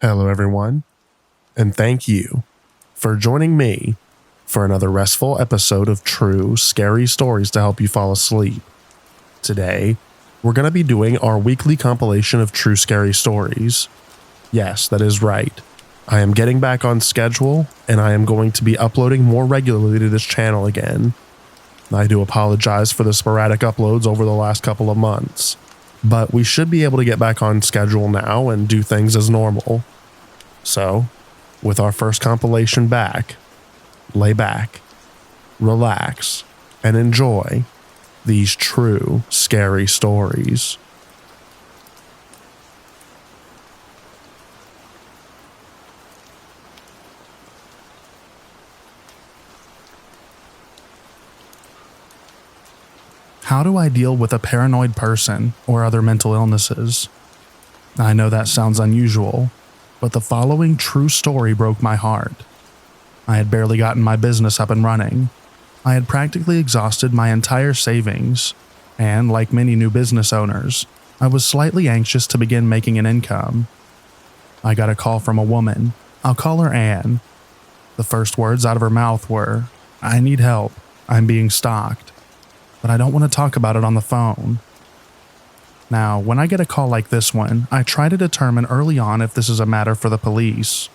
Hello, everyone, and thank you for joining me for another restful episode of true scary stories to help you fall asleep. Today, we're going to be doing our weekly compilation of true scary stories. Yes, that is right. I am getting back on schedule, and I am going to be uploading more regularly to this channel again. I do apologize for the sporadic uploads over the last couple of months, but we should be able to get back on schedule now and do things as normal. So, with our first compilation back, lay back, relax, and enjoy these true scary stories. How do I deal with a paranoid person or other mental illnesses? I know that sounds unusual, but the following true story broke my heart. I had barely gotten my business up and running. I had practically exhausted my entire savings, and like many new business owners, I was slightly anxious to begin making an income. I got a call from a woman. I'll call her Anne. The first words out of her mouth were, "I need help. I'm being stalked. But I don't want to talk about it on the phone." Now, when I get a call like this one, I try to determine early on if this is a matter for the police.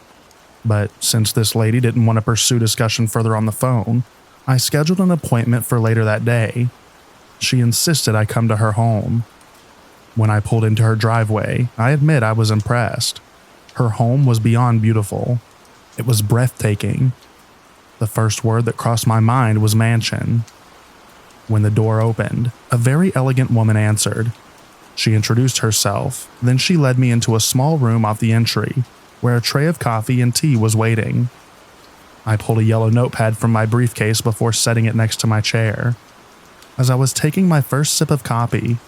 But since this lady didn't want to pursue discussion further on the phone, I scheduled an appointment for later that day. She insisted I come to her home. When I pulled into her driveway, I admit I was impressed. Her home was beyond beautiful. It was breathtaking. The first word that crossed my mind was mansion. When the door opened, a very elegant woman answered. She introduced herself, then she led me into a small room off the entry, where a tray of coffee and tea was waiting. I pulled a yellow notepad from my briefcase before setting it next to my chair. As I was taking my first sip of coffee,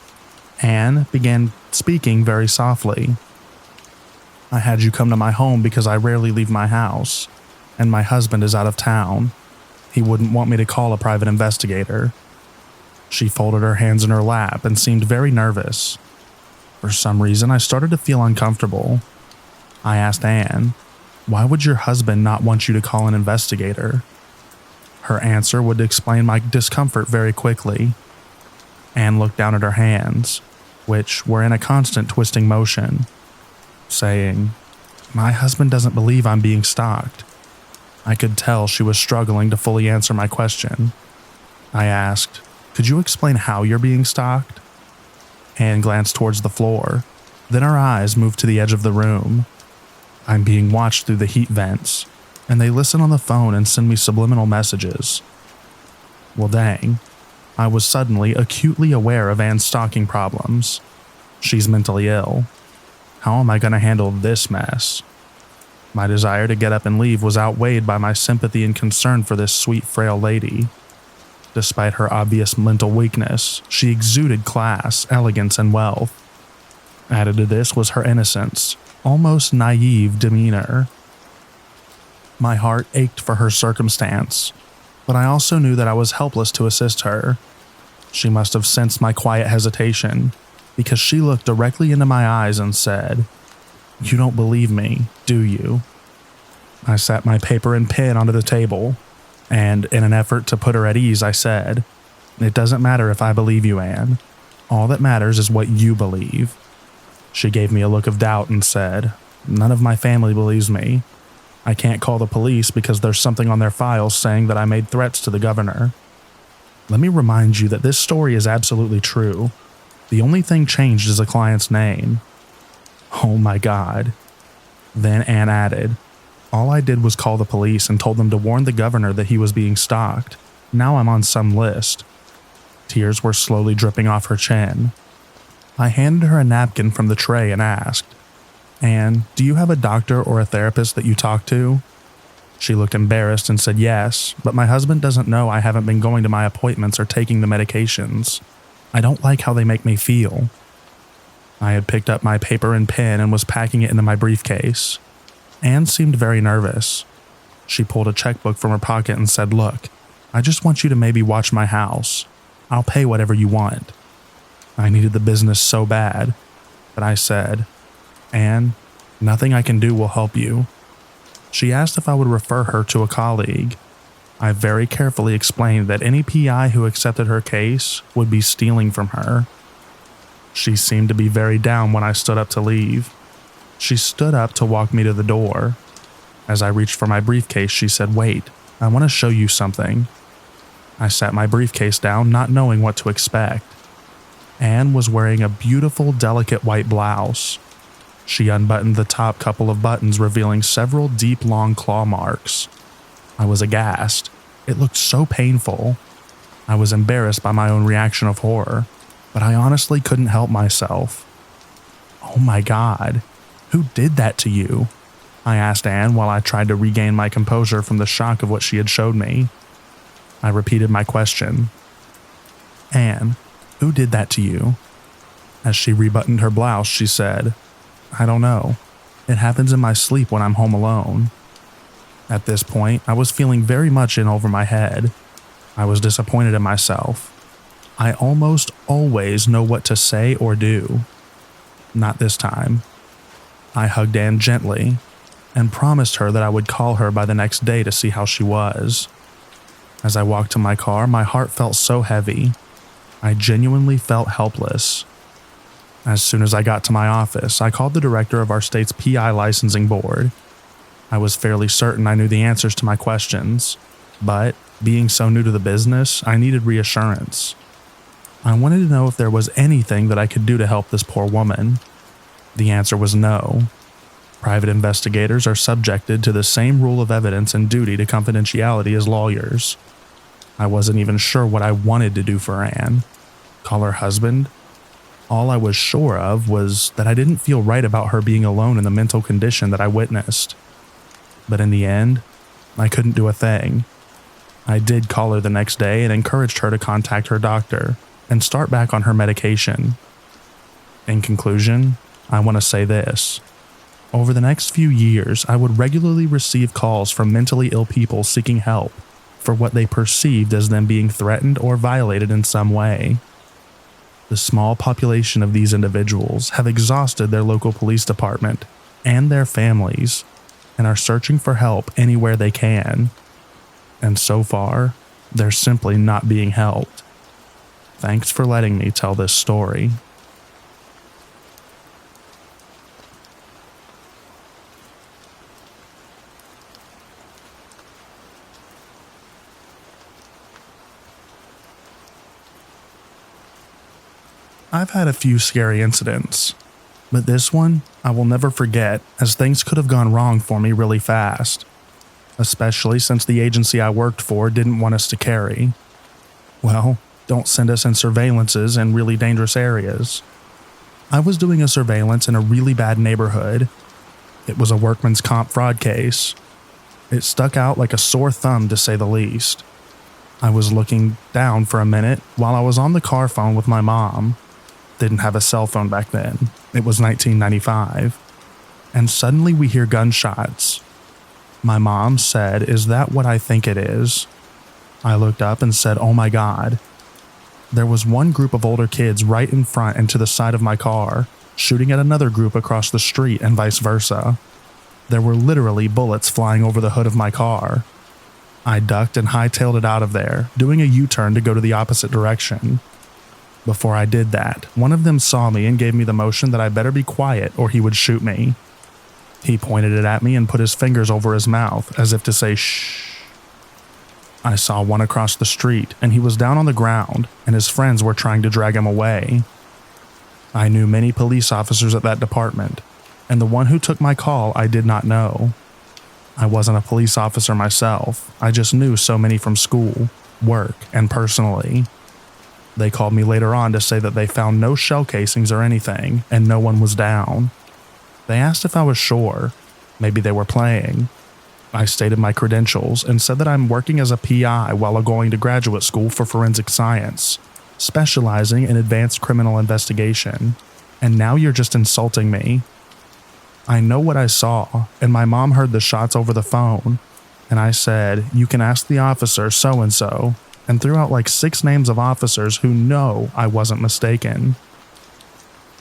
Anne began speaking very softly. "I had you come to my home because I rarely leave my house, and my husband is out of town. He wouldn't want me to call a private investigator." She folded her hands in her lap and seemed very nervous. For some reason, I started to feel uncomfortable. I asked Anne, "Why would your husband not want you to call an investigator?" Her answer would explain my discomfort very quickly. Anne looked down at her hands, which were in a constant twisting motion, saying, "My husband doesn't believe I'm being stalked." I could tell she was struggling to fully answer my question. I asked, "Could you explain how you're being stalked?" Anne glanced towards the floor, then her eyes moved to the edge of the room. "I'm being watched through the heat vents, and they listen on the phone and send me subliminal messages." Well, dang. I was suddenly acutely aware of Anne's stalking problems. She's mentally ill. How am I going to handle this mess? My desire to get up and leave was outweighed by my sympathy and concern for this sweet, frail lady. Despite her obvious mental weakness, she exuded class, elegance, and wealth. Added to this was her innocence, almost naive demeanor. My heart ached for her circumstance, but I also knew that I was helpless to assist her. She must have sensed my quiet hesitation, because she looked directly into my eyes and said, "You don't believe me, do you?" I sat my paper and pen onto the table, and in an effort to put her at ease, I said, "It doesn't matter if I believe you, Anne. All that matters is what you believe." She gave me a look of doubt and said, "None of my family believes me. I can't call the police because there's something on their files saying that I made threats to the governor." Let me remind you that this story is absolutely true. The only thing changed is the client's name. Oh my God. Then Anne added, "All I did was call the police and told them to warn the governor that he was being stalked. Now I'm on some list." Tears were slowly dripping off her chin. I handed her a napkin from the tray and asked, "Anne, do you have a doctor or a therapist that you talk to?" She looked embarrassed and said yes, but my husband doesn't know I haven't been going to my appointments or taking the medications. I don't like how they make me feel. I had picked up my paper and pen and was packing it into my briefcase. Anne seemed very nervous. She pulled a checkbook from her pocket and said, "Look, I just want you to maybe watch my house. I'll pay whatever you want." I needed the business so bad, but I said, "Anne, Nothing I can do will help you. She asked if I would refer her to a colleague. I very carefully explained that any PI who accepted her case would be stealing from her. She seemed to be very down when I stood up to leave. She stood up to walk me to the door. As I reached for my briefcase, she said, "Wait, I want to show you something." I sat my briefcase down, not knowing what to expect. Anne was wearing a beautiful, delicate white blouse. She unbuttoned the top couple of buttons, revealing several deep, long claw marks. I was aghast. It looked so painful. I was embarrassed by my own reaction of horror, but I honestly couldn't help myself. "Oh my God, who did that to you?" I asked Anne while I tried to regain my composure from the shock of what she had showed me. I repeated my question. "Anne, who did that to you?" As she rebuttoned her blouse, she said, "I don't know. It happens in my sleep when I'm home alone." At this point, I was feeling very much in over my head. I was disappointed in myself. I almost always know what to say or do. Not this time. I hugged Anne gently and promised her that I would call her by the next day to see how she was. As I walked to my car, my heart felt so heavy. I genuinely felt helpless. As soon as I got to my office, I called the director of our state's PI licensing board. I was fairly certain I knew the answers to my questions, but being so new to the business, I needed reassurance. I wanted to know if there was anything that I could do to help this poor woman. The answer was no. Private investigators are subjected to the same rule of evidence and duty to confidentiality as lawyers. I wasn't even sure what I wanted to do for Anne. Call her husband? All I was sure of was that I didn't feel right about her being alone in the mental condition that I witnessed. But in the end, I couldn't do a thing. I did call her the next day and encouraged her to contact her doctor and start back on her medication. In conclusion, I want to say this. Over the next few years, I would regularly receive calls from mentally ill people seeking help for what they perceived as them being threatened or violated in some way. The small population of these individuals have exhausted their local police department and their families and are searching for help anywhere they can. And so far, they're simply not being helped. Thanks for letting me tell this story. I've had a few scary incidents, but this one I will never forget, as things could have gone wrong for me really fast, especially since the agency I worked for didn't want us to carry. Well, don't send us in surveillances in really dangerous areas. I was doing a surveillance in a really bad neighborhood. It was a workman's comp fraud case. It stuck out like a sore thumb, to say the least. I was looking down for a minute while I was on the car phone with my mom. Didn't have a cell phone back then. It was 1995. And suddenly we hear gunshots. My mom said, "Is that what I think it is?" I looked up and said, "Oh my God." There was one group of older kids right in front and to the side of my car, shooting at another group across the street and vice versa. There were literally bullets flying over the hood of my car. I ducked and hightailed it out of there, doing a U-turn to go to the opposite direction. Before I did that, one of them saw me and gave me the motion that I better be quiet or he would shoot me. He pointed it at me and put his fingers over his mouth as if to say shh. I saw one across the street and he was down on the ground and his friends were trying to drag him away. I knew many police officers at that department, and the one who took my call I did not know. I wasn't a police officer myself, I just knew so many from school, work, and personally. They called me later on to say that they found no shell casings or anything, and no one was down. They asked if I was sure. Maybe they were playing. I stated my credentials and said that I'm working as a PI while going to graduate school for forensic science, specializing in advanced criminal investigation. And now you're just insulting me. I know what I saw, and my mom heard the shots over the phone. And I said, "You can ask the officer so-and-so," and threw out like 6 names of officers who know I wasn't mistaken.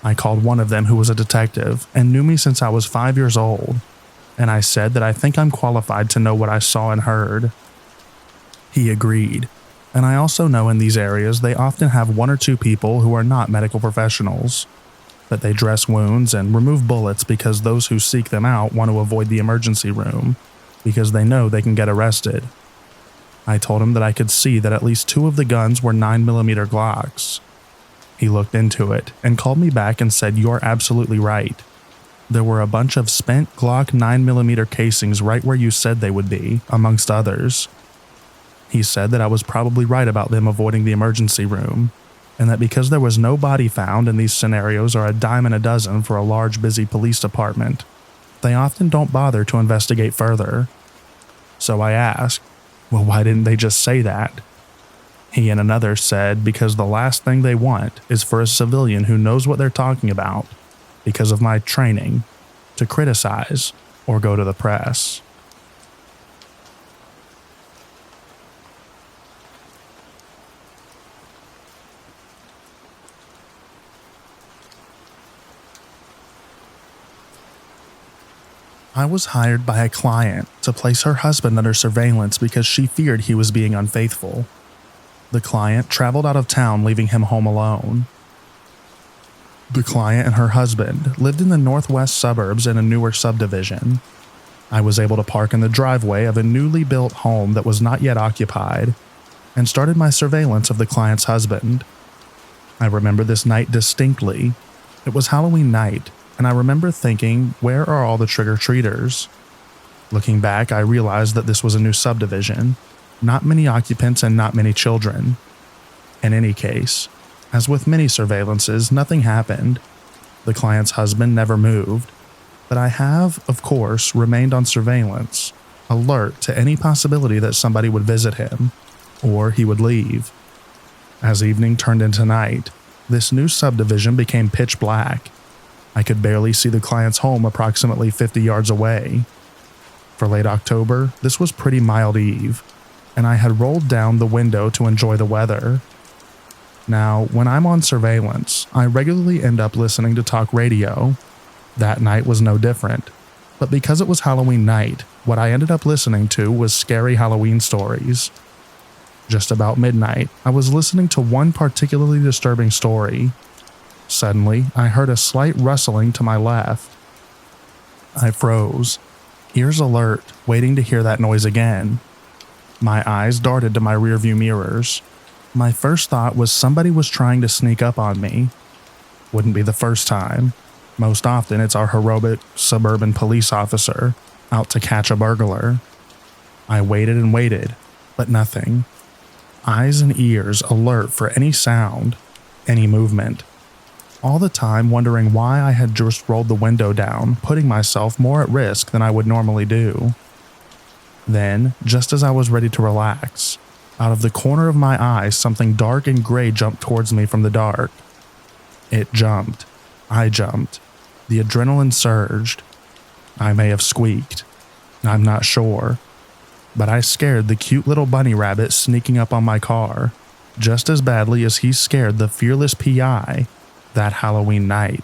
I called one of them who was a detective and knew me since I was 5 years old, and I said that I think I'm qualified to know what I saw and heard. He agreed, and I also know in these areas they often have one or two people who are not medical professionals, that they dress wounds and remove bullets because those who seek them out want to avoid the emergency room because they know they can get arrested. I told him that I could see that at least 2 of the guns were 9mm Glocks. He looked into it and called me back and said, "You're absolutely right. There were a bunch of spent Glock 9mm casings right where you said they would be, amongst others." He said that I was probably right about them avoiding the emergency room, and that because there was no body found and these scenarios are a dime a dozen for a large busy police department, they often don't bother to investigate further. So I asked, well, why didn't they just say that? He and another said because the last thing they want is for a civilian who knows what they're talking about, because of my training, to criticize or go to the press. I was hired by a client to place her husband under surveillance because she feared he was being unfaithful. The client traveled out of town, leaving him home alone. The client and her husband lived in the northwest suburbs in a newer subdivision. I was able to park in the driveway of a newly built home that was not yet occupied and started my surveillance of the client's husband. I remember this night distinctly. It was Halloween night, and I remember thinking, where are all the trick-or-treaters? Looking back, I realized that this was a new subdivision, not many occupants and not many children. In any case, as with many surveillances, nothing happened. The client's husband never moved, but I have, of course, remained on surveillance, alert to any possibility that somebody would visit him, or he would leave. As evening turned into night, this new subdivision became pitch black. I could barely see the client's home approximately 50 yards away. For late October, this was pretty mild eve, and I had rolled down the window to enjoy the weather. Now, when I'm on surveillance, I regularly end up listening to talk radio. That night was no different, but because it was Halloween night, what I ended up listening to was scary Halloween stories. Just about midnight, I was listening to one particularly disturbing story. Suddenly, I heard a slight rustling to my left. I froze, ears alert, waiting to hear that noise again. My eyes darted to my rearview mirrors. My first thought was somebody was trying to sneak up on me. Wouldn't be the first time. Most often, it's our heroic suburban police officer out to catch a burglar. I waited and waited, but nothing. Eyes and ears alert for any sound, any movement. All the time wondering why I had just rolled the window down, putting myself more at risk than I would normally do. Then, just as I was ready to relax, out of the corner of my eye something dark and gray jumped towards me from the dark. It jumped. I jumped. The adrenaline surged. I may have squeaked. I'm not sure. But I scared the cute little bunny rabbit sneaking up on my car, just as badly as he scared the fearless PI that Halloween night.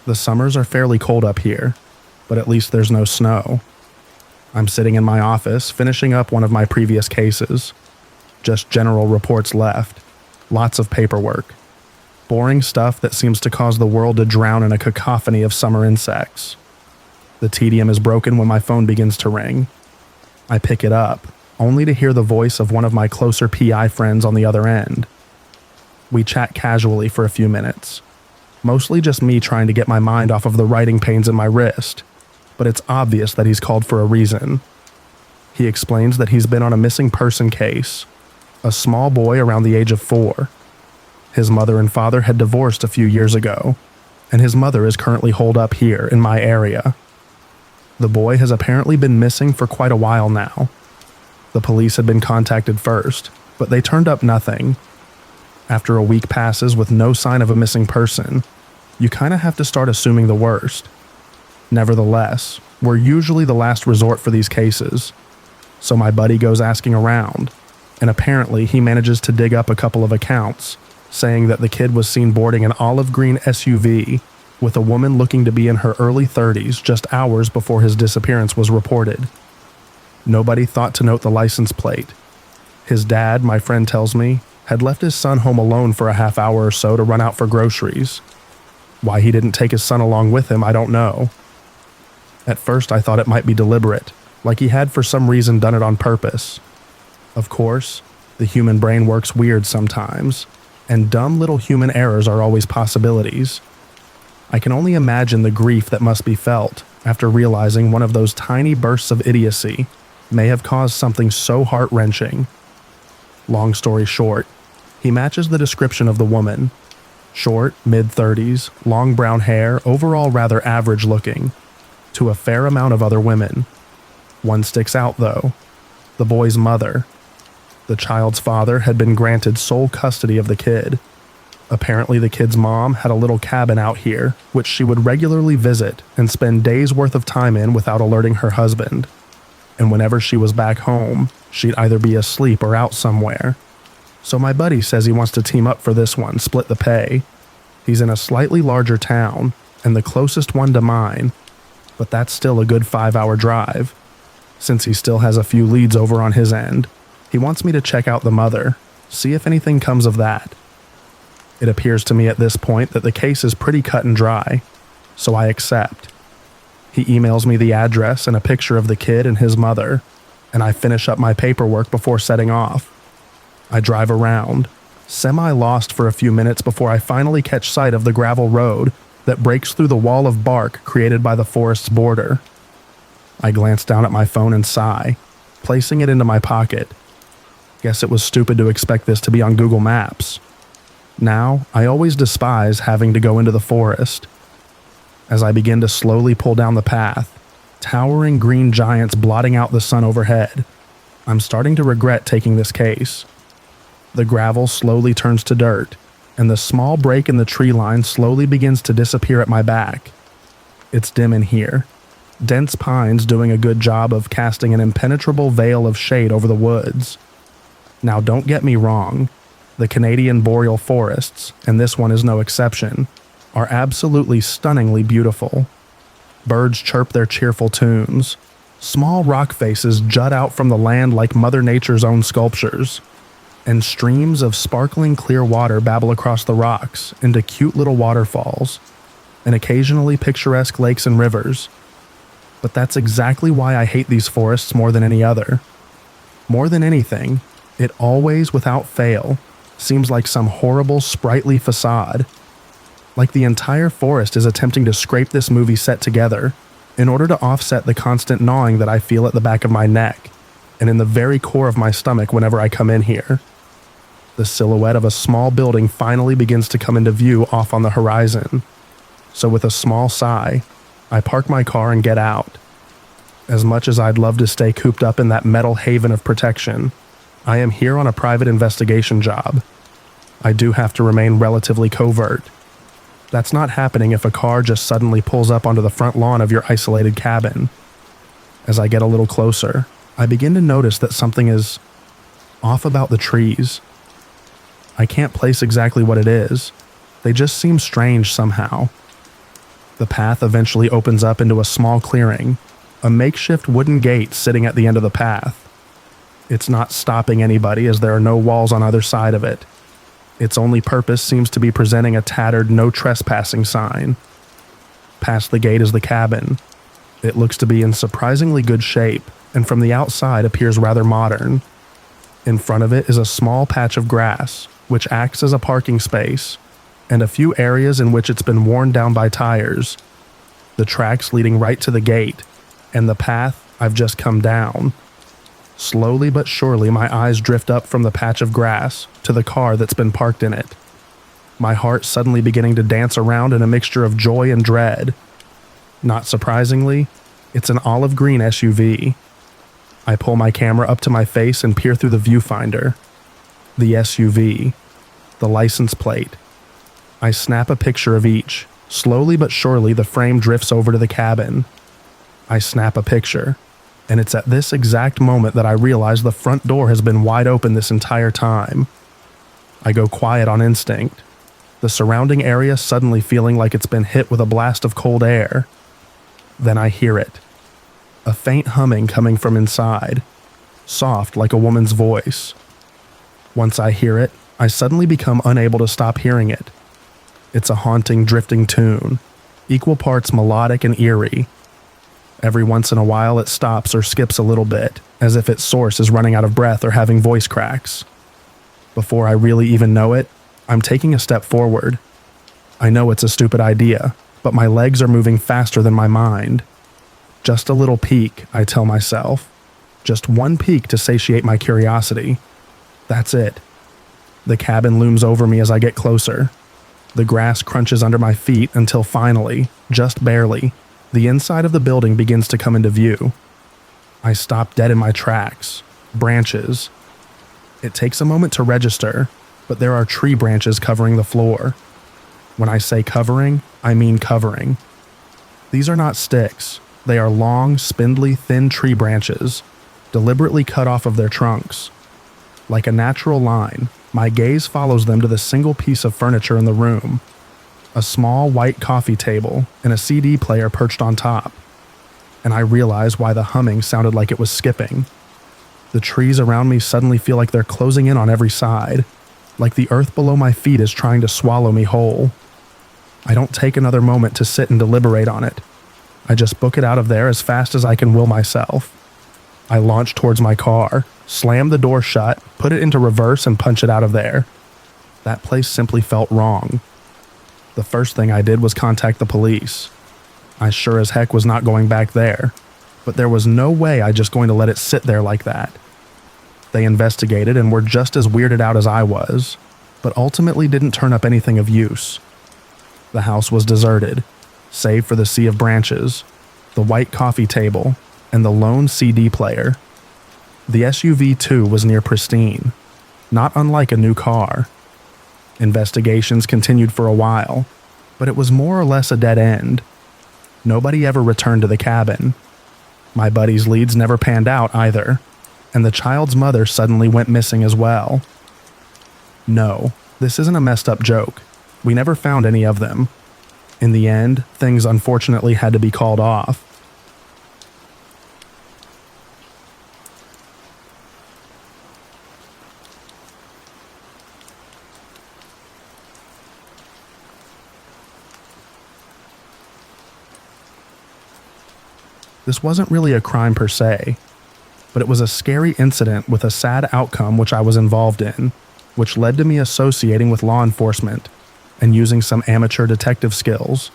The summers are fairly cold up here, but at least there's no snow. I'm sitting in my office finishing up one of my previous cases. Just general reports left. Lots of paperwork. Boring stuff that seems to cause the world to drown in a cacophony of summer insects. The tedium is broken when my phone begins to ring. I pick it up, only to hear the voice of one of my closer PI friends on the other end. We chat casually for a few minutes. Mostly just me trying to get my mind off of the writing pains in my wrist, but it's obvious that he's called for a reason. He explains that he's been on a missing person case, a small boy around the age of 4. His mother and father had divorced a few years ago, and his mother is currently holed up here in my area. The boy has apparently been missing for quite a while now. The police had been contacted first, but they turned up nothing. After a week passes with no sign of a missing person, you kinda have to start assuming the worst. Nevertheless, we're usually the last resort for these cases. So my buddy goes asking around, and apparently he manages to dig up a couple of accounts, saying that the kid was seen boarding an olive green SUV with a woman looking to be in her early 30s just hours before his disappearance was reported. Nobody thought to note the license plate. His dad, my friend tells me, had left his son home alone for a half hour or so to run out for groceries. Why he didn't take his son along with him, I don't know. At first I thought it might be deliberate, like he had for some reason done it on purpose. Of course, the human brain works weird sometimes, and dumb little human errors are always possibilities. I can only imagine the grief that must be felt after realizing one of those tiny bursts of idiocy may have caused something so heart-wrenching. Long story short, he matches the description of the woman. Short, mid-30s, long brown hair, overall rather average looking, to a fair amount of other women. One sticks out though, the boy's mother. The child's father had been granted sole custody of the kid. Apparently the kid's mom had a little cabin out here, which she would regularly visit and spend days' worth of time in without alerting her husband. And whenever she was back home, she'd either be asleep or out somewhere. So my buddy says he wants to team up for this one, split the pay. He's in a slightly larger town, and the closest one to mine, but that's still a good 5-hour drive. Since he still has a few leads over on his end, he wants me to check out the mother, see if anything comes of that. It appears to me at this point that the case is pretty cut and dry, so I accept. He emails me the address and a picture of the kid and his mother, and I finish up my paperwork before setting off. I drive around, semi-lost for a few minutes before I finally catch sight of the gravel road that breaks through the wall of bark created by the forest's border. I glance down at my phone and sigh, placing it into my pocket. Guess it was stupid to expect this to be on Google Maps. Now, I always despise having to go into the forest. As I begin to slowly pull down the path, towering green giants blotting out the sun overhead, I'm starting to regret taking this case. The gravel slowly turns to dirt, and the small break in the tree line slowly begins to disappear at my back. It's dim in here, dense pines doing a good job of casting an impenetrable veil of shade over the woods. Now don't get me wrong, the Canadian boreal forests, and this one is no exception, are absolutely stunningly beautiful. Birds chirp their cheerful tunes. Small rock faces jut out from the land like Mother Nature's own sculptures. And streams of sparkling clear water babble across the rocks into cute little waterfalls, and occasionally picturesque lakes and rivers. But that's exactly why I hate these forests more than any other. More than anything, it always, without fail, seems like some horrible, sprightly facade. Like the entire forest is attempting to scrape this movie set together in order to offset the constant gnawing that I feel at the back of my neck and in the very core of my stomach whenever I come in here. The silhouette of a small building finally begins to come into view off on the horizon. So with a small sigh, I park my car and get out. As much as I'd love to stay cooped up in that metal haven of protection, I am here on a private investigation job. I do have to remain relatively covert. That's not happening if a car just suddenly pulls up onto the front lawn of your isolated cabin. As I get a little closer, I begin to notice that something is off about the trees. I can't place exactly what it is. They just seem strange somehow. The path eventually opens up into a small clearing, a makeshift wooden gate sitting at the end of the path. It's not stopping anybody as there are no walls on either side of it. Its only purpose seems to be presenting a tattered no trespassing sign. Past the gate is the cabin. It looks to be in surprisingly good shape, and from the outside appears rather modern. In front of it is a small patch of grass, which acts as a parking space, and a few areas in which it's been worn down by tires. The tracks leading right to the gate, and the path I've just come down. Slowly but surely my eyes drift up from the patch of grass to the car that's been parked in it. My heart suddenly beginning to dance around in a mixture of joy and dread. Not surprisingly, it's an olive green SUV. I pull my camera up to my face and peer through the viewfinder. The SUV. The license plate. I snap a picture of each, Slowly but surely, the frame drifts over to the cabin. I snap a picture, and it's at this exact moment that I realize the front door has been wide open this entire time. I go quiet on instinct, the surrounding area suddenly feeling like it's been hit with a blast of cold air. Then I hear it. A faint humming coming from inside, soft like a woman's voice. Once I hear it, I suddenly become unable to stop hearing it. It's a haunting, drifting tune, equal parts melodic and eerie. Every once in a while it stops or skips a little bit, as if its source is running out of breath or having voice cracks. Before I really even know it, I'm taking a step forward. I know it's a stupid idea, but my legs are moving faster than my mind. Just a little peek, I tell myself. Just one peek to satiate my curiosity. That's it. The cabin looms over me as I get closer. The grass crunches under my feet until finally, just barely, the inside of the building begins to come into view. I stop dead in my tracks. Branches. It takes a moment to register, but there are tree branches covering the floor. When I say covering, I mean covering. These are not sticks. They are long, spindly, thin tree branches, deliberately cut off of their trunks. Like a natural line, my gaze follows them to the single piece of furniture in the room. A small white coffee table and a CD player perched on top. And I realize why the humming sounded like it was skipping. The trees around me suddenly feel like they're closing in on every side, like the earth below my feet is trying to swallow me whole. I don't take another moment to sit and deliberate on it. I just book it out of there as fast as I can will myself. I launch towards my car, slam the door shut, put it into reverse, and punch it out of there. That place simply felt wrong. The first thing I did was contact the police. I sure as heck was not going back there, but there was no way I just going to let it sit there like that. They investigated and were just as weirded out as I was, but ultimately didn't turn up anything of use. The house was deserted, save for the sea of branches, the white coffee table, and the lone CD player. The SUV too was near pristine, not unlike a new car. Investigations continued for a while, but it was more or less a dead end. Nobody ever returned to the cabin. My buddy's leads never panned out either, and the child's mother suddenly went missing as well. No, this isn't a messed up joke. We never found any of them. In the end, things unfortunately had to be called off. This wasn't really a crime per se, but it was a scary incident with a sad outcome which I was involved in, which led to me associating with law enforcement and using some amateur detective skills.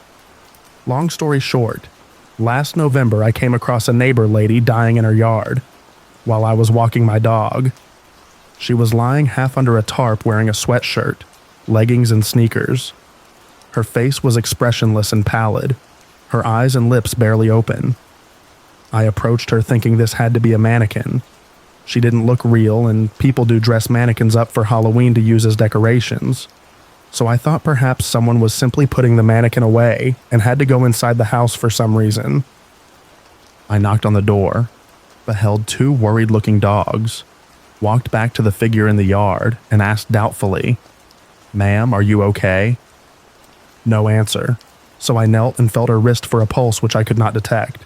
Long story short, last November I came across a neighbor lady dying in her yard while I was walking my dog. She was lying half under a tarp wearing a sweatshirt, leggings, and sneakers. Her face was expressionless and pallid, her eyes and lips barely open. I approached her thinking this had to be a mannequin. She didn't look real, and people do dress mannequins up for Halloween to use as decorations. So I thought perhaps someone was simply putting the mannequin away and had to go inside the house for some reason. I knocked on the door, beheld two worried-looking dogs, walked back to the figure in the yard, and asked doubtfully, "Ma'am, are you okay?" No answer, so I knelt and felt her wrist for a pulse which I could not detect.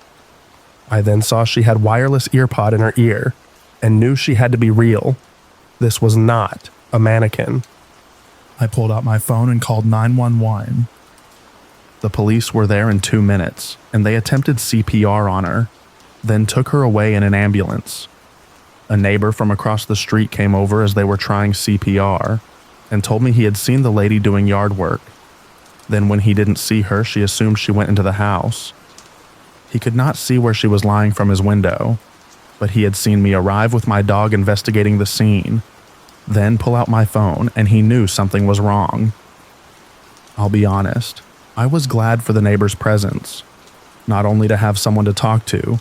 I then saw she had wireless earpod in her ear and knew she had to be real. This was not a mannequin. I pulled out my phone and called 911. The police were there in 2 minutes, and they attempted CPR on her, then took her away in an ambulance. A neighbor from across the street came over as they were trying CPR and told me he had seen the lady doing yard work. Then when he didn't see her, she assumed she went into the house. He could not see where she was lying from his window, but he had seen me arrive with my dog investigating the scene, then pull out my phone, and he knew something was wrong. I'll be honest, I was glad for the neighbor's presence, not only to have someone to talk to,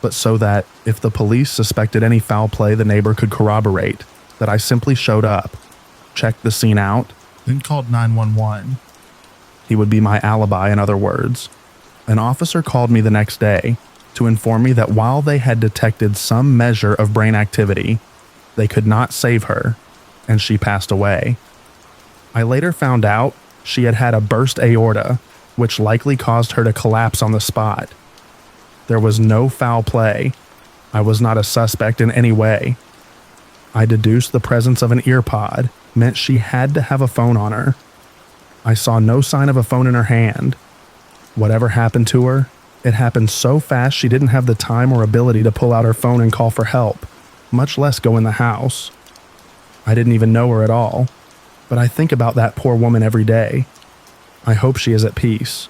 but so that, if the police suspected any foul play, the neighbor could corroborate that I simply showed up, checked the scene out, then called 911. He would be my alibi, in other words. An officer called me the next day to inform me that while they had detected some measure of brain activity, they could not save her, and she passed away. I later found out she had had a burst aorta, which likely caused her to collapse on the spot. There was no foul play. I was not a suspect in any way. I deduced the presence of an ear pod meant she had to have a phone on her. I saw no sign of a phone in her hand. Whatever happened to her, it happened so fast she didn't have the time or ability to pull out her phone and call for help, much less go in the house. I didn't even know her at all, but I think about that poor woman every day. I hope she is at peace.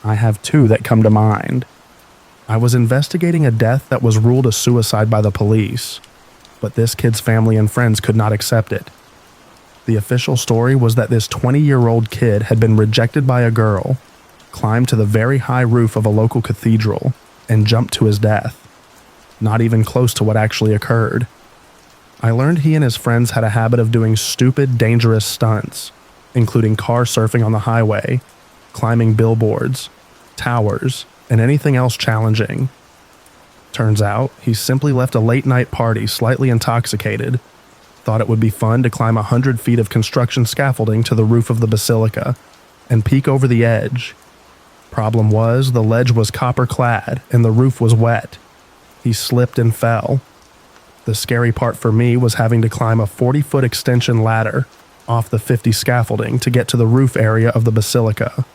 I have two that come to mind. I was investigating a death that was ruled a suicide by the police, but this kid's family and friends could not accept it. The official story was that this 20-year-old kid had been rejected by a girl, climbed to the very high roof of a local cathedral, and jumped to his death. Not even close to what actually occurred. I learned he and his friends had a habit of doing stupid, dangerous stunts, including car surfing on the highway, climbing billboards, towers, and anything else challenging. Turns out, he simply left a late-night party slightly intoxicated, thought it would be fun to climb 100 feet of construction scaffolding to the roof of the basilica, and peek over the edge. Problem was, the ledge was copper-clad and the roof was wet. He slipped and fell. The scary part for me was having to climb a 40-foot extension ladder off the 50 scaffolding to get to the roof area of the basilica,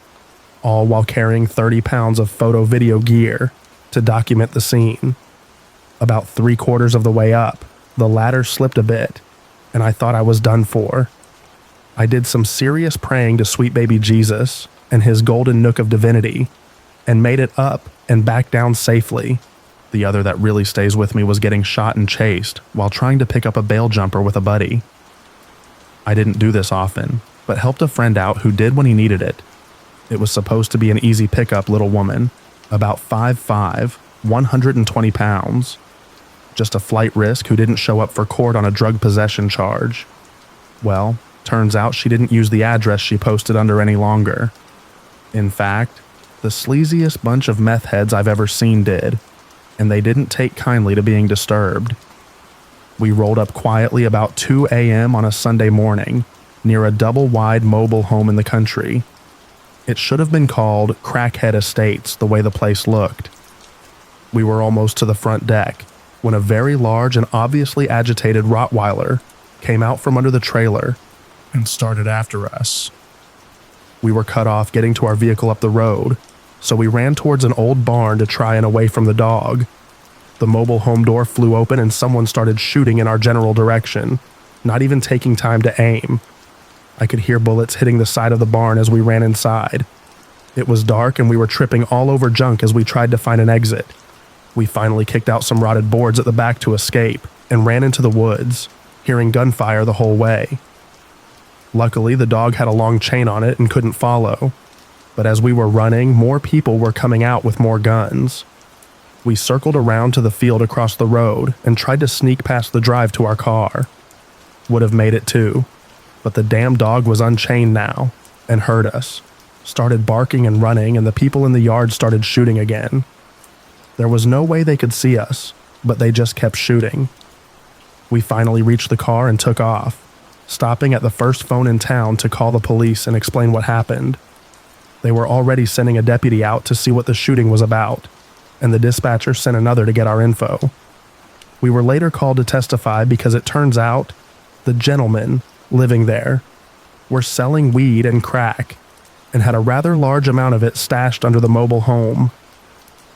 all while carrying 30 pounds of photo-video gear to document the scene. About 3/4 of the way up, the ladder slipped a bit, and I thought I was done for. I did some serious praying to sweet baby Jesus and his golden nook of divinity, and made it up and back down safely. The other that really stays with me was getting shot and chased while trying to pick up a bail jumper with a buddy. I didn't do this often, but helped a friend out who did when he needed it. It was supposed to be an easy pickup little woman, about 5'5", 120 pounds. Just a flight risk who didn't show up for court on a drug possession charge. Well, turns out she didn't use the address she posted under any longer. In fact, the sleaziest bunch of meth heads I've ever seen did, and they didn't take kindly to being disturbed. We rolled up quietly about 2 a.m. on a Sunday morning, near a double-wide mobile home in the country. It should have been called Crackhead Estates the way the place looked. We were almost to the front deck when a very large and obviously agitated Rottweiler came out from under the trailer and started after us. We were cut off getting to our vehicle up the road, so we ran towards an old barn to try and away from the dog. The mobile home door flew open and someone started shooting in our general direction, not even taking time to aim. I could hear bullets hitting the side of the barn as we ran inside. It was dark and we were tripping all over junk as we tried to find an exit. We finally kicked out some rotted boards at the back to escape and ran into the woods, hearing gunfire the whole way. Luckily, the dog had a long chain on it and couldn't follow, but as we were running, more people were coming out with more guns. We circled around to the field across the road and tried to sneak past the drive to our car. Would have made it too, but the damn dog was unchained now and heard us, started barking and running, and the people in the yard started shooting again. There was no way they could see us, but they just kept shooting. We finally reached the car and took off, stopping at the first phone in town to call the police and explain what happened. They were already sending a deputy out to see what the shooting was about, and the dispatcher sent another to get our info. We were later called to testify because it turns out the gentlemen living there were selling weed and crack and had a rather large amount of it stashed under the mobile home.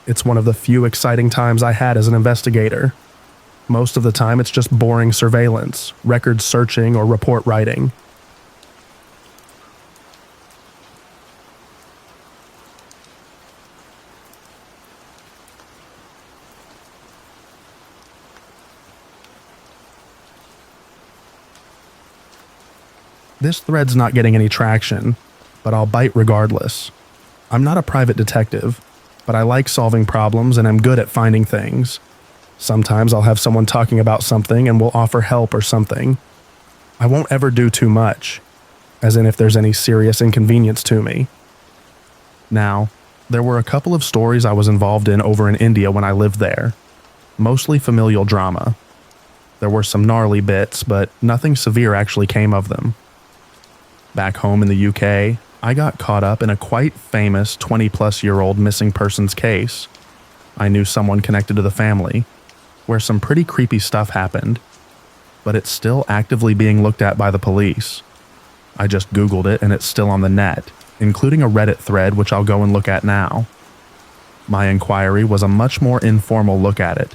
It's one of the few exciting times I had as an investigator. Most of the time it's just boring surveillance, record searching, or report writing. This thread's not getting any traction, but I'll bite regardless. I'm not a private detective, but I like solving problems and am good at finding things. Sometimes I'll have someone talking about something and will offer help or something. I won't ever do too much, as in if there's any serious inconvenience to me. Now, there were a couple of stories I was involved in over in India when I lived there, mostly familial drama. There were some gnarly bits, but nothing severe actually came of them. Back home in the UK, I got caught up in a quite famous 20-plus-year-old missing persons case. I knew someone connected to the family, where some pretty creepy stuff happened, but it's still actively being looked at by the police. I just Googled it and it's still on the net, including a Reddit thread which I'll go and look at now. My inquiry was a much more informal look at it.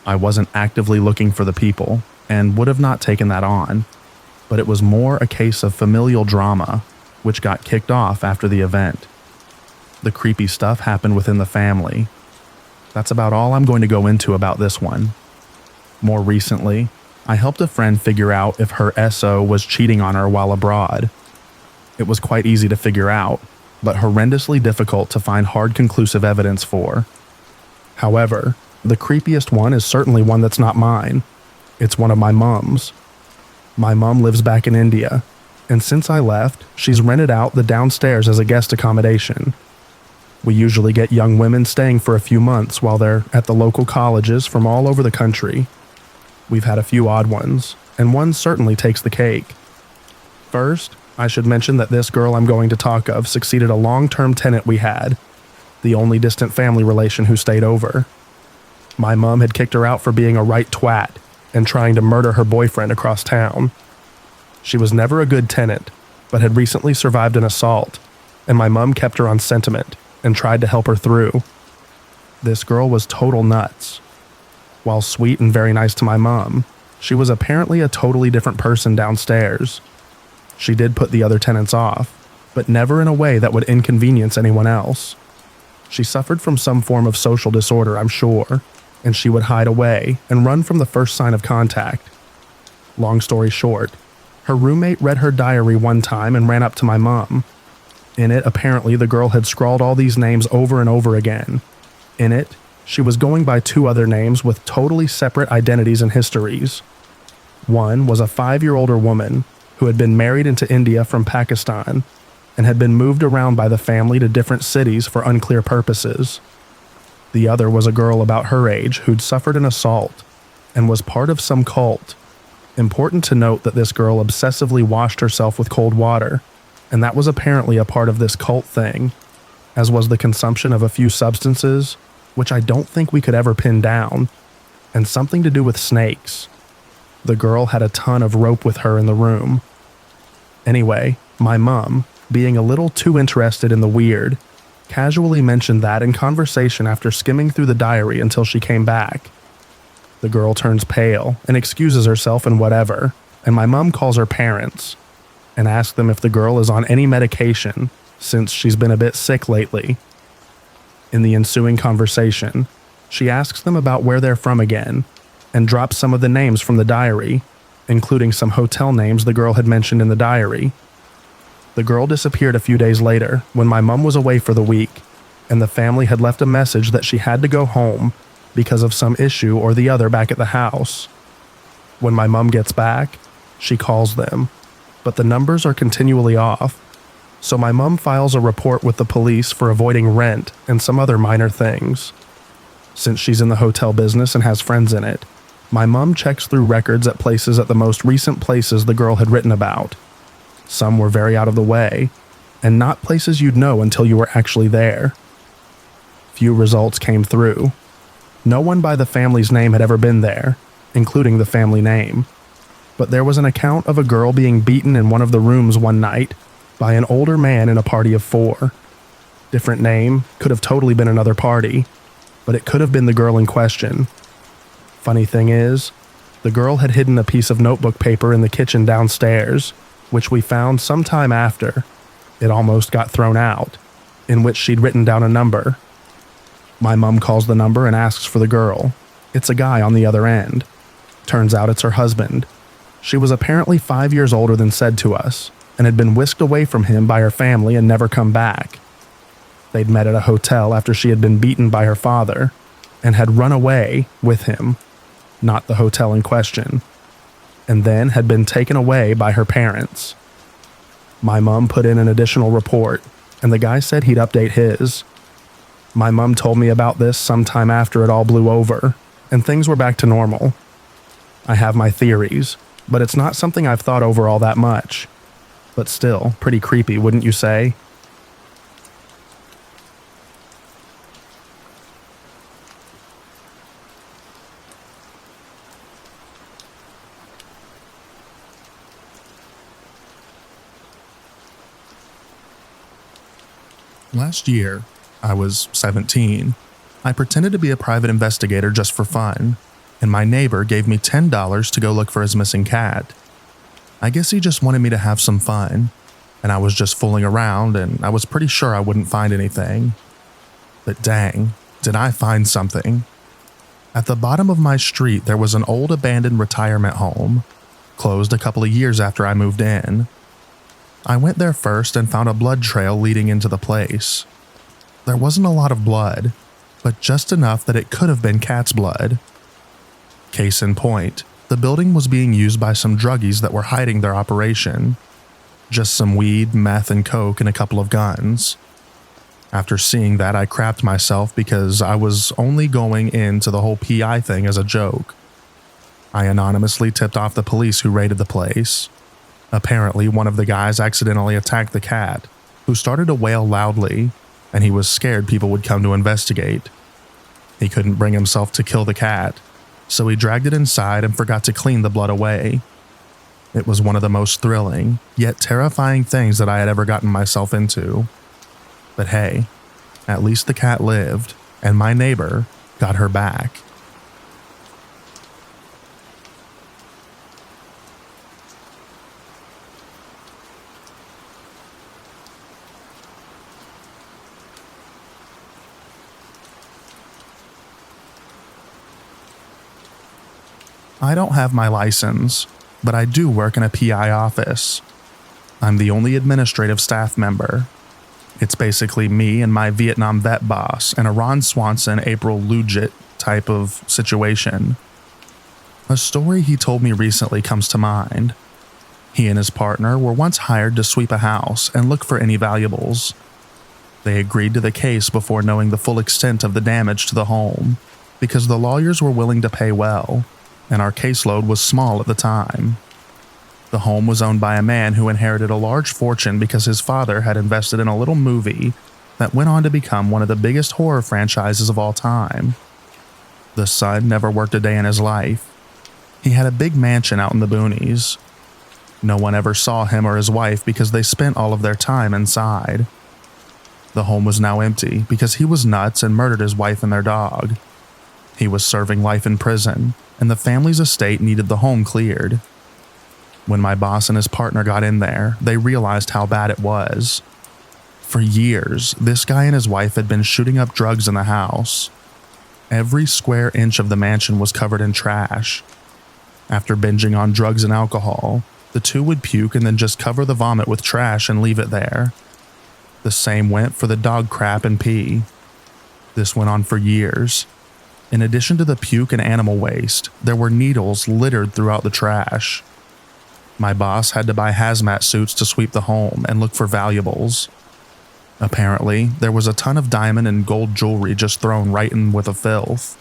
I wasn't actively looking for the people, and would have not taken that on, but it was more a case of familial drama, which got kicked off after the event. The creepy stuff happened within the family. That's about all I'm going to go into about this one. More recently, I helped a friend figure out if her SO was cheating on her while abroad. It was quite easy to figure out, but horrendously difficult to find hard conclusive evidence for. However, the creepiest one is certainly one that's not mine. It's one of my mom's. My mom lives back in India, and since I left, she's rented out the downstairs as a guest accommodation. We usually get young women staying for a few months while they're at the local colleges from all over the country. We've had a few odd ones, and one certainly takes the cake. First, I should mention that this girl I'm going to talk of succeeded a long-term tenant we had, the only distant family relation who stayed over. My mom had kicked her out for being a right twat and trying to murder her boyfriend across town. She was never a good tenant, but had recently survived an assault, and my mom kept her on sentiment and tried to help her through. This girl was total nuts. While sweet and very nice to my mom, she was apparently a totally different person downstairs. She did put the other tenants off, but never in a way that would inconvenience anyone else. She suffered from some form of social disorder, I'm sure, and she would hide away and run from the first sign of contact. Long story short, her roommate read her diary one time and ran up to my mom. In it, apparently, the girl had scrawled all these names over and over again. In it, she was going by two other names with totally separate identities and histories. One was a 5-year-older woman who had been married into India from Pakistan and had been moved around by the family to different cities for unclear purposes. The other was a girl about her age who'd suffered an assault and was part of some cult. Important to note that this girl obsessively washed herself with cold water, and that was apparently a part of this cult thing, as was the consumption of a few substances, which I don't think we could ever pin down, and something to do with snakes. The girl had a ton of rope with her in the room. Anyway, my mom, being a little too interested in the weird, casually mentioned that in conversation after skimming through the diary until she came back. The girl turns pale and excuses herself and whatever, and my mom calls her parents and asks them if the girl is on any medication since she's been a bit sick lately. In the ensuing conversation, she asks them about where they're from again and drops some of the names from the diary, including some hotel names the girl had mentioned in the diary. The girl disappeared a few days later when my mom was away for the week, and the family had left a message that she had to go home because of some issue or the other back at the house. When my mom gets back, she calls them, but the numbers are continually off, so my mom files a report with the police for avoiding rent and some other minor things. Since she's in the hotel business and has friends in it, my mom checks through records at places at the most recent places the girl had written about. Some were very out of the way, and not places you'd know until you were actually there. Few results came through. No one by the family's name had ever been there, including the family name. But there was an account of a girl being beaten in one of the rooms one night by an older man in a party of 4. Different name, could have totally been another party, but it could have been the girl in question. Funny thing is, the girl had hidden a piece of notebook paper in the kitchen downstairs, which we found sometime after. It almost got thrown out, in which she'd written down a number. My mom calls the number and asks for the girl. It's a guy on the other end. Turns out it's her husband. She was apparently 5 years older than said to us, and had been whisked away from him by her family and never come back. They'd met at a hotel after she had been beaten by her father and had run away with him, not the hotel in question, and then had been taken away by her parents. My mom put in an additional report, and the guy said he'd update his. My mom told me about this sometime after it all blew over, and things were back to normal. I have my theories, but it's not something I've thought over all that much. But still, pretty creepy, wouldn't you say? Last year, I was 17. I pretended to be a private investigator just for fun, and my neighbor gave me $10 to go look for his missing cat. I guess he just wanted me to have some fun, and I was just fooling around, and I was pretty sure I wouldn't find anything. But dang, did I find something. At the bottom of my street, there was an old abandoned retirement home, closed a couple of years after I moved in. I went there first and found a blood trail leading into the place. There wasn't a lot of blood, but just enough that it could have been cat's blood. Case in point, the building was being used by some druggies that were hiding their operation. Just some weed, meth, and coke, and a couple of guns. After seeing that, I crapped myself because I was only going into the whole PI thing as a joke. I anonymously tipped off the police who raided the place. Apparently, one of the guys accidentally attacked the cat, who started to wail loudly, and he was scared people would come to investigate. He couldn't bring himself to kill the cat, so he dragged it inside and forgot to clean the blood away. It was one of the most thrilling, yet terrifying things that I had ever gotten myself into. But hey, at least the cat lived, and my neighbor got her back. I don't have my license, but I do work in a PI office. I'm the only administrative staff member. It's basically me and my Vietnam vet boss and a Ron Swanson, April Lugit type of situation. A story he told me recently comes to mind. He and his partner were once hired to sweep a house and look for any valuables. They agreed to the case before knowing the full extent of the damage to the home, because the lawyers were willing to pay well, and our caseload was small at the time. The home was owned by a man who inherited a large fortune because his father had invested in a little movie that went on to become one of the biggest horror franchises of all time. The son never worked a day in his life. He had a big mansion out in the boonies. No one ever saw him or his wife because they spent all of their time inside. The home was now empty because he was nuts and murdered his wife and their dog. He was serving life in prison, and the family's estate needed the home cleared. When my boss and his partner got in there, they realized how bad it was. For years, this guy and his wife had been shooting up drugs in the house. Every square inch of the mansion was covered in trash. After binging on drugs and alcohol, the two would puke and then just cover the vomit with trash and leave it there. The same went for the dog crap and pee. This went on for years. In addition to the puke and animal waste, there were needles littered throughout the trash. My boss had to buy hazmat suits to sweep the home and look for valuables. Apparently, there was a ton of diamond and gold jewelry just thrown right in with the filth.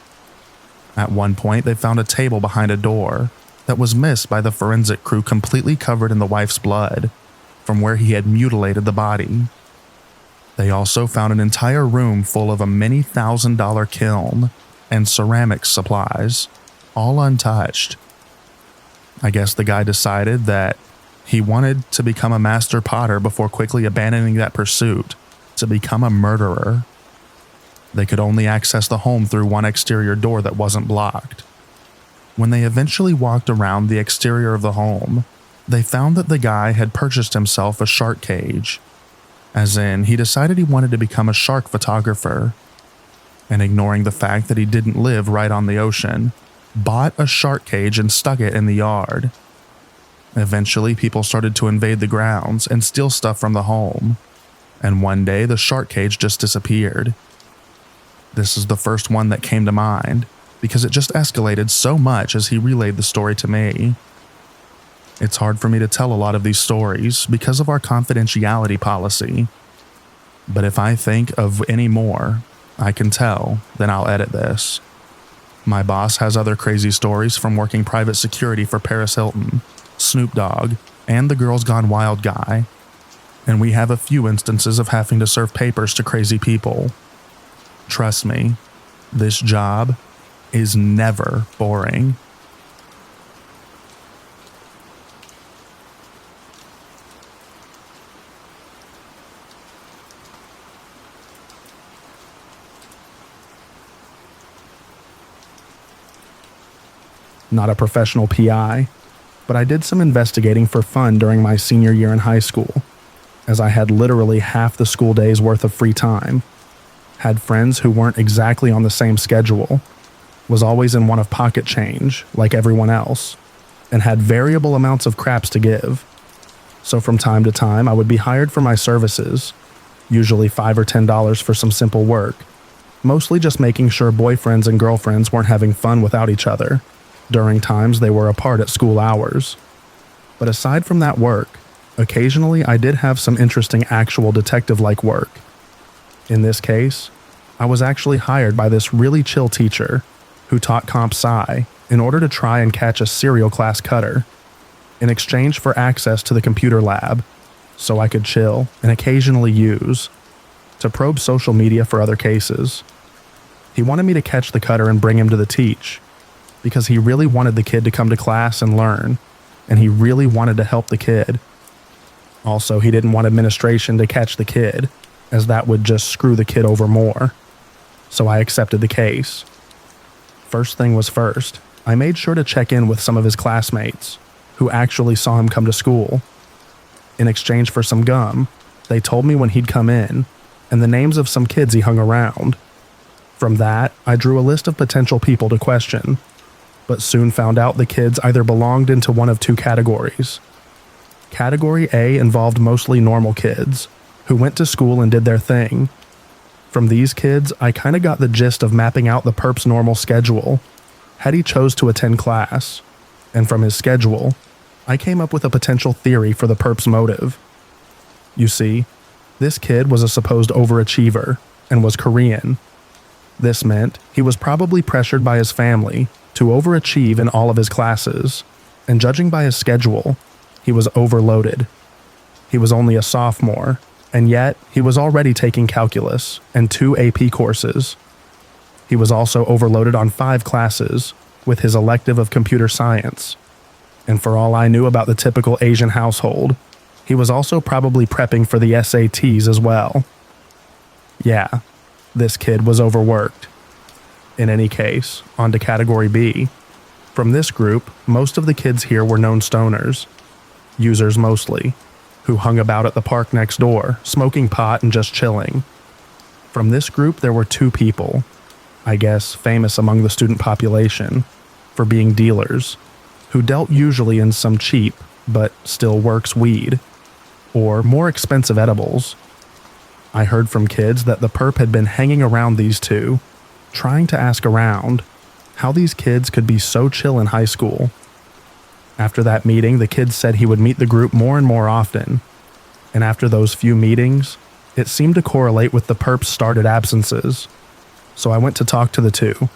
At one point, they found a table behind a door that was missed by the forensic crew, completely covered in the wife's blood from where he had mutilated the body. They also found an entire room full of a many $1,000 kiln and ceramics supplies, all untouched. I guess the guy decided that he wanted to become a master potter before quickly abandoning that pursuit to become a murderer. They could only access the home through one exterior door that wasn't blocked. When they eventually walked around the exterior of the home, they found that the guy had purchased himself a shark cage. As in, he decided he wanted to become a shark photographer. And ignoring the fact that he didn't live right on the ocean, bought a shark cage and stuck it in the yard. Eventually, people started to invade the grounds and steal stuff from the home, and one day the shark cage just disappeared. This is the first one that came to mind because it just escalated so much as he relayed the story to me. It's hard for me to tell a lot of these stories because of our confidentiality policy, but if I think of any more I can tell, then I'll edit this. My boss has other crazy stories from working private security for Paris Hilton, Snoop Dogg, and the Girls Gone Wild guy, and we have a few instances of having to serve papers to crazy people. Trust me, this job is never boring. Not a professional PI, but I did some investigating for fun during my senior year in high school, as I had literally half the school day's worth of free time, had friends who weren't exactly on the same schedule, was always in want of pocket change like everyone else, and had variable amounts of craps to give. So from time to time I would be hired for my services, usually $5 or $10 for some simple work, mostly just making sure boyfriends and girlfriends weren't having fun without each other during times they were apart at school hours. But aside from that work, occasionally I did have some interesting actual detective-like work. In this case, I was actually hired by this really chill teacher who taught comp sci in order to try and catch a serial class cutter in exchange for access to the computer lab so I could chill and occasionally use to probe social media for other cases. He wanted me to catch the cutter and bring him to the teach because he really wanted the kid to come to class and learn, and he really wanted to help the kid. Also, he didn't want administration to catch the kid, as that would just screw the kid over more. So I accepted the case. First thing was first, I made sure to check in with some of his classmates, who actually saw him come to school. In exchange for some gum, they told me when he'd come in, and the names of some kids he hung around. From that, I drew a list of potential people to question, but soon found out the kids either belonged into one of two categories. Category A involved mostly normal kids, who went to school and did their thing. From these kids, I kinda got the gist of mapping out the perp's normal schedule, had he chose to attend class, and from his schedule, I came up with a potential theory for the perp's motive. You see, this kid was a supposed overachiever, and was Korean. This meant he was probably pressured by his family to overachieve in all of his classes, and judging by his schedule, he was overloaded. He was only a sophomore, and yet he was already taking calculus and 2 AP courses. He was also overloaded on 5 classes, with his elective of computer science. And for all I knew about the typical Asian household, he was also probably prepping for the SATs as well. Yeah, this kid was overworked. In any case, on to Category B. From this group, most of the kids here were known stoners, users mostly, who hung about at the park next door, smoking pot and just chilling. From this group there were 2 people, I guess famous among the student population, for being dealers, who dealt usually in some cheap, but still works weed, or more expensive edibles. I heard from kids that the perp had been hanging around these 2, trying to ask around how these kids could be so chill in high school. After that meeting, the kid said he would meet the group more and more often, and after those few meetings, it seemed to correlate with the perp's started absences. So I went to talk to the 2.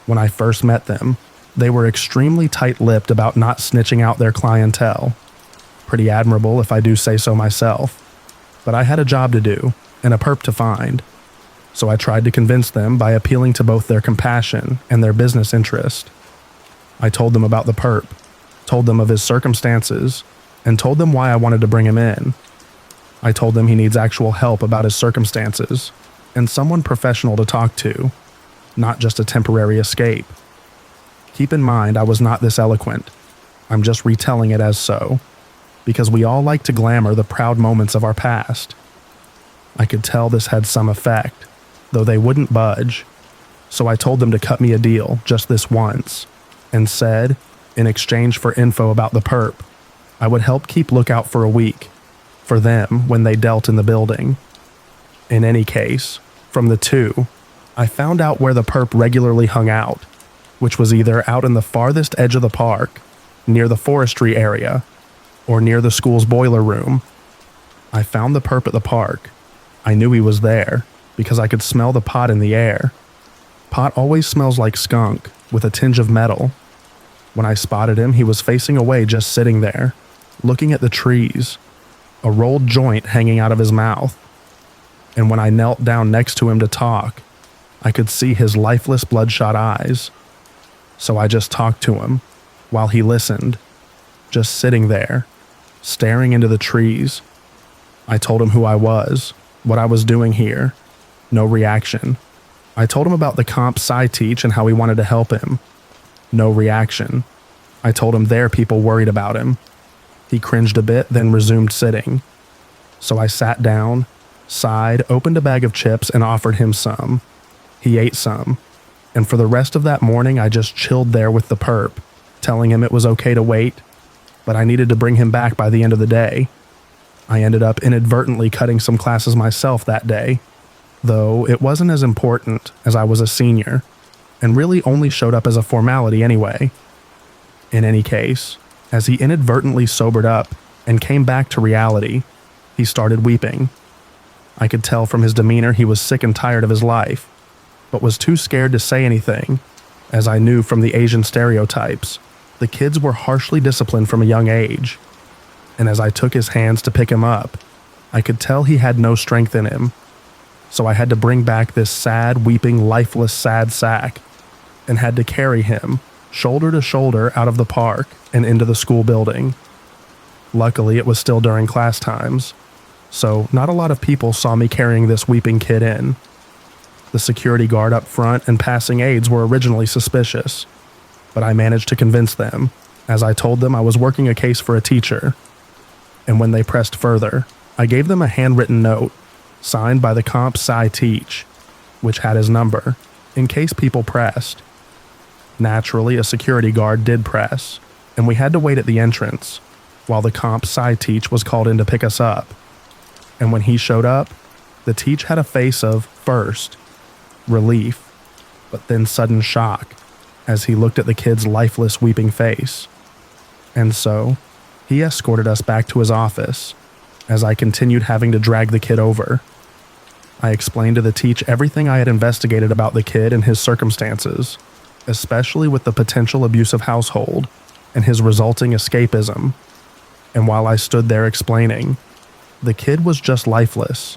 When I first met them, they were extremely tight-lipped about not snitching out their clientele. Pretty admirable if I do say so myself. But I had a job to do, and a perp to find. So I tried to convince them by appealing to both their compassion and their business interest. I told them about the perp, told them of his circumstances, and told them why I wanted to bring him in. I told them he needs actual help about his circumstances, and someone professional to talk to, not just a temporary escape. Keep in mind I was not this eloquent. I'm just retelling it as so, because we all like to glamour the proud moments of our past. I could tell this had some effect, though they wouldn't budge, so I told them to cut me a deal just this once, and said, in exchange for info about the perp, I would help keep lookout for a week, for them when they dealt in the building. In any case, from the two, I found out where the perp regularly hung out, which was either out in the farthest edge of the park, near the forestry area, or near the school's boiler room. I found the perp at the park. I knew he was there because I could smell the pot in the air. Pot always smells like skunk, with a tinge of metal. When I spotted him, he was facing away, just sitting there, looking at the trees, a rolled joint hanging out of his mouth. And when I knelt down next to him to talk, I could see his lifeless, bloodshot eyes. So I just talked to him while he listened, just sitting there, staring into the trees. I told him who I was, what I was doing here. No reaction. I told him about the comp sci teach and how we wanted to help him. No reaction. I told him their people worried about him. He cringed a bit, then resumed sitting. So I sat down, sighed, opened a bag of chips, and offered him some. He ate some. And for the rest of that morning, I just chilled there with the perp, telling him it was okay to wait, but I needed to bring him back by the end of the day. I ended up inadvertently cutting some classes myself that day, though it wasn't as important as I was a senior, and really only showed up as a formality anyway. In any case, as he inadvertently sobered up and came back to reality, he started weeping. I could tell from his demeanor he was sick and tired of his life, but was too scared to say anything, as I knew from the Asian stereotypes, the kids were harshly disciplined from a young age. And as I took his hands to pick him up, I could tell he had no strength in him. So I had to bring back this sad, weeping, lifeless, sad sack, and had to carry him, shoulder to shoulder, out of the park and into the school building. Luckily, it was still during class times, so not a lot of people saw me carrying this weeping kid in. The security guard up front and passing aides were originally suspicious, but I managed to convince them, as I told them I was working a case for a teacher. And when they pressed further, I gave them a handwritten note, signed by the comp sci teach, which had his number, in case people pressed. Naturally, a security guard did press, and we had to wait at the entrance, while the comp sci teach was called in to pick us up. And when he showed up, the teach had a face of, first, relief, but then sudden shock, as he looked at the kid's lifeless, weeping face. And so, he escorted us back to his office, as I continued having to drag the kid over. I explained to the teach everything I had investigated about the kid and his circumstances, especially with the potential abusive household and his resulting escapism. And while I stood there explaining, the kid was just lifeless.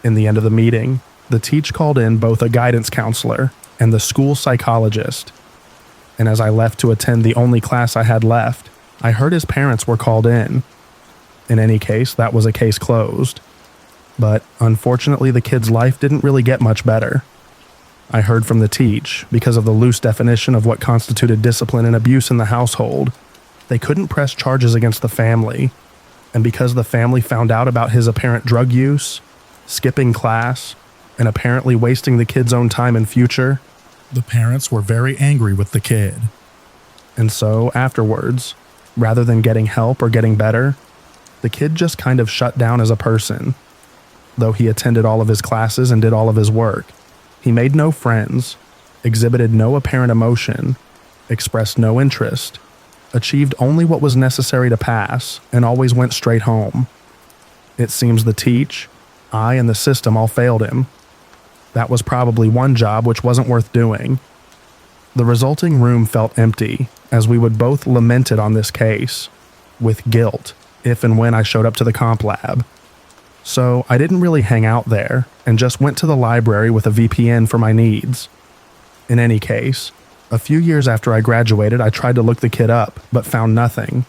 In the end of the meeting, the teach called in both a guidance counselor and the school psychologist. And as I left to attend the only class I had left, I heard his parents were called in. In any case, that was a case closed. But unfortunately, the kid's life didn't really get much better. I heard from the teach, because of the loose definition of what constituted discipline and abuse in the household, they couldn't press charges against the family. And because the family found out about his apparent drug use, skipping class, and apparently wasting the kid's own time and future, the parents were very angry with the kid. And so, afterwards, rather than getting help or getting better, the kid just kind of shut down as a person. Though he attended all of his classes and did all of his work, he made no friends, exhibited no apparent emotion, expressed no interest, achieved only what was necessary to pass, and always went straight home. It seems the teach, I, and the system all failed him. That was probably one job which wasn't worth doing. The resulting room felt empty, as we would both lamented on this case, with guilt, if and when I showed up to the comp lab. So I didn't really hang out there, and just went to the library with a VPN for my needs. In any case, a few years after I graduated, I tried to look the kid up, but found nothing.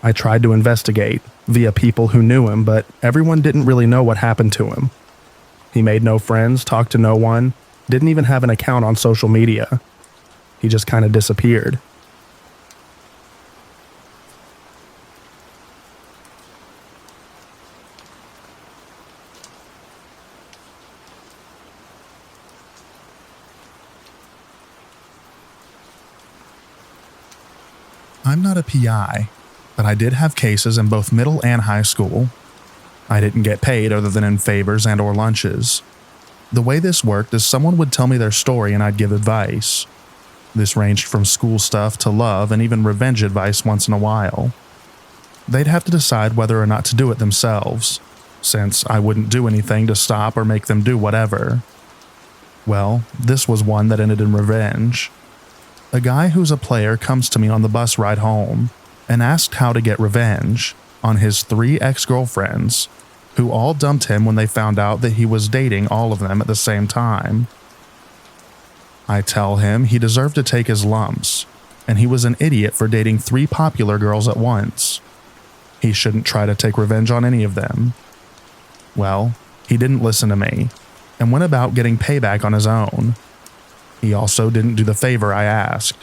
I tried to investigate, via people who knew him, but everyone didn't really know what happened to him. He made no friends, talked to no one, didn't even have an account on social media. He just kind of disappeared. I'm not a PI, but I did have cases in both middle and high school. I didn't get paid other than in favors and or lunches. The way this worked is someone would tell me their story and I'd give advice. This ranged from school stuff to love and even revenge advice once in a while. They'd have to decide whether or not to do it themselves, since I wouldn't do anything to stop or make them do whatever. Well, this was one that ended in revenge. A guy who's a player comes to me on the bus ride home and asked how to get revenge on his 3 ex-girlfriends, who all dumped him when they found out that he was dating all of them at the same time. I tell him he deserved to take his lumps, and he was an idiot for dating 3 popular girls at once. He shouldn't try to take revenge on any of them. Well, he didn't listen to me, and went about getting payback on his own. He also didn't do the favor I asked.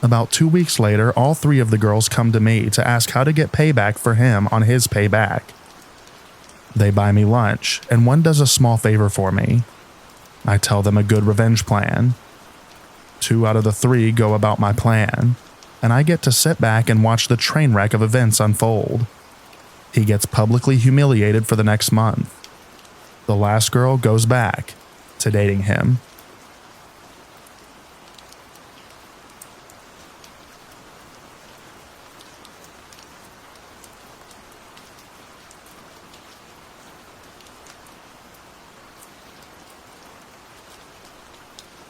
About 2 weeks later, all 3 of the girls come to me to ask how to get payback for him on his payback. They buy me lunch, and one does a small favor for me. I tell them a good revenge plan. 2 out of the 3 go about my plan, and I get to sit back and watch the train wreck of events unfold. He gets publicly humiliated for the next month. The last girl goes back to dating him.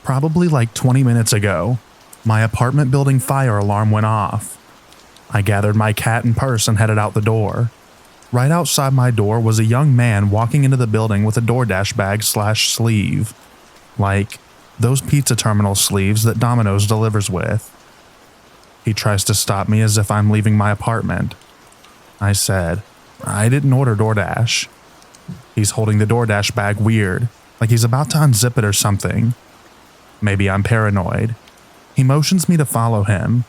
Probably like 20 minutes ago, my apartment building fire alarm went off. I gathered my cat and purse and headed out the door. Right outside my door was a young man walking into the building with a DoorDash bag/sleeve. Like those pizza terminal sleeves that Domino's delivers with. He tries to stop me as if I'm leaving my apartment. I said, I didn't order DoorDash. He's holding the DoorDash bag weird, like he's about to unzip it or something. Maybe I'm paranoid. He motions me to follow him.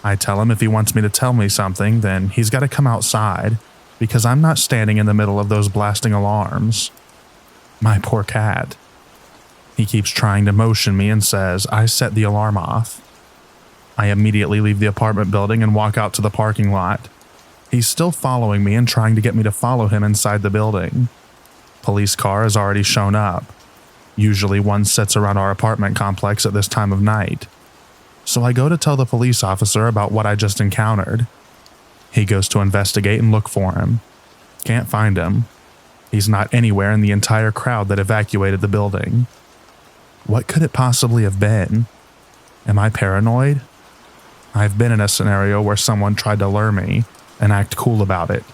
I tell him if he wants me to tell me something, then he's got to come outside, because I'm not standing in the middle of those blasting alarms. My poor cat. He keeps trying to motion me and says I set the alarm off. I immediately leave the apartment building and walk out to the parking lot. He's still following me and trying to get me to follow him inside the building. Police car has already shown up. Usually one sits around our apartment complex at this time of night. So I go to tell the police officer about what I just encountered. He goes to investigate and look for him. Can't find him. He's not anywhere in the entire crowd that evacuated the building. What could it possibly have been? Am I paranoid? I've been in a scenario where someone tried to lure me and act cool about it.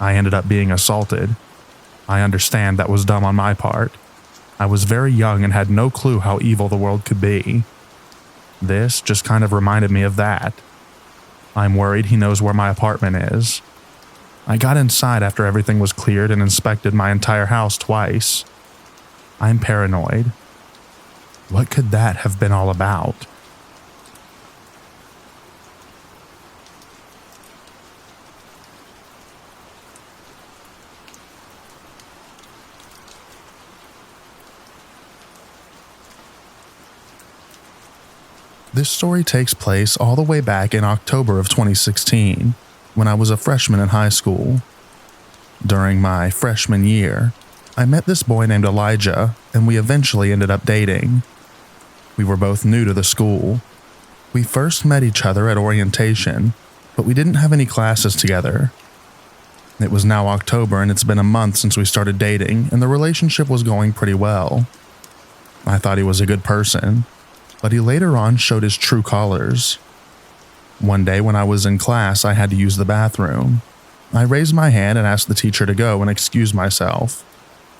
I ended up being assaulted. I understand that was dumb on my part. I was very young and had no clue how evil the world could be. This just kind of reminded me of that. I'm worried he knows where my apartment is. I got inside after everything was cleared and inspected my entire house twice. I'm paranoid. What could that have been all about? This story takes place all the way back in October of 2016, when I was a freshman in high school. During my freshman year, I met this boy named Elijah, and we eventually ended up dating. We were both new to the school. We first met each other at orientation, but we didn't have any classes together. It was now October and it's been a month since we started dating, and the relationship was going pretty well. I thought he was a good person, but he later on showed his true colors. One day when I was in class, I had to use the bathroom. I raised my hand and asked the teacher to go and excuse myself,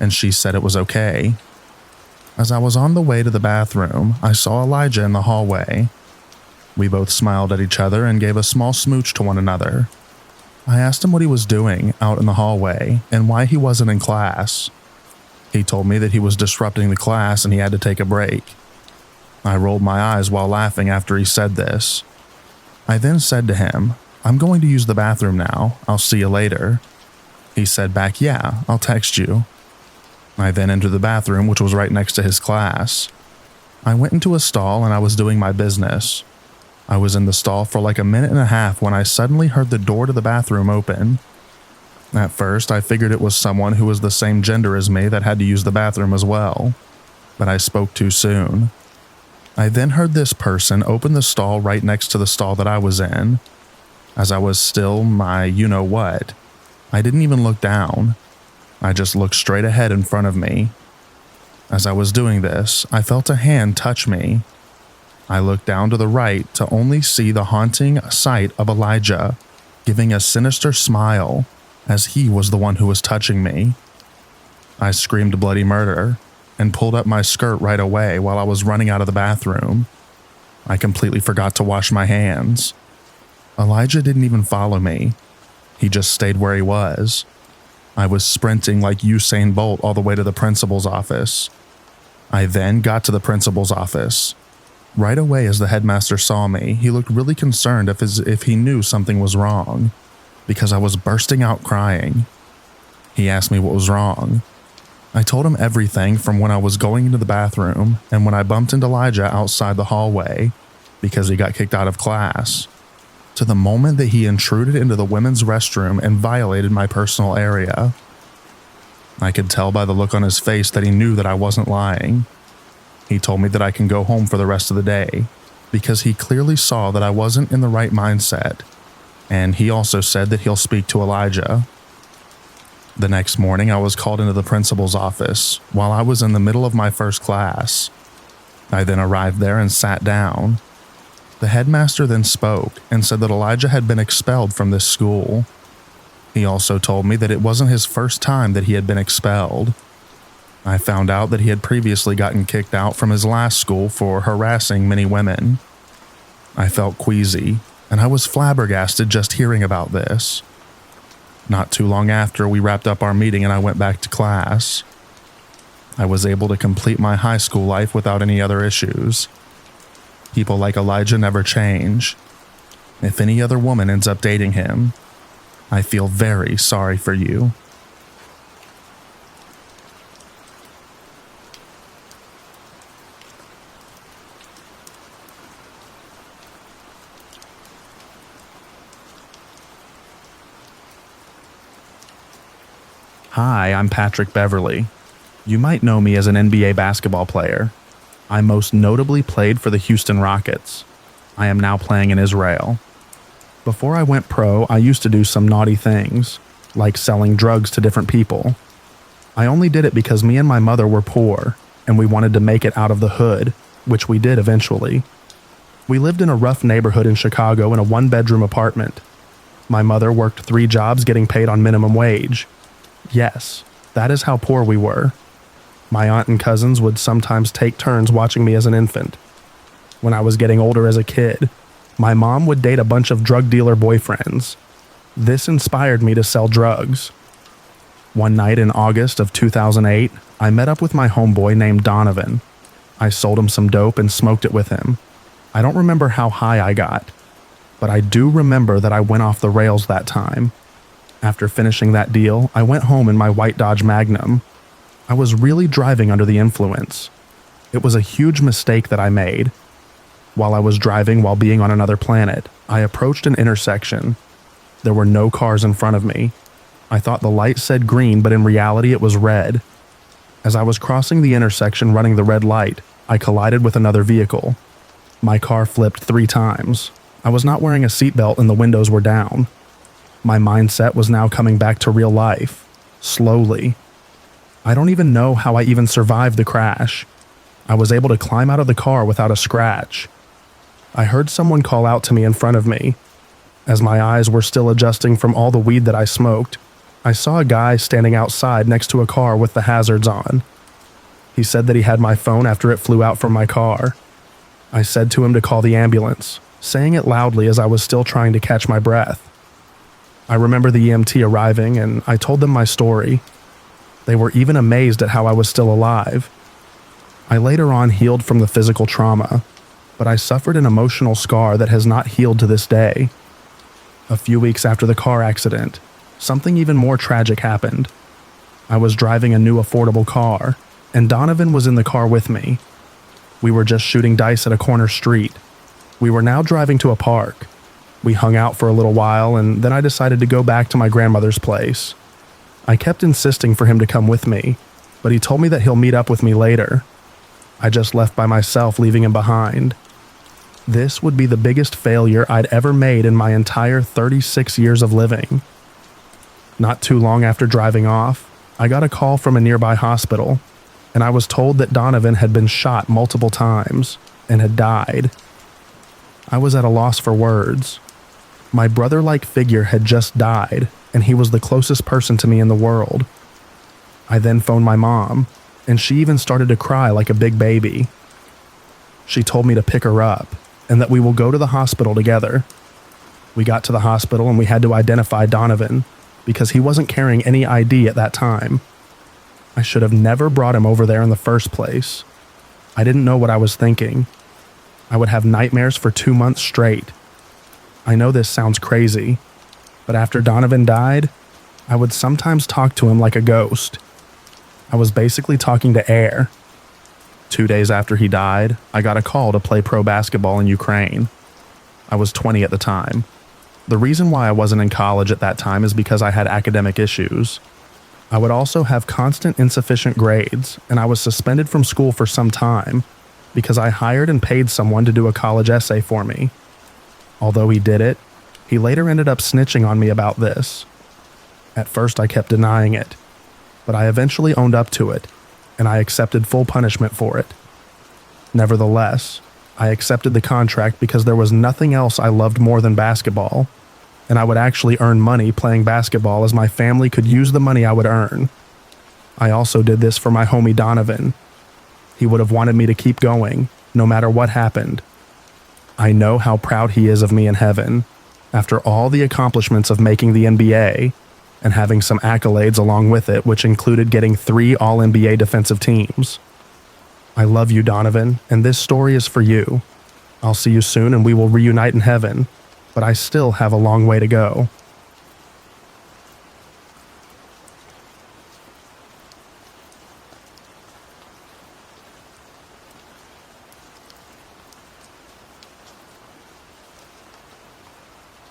and she said it was okay. As I was on the way to the bathroom, I saw Elijah in the hallway. We both smiled at each other and gave a small smooch to one another. I asked him what he was doing out in the hallway and why he wasn't in class. He told me that he was disrupting the class and he had to take a break. I rolled my eyes while laughing after he said this. I then said to him, I'm going to use the bathroom now. I'll see you later. He said back, yeah, I'll text you. I then entered the bathroom, which was right next to his class. I went into a stall and I was doing my business. I was in the stall for like a minute and a half when I suddenly heard the door to the bathroom open. At first, I figured it was someone who was the same gender as me that had to use the bathroom as well, but I spoke too soon. I then heard this person open the stall right next to the stall that I was in. As I was still my you-know-what, I didn't even look down. I just looked straight ahead in front of me. As I was doing this, I felt a hand touch me. I looked down to the right to only see the haunting sight of Elijah, giving a sinister smile, as he was the one who was touching me. I screamed bloody murder and pulled up my skirt right away while I was running out of the bathroom. I completely forgot to wash my hands. Elijah didn't even follow me. He just stayed where he was. I was sprinting like Usain Bolt all the way to the principal's office. I then got to the principal's office. Right away as the headmaster saw me, he looked really concerned if he knew something was wrong, because I was bursting out crying. He asked me what was wrong. I told him everything from when I was going into the bathroom and when I bumped into Elijah outside the hallway because he got kicked out of class, to the moment that he intruded into the women's restroom and violated my personal area. I could tell by the look on his face that he knew that I wasn't lying. He told me that I can go home for the rest of the day because he clearly saw that I wasn't in the right mindset, and he also said that he'll speak to Elijah. The next morning, I was called into the principal's office while I was in the middle of my first class. I then arrived there and sat down. The headmaster then spoke and said that Elijah had been expelled from this school. He also told me that it wasn't his first time that he had been expelled. I found out that he had previously gotten kicked out from his last school for harassing many women. I felt queasy, and I was flabbergasted just hearing about this. Not too long after, we wrapped up our meeting and I went back to class. I was able to complete my high school life without any other issues. People like Elijah never change. If any other woman ends up dating him, I feel very sorry for you. Hi, I'm Patrick Beverly. You might know me as an NBA basketball player. I most notably played for the Houston Rockets. I am now playing in Israel. Before I went pro, I used to do some naughty things, like selling drugs to different people. I only did it because me and my mother were poor, and we wanted to make it out of the hood, which we did eventually. We lived in a rough neighborhood in Chicago in a one-bedroom apartment. My mother worked 3 jobs getting paid on minimum wage. Yes, that is how poor we were. My aunt and cousins would sometimes take turns watching me as an infant. When I was getting older as a kid, my mom would date a bunch of drug dealer boyfriends. This inspired me to sell drugs. One night in August of 2008, I met up with my homeboy named Donovan. I sold him some dope and smoked it with him. I don't remember how high I got, but I do remember that I went off the rails that time. After finishing that deal, I went home in my white Dodge Magnum. I was really driving under the influence. It was a huge mistake that I made. While I was driving while being on another planet, I approached an intersection. There were no cars in front of me. I thought the light said green, but in reality it was red. As I was crossing the intersection running the red light, I collided with another vehicle. My car flipped 3 times. I was not wearing a seatbelt and the windows were down. My mindset was now coming back to real life, slowly. I don't even know how I even survived the crash. I was able to climb out of the car without a scratch. I heard someone call out to me in front of me. As my eyes were still adjusting from all the weed that I smoked, I saw a guy standing outside next to a car with the hazards on. He said that he had my phone after it flew out from my car. I said to him to call the ambulance, saying it loudly as I was still trying to catch my breath. I remember the EMT arriving and I told them my story. They were even amazed at how I was still alive. I later on healed from the physical trauma, but I suffered an emotional scar that has not healed to this day. A few weeks after the car accident, something even more tragic happened. I was driving a new affordable car, and Donovan was in the car with me. We were just shooting dice at a corner street. We were now driving to a park. We hung out for a little while, and then I decided to go back to my grandmother's place. I kept insisting for him to come with me, but he told me that he'll meet up with me later. I just left by myself, leaving him behind. This would be the biggest failure I'd ever made in my entire 36 years of living. Not too long after driving off, I got a call from a nearby hospital, and I was told that Donovan had been shot multiple times and had died. I was at a loss for words. My brother-like figure had just died, and he was the closest person to me in the world. I then phoned my mom, and she even started to cry like a big baby. She told me to pick her up, and that we will go to the hospital together. We got to the hospital and we had to identify Donovan, because he wasn't carrying any ID at that time. I should have never brought him over there in the first place. I didn't know what I was thinking. I would have nightmares for 2 months straight. I know this sounds crazy, but after Donovan died, I would sometimes talk to him like a ghost. I was basically talking to air. 2 days after he died, I got a call to play pro basketball in Ukraine. I was 20 at the time. The reason why I wasn't in college at that time is because I had academic issues. I would also have constant insufficient grades, and I was suspended from school for some time because I hired and paid someone to do a college essay for me. Although he did it, he later ended up snitching on me about this. At first I kept denying it, but I eventually owned up to it, and I accepted full punishment for it. Nevertheless, I accepted the contract because there was nothing else I loved more than basketball, and I would actually earn money playing basketball as my family could use the money I would earn. I also did this for my homie Donovan. He would have wanted me to keep going, no matter what happened. I know how proud he is of me in heaven, after all the accomplishments of making the NBA, and having some accolades along with it, which included getting 3 All-NBA defensive teams. I love you, Donovan, and this story is for you. I'll see you soon and we will reunite in heaven, but I still have a long way to go.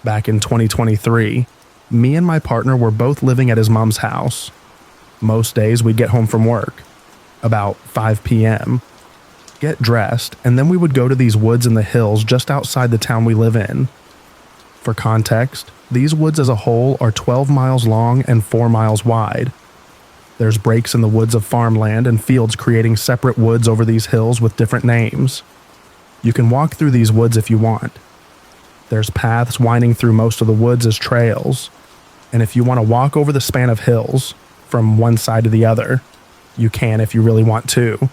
Back in 2023, me and my partner were both living at his mom's house. Most days we'd get home from work, about 5 p.m., get dressed, and then we would go to these woods in the hills just outside the town we live in. For context, these woods as a whole are 12 miles long and 4 miles wide. There's breaks in the woods of farmland and fields creating separate woods over these hills with different names. You can walk through these woods if you want. There's paths winding through most of the woods as trails, and if you want to walk over the span of hills, from one side to the other, you can if you really want to.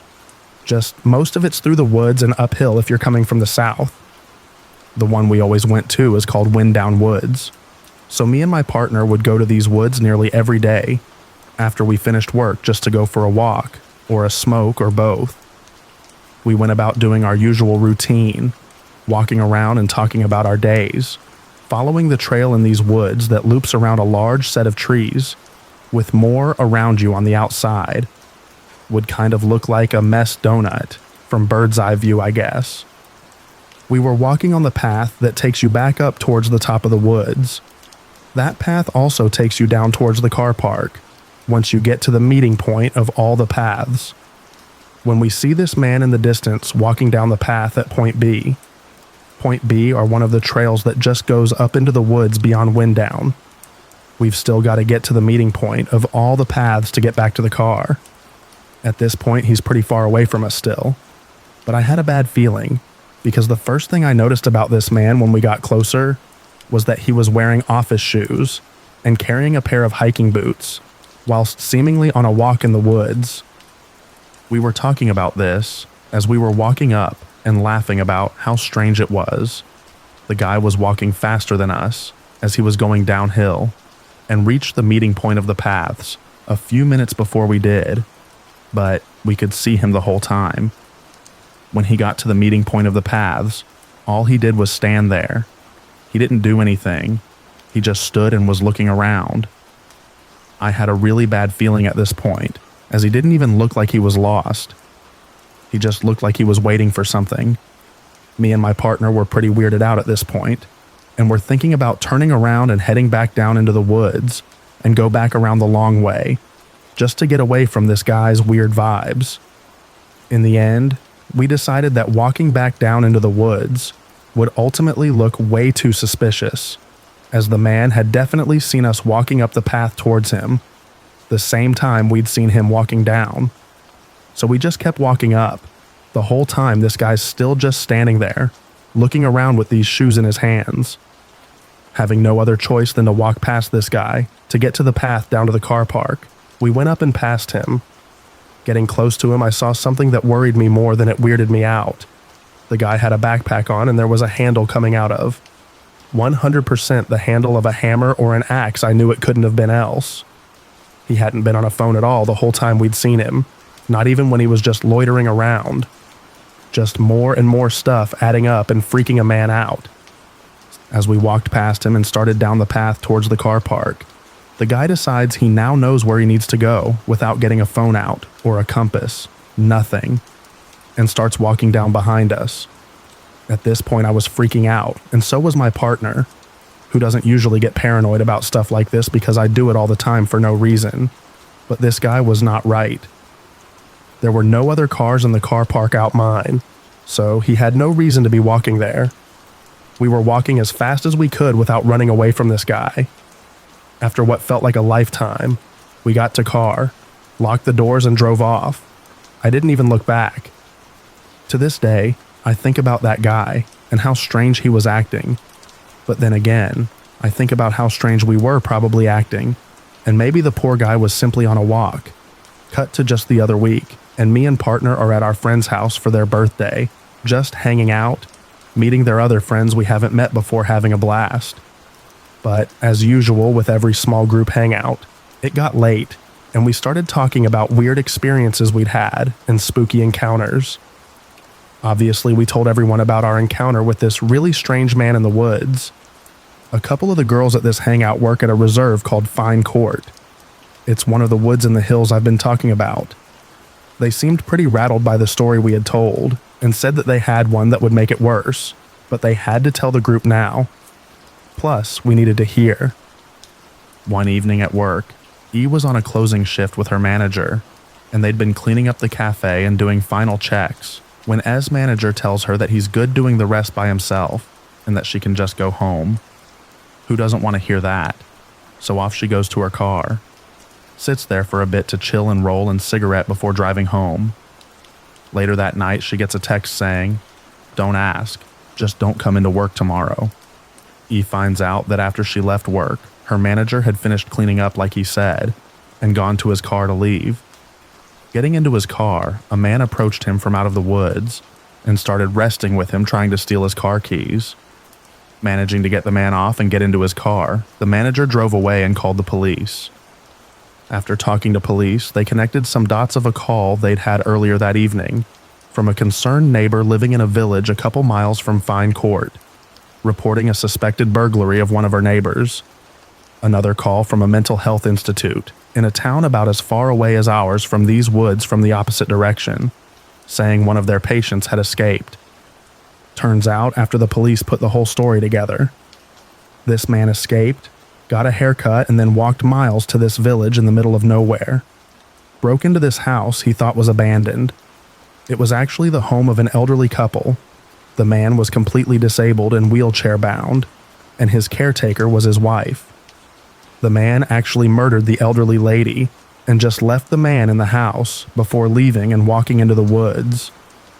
Just most of it's through the woods and uphill if you're coming from the south. The one we always went to is called Wind Down Woods. So me and my partner would go to these woods nearly every day after we finished work just to go for a walk, or a smoke, or both. We went about doing our usual routine, walking around and talking about our days, following the trail in these woods that loops around a large set of trees, with more around you on the outside. Would kind of look like a mess donut, from bird's eye view, I guess. We were walking on the path that takes you back up towards the top of the woods. That path also takes you down towards the car park, once you get to the meeting point of all the paths. When we see this man in the distance walking down the path at Point B are one of the trails that just goes up into the woods beyond Wind Down. We've still got to get to the meeting point of all the paths to get back to the car. At this point, he's pretty far away from us still. But I had a bad feeling, because the first thing I noticed about this man when we got closer was that he was wearing office shoes and carrying a pair of hiking boots, whilst seemingly on a walk in the woods. We were talking about this as we were walking up and laughing about how strange it was. The guy was walking faster than us as he was going downhill, and reached the meeting point of the paths a few minutes before we did, but we could see him the whole time. When he got to the meeting point of the paths, all he did was stand there. He didn't do anything. He just stood and was looking around. I had a really bad feeling at this point, as he didn't even look like he was lost. He just looked like he was waiting for something. Me and my partner were pretty weirded out at this point, and were thinking about turning around and heading back down into the woods and go back around the long way, just to get away from this guy's weird vibes. In the end, we decided that walking back down into the woods would ultimately look way too suspicious, as the man had definitely seen us walking up the path towards him, the same time we'd seen him walking down. So we just kept walking up. The whole time this guy's still just standing there, looking around with these shoes in his hands. Having no other choice than to walk past this guy to get to the path down to the car park, we went up and past him. Getting close to him, I saw something that worried me more than it weirded me out. The guy had a backpack on and there was a handle coming out of. 100% the handle of a hammer or an axe. I knew it couldn't have been else. He hadn't been on a phone at all the whole time we'd seen him, not even when he was just loitering around. Just more and more stuff adding up and freaking a man out. As we walked past him and started down the path towards the car park, the guy decides he now knows where he needs to go without getting a phone out or a compass, nothing, and starts walking down behind us. At this point I was freaking out, and so was my partner, who doesn't usually get paranoid about stuff like this because I do it all the time for no reason. But this guy was not right. There were no other cars in the car park out mine, so he had no reason to be walking there. We were walking as fast as we could without running away from this guy. After what felt like a lifetime, we got to car, locked the doors and drove off. I didn't even look back. To this day, I think about that guy and how strange he was acting. But then again, I think about how strange we were probably acting, and maybe the poor guy was simply on a walk. Cut to just the other week, and me and partner are at our friend's house for their birthday, just hanging out, meeting their other friends we haven't met before, having a blast. But as usual with every small group hangout, it got late, and we started talking about weird experiences we'd had and spooky encounters. Obviously, we told everyone about our encounter with this really strange man in the woods. A couple of the girls at this hangout work at a reserve called Fine Court. It's one of the woods in the hills I've been talking about. They seemed pretty rattled by the story we had told, and said that they had one that would make it worse, but they had to tell the group now. Plus, we needed to hear. One evening at work, E was on a closing shift with her manager, and they'd been cleaning up the cafe and doing final checks, when E's manager tells her that he's good doing the rest by himself, and that she can just go home. Who doesn't want to hear that? So off she goes to her car, sits there for a bit to chill and roll a cigarette before driving home. Later that night, she gets a text saying, "Don't ask, just don't come into work tomorrow." E finds out that after she left work, her manager had finished cleaning up like he said, and gone to his car to leave. Getting into his car, a man approached him from out of the woods, and started wrestling with him, trying to steal his car keys. Managing to get the man off and get into his car, the manager drove away and called the police. After talking to police, they connected some dots of a call they'd had earlier that evening from a concerned neighbor living in a village a couple miles from Fine Court, reporting a suspected burglary of one of her neighbors. Another call from a mental health institute in a town about as far away as ours from these woods from the opposite direction, saying one of their patients had escaped. Turns out, after the police put the whole story together, this man escaped, got a haircut, and then walked miles to this village in the middle of nowhere. Broke into this house he thought was abandoned. It was actually the home of an elderly couple. The man was completely disabled and wheelchair bound, and his caretaker was his wife. The man actually murdered the elderly lady and just left the man in the house before leaving and walking into the woods,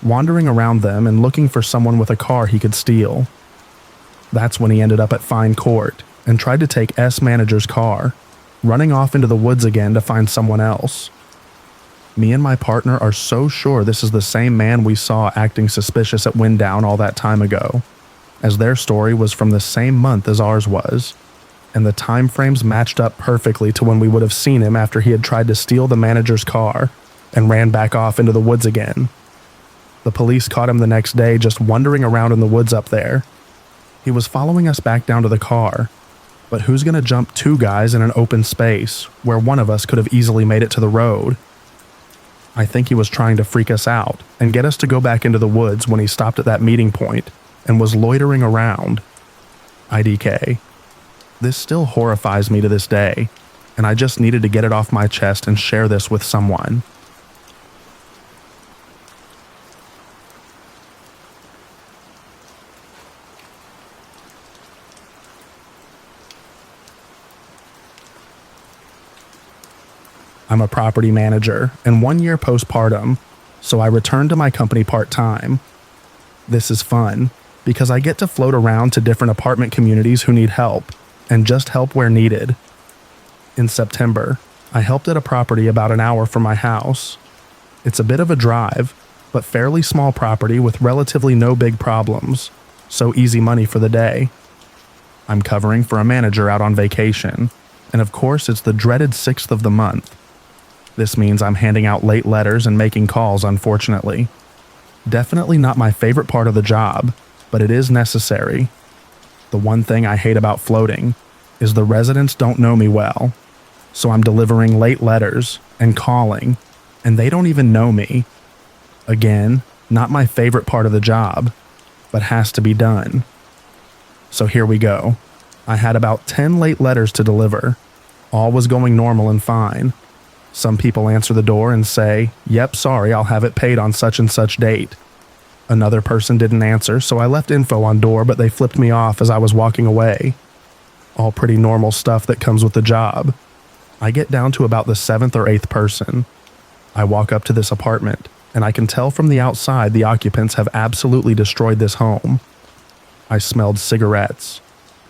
wandering around them and looking for someone with a car he could steal. That's when he ended up at Fine Court and tried to take S manager's car, running off into the woods again to find someone else. Me and my partner are so sure this is the same man we saw acting suspicious at Winddown all that time ago, as their story was from the same month as ours was, and the time frames matched up perfectly to when we would have seen him after he had tried to steal the manager's car and ran back off into the woods again. The police caught him the next day just wandering around in the woods up there. He was following us back down to the car, but who's gonna jump two guys in an open space where one of us could have easily made it to the road? I think he was trying to freak us out and get us to go back into the woods when he stopped at that meeting point and was loitering around. IDK. This still horrifies me to this day, and I just needed to get it off my chest and share this with someone. I'm a property manager and 1 year postpartum, so I returned to my company part-time. This is fun because I get to float around to different apartment communities who need help and just help where needed. In September, I helped at a property about an hour from my house. It's a bit of a drive, but fairly small property with relatively no big problems, so easy money for the day. I'm covering for a manager out on vacation, and of course it's the dreaded 6th of the month. This means I'm handing out late letters and making calls, unfortunately. Definitely not my favorite part of the job, but it is necessary. The one thing I hate about floating is the residents don't know me well, so I'm delivering late letters and calling, and they don't even know me. Again, not my favorite part of the job, but has to be done. So here we go. I had about 10 late letters to deliver. All was going normal and fine. Some people answer the door and say, "Yep, sorry, I'll have it paid on such and such date." Another person didn't answer, so I left info on door, but they flipped me off as I was walking away. All pretty normal stuff that comes with the job. I get down to about the 7th or 8th person. I walk up to this apartment, and I can tell from the outside the occupants have absolutely destroyed this home. I smelled cigarettes,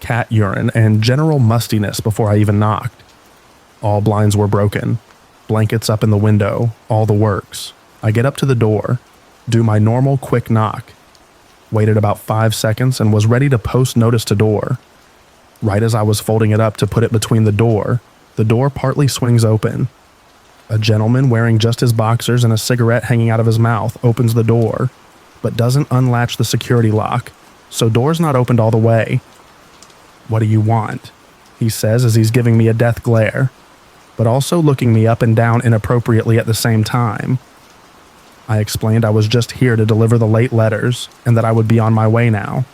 cat urine, and general mustiness before I even knocked. All blinds were broken. Blankets up in the window, all the works. I get up to the door, do my normal quick knock, waited about 5 seconds and was ready to post notice to door. Right as I was folding it up to put it between the door partly swings open. A gentleman wearing just his boxers and a cigarette hanging out of his mouth opens the door, but doesn't unlatch the security lock, so door's not opened all the way. "What do you want?" he says as he's giving me a death glare, but also looking me up and down inappropriately at the same time. I explained I was just here to deliver the late letters and that I would be on my way now.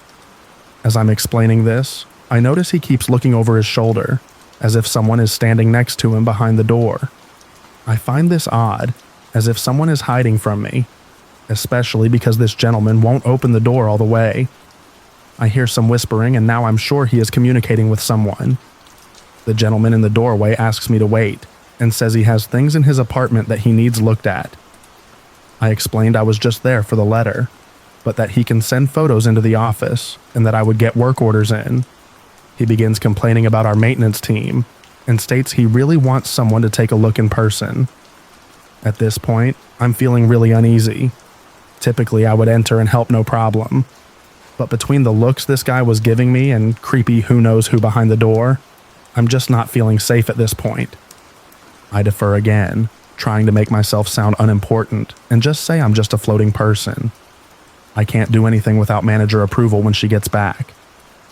As I'm explaining this, I notice he keeps looking over his shoulder, as if someone is standing next to him behind the door. I find this odd, as if someone is hiding from me, especially because this gentleman won't open the door all the way. I hear some whispering and now I'm sure he is communicating with someone. The gentleman in the doorway asks me to wait and says he has things in his apartment that he needs looked at. I explained I was just there for the letter, but that he can send photos into the office and that I would get work orders in. He begins complaining about our maintenance team and states he really wants someone to take a look in person. At this point, I'm feeling really uneasy. Typically, I would enter and help no problem. But between the looks this guy was giving me and creepy who knows who behind the door, I'm just not feeling safe at this point. I defer again, trying to make myself sound unimportant and just say I'm just a floating person. I can't do anything without manager approval when she gets back,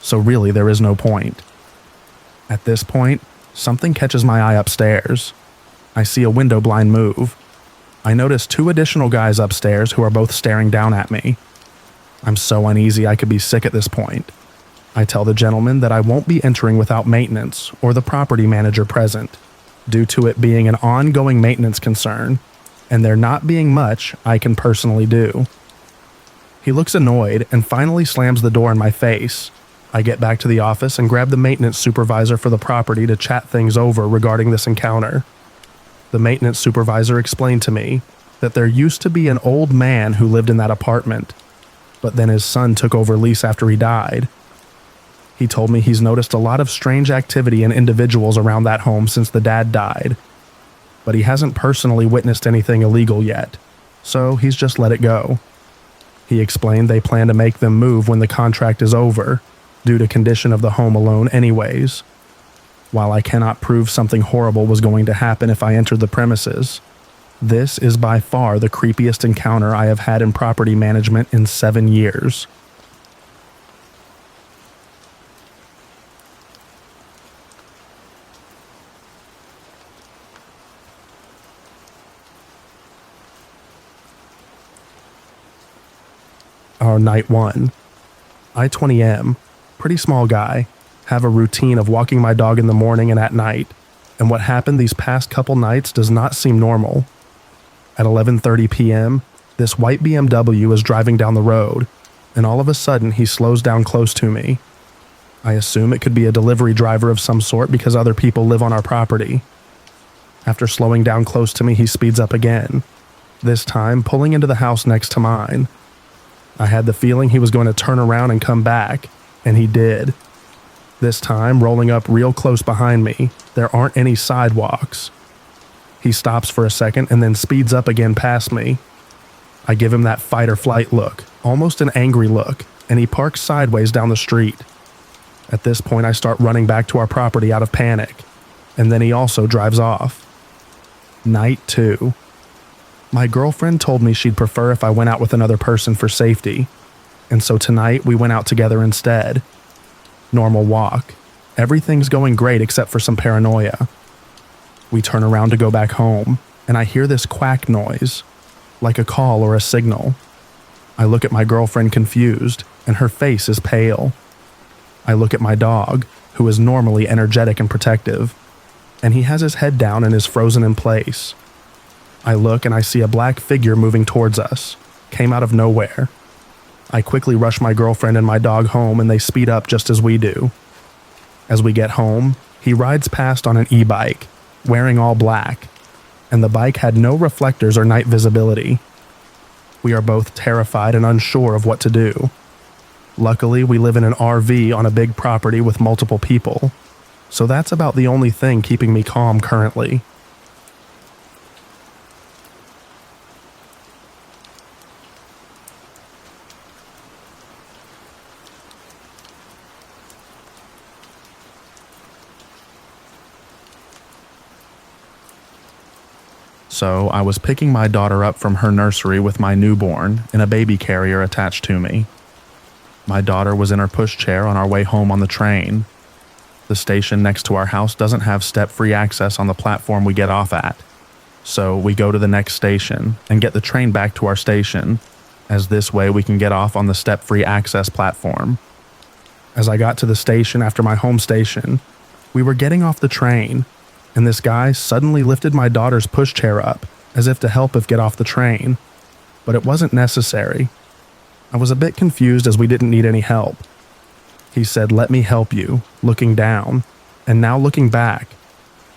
so really there is no point. At this point, something catches my eye upstairs. I see a window blind move. I notice 2 additional guys upstairs who are both staring down at me. I'm so uneasy I could be sick at this point. I tell the gentleman that I won't be entering without maintenance or the property manager present, due to it being an ongoing maintenance concern, and there not being much I can personally do. He looks annoyed and finally slams the door in my face. I get back to the office and grab the maintenance supervisor for the property to chat things over regarding this encounter. The maintenance supervisor explained to me that there used to be an old man who lived in that apartment, but then his son took over lease after he died. He told me he's noticed a lot of strange activity and individuals around that home since the dad died, but he hasn't personally witnessed anything illegal yet, so he's just let it go. He explained they plan to make them move when the contract is over, due to condition of the home alone anyways. While I cannot prove something horrible was going to happen if I entered the premises, this is by far the creepiest encounter I have had in property management in 7 years. night 1. I 20M, pretty small guy, have a routine of walking my dog in the morning and at night, and what happened these past couple nights does not seem normal. At 11:30 p.m., this white BMW is driving down the road, and all of a sudden he slows down close to me. I assume it could be a delivery driver of some sort because other people live on our property. After slowing down close to me, he speeds up again, this time pulling into the house next to mine. I had the feeling he was going to turn around and come back, and he did. This time, rolling up real close behind me, there aren't any sidewalks. He stops for a second and then speeds up again past me. I give him that fight or flight look, almost an angry look, and he parks sideways down the street. At this point, I start running back to our property out of panic, and then he also drives off. Night 2. My girlfriend told me she'd prefer if I went out with another person for safety, and so tonight we went out together instead. Normal walk. Everything's going great except for some paranoia. We turn around to go back home, and I hear this quack noise, like a call or a signal. I look at my girlfriend confused, and her face is pale. I look at my dog, who is normally energetic and protective, and he has his head down and is frozen in place. I look and I see a black figure moving towards us, came out of nowhere. I quickly rush my girlfriend and my dog home and they speed up just as we do. As we get home, he rides past on an e-bike, wearing all black, and the bike had no reflectors or night visibility. We are both terrified and unsure of what to do. Luckily, we live in an RV on a big property with multiple people, so that's about the only thing keeping me calm currently. So I was picking my daughter up from her nursery with my newborn in a baby carrier attached to me. My daughter was in her pushchair on our way home on the train. The station next to our house doesn't have step-free access on the platform we get off at, so we go to the next station and get the train back to our station, as this way we can get off on the step-free access platform. As I got to the station after my home station, we were getting off the train, and this guy suddenly lifted my daughter's pushchair up, as if to help us get off the train, but it wasn't necessary. I was a bit confused as we didn't need any help. He said, "Let me help you," looking down, and now looking back,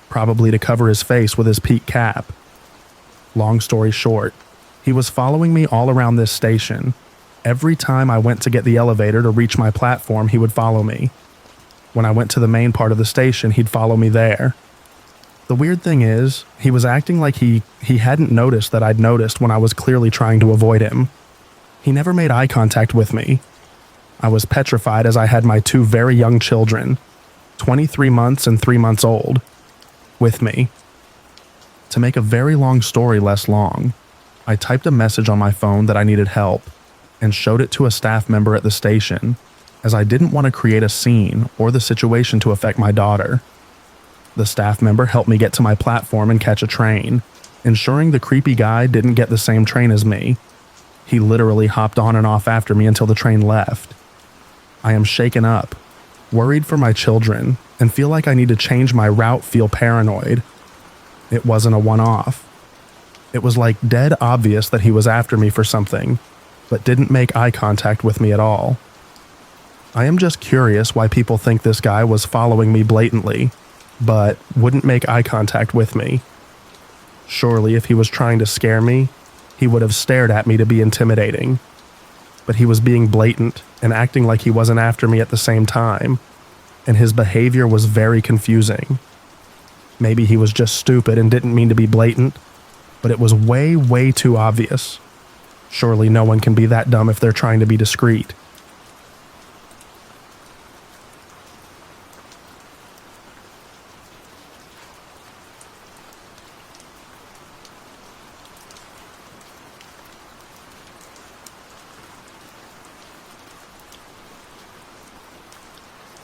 probably to cover his face with his peak cap. Long story short, he was following me all around this station. Every time I went to get the elevator to reach my platform, he would follow me. When I went to the main part of the station, he'd follow me there. The weird thing is, he was acting like he hadn't noticed that I'd noticed when I was clearly trying to avoid him. He never made eye contact with me. I was petrified as I had my 2 very young children, 23 months and 3 months old, with me. To make a very long story less long, I typed a message on my phone that I needed help and showed it to a staff member at the station, as I didn't want to create a scene or the situation to affect my daughter. The staff member helped me get to my platform and catch a train, ensuring the creepy guy didn't get the same train as me. He literally hopped on and off after me until the train left. I am shaken up, worried for my children, and feel like I need to change my route, feel paranoid. It wasn't a one-off. It was like dead obvious that he was after me for something, but didn't make eye contact with me at all. I am just curious why people think this guy was following me blatantly, but wouldn't make eye contact with me. Surely if he was trying to scare me, he would have stared at me to be intimidating. But he was being blatant and acting like he wasn't after me at the same time, and his behavior was very confusing. Maybe he was just stupid and didn't mean to be blatant, but it was way, way too obvious. Surely no one can be that dumb if they're trying to be discreet.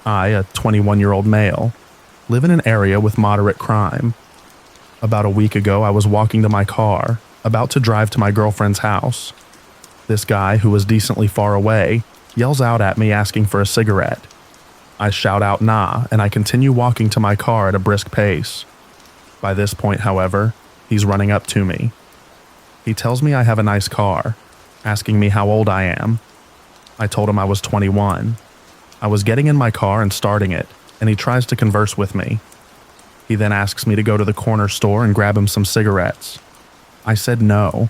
I, a 21-year-old male, live in an area with moderate crime. About a week ago, I was walking to my car, about to drive to my girlfriend's house. This guy, who was decently far away, yells out at me asking for a cigarette. I shout out nah, and I continue walking to my car at a brisk pace. By this point, however, he's running up to me. He tells me I have a nice car, asking me how old I am. I told him I was 21. I was getting in my car and starting it, and he tries to converse with me. He then asks me to go to the corner store and grab him some cigarettes. I said no,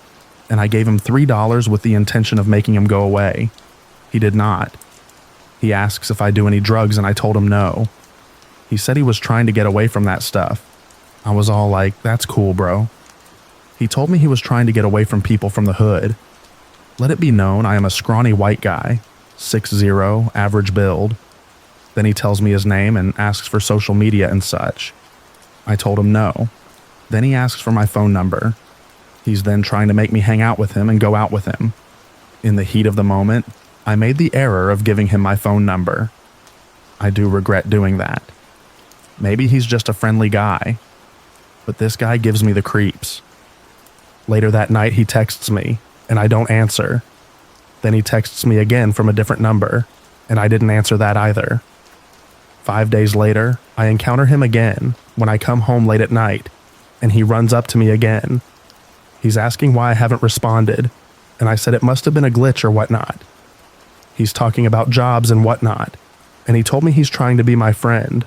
and I gave him $3 with the intention of making him go away. He did not. He asks if I do any drugs, and I told him no. He said he was trying to get away from that stuff. I was all like, that's cool, bro. He told me he was trying to get away from people from the hood. Let it be known I am a scrawny white guy, 6'0", average build. Then he tells me his name and asks for social media and such. I told him no. Then he asks for my phone number. He's then trying to make me hang out with him and go out with him. In the heat of the moment, I made the error of giving him my phone number. I do regret doing that. Maybe he's just a friendly guy, but this guy gives me the creeps. Later that night, he texts me, and I don't answer. Then he texts me again from a different number, and I didn't answer that either. 5 days later, I encounter him again when I come home late at night, and he runs up to me again. He's asking why I haven't responded, and I said it must have been a glitch or whatnot. He's talking about jobs and whatnot, and he told me he's trying to be my friend.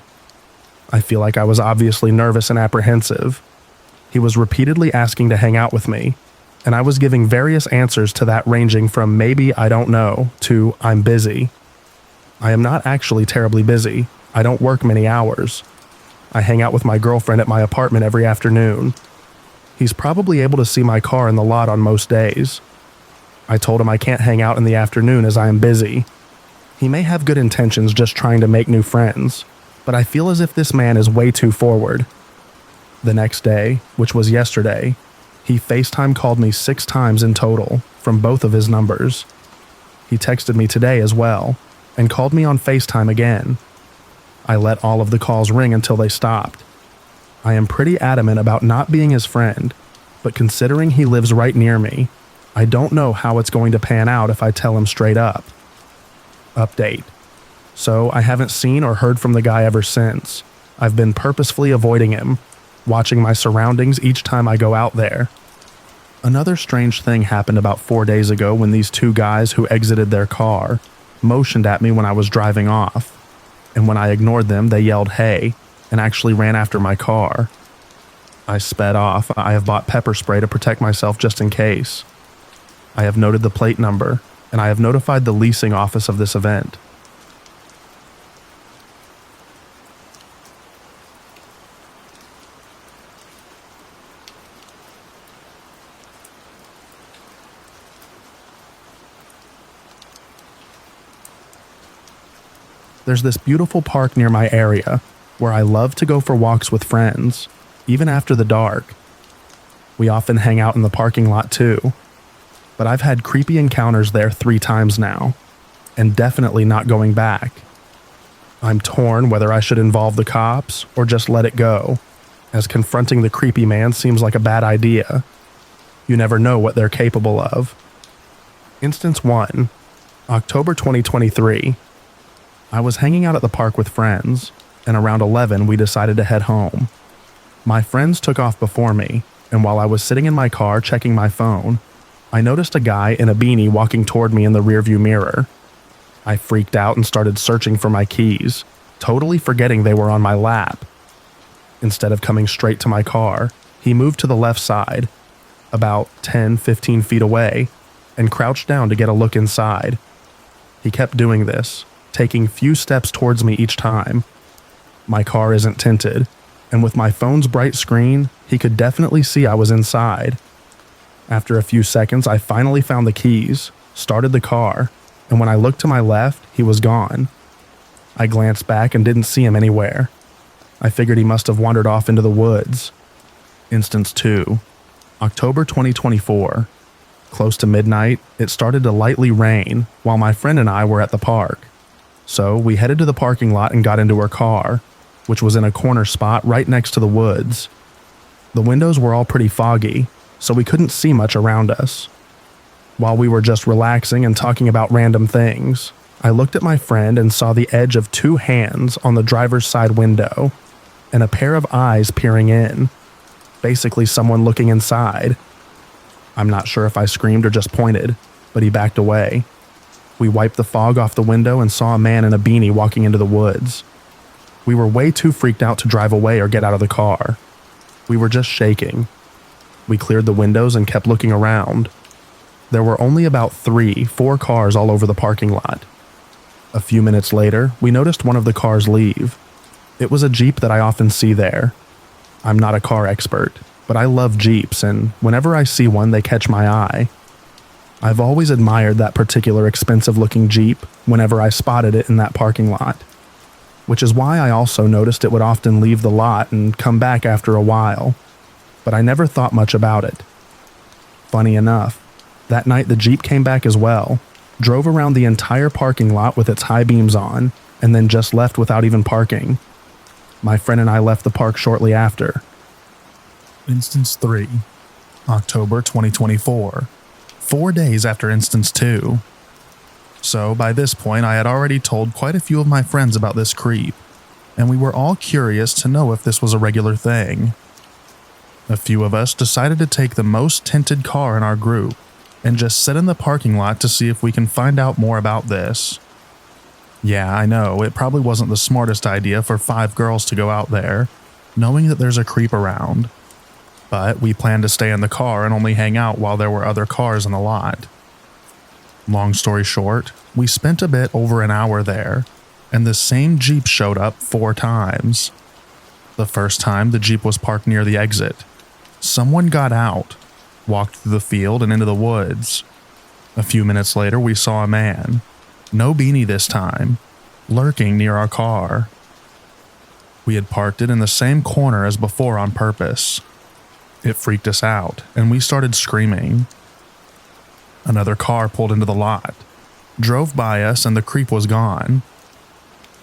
I feel like I was obviously nervous and apprehensive. He was repeatedly asking to hang out with me, and I was giving various answers to that, ranging from maybe I don't know to I'm busy. I am not actually terribly busy. I don't work many hours. I hang out with my girlfriend at my apartment every afternoon. He's probably able to see my car in the lot on most days. I told him I can't hang out in the afternoon as I am busy. He may have good intentions just trying to make new friends, but I feel as if this man is way too forward. The next day, which was yesterday, he FaceTime called me 6 times in total from both of his numbers. He texted me today as well and called me on FaceTime again. I let all of the calls ring until they stopped. I am pretty adamant about not being his friend, but considering he lives right near me, I don't know how it's going to pan out if I tell him straight up. Update. So I haven't seen or heard from the guy ever since. I've been purposefully avoiding him, watching my surroundings each time I go out there. Another strange thing happened about 4 days ago when these 2 guys who exited their car motioned at me when I was driving off, and when I ignored them, they yelled hey and actually ran after my car. I sped off. I have bought pepper spray to protect myself just in case. I have noted the plate number, and I have notified the leasing office of this event. There's this beautiful park near my area where I love to go for walks with friends, even after the dark. We often hang out in the parking lot too, but I've had creepy encounters there 3 times now, and definitely not going back. I'm torn whether I should involve the cops or just let it go, as confronting the creepy man seems like a bad idea. You never know what they're capable of. Instance 1, October 2023. I was hanging out at the park with friends, and around 11 we decided to head home. My friends took off before me, and while I was sitting in my car checking my phone, I noticed a guy in a beanie walking toward me in the rearview mirror. I freaked out and started searching for my keys, totally forgetting they were on my lap. Instead of coming straight to my car, he moved to the left side, about 10-15 feet away, and crouched down to get a look inside. He kept doing this, taking few steps towards me each time. My car isn't tinted, and with my phone's bright screen, he could definitely see I was inside. After a few seconds, I finally found the keys, started the car, and when I looked to my left, he was gone. I glanced back and didn't see him anywhere. I figured he must have wandered off into the woods. Instance 2, October 2024. Close to midnight, it started to lightly rain while my friend and I were at the park. So we headed to the parking lot and got into her car, which was in a corner spot right next to the woods. The windows were all pretty foggy, so we couldn't see much around us. While we were just relaxing and talking about random things, I looked at my friend and saw the edge of 2 hands on the driver's side window and a pair of eyes peering in. Basically someone looking inside. I'm not sure if I screamed or just pointed, but he backed away. We wiped the fog off the window and saw a man in a beanie walking into the woods. We were way too freaked out to drive away or get out of the car. We were just shaking. We cleared the windows and kept looking around. There were only about 4 cars all over the parking lot. A few minutes later, we noticed one of the cars leave. It was a Jeep that I often see there. I'm not a car expert, but I love Jeeps, and whenever I see one, they catch my eye. I've always admired that particular expensive-looking Jeep whenever I spotted it in that parking lot, which is why I also noticed it would often leave the lot and come back after a while, but I never thought much about it. Funny enough, that night the Jeep came back as well, drove around the entire parking lot with its high beams on, and then just left without even parking. My friend and I left the park shortly after. Instance 3, October 2024, 4 days after Instance 2. So by this point, I had already told quite a few of my friends about this creep, and we were all curious to know if this was a regular thing. A few of us decided to take the most tinted car in our group and just sit in the parking lot to see if we can find out more about this. Yeah, I know, it probably wasn't the smartest idea for 5 girls to go out there, knowing that there's a creep around. But we planned to stay in the car and only hang out while there were other cars in the lot. Long story short, we spent a bit over an hour there, and the same Jeep showed up 4 times. The first time, the Jeep was parked near the exit. Someone got out, walked through the field and into the woods. A few minutes later, we saw a man, no beanie this time, lurking near our car. We had parked it in the same corner as before on purpose. It freaked us out, and we started screaming. Another car pulled into the lot, drove by us, and the creep was gone.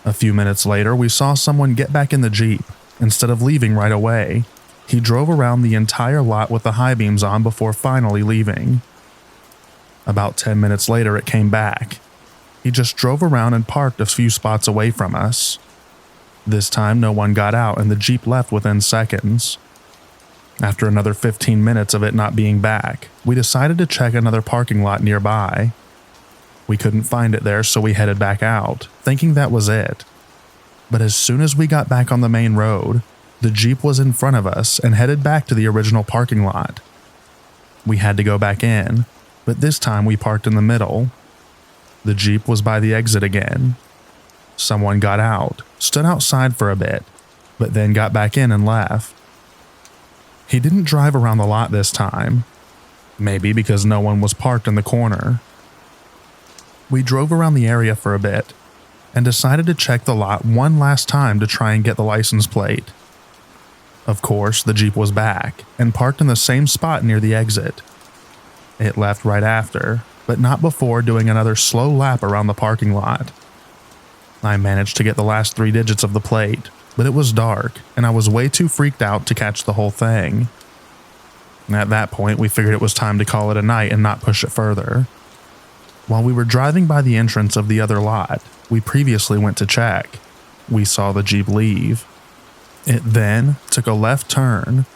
A few minutes later, we saw someone get back in the Jeep. Instead of leaving right away, he drove around the entire lot with the high beams on before finally leaving. About 10 minutes later, it came back. He just drove around and parked a few spots away from us. This time, no one got out, and the Jeep left within seconds. After another 15 minutes of it not being back, we decided to check another parking lot nearby. We couldn't find it there, so we headed back out, thinking that was it. But as soon as we got back on the main road, the Jeep was in front of us and headed back to the original parking lot. We had to go back in, but this time we parked in the middle. The Jeep was by the exit again. Someone got out, stood outside for a bit, but then got back in and left. He didn't drive around the lot this time, maybe because no one was parked in the corner. We drove around the area for a bit and decided to check the lot one last time to try and get the license plate. Of course, the Jeep was back and parked in the same spot near the exit. It left right after, but not before doing another slow lap around the parking lot. I managed to get the last 3 digits of the plate, but it was dark, and I was way too freaked out to catch the whole thing. At that point, we figured it was time to call it a night and not push it further. While we were driving by the entrance of the other lot we previously went to check, we saw the Jeep leave. It then took a left turn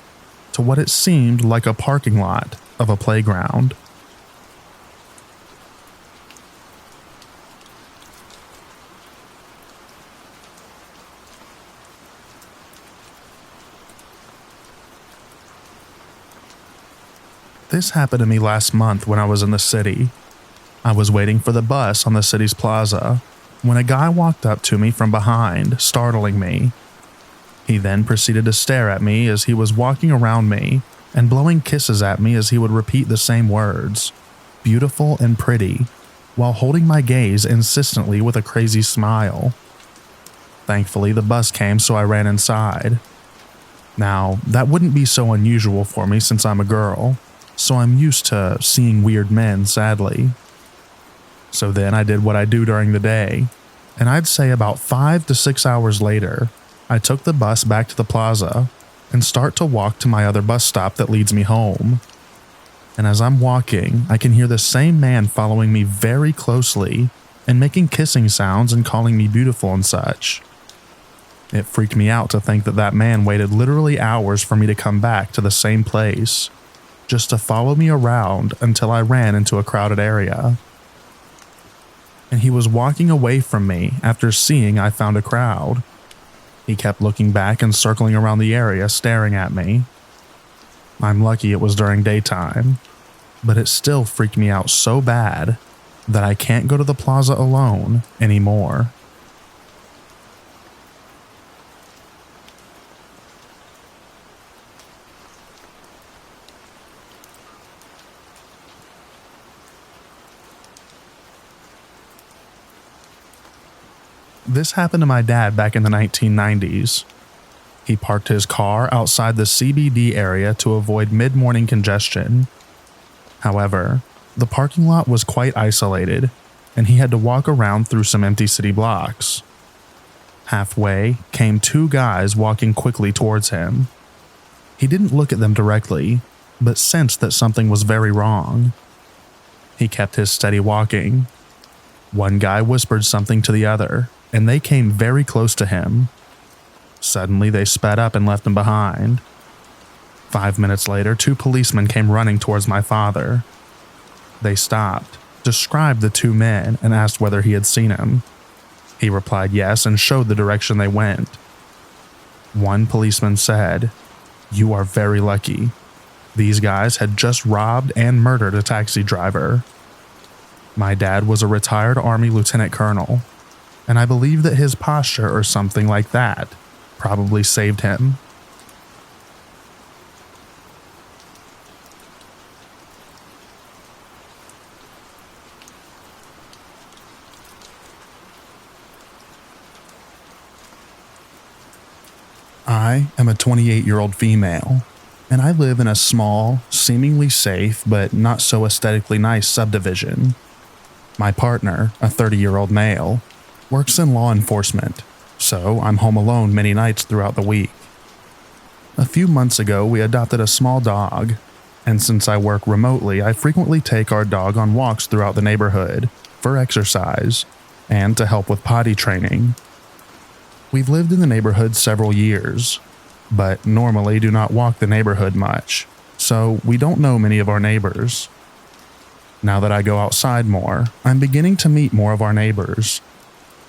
to what it seemed like a parking lot of a playground. This happened to me last month when I was in the city. I was waiting for the bus on the city's plaza when a guy walked up to me from behind, startling me. He then proceeded to stare at me as he was walking around me and blowing kisses at me as he would repeat the same words, beautiful and pretty, while holding my gaze insistently with a crazy smile. Thankfully, the bus came, so I ran inside. Now, that wouldn't be so unusual for me since I'm a girl, so I'm used to seeing weird men, sadly. So then I did what I do during the day, and I'd say about 5 to 6 hours later, I took the bus back to the plaza and start to walk to my other bus stop that leads me home. and as I'm walking, I can hear the same man following me very closely and making kissing sounds and calling me beautiful and such. It freaked me out to think that that man waited literally hours for me to come back to the same place, just to follow me around until I ran into a crowded area. And he was walking away from me after seeing I found a crowd. He kept looking back and circling around the area, staring at me. I'm lucky it was during daytime, but it still freaked me out so bad that I can't go to the plaza alone anymore. This happened to my dad back in the 1990s. He parked his car outside the CBD area to avoid mid-morning congestion. However, the parking lot was quite isolated, and he had to walk around through some empty city blocks. Halfway came two guys walking quickly towards him. He didn't look at them directly, but sensed that something was very wrong. He kept his steady walking. One guy whispered something to the other, and they came very close to him. Suddenly, they sped up and left him behind. 5 minutes later, two policemen came running towards my father. They stopped, described the two men, and asked whether he had seen him. He replied yes and showed the direction they went. One policeman said, "You are very lucky. These guys had just robbed and murdered a taxi driver." My dad was a retired Army lieutenant colonel, and I believe that his posture or something like that probably saved him. I am a 28-year-old female, and I live in a small, seemingly safe but not so aesthetically nice subdivision. My partner, a 30-year-old male, works in law enforcement, so I'm home alone many nights throughout the week. A few months ago, we adopted a small dog, and since I work remotely, I frequently take our dog on walks throughout the neighborhood for exercise and to help with potty training. We've lived in the neighborhood several years, but normally do not walk the neighborhood much, so we don't know many of our neighbors. Now that I go outside more, I'm beginning to meet more of our neighbors.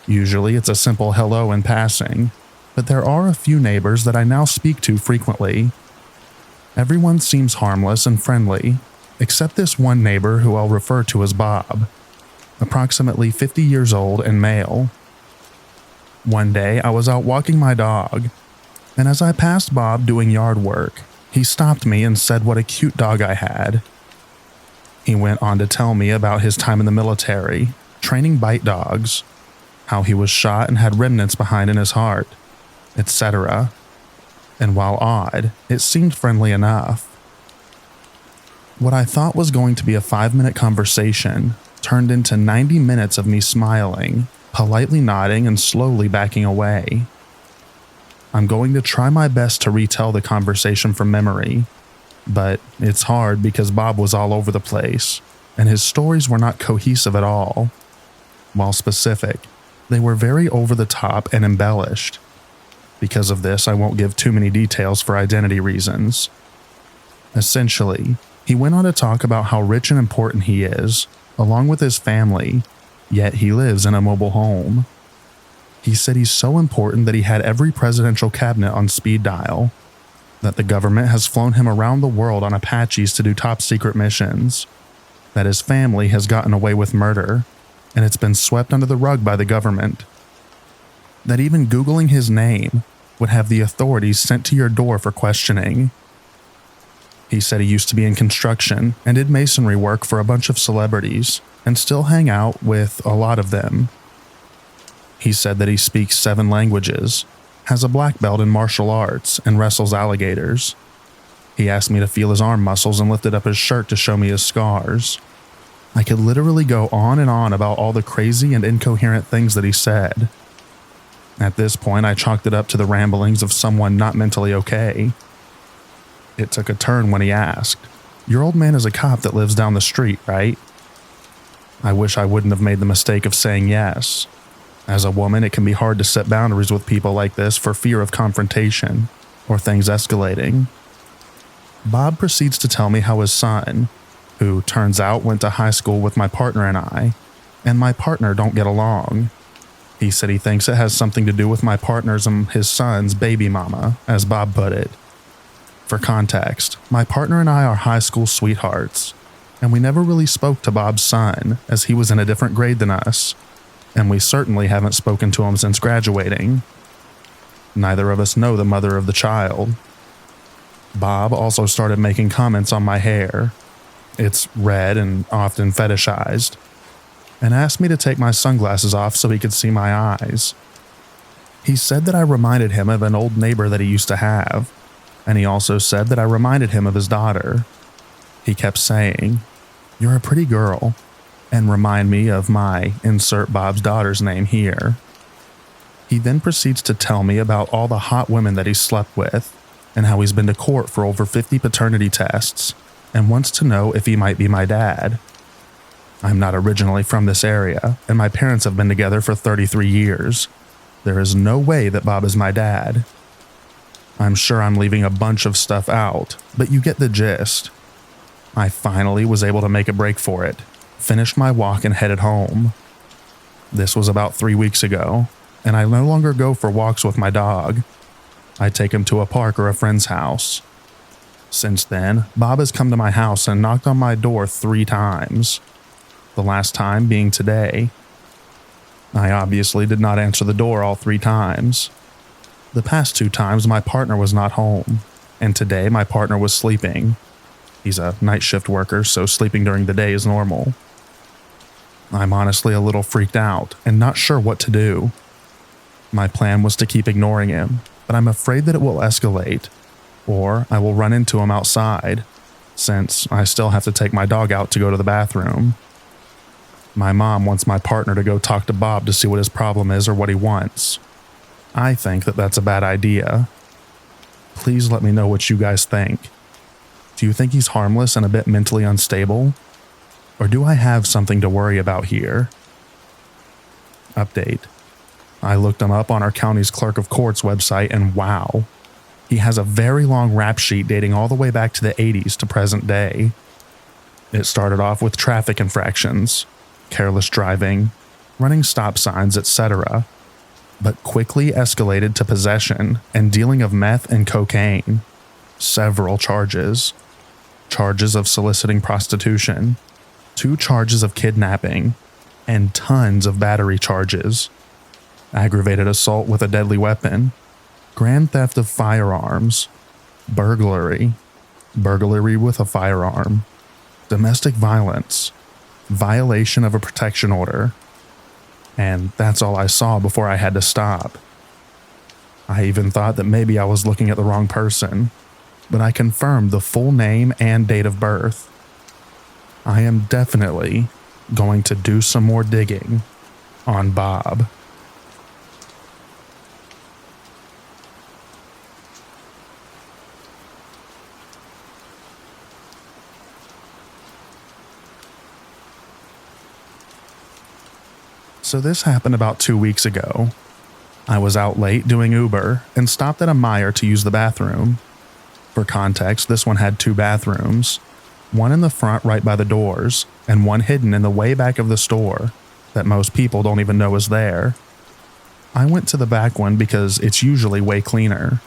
Usually it's a simple hello in passing, but there are a few neighbors that I now speak to frequently. Everyone seems harmless and friendly, except this one neighbor who I'll refer to as Bob, approximately 50 years old and male. One day I was out walking my dog, and as I passed Bob doing yard work, he stopped me and said what a cute dog I had. He went on to tell me about his time in the military, training bite dogs, how he was shot and had remnants behind in his heart, etc. And while odd, it seemed friendly enough. What I thought was going to be a 5-minute conversation turned into 90 minutes of me smiling, politely nodding, and slowly backing away. I'm going to try my best to retell the conversation from memory, but it's hard because Bob was all over the place, and his stories were not cohesive at all. While specific, they were very over the top and embellished. Because of this, I won't give too many details for identity reasons. Essentially, he went on to talk about how rich and important he is, along with his family, yet he lives in a mobile home. He said he's so important that he had every presidential cabinet on speed dial, that the government has flown him around the world on Apaches to do top secret missions, that his family has gotten away with murder, and it's been swept under the rug by the government, that even Googling his name would have the authorities sent to your door for questioning. He said he used to be in construction and did masonry work for a bunch of celebrities and still hang out with a lot of them. He said that he speaks 7 languages, has a black belt in martial arts, and wrestles alligators. He asked me to feel his arm muscles and lifted up his shirt to show me his scars. I could literally go on and on about all the crazy and incoherent things that he said. At this point, I chalked it up to the ramblings of someone not mentally okay. It took a turn when he asked, Your old man is a cop that lives down the street, right? I wish I wouldn't have made the mistake of saying yes. As a woman, it can be hard to set boundaries with people like this for fear of confrontation or things escalating. Bob proceeds to tell me how his son, who turns out went to high school with my partner and my partner don't get along. He said he thinks it has something to do with my partner's and his son's baby mama, as Bob put it. For context, my partner and I are high school sweethearts, and we never really spoke to Bob's son as he was in a different grade than us, and we certainly haven't spoken to him since graduating. Neither of us know the mother of the child. Bob also started making comments on my hair. It's red and often fetishized, and asked me to take my sunglasses off so he could see my eyes. He said that I reminded him of an old neighbor that he used to have, and he also said that I reminded him of his daughter. He kept saying, "You're a pretty girl," and remind me of my insert Bob's daughter's name here. He then proceeds to tell me about all the hot women that he slept with, and how he's been to court for over 50 paternity tests, and wants to know if he might be my dad. I'm not originally from this area, and my parents have been together for 33 years. There is no way that Bob is my dad. I'm sure I'm leaving a bunch of stuff out, but you get the gist. I finally was able to make a break for it, finished my walk and headed home. This was about 3 weeks ago, and I no longer go for walks with my dog. I take him to a park or a friend's house. Since then, Bob has come to my house and knocked on my door 3 times. The last time being today. I obviously did not answer the door all 3 times. The past 2 times my partner was not home, and today my partner was sleeping. He's a night shift worker, so sleeping during the day is normal. I'm honestly a little freaked out and not sure what to do. My plan was to keep ignoring him, but I'm afraid that it will escalate, or I will run into him outside, since I still have to take my dog out to go to the bathroom. My mom wants my partner to go talk to Bob to see what his problem is or what he wants. I think that that's a bad idea. Please let me know what you guys think. Do you think he's harmless and a bit mentally unstable? Or do I have something to worry about here? Update. I looked him up on our county's clerk of court's website and wow. He has a very long rap sheet dating all the way back to the 80s to present day. It started off with traffic infractions, careless driving, running stop signs, etc., but quickly escalated to possession and dealing of meth and cocaine. Several charges. Charges of soliciting prostitution, 2 charges of kidnapping, and tons of battery charges. Aggravated assault with a deadly weapon, grand theft of firearms, burglary, burglary with a firearm, domestic violence, violation of a protection order. And that's all I saw before I had to stop. I even thought that maybe I was looking at the wrong person, but I confirmed the full name and date of birth. I am definitely going to do some more digging on Bob. So this happened about 2 weeks ago. I was out late doing Uber and stopped at a Meijer to use the bathroom. For context, this one had 2 bathrooms, one in the front right by the doors, and one hidden in the way back of the store that most people don't even know is there. I went to the back one because it's usually way cleaner.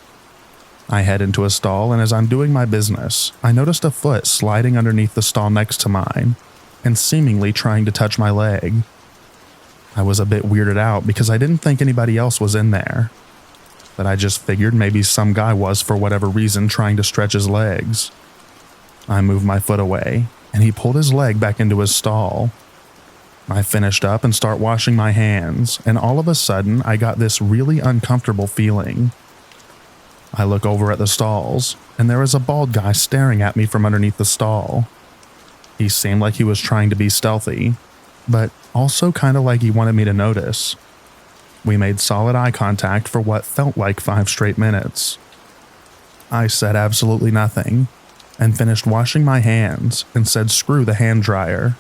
I head into a stall, and as I'm doing my business, I noticed a foot sliding underneath the stall next to mine and seemingly trying to touch my leg. I was a bit weirded out because I didn't think anybody else was in there, but I just figured maybe some guy was for whatever reason trying to stretch his legs. I moved my foot away, and he pulled his leg back into his stall. I finished up and start washing my hands, and all of a sudden I got this really uncomfortable feeling. I look over at the stalls, and there is a bald guy staring at me from underneath the stall. He seemed like he was trying to be stealthy, but also kind of like he wanted me to notice. We made solid eye contact for what felt like 5 straight minutes. I said absolutely nothing, and finished washing my hands and said screw the hand dryer.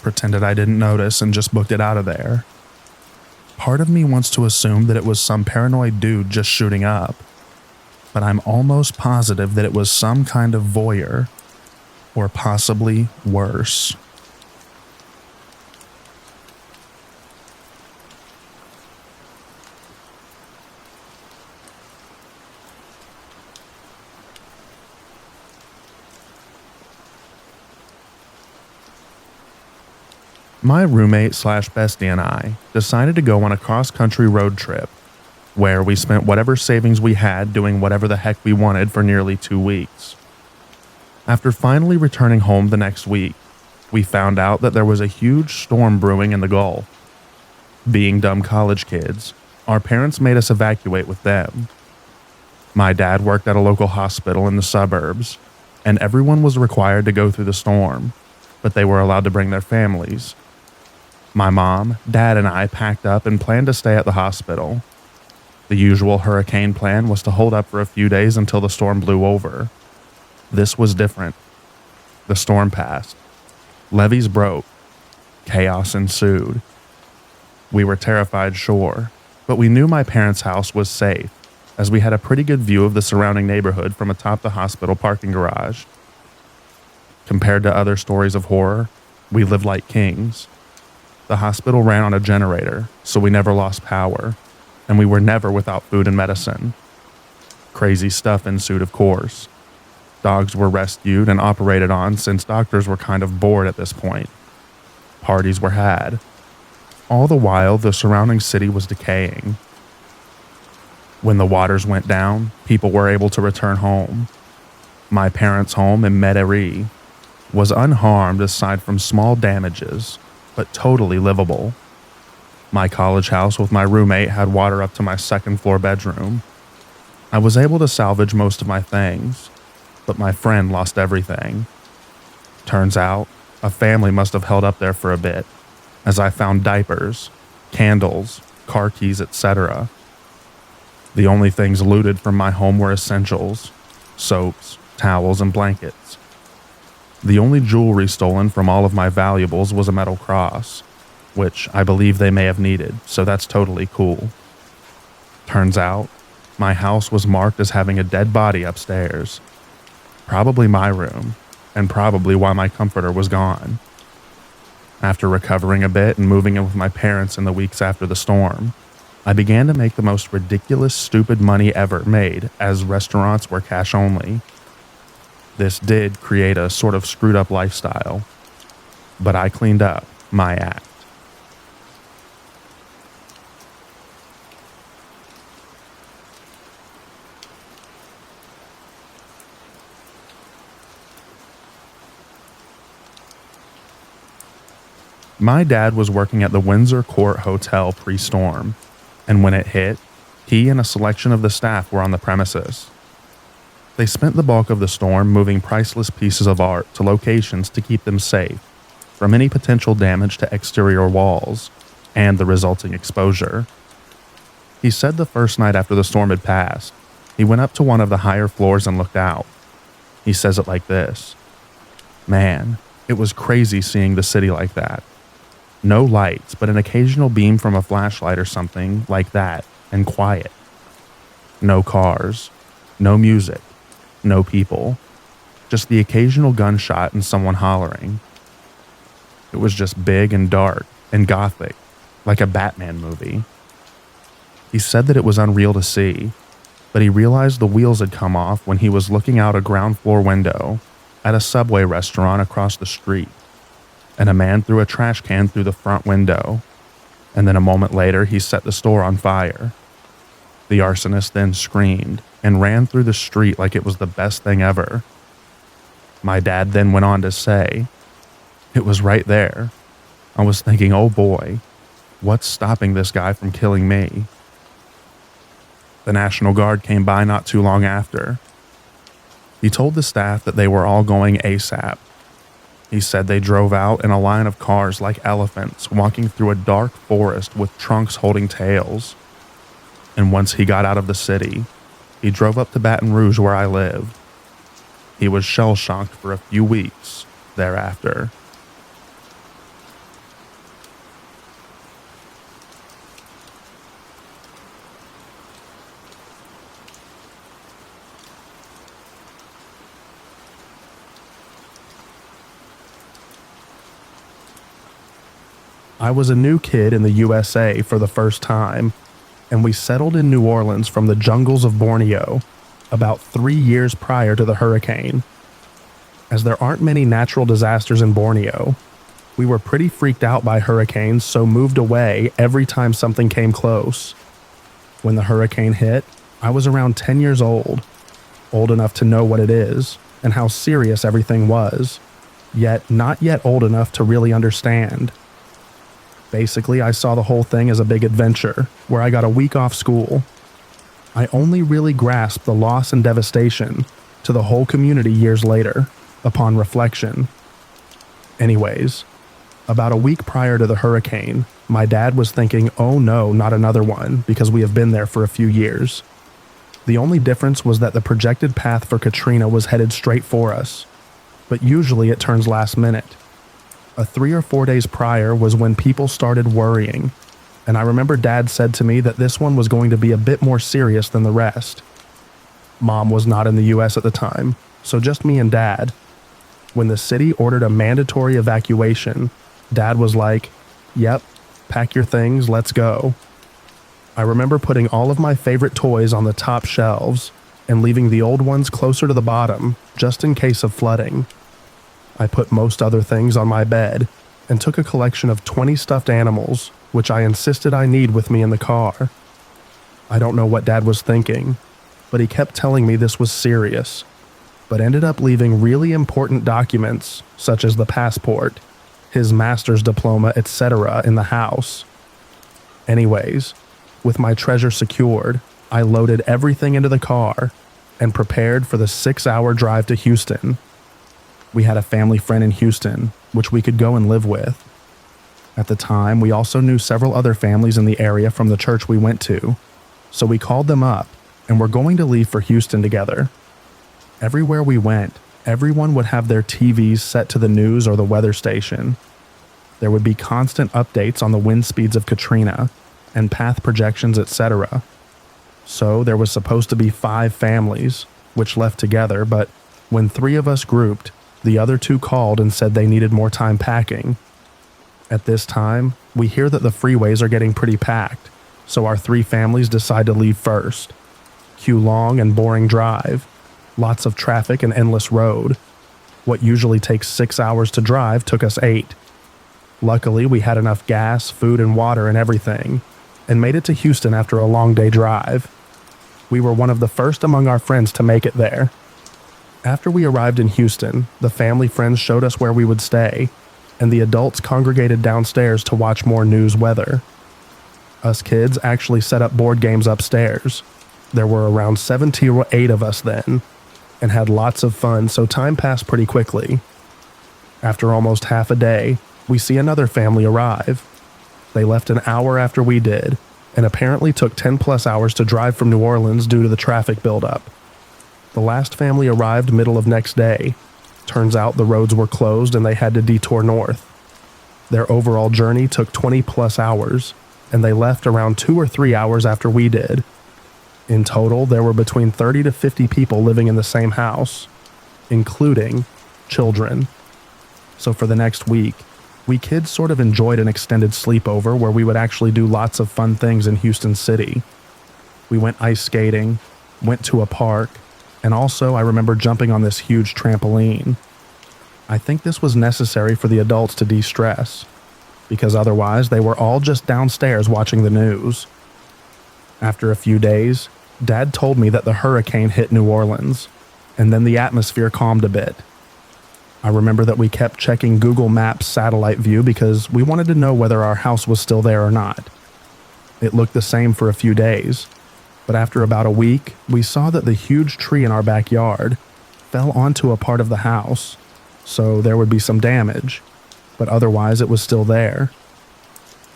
Pretended I didn't notice and just booked it out of there. Part of me wants to assume that it was some paranoid dude just shooting up, but I'm almost positive that it was some kind of voyeur, or possibly worse. My roommate slash bestie and I decided to go on a cross-country road trip where we spent whatever savings we had doing whatever the heck we wanted for nearly 2 weeks. After finally returning home the next week, we found out that there was a huge storm brewing in the Gulf. Being dumb college kids, our parents made us evacuate with them. My dad worked at a local hospital in the suburbs, and everyone was required to go through the storm, but they were allowed to bring their families. My mom, dad, and I packed up and planned to stay at the hospital. The usual hurricane plan was to hold up for a few days until the storm blew over. This was different. The storm passed. Levees broke. Chaos ensued. We were terrified, sure, but we knew my parents' house was safe, as we had a pretty good view of the surrounding neighborhood from atop the hospital parking garage. Compared to other stories of horror, we lived like kings. The hospital ran on a generator, so we never lost power, and we were never without food and medicine. Crazy stuff ensued, of course. Dogs were rescued and operated on since doctors were kind of bored at this point. Parties were had. All the while, the surrounding city was decaying. When the waters went down, people were able to return home. My parents' home in eerie was unharmed aside from small damages, but totally livable. My college house with my roommate had water up to my second-floor bedroom. I was able to salvage most of my things, but my friend lost everything. Turns out, a family must have held up there for a bit, as I found diapers, candles, car keys, etc. The only things looted from my home were essentials: soaps, towels, and blankets. The only jewelry stolen from all of my valuables was a metal cross, which I believe they may have needed, so that's totally cool. Turns out, my house was marked as having a dead body upstairs. Probably my room, and probably why my comforter was gone. After recovering a bit and moving in with my parents in the weeks after the storm, I began to make the most ridiculous, stupid money ever made, as restaurants were cash only. This did create a sort of screwed up lifestyle, but I cleaned up my act. My dad was working at the Windsor Court Hotel pre-storm, and when it hit, he and a selection of the staff were on the premises. They spent the bulk of the storm moving priceless pieces of art to locations to keep them safe from any potential damage to exterior walls and the resulting exposure. He said the first night after the storm had passed, he went up to one of the higher floors and looked out. He says it like this: "Man, it was crazy seeing the city like that. No lights, but an occasional beam from a flashlight or something like that, and quiet. No cars, no music, no people, just the occasional gunshot and someone hollering. It was just big and dark and gothic, like a Batman movie." He said that it was unreal to see, but he realized the wheels had come off when he was looking out a ground floor window at a Subway restaurant across the street, and a man threw a trash can through the front window, and then a moment later he set the store on fire. The arsonist then screamed and ran through the street like it was the best thing ever. My dad then went on to say, "It was right there. I was thinking, oh boy, what's stopping this guy from killing me?" The National Guard came by not too long after. He told the staff that they were all going ASAP. He said they drove out in a line of cars like elephants walking through a dark forest with trunks holding tails. And once he got out of the city, he drove up to Baton Rouge where I live. He was shell-shocked for a few weeks thereafter. I was a new kid in the USA for the first time, and we settled in New Orleans from the jungles of Borneo about 3 years prior to the hurricane. As there aren't many natural disasters in Borneo, we were pretty freaked out by hurricanes, so moved away every time something came close. When the hurricane hit, I was around 10 years old enough to know what it is and how serious everything was, yet not yet old enough to really understand. Basically, I saw the whole thing as a big adventure where I got a week off school. I only really grasped the loss and devastation to the whole community years later, upon reflection. Anyways, about a week prior to the hurricane, my dad was thinking, oh no, not another one, because we have been there for a few years. The only difference was that the projected path for Katrina was headed straight for us, but usually it turns last minute. 3 or 4 days prior was when people started worrying, and I remember Dad said to me that this one was going to be a bit more serious than the rest. Mom was not in the US at the time, so just me and Dad. When the city ordered a mandatory evacuation, Dad was like, "Yep, pack your things, let's go." I remember putting all of my favorite toys on the top shelves and leaving the old ones closer to the bottom, just in case of flooding. I put most other things on my bed and took a collection of 20 stuffed animals, which I insisted I need with me in the car. I don't know what Dad was thinking, but he kept telling me this was serious, but ended up leaving really important documents, such as the passport, his master's diploma, etc., in the house. Anyways, with my treasure secured, I loaded everything into the car and prepared for the 6-hour drive to Houston. We had a family friend in Houston, which we could go and live with. At the time, we also knew several other families in the area from the church we went to, so we called them up and were going to leave for Houston together. Everywhere we went, everyone would have their TVs set to the news or the weather station. There would be constant updates on the wind speeds of Katrina and path projections, etc. So there was supposed to be 5 families, which left together, but when 3 of us grouped, the other 2 called and said they needed more time packing. At this time, we hear that the freeways are getting pretty packed, so our 3 families decide to leave first. Cue long and boring drive, lots of traffic and endless road. What usually takes 6 hours to drive took us 8. Luckily, we had enough gas, food, and water and everything, and made it to Houston after a long day drive. We were one of the first among our friends to make it there. After we arrived in Houston, the family friends showed us where we would stay, and the adults congregated downstairs to watch more news weather. Us kids actually set up board games upstairs. There were around 7 to 8 of us then, and had lots of fun, so time passed pretty quickly. After almost half a day, we see another family arrive. They left an hour after we did, and apparently took 10+ hours to drive from New Orleans due to the traffic buildup. The last family arrived middle of next day. Turns out the roads were closed and they had to detour north. Their overall journey took 20+ hours, and they left around 2 or 3 hours after we did. In total, there were between 30 to 50 people living in the same house, including children. So for the next week, we kids sort of enjoyed an extended sleepover where we would actually do lots of fun things in Houston City. We went ice skating, went to a park, and also I remember jumping on this huge trampoline. I think this was necessary for the adults to de-stress, because otherwise they were all just downstairs watching the news. After a few days, Dad told me that the hurricane hit New Orleans, and then the atmosphere calmed a bit. I remember that we kept checking Google Maps satellite view because we wanted to know whether our house was still there or not. It looked the same for a few days, but after about a week, we saw that the huge tree in our backyard fell onto a part of the house, so there would be some damage, but otherwise it was still there.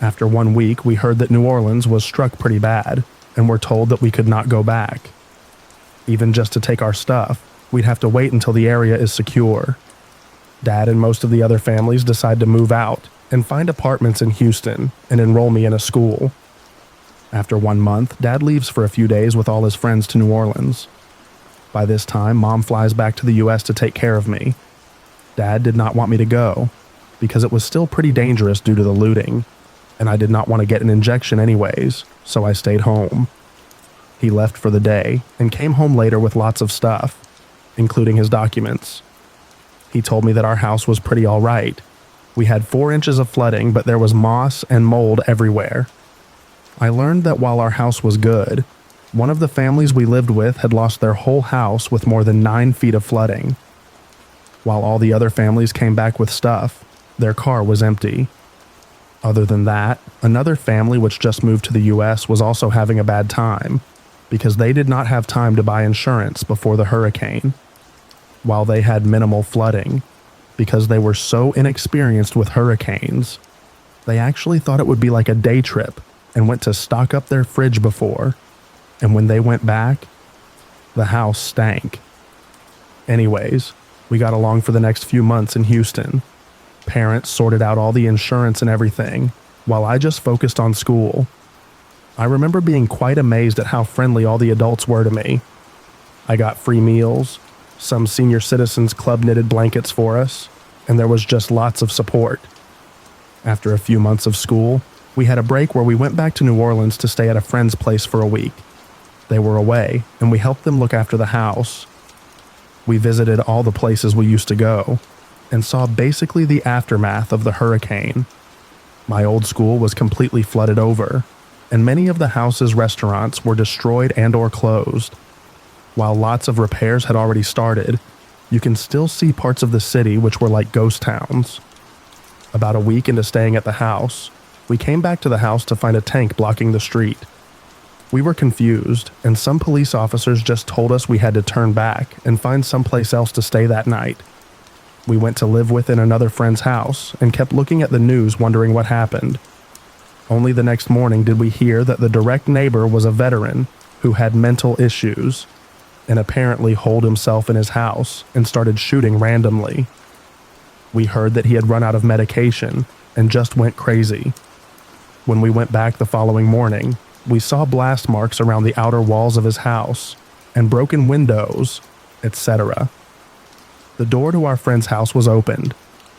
After 1 week, we heard that New Orleans was struck pretty bad, and were told that we could not go back. Even just to take our stuff, we'd have to wait until the area is secure. Dad and most of the other families decide to move out and find apartments in Houston and enroll me in a school. After 1 month, Dad leaves for a few days with all his friends to New Orleans. By this time, Mom flies back to the US to take care of me. Dad did not want me to go because it was still pretty dangerous due to the looting, and I did not want to get an injection anyways, so I stayed home. He left for the day and came home later with lots of stuff, including his documents. He told me that our house was pretty all right. We had 4 inches of flooding, but there was moss and mold everywhere. I learned that while our house was good, one of the families we lived with had lost their whole house with more than 9 feet of flooding. While all the other families came back with stuff, their car was empty. Other than that, another family which just moved to the US was also having a bad time because they did not have time to buy insurance before the hurricane. While they had minimal flooding, because they were so inexperienced with hurricanes, they actually thought it would be like a day trip and went to stock up their fridge before, and when they went back, the house stank. Anyways, we got along for the next few months in Houston. Parents sorted out all the insurance and everything, while I just focused on school. I remember being quite amazed at how friendly all the adults were to me. I got free meals, some senior citizens club knitted blankets for us, and there was just lots of support. After a few months of school, we had a break where we went back to New Orleans to stay at a friend's place for a week. They were away, and we helped them look after the house. We visited all the places we used to go, and saw basically the aftermath of the hurricane. My old school was completely flooded over, and many of the house's restaurants were destroyed and/or closed. While lots of repairs had already started, you can still see parts of the city which were like ghost towns. About a week into staying at the house, we came back to the house to find a tank blocking the street. We were confused, and some police officers just told us we had to turn back and find someplace else to stay that night. We went to live within another friend's house and kept looking at the news wondering what happened. Only the next morning did we hear that the direct neighbor was a veteran who had mental issues and apparently holed himself in his house and started shooting randomly. We heard that he had run out of medication and just went crazy. When we went back the following morning, we saw blast marks around the outer walls of his house and broken windows, etc. The door to our friend's house was opened,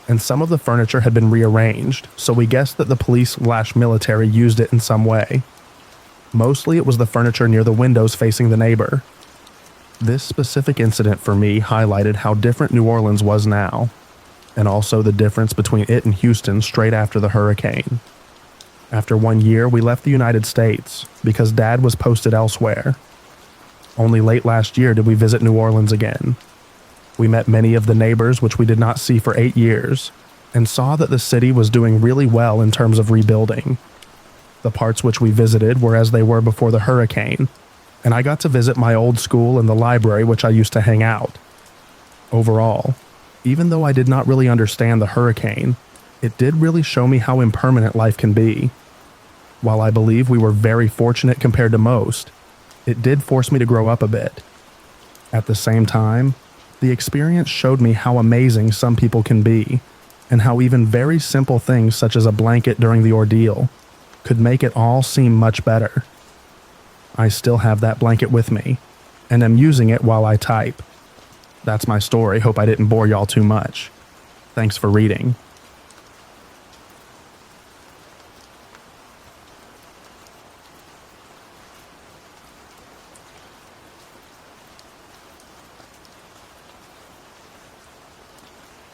and some of the furniture had been rearranged, so we guessed that the police/military used it in some way. Mostly it was the furniture near the windows facing the neighbor. This specific incident for me highlighted how different New Orleans was now, and also the difference between it and Houston straight after the hurricane. After 1 year, we left the United States because Dad was posted elsewhere. Only late last year did we visit New Orleans again. We met many of the neighbors which we did not see for 8 years, and saw that the city was doing really well in terms of rebuilding. The parts which we visited were as they were before the hurricane, and I got to visit my old school and the library which I used to hang out. Overall, even though I did not really understand the hurricane, it did really show me how impermanent life can be. While I believe we were very fortunate compared to most, it did force me to grow up a bit. At the same time, the experience showed me how amazing some people can be, and how even very simple things such as a blanket during the ordeal could make it all seem much better. I still have that blanket with me, and am using it while I type. That's my story. Hope I didn't bore y'all too much. Thanks for reading.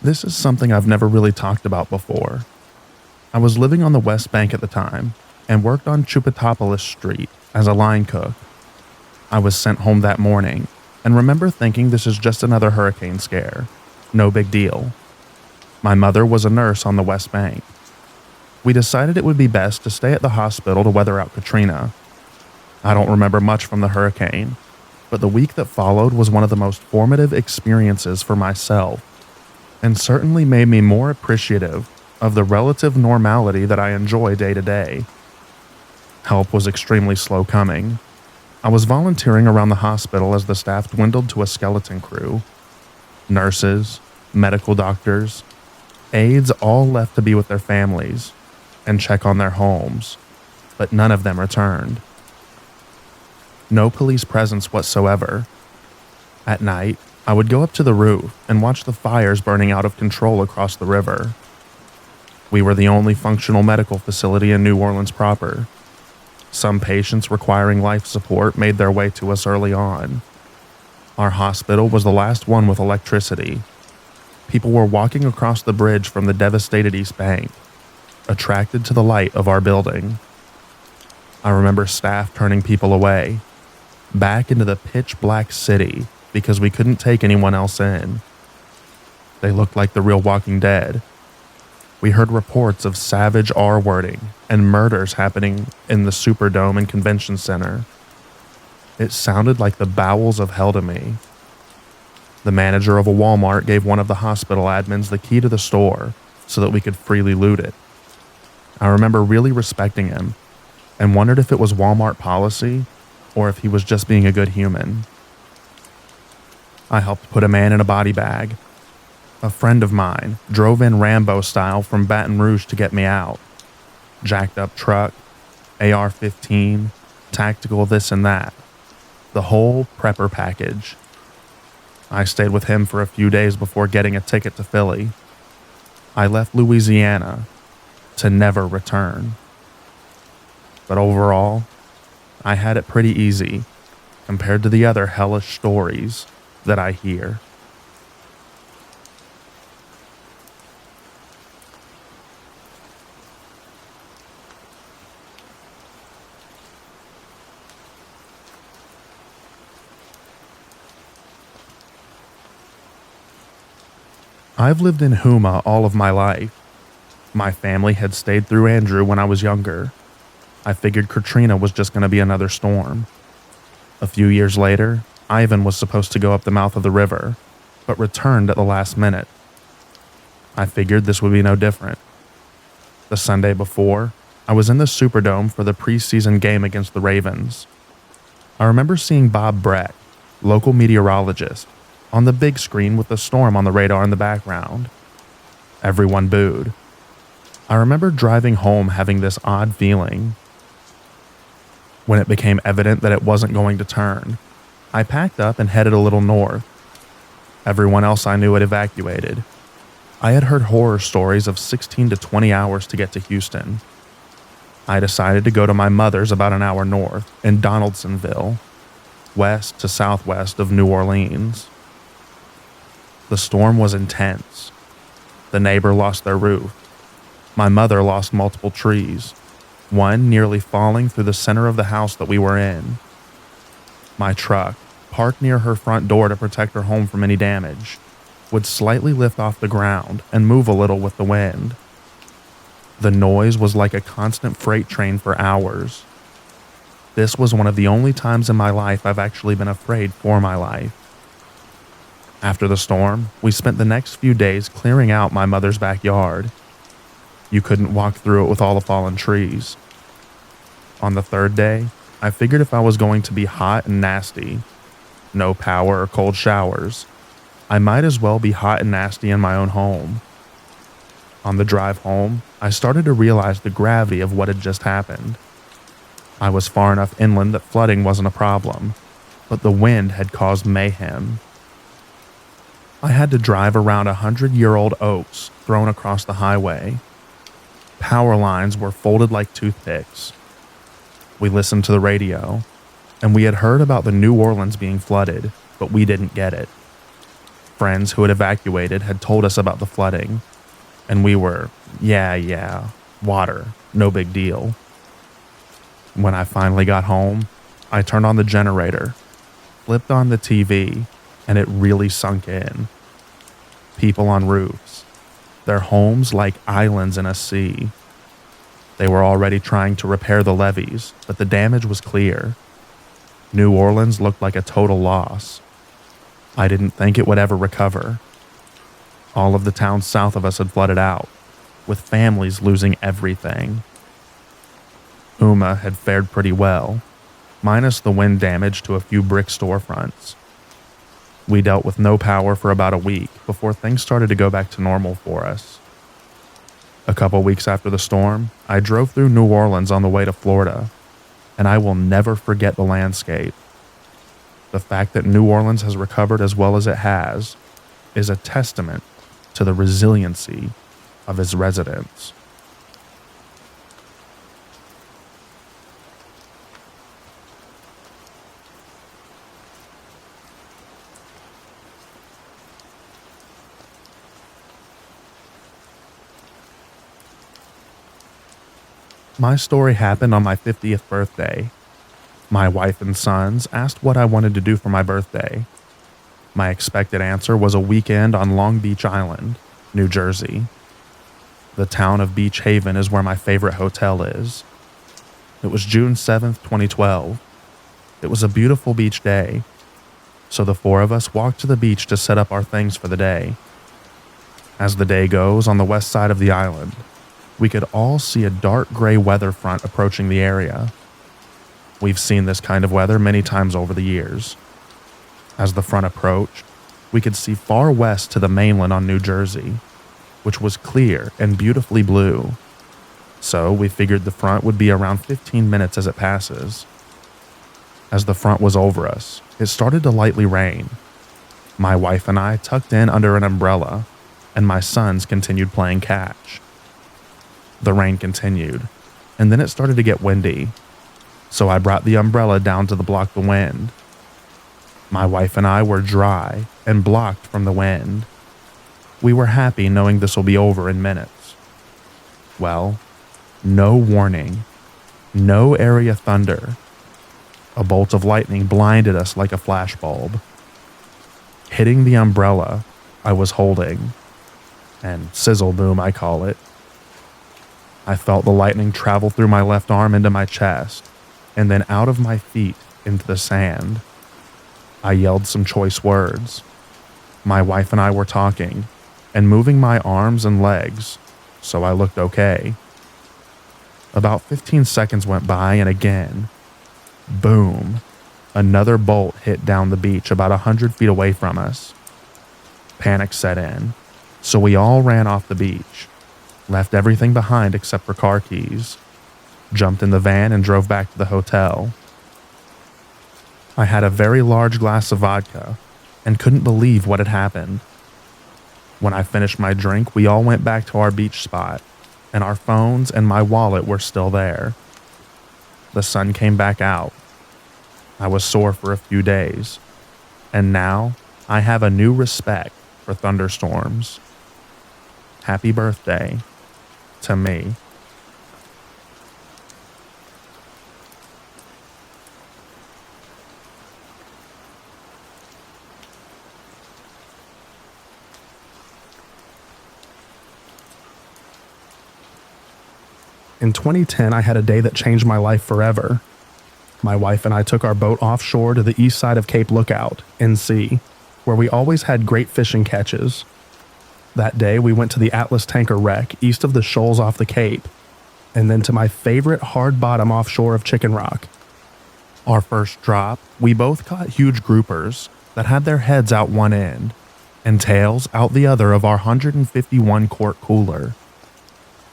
This is something I've never really talked about before. I was living on the West Bank at the time and worked on Chupatopolis Street as a line cook. I was sent home that morning and remember thinking this is just another hurricane scare. No big deal. My mother was a nurse on the West Bank. We decided it would be best to stay at the hospital to weather out Katrina. I don't remember much from the hurricane, but the week that followed was one of the most formative experiences for myself, and certainly made me more appreciative of the relative normality that I enjoy day to day. Help was extremely slow coming. I was volunteering around the hospital as the staff dwindled to a skeleton crew, Nurses, medical doctors, aides all left to be with their families and check on their homes, but none of them returned. No police presence whatsoever. At night, I would go up to the roof and watch the fires burning out of control across the river. We were the only functional medical facility in New Orleans proper. Some patients requiring life support made their way to us early on. Our hospital was the last one with electricity. People were walking across the bridge from the devastated East Bank, attracted to the light of our building. I remember staff turning people away, back into the pitch black city because we couldn't take anyone else in. They looked like the real Walking Dead. We heard reports of savage R-wording and murders happening in the Superdome and Convention Center. It sounded like the bowels of hell to me. The manager of a Walmart gave one of the hospital admins the key to the store so that we could freely loot it. I remember really respecting him and wondered if it was Walmart policy or if he was just being a good human. I helped put a man in a body bag. A friend of mine drove in Rambo style from Baton Rouge to get me out. Jacked up truck, AR-15, tactical this and that. The whole prepper package. I stayed with him for a few days before getting a ticket to Philly. I left Louisiana to never return. But overall, I had it pretty easy compared to the other hellish stories that I hear. I've lived in Houma all of my life. My family had stayed through Andrew when I was younger. I figured Katrina was just going to be another storm. A few years later, Ivan was supposed to go up the mouth of the river, but returned at the last minute. I figured this would be no different. The Sunday before, I was in the Superdome for the preseason game against the Ravens. I remember seeing Bob Breck, local meteorologist, on the big screen with the storm on the radar in the background. Everyone booed. I remember driving home having this odd feeling. When it became evident that it wasn't going to turn, I packed up and headed a little north. Everyone else I knew had evacuated. I had heard horror stories of 16 to 20 hours to get to Houston. I decided to go to my mother's about an hour north in Donaldsonville, west to southwest of New Orleans. The storm was intense. The neighbor lost their roof. My mother lost multiple trees, one nearly falling through the center of the house that we were in. My truck, parked near her front door to protect her home from any damage, would slightly lift off the ground and move a little with the wind. The noise was like a constant freight train for hours. This was one of the only times in my life I've actually been afraid for my life. After the storm, we spent the next few days clearing out my mother's backyard. You couldn't walk through it with all the fallen trees. On the third day, I figured if I was going to be hot and nasty, no power or cold showers, I might as well be hot and nasty in my own home. On the drive home, I started to realize the gravity of what had just happened. I was far enough inland that flooding wasn't a problem, but the wind had caused mayhem. I had to drive around 100-year-old oaks thrown across the highway. Power lines were folded like toothpicks. We listened to the radio, and we had heard about the New Orleans being flooded, but we didn't get it. Friends who had evacuated had told us about the flooding, and we were, yeah, water, no big deal. When I finally got home, I turned on the generator, flipped on the TV, and it really sunk in. People on roofs, their homes like islands in a sea. They were already trying to repair the levees, but the damage was clear. New Orleans looked like a total loss. I didn't think it would ever recover. All of the towns south of us had flooded out, with families losing everything. Houma had fared pretty well, minus the wind damage to a few brick storefronts. We dealt with no power for about a week before things started to go back to normal for us. A couple weeks after the storm, I drove through New Orleans on the way to Florida, and I will never forget the landscape. The fact that New Orleans has recovered as well as it has is a testament to the resiliency of its residents. My story happened on my 50th birthday. My wife and sons asked what I wanted to do for my birthday. My expected answer was a weekend on Long Beach Island, New Jersey. The town of Beach Haven is where my favorite hotel is. It was June 7th, 2012. It was a beautiful beach day, so the four of us walked to the beach to set up our things for the day. As the day goes on the west side of the island, we could all see a dark gray weather front approaching the area. We've seen this kind of weather many times over the years. As the front approached, we could see far west to the mainland on New Jersey, which was clear and beautifully blue. So we figured the front would be around 15 minutes as it passes. As the front was over us, it started to lightly rain. My wife and I tucked in under an umbrella, and my sons continued playing catch. The rain continued, and then it started to get windy, so I brought the umbrella down to block the wind. My wife and I were dry and blocked from the wind. We were happy knowing this will be over in minutes. Well, no warning, no area thunder. A bolt of lightning blinded us like a flashbulb, hitting the umbrella I was holding, and sizzle boom I call it. I felt the lightning travel through my left arm into my chest, and then out of my feet into the sand. I yelled some choice words. My wife and I were talking and moving my arms and legs, so I looked okay. About 15 seconds went by, and again, boom, another bolt hit down the beach about 100 feet away from us. Panic set in, so we all ran off the beach, left everything behind except for car keys, jumped in the van and drove back to the hotel. I had a very large glass of vodka and couldn't believe what had happened. When I finished my drink, we all went back to our beach spot, and our phones and my wallet were still there. The sun came back out. I was sore for a few days, and now I have a new respect for thunderstorms. Happy birthday to me. In 2010, I had a day that changed my life forever. My wife and I took our boat offshore to the east side of Cape Lookout, NC, where we always had great fishing catches. That day, we went to the Atlas tanker wreck east of the shoals off the Cape, and then to my favorite hard bottom offshore of Chicken Rock. Our first drop, we both caught huge groupers that had their heads out one end and tails out the other of our 151 quart cooler.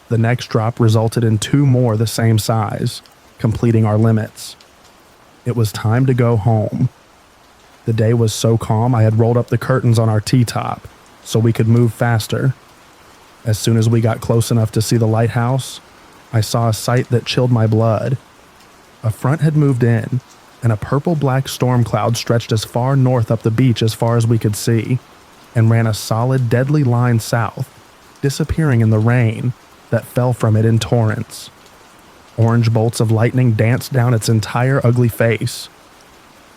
The next drop resulted in two more the same size, completing our limits. It was time to go home. The day was so calm I had rolled up the curtains on our T-top so we could move faster. As soon as we got close enough to see the lighthouse, I saw a sight that chilled my blood. A front had moved in, and a purple-black storm cloud stretched as far north up the beach as far as we could see, and ran a solid, deadly line south, disappearing in the rain that fell from it in torrents. Orange bolts of lightning danced down its entire ugly face.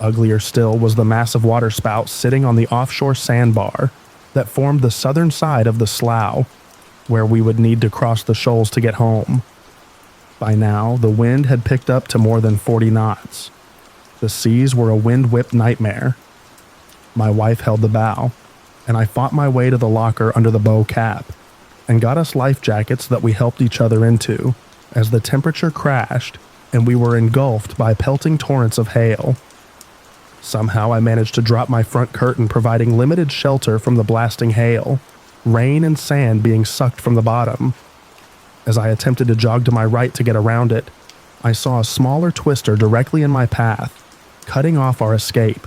Uglier still was the massive waterspout sitting on the offshore sandbar that formed the southern side of the slough, where we would need to cross the shoals to get home. By now, the wind had picked up to more than 40 knots. The seas were a wind-whipped nightmare. My wife held the bow, and I fought my way to the locker under the bow cap, and got us life jackets that we helped each other into as the temperature crashed and we were engulfed by pelting torrents of hail. Somehow I managed to drop my front curtain, providing limited shelter from the blasting hail, rain and sand being sucked from the bottom. As I attempted to jog to my right to get around it, I saw a smaller twister directly in my path, cutting off our escape.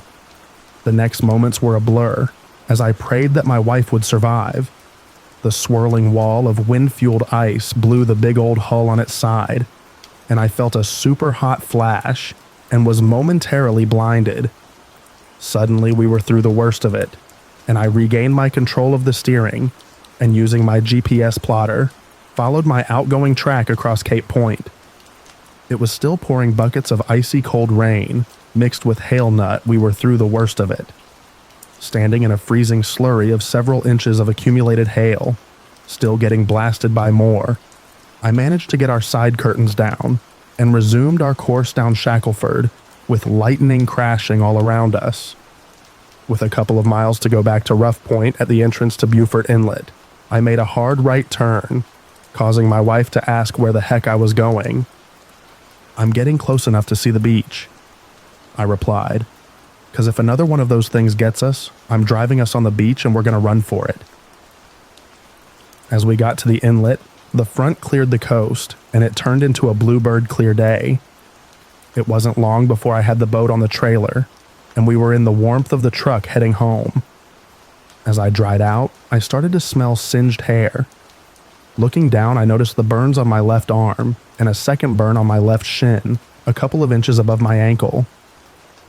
The next moments were a blur, as I prayed that my wife would survive. The swirling wall of wind-fueled ice blew the big old hull on its side, and I felt a super hot flash and was momentarily blinded. Suddenly we were through the worst of it, and I regained my control of the steering, and using my GPS plotter, followed my outgoing track across Cape Point. It was still pouring buckets of icy cold rain, mixed with hail nut. We were through the worst of it. Standing in a freezing slurry of several inches of accumulated hail, still getting blasted by more, I managed to get our side curtains down and resumed our course down Shackleford, with lightning crashing all around us. With a couple of miles to go back to Rough Point at the entrance to Beaufort Inlet, I made a hard right turn, causing my wife to ask where the heck I was going. "I'm getting close enough to see the beach," I replied, "because if another one of those things gets us, I'm driving us on the beach and we're going to run for it." As we got to the inlet, the front cleared the coast, and it turned into a bluebird clear day. It wasn't long before I had the boat on the trailer, and we were in the warmth of the truck heading home. As I dried out, I started to smell singed hair. Looking down, I noticed the burns on my left arm and a second burn on my left shin, a couple of inches above my ankle.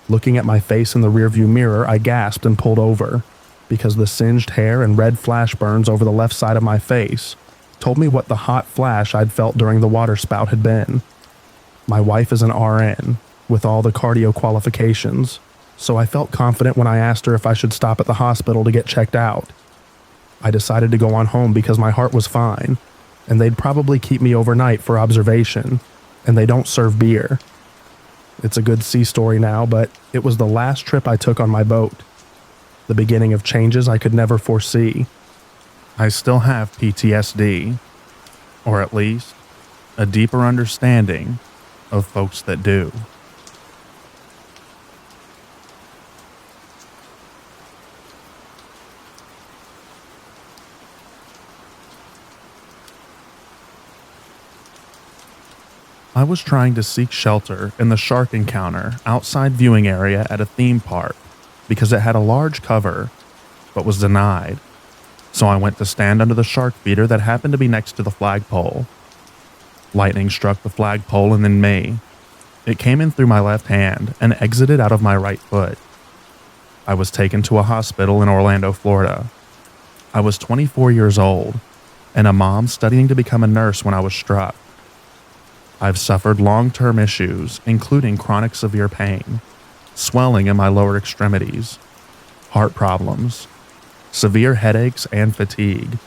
Looking at my face in the rearview mirror, I gasped and pulled over, because the singed hair and red flash burns over the left side of my face told me what the hot flash I'd felt during the water spout had been. My wife is an RN, with all the cardio qualifications, so I felt confident when I asked her if I should stop at the hospital to get checked out. I decided to go on home because my heart was fine, and they'd probably keep me overnight for observation, and they don't serve beer. It's a good sea story now, but it was the last trip I took on my boat. The beginning of changes I could never foresee. I still have PTSD, or at least a deeper understanding of folks that do. I was trying to seek shelter in the shark encounter outside viewing area at a theme park because it had a large cover, but was denied. So I went to stand under the shark feeder that happened to be next to the flagpole. Lightning struck the flagpole and then me. It came in through my left hand and exited out of my right foot. I was taken to a hospital in Orlando, Florida. I was 24 years old and a mom studying to become a nurse when I was struck. I've suffered long-term issues, including chronic severe pain, swelling in my lower extremities, heart problems, severe headaches, and fatigue.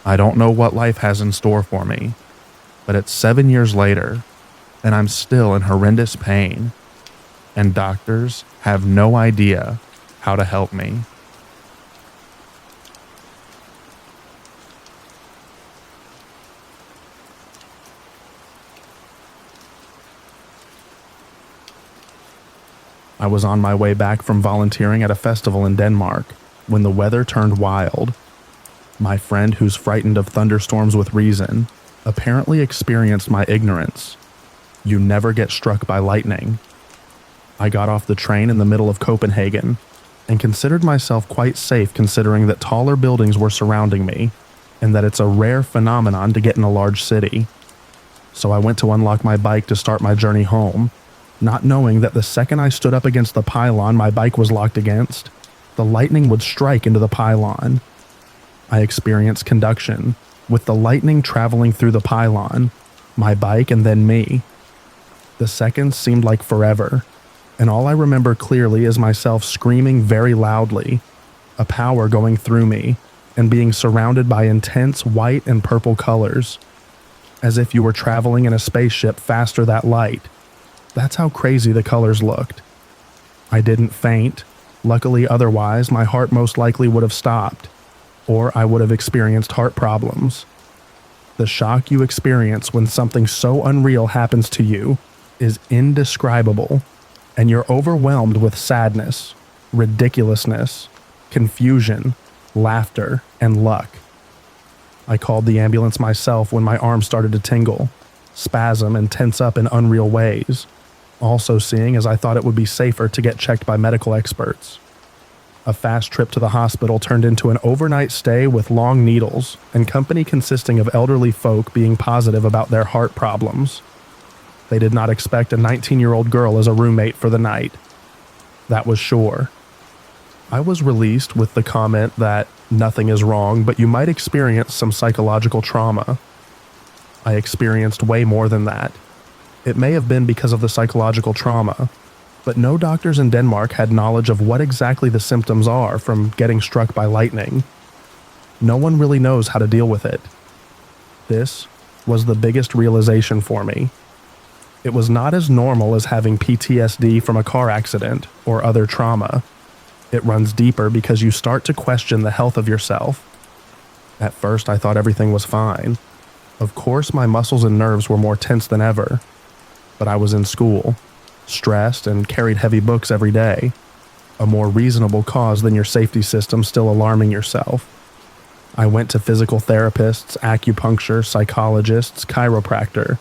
I don't know what life has in store for me, but it's 7 years later, and I'm still in horrendous pain, and doctors have no idea how to help me. I was on my way back from volunteering at a festival in Denmark when the weather turned wild. My friend, who's frightened of thunderstorms with reason, apparently experienced my ignorance. You never get struck by lightning. I got off the train in the middle of Copenhagen and considered myself quite safe, considering that taller buildings were surrounding me and that it's a rare phenomenon to get in a large city. So I went to unlock my bike to start my journey home, not knowing that the second I stood up against the pylon my bike was locked against, the lightning would strike into the pylon. I experienced conduction, with the lightning traveling through the pylon, my bike, and then me. The seconds seemed like forever, and all I remember clearly is myself screaming very loudly, a power going through me, and being surrounded by intense white and purple colors, as if you were traveling in a spaceship faster that light. That's how crazy the colors looked. I didn't faint. Luckily, otherwise, my heart most likely would have stopped, or I would have experienced heart problems. The shock you experience when something so unreal happens to you is indescribable. and you're overwhelmed with sadness, ridiculousness, confusion, laughter, and luck. I called the ambulance myself when my arm started to tingle, spasm, and tense up in unreal ways, also seeing as I thought it would be safer to get checked by medical experts. A fast trip to the hospital turned into an overnight stay with long needles and company consisting of elderly folk being positive about their heart problems. They did not expect a 19-year-old girl as a roommate for the night. That was sure. I was released with the comment that nothing is wrong, but you might experience some psychological trauma. I experienced way more than that. It may have been because of the psychological trauma, but no doctors in Denmark had knowledge of what exactly the symptoms are from getting struck by lightning. No one really knows how to deal with it. This was the biggest realization for me. It was not as normal as having PTSD from a car accident or other trauma. It runs deeper because you start to question the health of yourself. At first, I thought everything was fine. Of course, my muscles and nerves were more tense than ever, but I was in school, stressed, and carried heavy books every day. A more reasonable cause than your safety system still alarming yourself. I went to physical therapists, acupuncture, psychologists, chiropractor,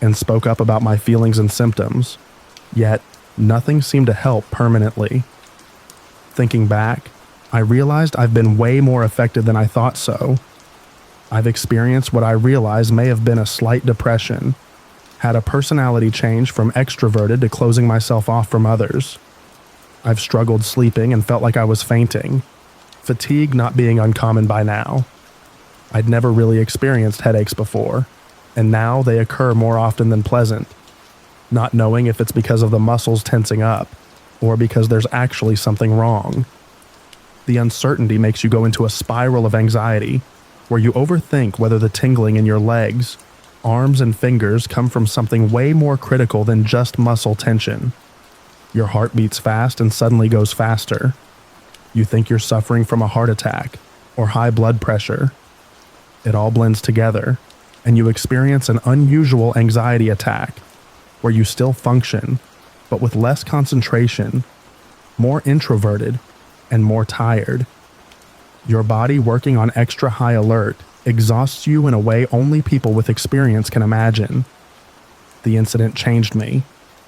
and spoke up about my feelings and symptoms, yet nothing seemed to help permanently. Thinking back, I realized I've been way more affected than I thought so. I've experienced what I realize may have been a slight depression, had a personality change from extroverted to closing myself off from others. I've struggled sleeping and felt like I was fainting, fatigue not being uncommon by now. I'd never really experienced headaches before, and now they occur more often than pleasant, not knowing if it's because of the muscles tensing up or because there's actually something wrong. The uncertainty makes you go into a spiral of anxiety where you overthink whether the tingling in your legs, arms, and fingers come from something way more critical than just muscle tension. Your heart beats fast and suddenly goes faster. You think you're suffering from a heart attack or high blood pressure. It all blends together, and you experience an unusual anxiety attack where you still function, but with less concentration, more introverted, and more tired. Your body working on extra high alert exhausts you in a way only people with experience can imagine. The incident changed me,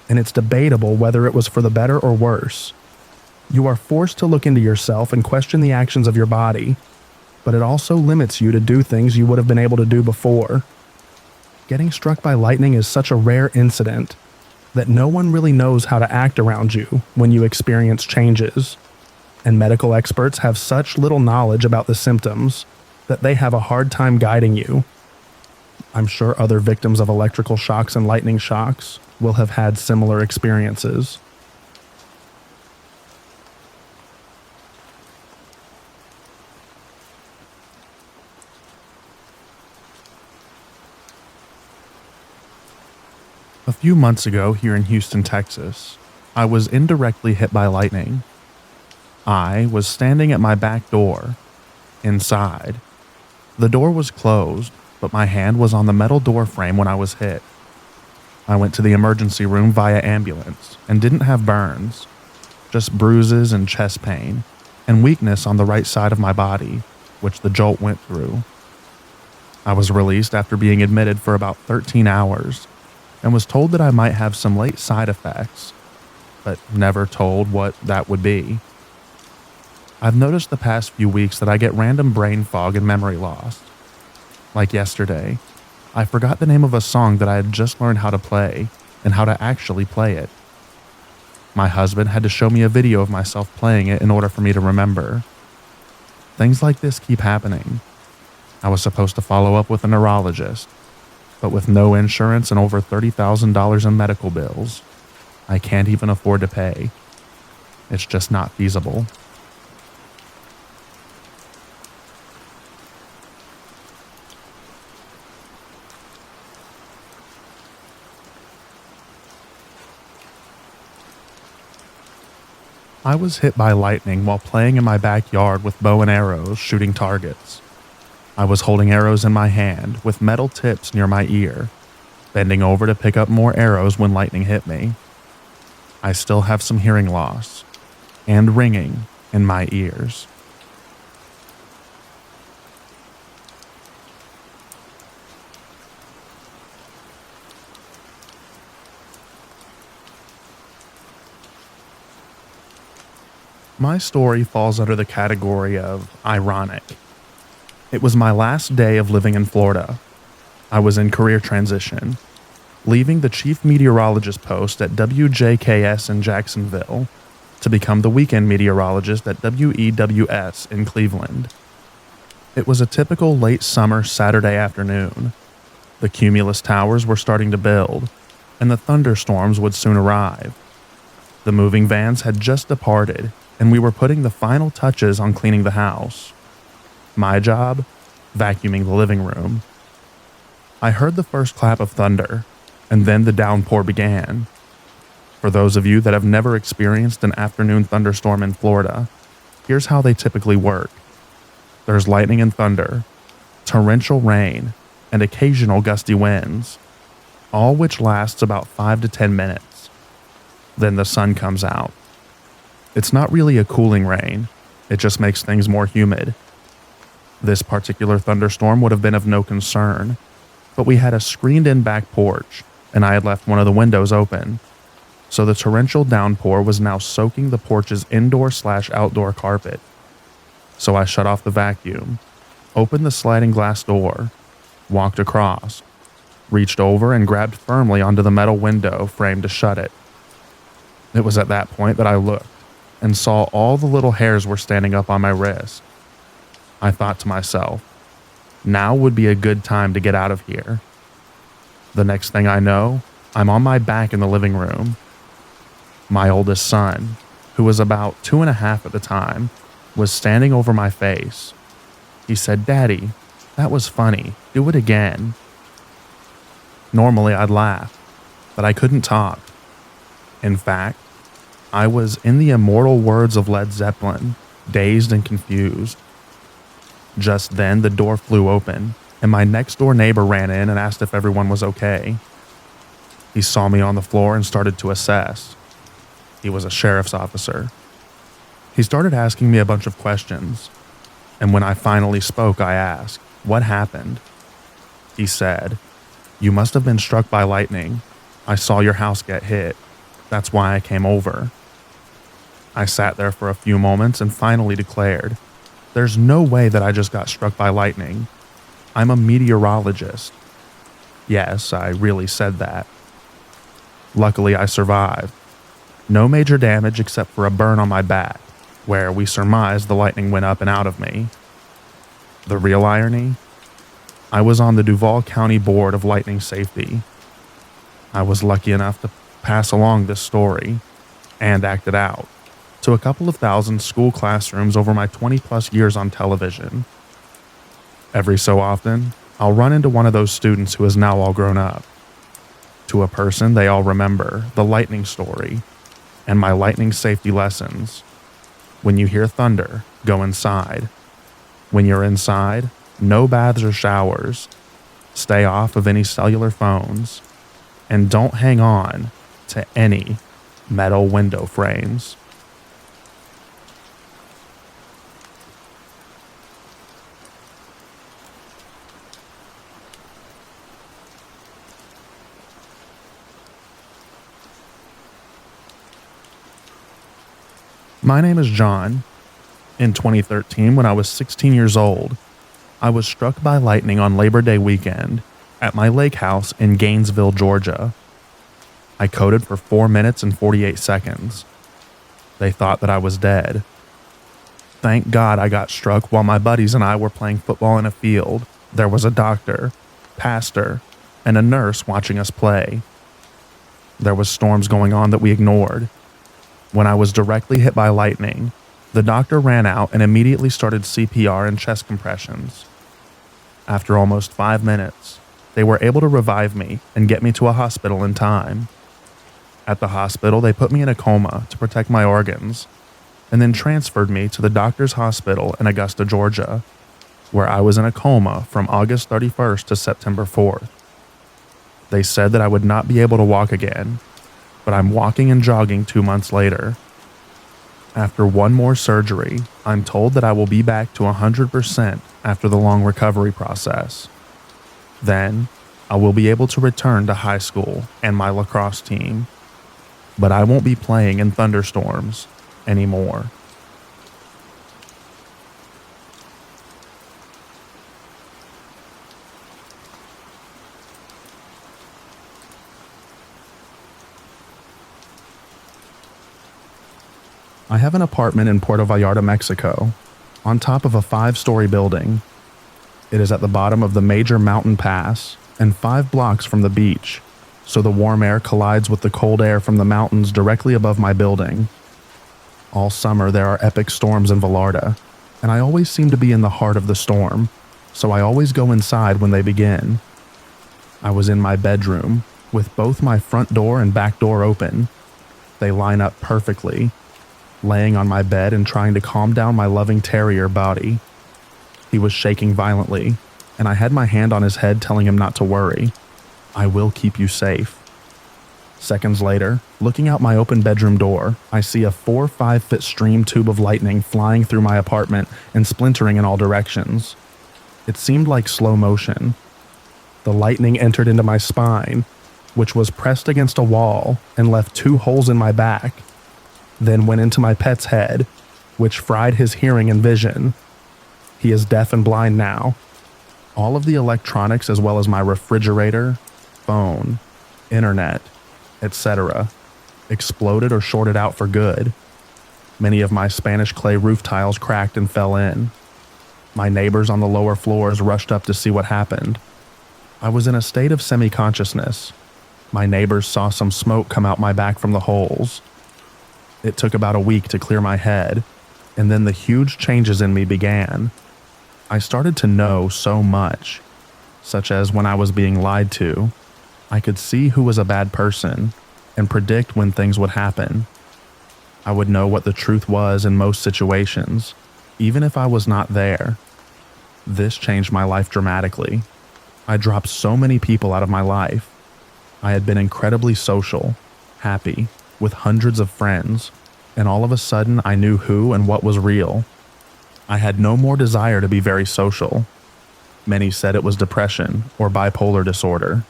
and it's debatable whether it was for the better or worse. You are forced to look into yourself and question the actions of your body, but it also limits you to do things you would have been able to do before. Getting struck by lightning is such a rare incident that no one really knows how to act around you when you experience changes, and medical experts have such little knowledge about the symptoms that they have a hard time guiding you. I'm sure other victims of electrical shocks and lightning shocks will have had similar experiences. A few months ago here in Houston, Texas, I was indirectly hit by lightning. I was standing at my back door, inside. The door was closed, but my hand was on the metal door frame when I was hit. I went to the emergency room via ambulance and didn't have burns, just bruises and chest pain, and weakness on the right side of my body, which the jolt went through. I was released after being admitted for about 13 hours and was told that I might have some late side effects, but never told what that would be. I've noticed the past few weeks that I get random brain fog and memory loss. Like yesterday, I forgot the name of a song that I had just learned how to play and how to actually play it. My husband had to show me a video of myself playing it in order for me to remember. Things like this keep happening. I was supposed to follow up with a neurologist, but with no insurance and over $30,000 in medical bills, I can't even afford to pay. It's just not feasible. I was hit by lightning while playing in my backyard with bow and arrows shooting targets. I was holding arrows in my hand with metal tips near my ear, bending over to pick up more arrows when lightning hit me. I still have some hearing loss and ringing in my ears. My story falls under the category of ironic. It was my last day of living in Florida. I was in career transition, leaving the chief meteorologist post at WJKS in Jacksonville to become the weekend meteorologist at WEWS in Cleveland. It was a typical late summer Saturday afternoon. The cumulus towers were starting to build, and the thunderstorms would soon arrive. The moving vans had just departed, and we were putting the final touches on cleaning the house. My job? Vacuuming the living room. I heard the first clap of thunder, and then the downpour began. For those of you that have never experienced an afternoon thunderstorm in Florida, here's how they typically work. There's lightning and thunder, torrential rain, and occasional gusty winds, all which lasts about 5 to 10 minutes. Then the sun comes out. It's not really a cooling rain, it just makes things more humid. This particular thunderstorm would have been of no concern, but we had a screened-in back porch, and I had left one of the windows open, so the torrential downpour was now soaking the porch's indoor/outdoor carpet. So I shut off the vacuum, opened the sliding glass door, walked across, reached over and grabbed firmly onto the metal window frame to shut it. It was at that point that I looked and saw all the little hairs were standing up on my wrist. I thought to myself, now would be a good time to get out of here. The next thing I know, I'm on my back in the living room. My oldest son, who was about 2.5 at the time, was standing over my face. He said, "Daddy, that was funny. Do it again." Normally I'd laugh, but I couldn't talk. In fact, I was, in the immortal words of Led Zeppelin, dazed and confused. Just then, the door flew open, and my next-door neighbor ran in and asked if everyone was okay. He saw me on the floor and started to assess. He was a sheriff's officer. He started asking me a bunch of questions, and when I finally spoke, I asked, "What happened?" He said, "You must have been struck by lightning. I saw your house get hit. That's why I came over." I sat there for a few moments and finally declared, "There's no way that I just got struck by lightning. I'm a meteorologist." Yes, I really said that. Luckily, I survived. No major damage except for a burn on my back, where we surmised the lightning went up and out of me. The real irony? I was on the Duval County Board of Lightning Safety. I was lucky enough to pass along this story, and act it out, to a couple of thousand school classrooms over my 20-plus years on television. Every so often, I'll run into one of those students who is now all grown up. To a person, they all remember the lightning story and my lightning safety lessons. When you hear thunder, go inside. When you're inside, no baths or showers. Stay off of any cellular phones. And don't hang on to any metal window frames. My name is John. In 2013, when I was 16 years old, I was struck by lightning on Labor Day weekend at my lake house in Gainesville, Georgia. I coded for 4 minutes and 48 seconds. They thought that I was dead. Thank God I got struck while my buddies and I were playing football in a field. There was a doctor, pastor, and a nurse watching us play. There was storms going on that we ignored. When I was directly hit by lightning, the doctor ran out and immediately started CPR and chest compressions. After almost 5 minutes, they were able to revive me and get me to a hospital in time. At the hospital, they put me in a coma to protect my organs, and then transferred me to the doctor's hospital in Augusta, Georgia, where I was in a coma from August 31st to September 4th. They said that I would not be able to walk again, but I'm walking and jogging 2 months later. After one more surgery, I'm told that I will be back to 100% after the long recovery process. Then, I will be able to return to high school and my lacrosse team, but I won't be playing in thunderstorms anymore. I have an apartment in Puerto Vallarta, Mexico, on top of a 5-story building. It is at the bottom of the major mountain pass and 5 blocks from the beach, so the warm air collides with the cold air from the mountains directly above my building. All summer there are epic storms in Vallarta, and I always seem to be in the heart of the storm, so I always go inside when they begin. I was in my bedroom, with both my front door and back door open. They line up perfectly, laying on my bed and trying to calm down my loving terrier body. He was shaking violently, and I had my hand on his head telling him not to worry. I will keep you safe. Seconds later, looking out my open bedroom door, I see a 4-5-foot stream tube of lightning flying through my apartment and splintering in all directions. It seemed like slow motion. The lightning entered into my spine, which was pressed against a wall and left 2 holes in my back, then went into my pet's head, which fried his hearing and vision. He is deaf and blind now. All of the electronics, as well as my refrigerator, phone, internet, etc., exploded or shorted out for good. Many of my Spanish clay roof tiles cracked and fell in. My neighbors on the lower floors rushed up to see what happened. I was in a state of semi-consciousness. My neighbors saw some smoke come out my back from the holes. It took about a week to clear my head, and then the huge changes in me began. I started to know so much, such as when I was being lied to. I could see who was a bad person and predict when things would happen. I would know what the truth was in most situations, even if I was not there. This changed my life dramatically. I dropped so many people out of my life. I had been incredibly social, happy, with hundreds of friends, and all of a sudden I knew who and what was real. I had no more desire to be very social. Many said it was depression or bipolar disorder.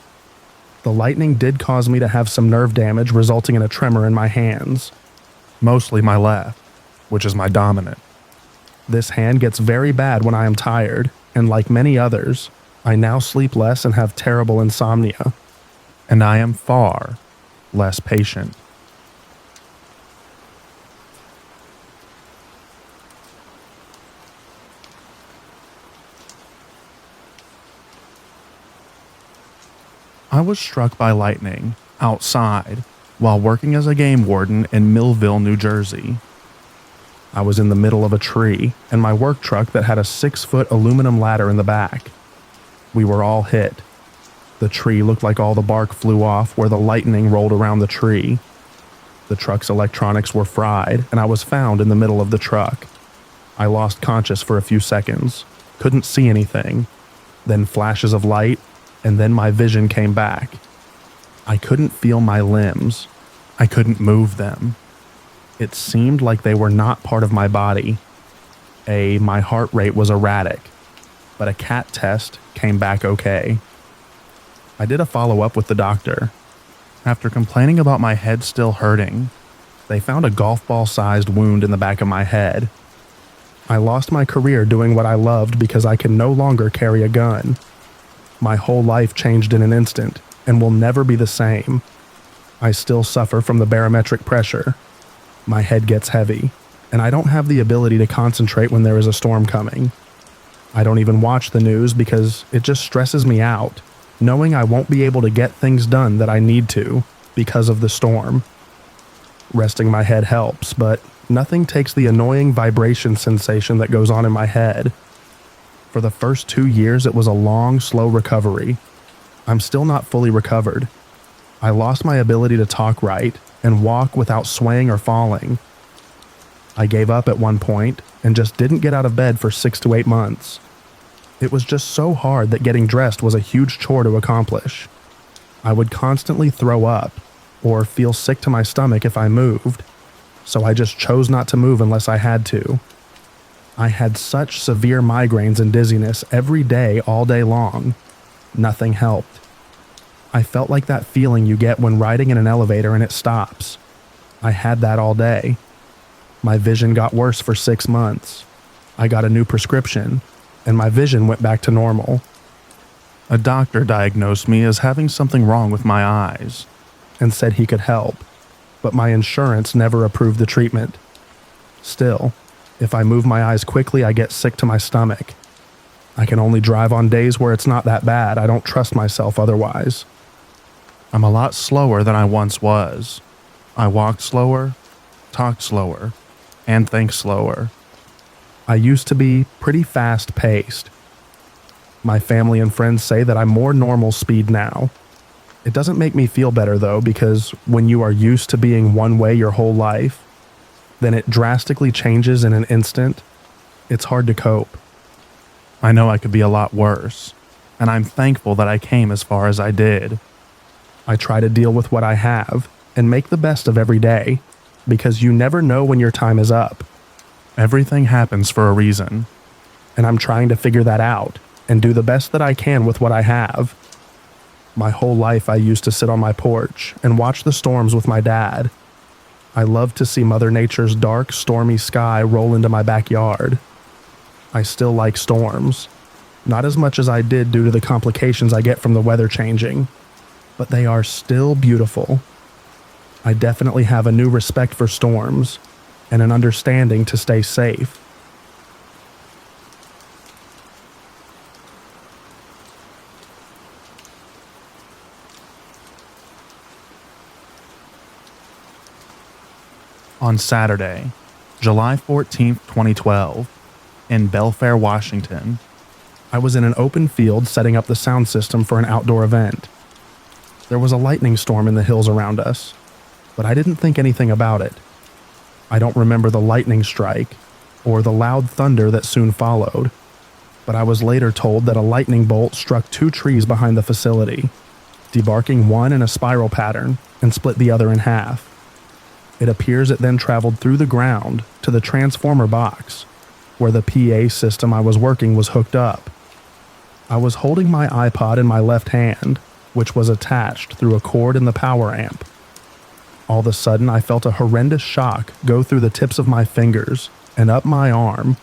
The lightning did cause me to have some nerve damage, resulting in a tremor in my hands, mostly my left, which is my dominant. This hand gets very bad when I am tired, and like many others, I now sleep less and have terrible insomnia, and I am far less patient. I was struck by lightning outside while working as a game warden in Millville, New Jersey. I was in the middle of a tree and my work truck that had a 6-foot aluminum ladder in the back. We were all hit. The tree looked like all the bark flew off where the lightning rolled around the tree. The truck's electronics were fried and I was found in the middle of the truck. I lost conscious for a few seconds, couldn't see anything, then flashes of light, and then my vision came back. I couldn't feel my limbs. I couldn't move them. It seemed like they were not part of my body. My heart rate was erratic, but a CAT test came back okay. I did a follow-up with the doctor. After complaining about my head still hurting, they found a golf ball-sized wound in the back of my head. I lost my career doing what I loved because I can no longer carry a gun. My whole life changed in an instant and will never be the same. I still suffer from the barometric pressure. My head gets heavy, and I don't have the ability to concentrate when there is a storm coming. I don't even watch the news because it just stresses me out, knowing I won't be able to get things done that I need to because of the storm. Resting my head helps, but nothing takes the annoying vibration sensation that goes on in my head. For the first 2 years, it was a long, slow recovery. I'm still not fully recovered. I lost my ability to talk right and walk without swaying or falling. I gave up at one point and just didn't get out of bed for 6 to 8 months. It was just so hard that getting dressed was a huge chore to accomplish. I would constantly throw up, or feel sick to my stomach if I moved, so I just chose not to move unless I had to. I had such severe migraines and dizziness every day, all day long. Nothing helped. I felt like that feeling you get when riding in an elevator and it stops. I had that all day. My vision got worse for 6 months. I got a new prescription, and my vision went back to normal. A doctor diagnosed me as having something wrong with my eyes and said he could help, but my insurance never approved the treatment. Still, if I move my eyes quickly, I get sick to my stomach. I can only drive on days where it's not that bad. I don't trust myself otherwise. I'm a lot slower than I once was. I walk slower, talk slower, and think slower. I used to be pretty fast-paced. My family and friends say that I'm more normal speed now. It doesn't make me feel better though, because when you are used to being one way your whole life, then it drastically changes in an instant. It's hard to cope. I know I could be a lot worse, and I'm thankful that I came as far as I did. I try to deal with what I have and make the best of every day, because you never know when your time is up. Everything happens for a reason, and I'm trying to figure that out and do the best that I can with what I have. My whole life I used to sit on my porch and watch the storms with my dad. I loved to see Mother Nature's dark, stormy sky roll into my backyard. I still like storms, not as much as I did due to the complications I get from the weather changing, but they are still beautiful. I definitely have a new respect for storms and an understanding to stay safe. On Saturday, July 14th, 2012, in Belfair, Washington, I was in an open field setting up the sound system for an outdoor event. There was a lightning storm in the hills around us, but I didn't think anything about it. I don't remember the lightning strike or the loud thunder that soon followed, but I was later told that a lightning bolt struck 2 trees behind the facility, debarking one in a spiral pattern and split the other in half. It appears it then traveled through the ground to the transformer box, where the PA system I was working was hooked up. I was holding my iPod in my left hand, which was attached through a cord in the power amp. All of a sudden, I felt a horrendous shock go through the tips of my fingers and up my arm.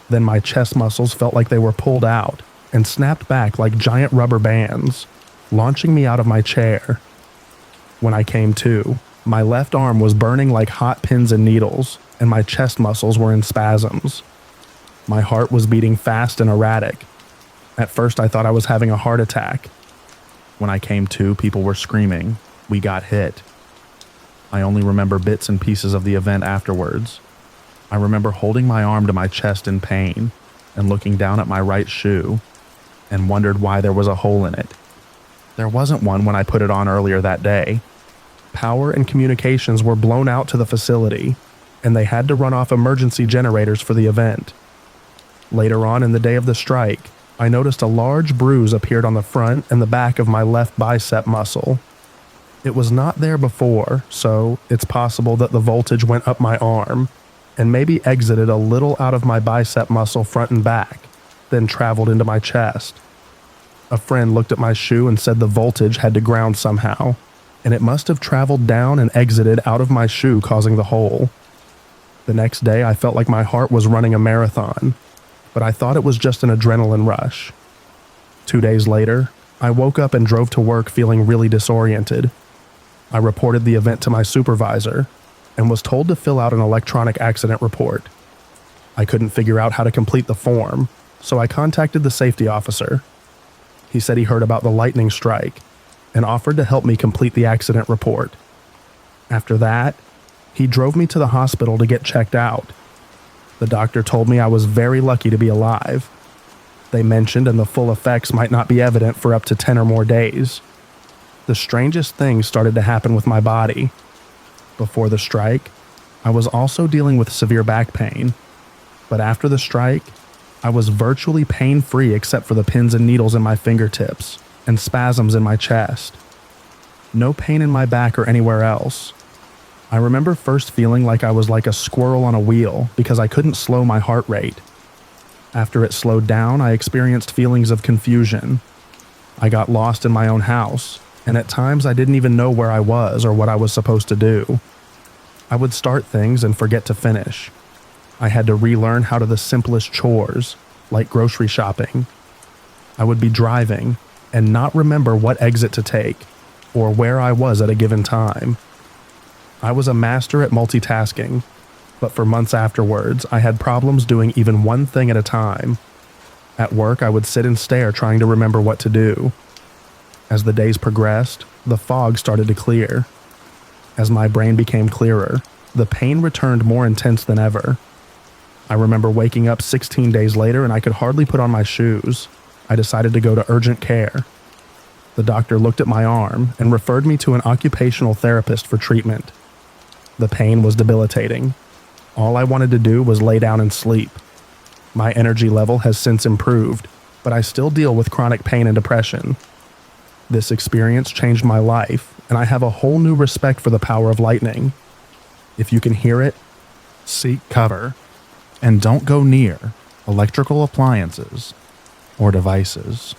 Then my chest muscles felt like they were pulled out and snapped back like giant rubber bands, launching me out of my chair. When I came to, my left arm was burning like hot pins and needles, and my chest muscles were in spasms. My heart was beating fast and erratic. At first, I thought I was having a heart attack. When I came to, people were screaming, "We got hit." I only remember bits and pieces of the event afterwards. I remember holding my arm to my chest in pain and looking down at my right shoe and wondered why there was a hole in it. There wasn't one when I put it on earlier that day. Power and communications were blown out to the facility, and they had to run off emergency generators for the event. Later on in the day of the strike, I noticed a large bruise appeared on the front and the back of my left bicep muscle. It was not there before, so it's possible that the voltage went up my arm and maybe exited a little out of my bicep muscle front and back, then traveled into my chest. A friend looked at my shoe and said the voltage had to ground somehow, and it must have traveled down and exited out of my shoe, causing the hole. The next day, I felt like my heart was running a marathon, but I thought it was just an adrenaline rush. 2 days later, I woke up and drove to work feeling really disoriented. I reported the event to my supervisor and was told to fill out an electronic accident report. I couldn't figure out how to complete the form, so I contacted the safety officer. He said he heard about the lightning strike and offered to help me complete the accident report. After that, he drove me to the hospital to get checked out. The doctor told me I was very lucky to be alive. They mentioned and the full effects might not be evident for up to 10 or more days. The strangest things started to happen with my body. Before the strike, I was also dealing with severe back pain. But after the strike, I was virtually pain-free except for the pins and needles in my fingertips and spasms in my chest. No pain in my back or anywhere else. I remember first feeling like I was like a squirrel on a wheel because I couldn't slow my heart rate. After it slowed down, I experienced feelings of confusion. I got lost in my own house, and at times I didn't even know where I was or what I was supposed to do. I would start things and forget to finish. I had to relearn how to the simplest chores, like grocery shopping. I would be driving and not remember what exit to take or where I was at a given time. I was a master at multitasking, but for months afterwards, I had problems doing even one thing at a time. At work, I would sit and stare trying to remember what to do. As the days progressed, the fog started to clear. As my brain became clearer, the pain returned more intense than ever. I remember waking up 16 days later and I could hardly put on my shoes. I decided to go to urgent care. The doctor looked at my arm and referred me to an occupational therapist for treatment. The pain was debilitating. All I wanted to do was lay down and sleep. My energy level has since improved, but I still deal with chronic pain and depression. This experience changed my life, and I have a whole new respect for the power of lightning. If you can hear it, seek cover, and don't go near electrical appliances or devices.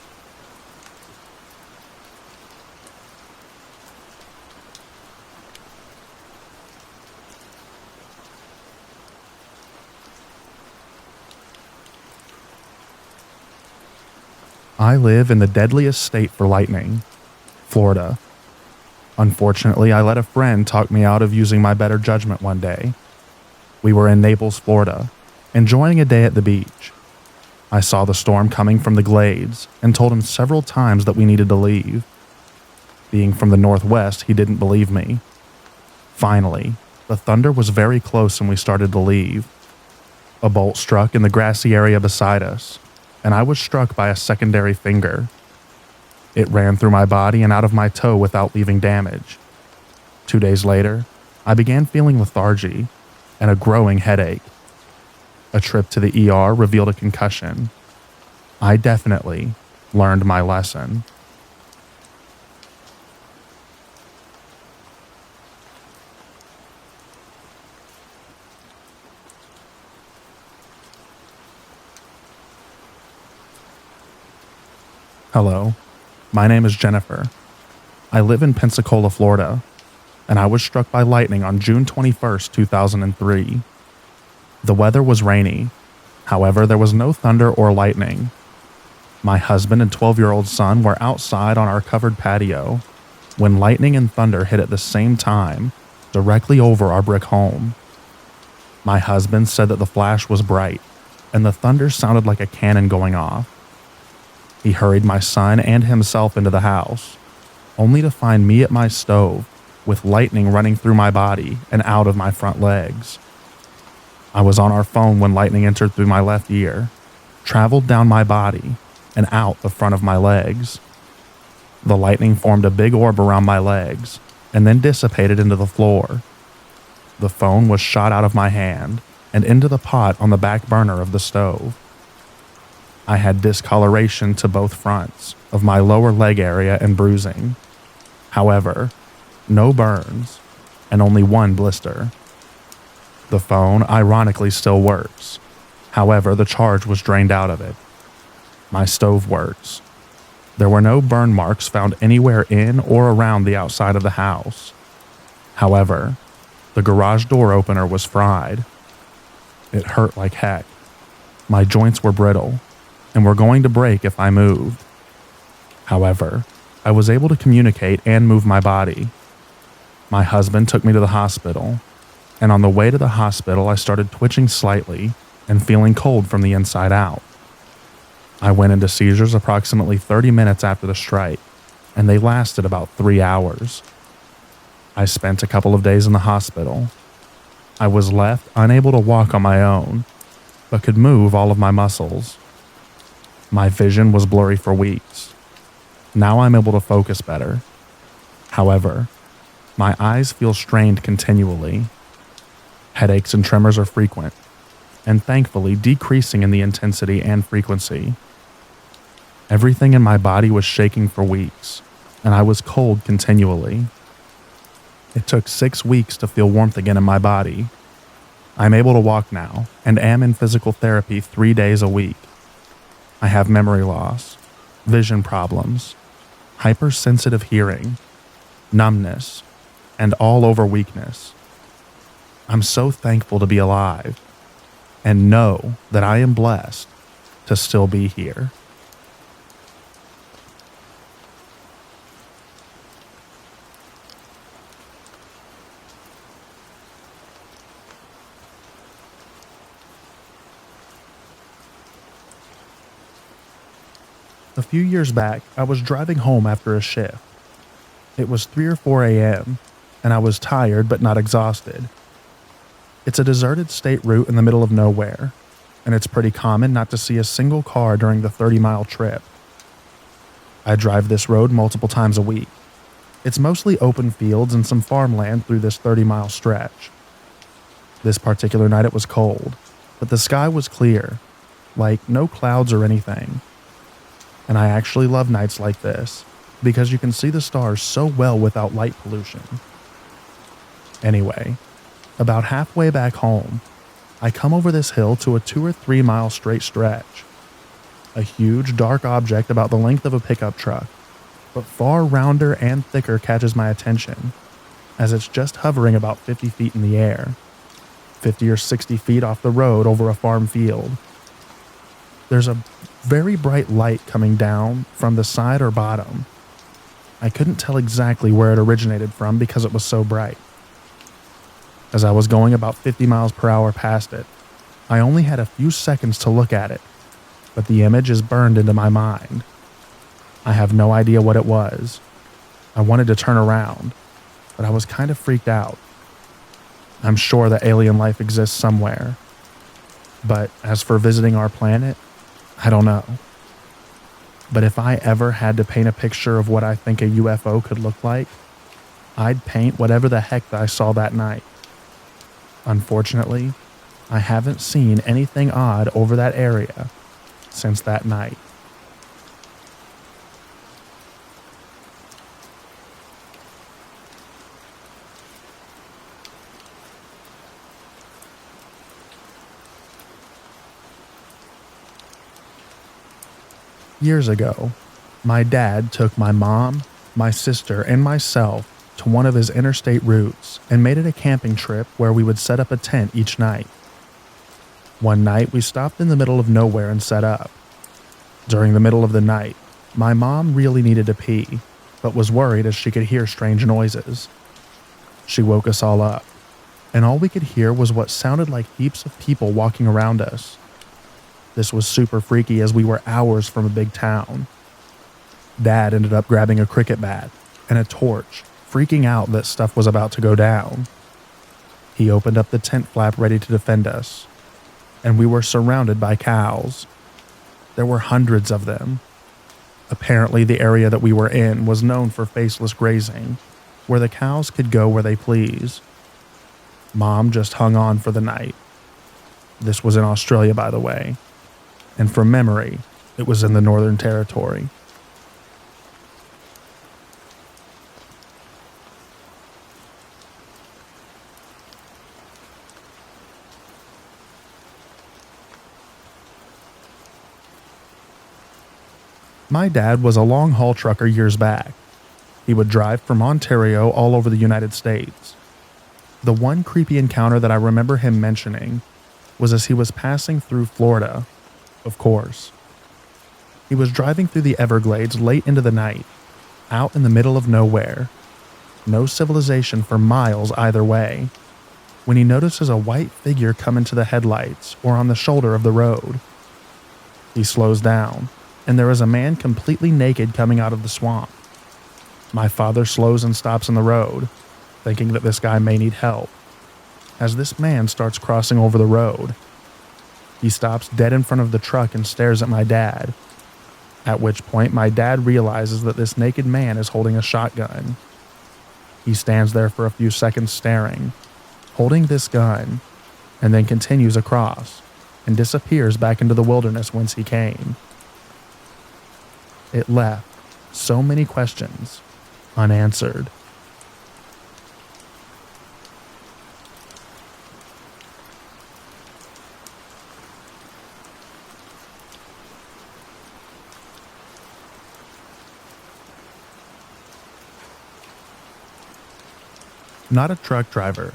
I live in the deadliest state for lightning, Florida. Unfortunately, I let a friend talk me out of using my better judgment one day. We were in Naples, Florida, enjoying a day at the beach. I saw the storm coming from the glades and told him several times that we needed to leave. Being from the northwest, he didn't believe me. Finally, the thunder was very close and we started to leave. A bolt struck in the grassy area beside us, and I was struck by a secondary finger. It ran through my body and out of my toe without leaving damage. 2 days later, I began feeling lethargy and a growing headache. A trip to the ER revealed a concussion. I definitely learned my lesson. Hello, my name is Jennifer. I live in Pensacola, Florida, and I was struck by lightning on June 21st, 2003. The weather was rainy. However, there was no thunder or lightning. My husband and 12-year-old son were outside on our covered patio when lightning and thunder hit at the same time directly over our brick home. My husband said that the flash was bright and the thunder sounded like a cannon going off. He hurried my son and himself into the house, only to find me at my stove with lightning running through my body and out of my front legs. I was on our phone when lightning entered through my left ear, traveled down my body, and out the front of my legs. The lightning formed a big orb around my legs and then dissipated into the floor. The phone was shot out of my hand and into the pot on the back burner of the stove. I had discoloration to both fronts of my lower leg area and bruising. However, no burns and only one blister. The phone ironically still works. However, the charge was drained out of it. My stove works. There were no burn marks found anywhere in or around the outside of the house. However, the garage door opener was fried. It hurt like heck. My joints were brittle and were going to break if I moved. However, I was able to communicate and move my body. My husband took me to the hospital, and on the way to the hospital, I started twitching slightly and feeling cold from the inside out. I went into seizures approximately 30 minutes after the strike, and they lasted about 3 hours. I spent a couple of days in the hospital. I was left unable to walk on my own, but could move all of my muscles. My vision was blurry for weeks. Now I'm able to focus better. However, my eyes feel strained continually. Headaches and tremors are frequent, and thankfully decreasing in the intensity and frequency. Everything in my body was shaking for weeks, and I was cold continually. It took 6 weeks to feel warmth again in my body. I'm able to walk now and am in physical therapy 3 days a week. I have memory loss, vision problems, hypersensitive hearing, numbness, and all over weakness. I'm so thankful to be alive and know that I am blessed to still be here. A few years back, I was driving home after a shift. It was 3 or 4 a.m., and I was tired but not exhausted. It's a deserted state route in the middle of nowhere, and it's pretty common not to see a single car during the 30-mile trip. I drive this road multiple times a week. It's mostly open fields and some farmland through this 30-mile stretch. This particular night it was cold, but the sky was clear, like no clouds or anything. And I actually love nights like this, because you can see the stars so well without light pollution. Anyway, about halfway back home, I come over this hill to a 2 or 3 mile straight stretch. A huge dark object about the length of a pickup truck, but far rounder and thicker, catches my attention, as it's just hovering about 50 feet in the air, 50 or 60 feet off the road over a farm field. There's a very bright light coming down from the side or bottom. I couldn't tell exactly where it originated from because it was so bright. As I was going about 50 miles per hour past it, I only had a few seconds to look at it, but the image is burned into my mind. I have no idea what it was. I wanted to turn around, but I was kind of freaked out. I'm sure that alien life exists somewhere, but as for visiting our planet, I don't know. But if I ever had to paint a picture of what I think a UFO could look like, I'd paint whatever the heck that I saw that night. Unfortunately, I haven't seen anything odd over that area since that night. Years ago, my dad took my mom, my sister, and myself to one of his interstate routes and made it a camping trip where we would set up a tent each night. One night, we stopped in the middle of nowhere and set up. During the middle of the night, my mom really needed to pee, but was worried as she could hear strange noises. She woke us all up, and all we could hear was what sounded like heaps of people walking around us. This was super freaky as we were hours from a big town. Dad ended up grabbing a cricket bat and a torch, freaking out that stuff was about to go down. He opened up the tent flap ready to defend us, and we were surrounded by cows. There were hundreds of them. Apparently, the area that we were in was known for faceless grazing, where the cows could go where they please. Mom just hung on for the night. This was in Australia, by the way, and from memory, it was in the Northern Territory. My dad was a long-haul trucker years back. He would drive from Ontario all over the United States. The one creepy encounter that I remember him mentioning was as he was passing through Florida, of course. He was driving through the Everglades late into the night, out in the middle of nowhere. No civilization for miles either way, when he notices a white figure come into the headlights or on the shoulder of the road. He slows down, and there is a man completely naked coming out of the swamp. My father slows and stops in the road, thinking that this guy may need help, as this man starts crossing over the road. He stops dead in front of the truck and stares at my dad, at which point my dad realizes that this naked man is holding a shotgun. He stands there for a few seconds staring, holding this gun, and then continues across and disappears back into the wilderness whence he came. It left so many questions unanswered. Not a truck driver,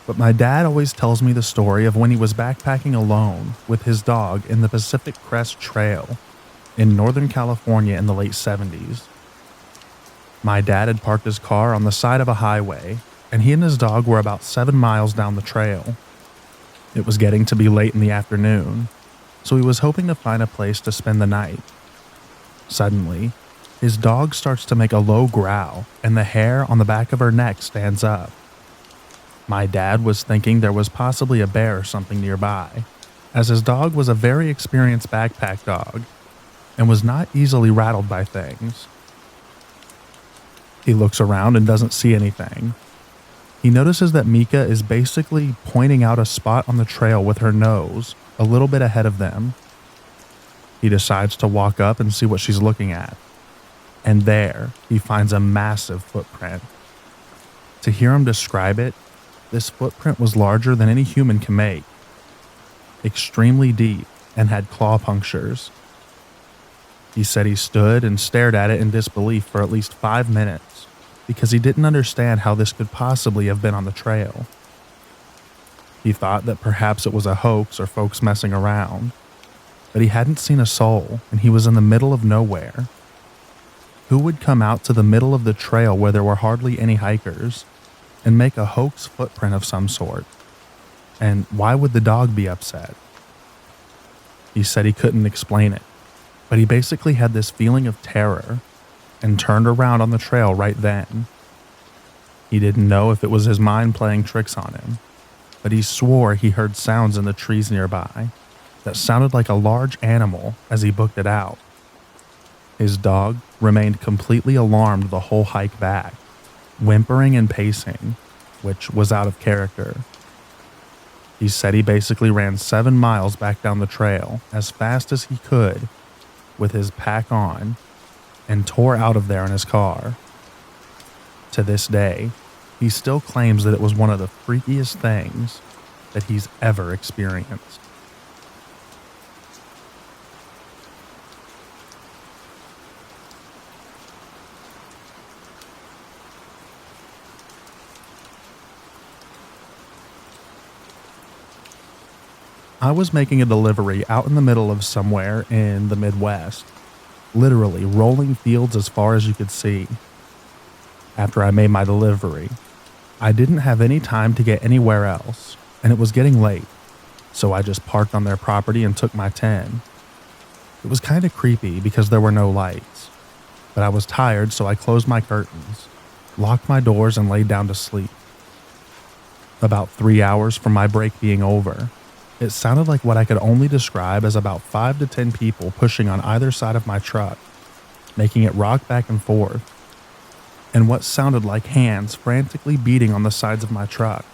but my dad always tells me the story of when he was backpacking alone with his dog in the Pacific Crest Trail in Northern California in the late 70s. My dad had parked his car on the side of a highway, and he and his dog were about 7 miles down the trail. It was getting to be late in the afternoon, so he was hoping to find a place to spend the night. Suddenly, his dog starts to make a low growl, and the hair on the back of her neck stands up. My dad was thinking there was possibly a bear or something nearby, as his dog was a very experienced backpack dog and was not easily rattled by things. He looks around and doesn't see anything. He notices that Mika is basically pointing out a spot on the trail with her nose a little bit ahead of them. He decides to walk up and see what she's looking at. And there, he finds a massive footprint. To hear him describe it, this footprint was larger than any human can make, extremely deep, and had claw punctures. He said he stood and stared at it in disbelief for at least 5 minutes because he didn't understand how this could possibly have been on the trail. He thought that perhaps it was a hoax or folks messing around, but he hadn't seen a soul and he was in the middle of nowhere. Who would come out to the middle of the trail where there were hardly any hikers and make a hoax footprint of some sort? And why would the dog be upset? He said he couldn't explain it, but he basically had this feeling of terror and turned around on the trail right then. He didn't know if it was his mind playing tricks on him, but he swore he heard sounds in the trees nearby that sounded like a large animal as he booked it out. His dog remained completely alarmed the whole hike back, whimpering and pacing, which was out of character. He said he basically ran 7 miles back down the trail as fast as he could with his pack on and tore out of there in his car. To this day, he still claims that it was one of the freakiest things that he's ever experienced. I was making a delivery out in the middle of somewhere in the Midwest, literally rolling fields as far as you could see. After I made my delivery, I didn't have any time to get anywhere else, and it was getting late, so I just parked on their property and took my 10. It was kind of creepy because there were no lights, but I was tired, so I closed my curtains, locked my doors, and laid down to sleep. About 3 hours from my break being over, it sounded like what I could only describe as about 5 to 10 people pushing on either side of my truck, making it rock back and forth, and what sounded like hands frantically beating on the sides of my truck.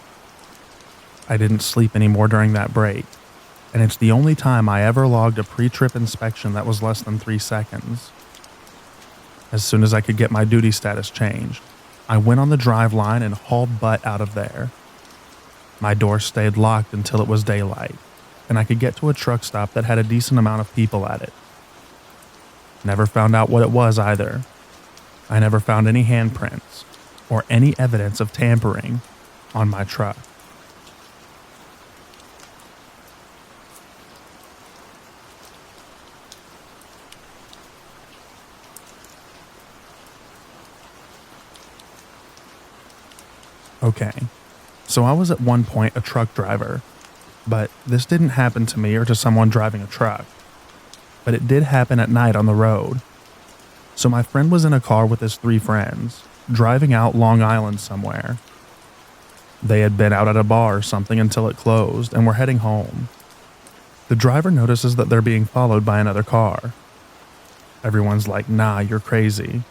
I didn't sleep anymore during that break, and it's the only time I ever logged a pre-trip inspection that was less than 3 seconds. As soon as I could get my duty status changed, I went on the drive line and hauled butt out of there. My door stayed locked until it was daylight, and I could get to a truck stop that had a decent amount of people at it. Never found out what it was either. I never found any handprints or any evidence of tampering on my truck. Okay, so I was at one point a truck driver, but this didn't happen to me or to someone driving a truck. But it did happen at night on the road. So my friend was in a car with his 3 friends, driving out Long Island somewhere. They had been out at a bar or something until it closed and were heading home. The driver notices that they're being followed by another car. Everyone's like, "Nah, you're crazy."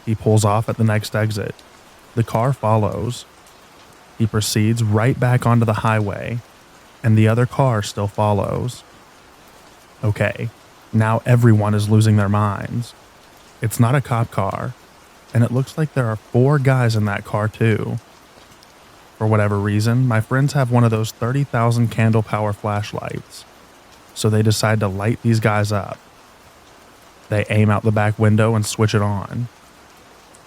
He pulls off at the next exit. The car follows. He proceeds right back onto the highway, and the other car still follows. Okay, now everyone is losing their minds. It's not a cop car, and it looks like there are 4 guys in that car too. For whatever reason, my friends have one of those 30,000 candle power flashlights, so they decide to light these guys up. They aim out the back window and switch it on.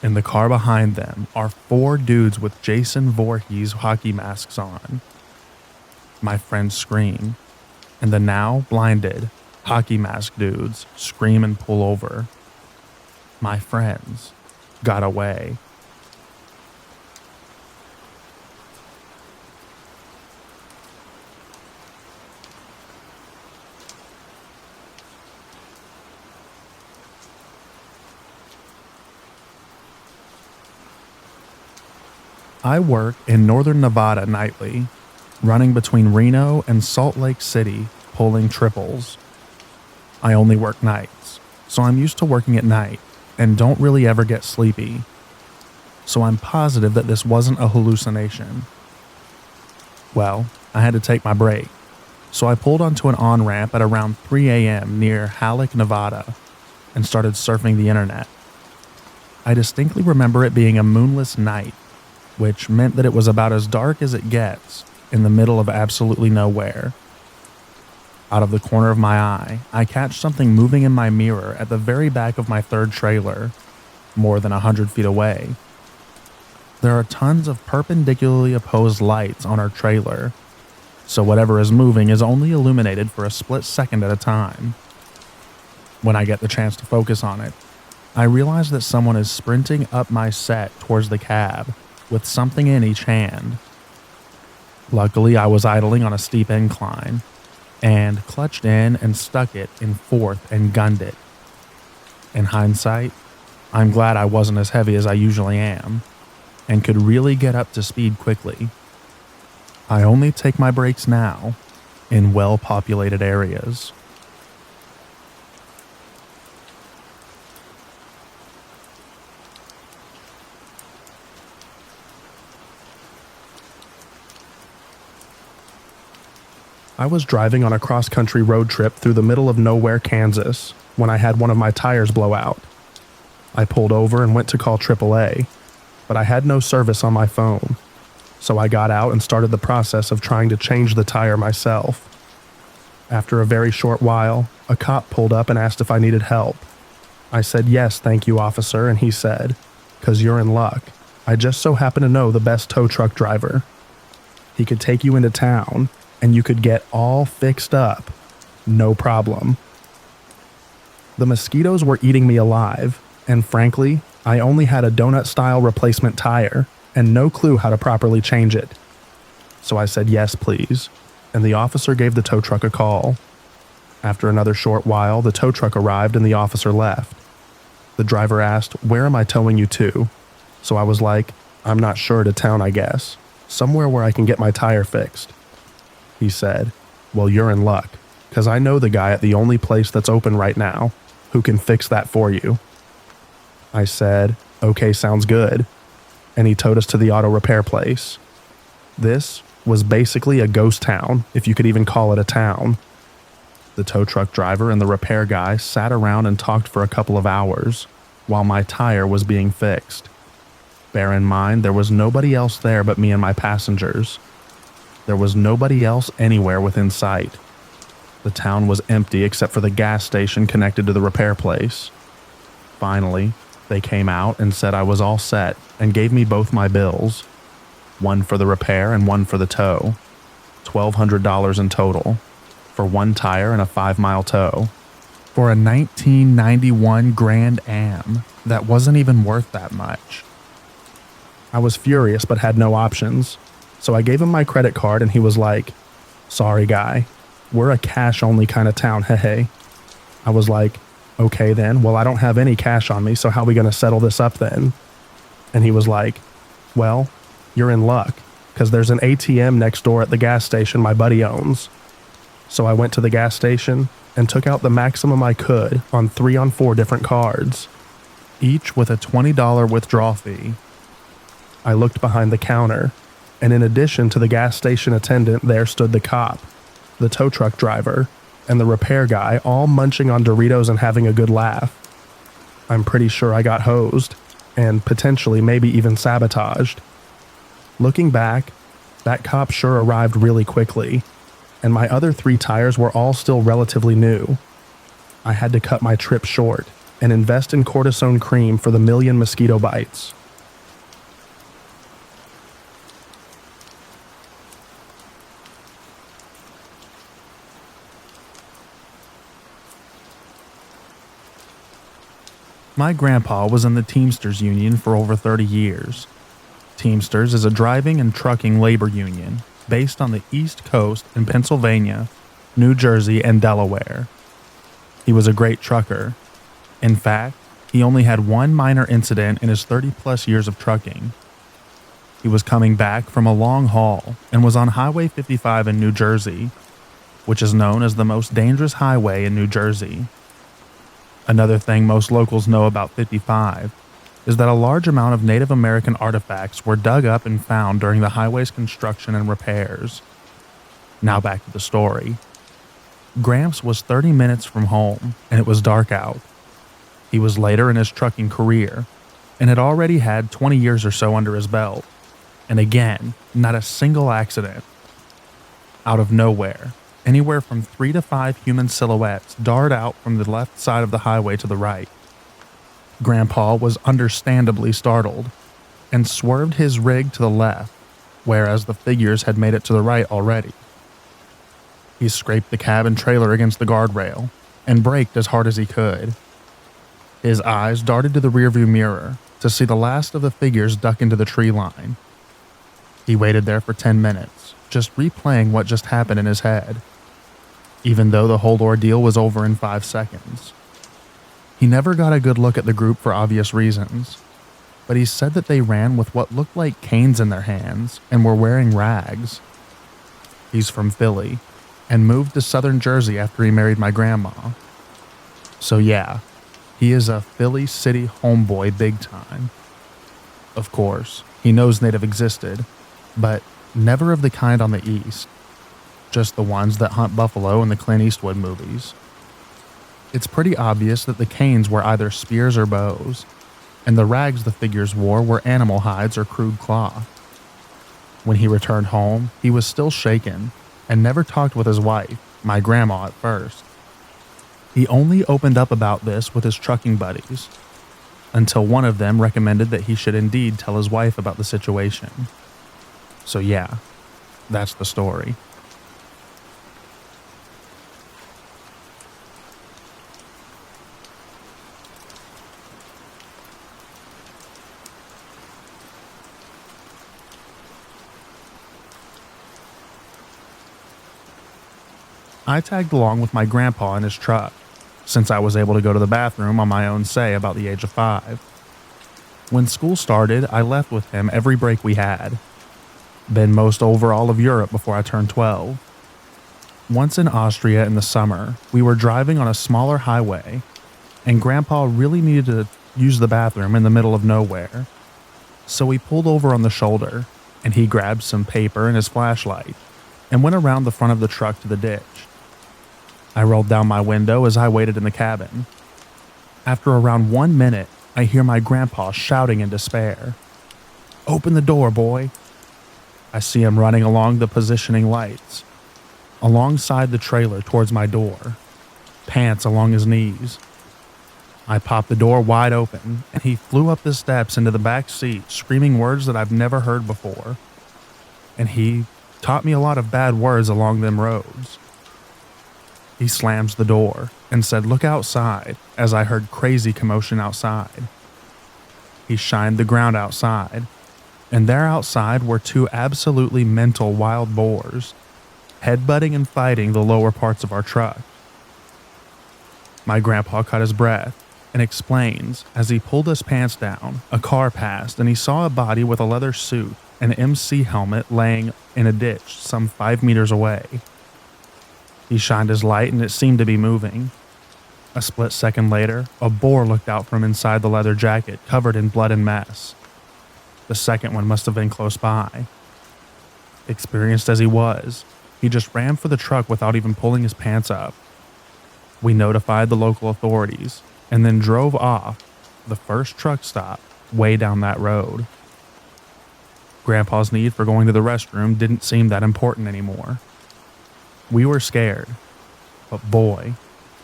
In the car behind them are 4 dudes with Jason Voorhees hockey masks on. My friends scream, and the now blinded hockey mask dudes scream and pull over. My friends got away. I work in northern Nevada nightly, running between Reno and Salt Lake City, pulling triples. I only work nights, so I'm used to working at night and don't really ever get sleepy. So I'm positive that this wasn't a hallucination. Well, I had to take my break, so I pulled onto an on-ramp at around 3 a.m. near Halleck, Nevada, and started surfing the internet. I distinctly remember it being a moonless night, which meant that it was about as dark as it gets in the middle of absolutely nowhere. Out of the corner of my eye, I catch something moving in my mirror at the very back of my third trailer, more than 100 feet away. There are tons of perpendicularly opposed lights on our trailer, so whatever is moving is only illuminated for a split second at a time. When I get the chance to focus on it, I realize that someone is sprinting up my set towards the cab, with something in each hand. Luckily, I was idling on a steep incline, and clutched in and stuck it in fourth and gunned it. In hindsight, I'm glad I wasn't as heavy as I usually am, and could really get up to speed quickly. I only take my breaks now in well-populated areas. I was driving on a cross-country road trip through the middle of nowhere, Kansas, when I had one of my tires blow out. I pulled over and went to call AAA, but I had no service on my phone, so I got out and started the process of trying to change the tire myself. After a very short while, a cop pulled up and asked if I needed help. I said, "Yes, thank you, officer," and he said, "'Cause you're in luck. I just so happen to know the best tow truck driver. He could take you into town, and you could get all fixed up. No problem." The mosquitoes were eating me alive, and frankly, I only had a donut-style replacement tire and no clue how to properly change it. So I said, "Yes, please," and the officer gave the tow truck a call. After another short while, the tow truck arrived and the officer left. The driver asked, "Where am I towing you to?" So I was like, "I'm not sure, to town, I guess. Somewhere where I can get my tire fixed." He said, "Well, you're in luck, 'cause I know the guy at the only place that's open right now who can fix that for you." I said, "Okay, sounds good," and he towed us to the auto repair place. This was basically a ghost town, if you could even call it a town. The tow truck driver and the repair guy sat around and talked for a couple of hours while my tire was being fixed. Bear in mind, there was nobody else there but me and my passengers. There was nobody else anywhere within sight. The town was empty except for the gas station connected to the repair place. Finally, they came out and said I was all set and gave me both my bills, one for the repair and one for the tow, $1,200 in total, for one tire and a 5-mile tow, for a 1991 Grand Am that wasn't even worth that much. I was furious but had no options. So I gave him my credit card and he was like, "Sorry, guy. We're a cash-only kind of town, hey." I was like, "Okay then, well I don't have any cash on me, so how are we going to settle this up then?" And he was like, "Well, you're in luck, because there's an ATM next door at the gas station my buddy owns." So I went to the gas station and took out the maximum I could on 3 on 4 different cards, each with a $20 withdrawal fee. I looked behind the counter, and in addition to the gas station attendant, there stood the cop, the tow truck driver, and the repair guy, all munching on Doritos and having a good laugh. I'm pretty sure I got hosed, and potentially maybe even sabotaged. Looking back, that cop sure arrived really quickly, and my other 3 tires were all still relatively new. I had to cut my trip short and invest in cortisone cream for the million mosquito bites. My grandpa was in the Teamsters Union for over 30 years. Teamsters is a driving and trucking labor union based on the East Coast in Pennsylvania, New Jersey, and Delaware. He was a great trucker. In fact, he only had one minor incident in his 30-plus years of trucking. He was coming back from a long haul and was on Highway 55 in New Jersey, which is known as the most dangerous highway in New Jersey. Another thing most locals know about 55 is that a large amount of Native American artifacts were dug up and found during the highway's construction and repairs. Now back to the story. Gramps was 30 minutes from home, and it was dark out. He was later in his trucking career, and had already had 20 years or so under his belt. And again, not a single accident. Out of nowhere, anywhere from 3 to 5 human silhouettes dart out from the left side of the highway to the right. Grandpa was understandably startled, and swerved his rig to the left, whereas the figures had made it to the right already. He scraped the cab and trailer against the guardrail, and braked as hard as he could. His eyes darted to the rearview mirror to see the last of the figures duck into the tree line. He waited there for 10 minutes, just replaying what just happened in his head, even though the whole ordeal was over in 5 seconds. He never got a good look at the group for obvious reasons, but he said that they ran with what looked like canes in their hands and were wearing rags. He's from Philly, and moved to southern Jersey after he married my grandma. So yeah, he is a Philly city homeboy big time. Of course, he knows Native existed, but never of the kind on the East. Just the ones that hunt buffalo in the Clint Eastwood movies. It's pretty obvious that the canes were either spears or bows, and the rags the figures wore were animal hides or crude cloth. When he returned home, he was still shaken, and never talked with his wife, my grandma, at first. He only opened up about this with his trucking buddies, until one of them recommended that he should indeed tell his wife about the situation. So yeah, that's the story. I tagged along with my grandpa in his truck, since I was able to go to the bathroom on my own say about the age of 5. When school started, I left with him every break we had. Been most over all of Europe before I turned 12. Once in Austria in the summer, we were driving on a smaller highway, and Grandpa really needed to use the bathroom in the middle of nowhere. So we pulled over on the shoulder, and he grabbed some paper and his flashlight, and went around the front of the truck to the ditch. I rolled down my window as I waited in the cabin. After around 1 minute, I hear my grandpa shouting in despair, "Open the door, boy." I see him running along the positioning lights, alongside the trailer towards my door, pants along his knees. I popped the door wide open, and he flew up the steps into the back seat, screaming words that I've never heard before. And he taught me a lot of bad words along them roads. He slams the door and said, "Look outside," as I heard crazy commotion outside. He shined the ground outside, and there outside were 2 absolutely mental wild boars, headbutting and fighting the lower parts of our truck. My grandpa caught his breath and explains, as he pulled his pants down, a car passed and he saw a body with a leather suit and MC helmet laying in a ditch some 5 meters away. He shined his light and it seemed to be moving. A split second later, a boar looked out from inside the leather jacket covered in blood and mess. The second one must have been close by. Experienced as he was, he just ran for the truck without even pulling his pants up. We notified the local authorities and then drove off the first truck stop way down that road. Grandpa's need for going to the restroom didn't seem that important anymore. We were scared, but boy,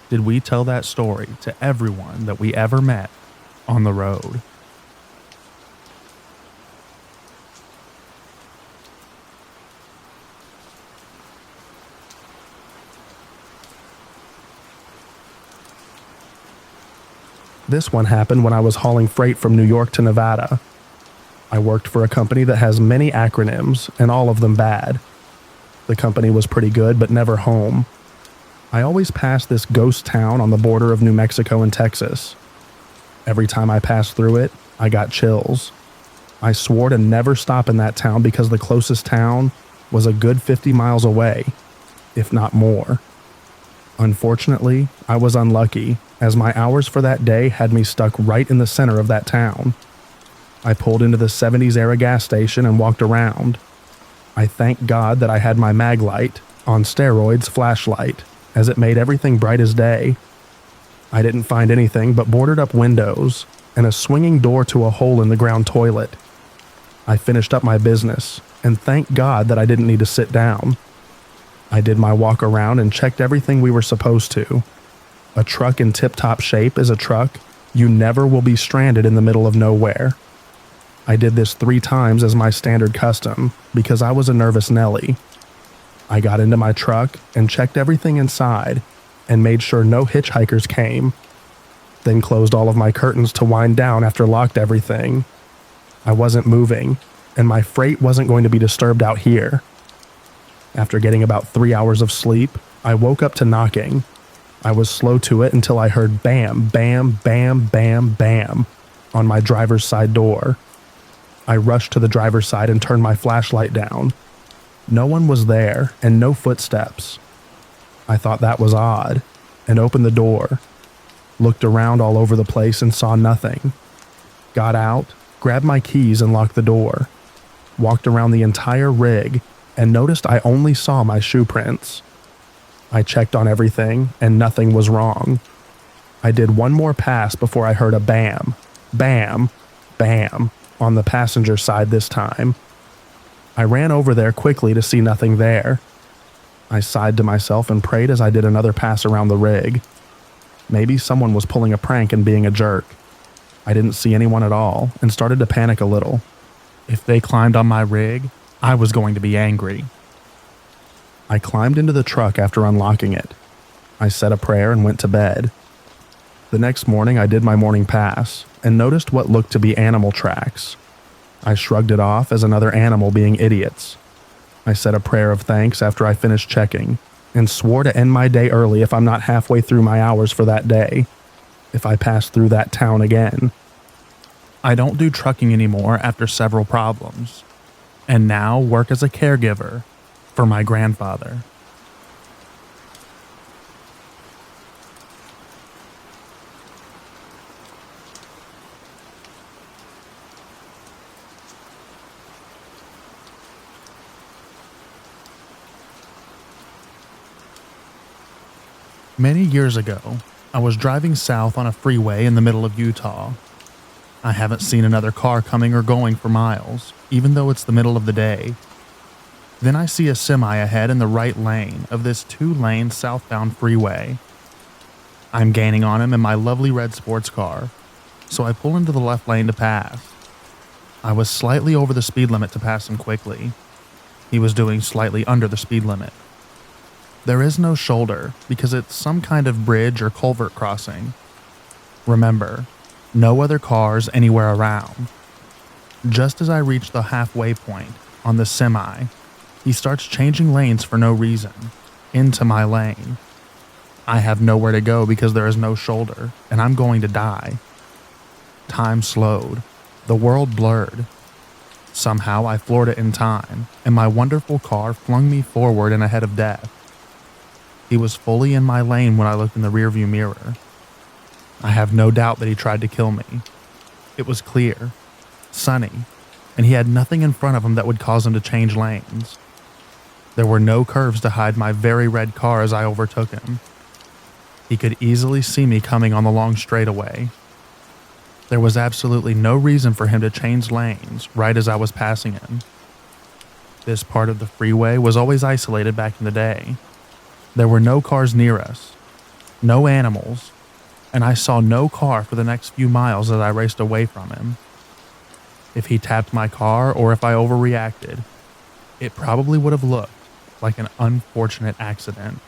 did we tell that story to everyone that we ever met on the road. This one happened when I was hauling freight from New York to Nevada. I worked for a company that has many acronyms, and all of them bad. The company was pretty good, but never home. I always passed this ghost town on the border of New Mexico and Texas. Every time I passed through it, I got chills. I swore to never stop in that town because the closest town was a good 50 miles away, if not more. Unfortunately, I was unlucky, as my hours for that day had me stuck right in the center of that town. I pulled into the 70s era gas station and walked around. I thank God that I had my mag light, on steroids flashlight, as it made everything bright as day. I didn't find anything but boarded up windows and a swinging door to a hole in the ground toilet. I finished up my business, and thank God that I didn't need to sit down. I did my walk around and checked everything we were supposed to. A truck in tip-top shape is a truck. You never will be stranded in the middle of nowhere. I did this 3 times as my standard custom because I was a nervous Nelly. I got into my truck and checked everything inside and made sure no hitchhikers came, then closed all of my curtains to wind down after locked everything. I wasn't moving, and my freight wasn't going to be disturbed out here. After getting about 3 hours of sleep, I woke up to knocking. I was slow to it until I heard bam, bam, bam, bam, bam on my driver's side door. I rushed to the driver's side and turned my flashlight down. No one was there and no footsteps. I thought that was odd and opened the door, looked around all over the place and saw nothing. Got out, grabbed my keys and locked the door, walked around the entire rig and noticed I only saw my shoe prints. I checked on everything and nothing was wrong. I did one more pass before I heard a bam, bam, bam on the passenger side this time. I ran over there quickly to see nothing there. I sighed to myself and prayed as I did another pass around the rig. Maybe someone was pulling a prank and being a jerk. I didn't see anyone at all and started to panic a little. If they climbed on my rig, I was going to be angry. I climbed into the truck after unlocking it. I said a prayer and went to bed. The next morning I did my morning pass and noticed what looked to be animal tracks. I shrugged it off as another animal being idiots. I said a prayer of thanks after I finished checking and swore to end my day early if I'm not halfway through my hours for that day, if I pass through that town again. I don't do trucking anymore after several problems, and now work as a caregiver for my grandfather. Many years ago, I was driving south on a freeway in the middle of Utah. I haven't seen another car coming or going for miles, even though it's the middle of the day. Then I see a semi ahead in the right lane of this 2-lane southbound freeway. I'm gaining on him in my lovely red sports car, so I pull into the left lane to pass. I was slightly over the speed limit to pass him quickly. He was doing slightly under the speed limit. There is no shoulder because it's some kind of bridge or culvert crossing. Remember, no other cars anywhere around. Just as I reach the halfway point on the semi, he starts changing lanes for no reason, into my lane. I have nowhere to go because there is no shoulder, and I'm going to die. Time slowed. The world blurred. Somehow I floored it in time, and my wonderful car flung me forward and ahead of death. He was fully in my lane when I looked in the rearview mirror. I have no doubt that he tried to kill me. It was clear, sunny, and he had nothing in front of him that would cause him to change lanes. There were no curves to hide my very red car as I overtook him. He could easily see me coming on the long straightaway. There was absolutely no reason for him to change lanes right as I was passing him. This part of the freeway was always isolated back in the day. There were no cars near us, no animals, and I saw no car for the next few miles as I raced away from him. If he tapped my car or if I overreacted, it probably would have looked like an unfortunate accident.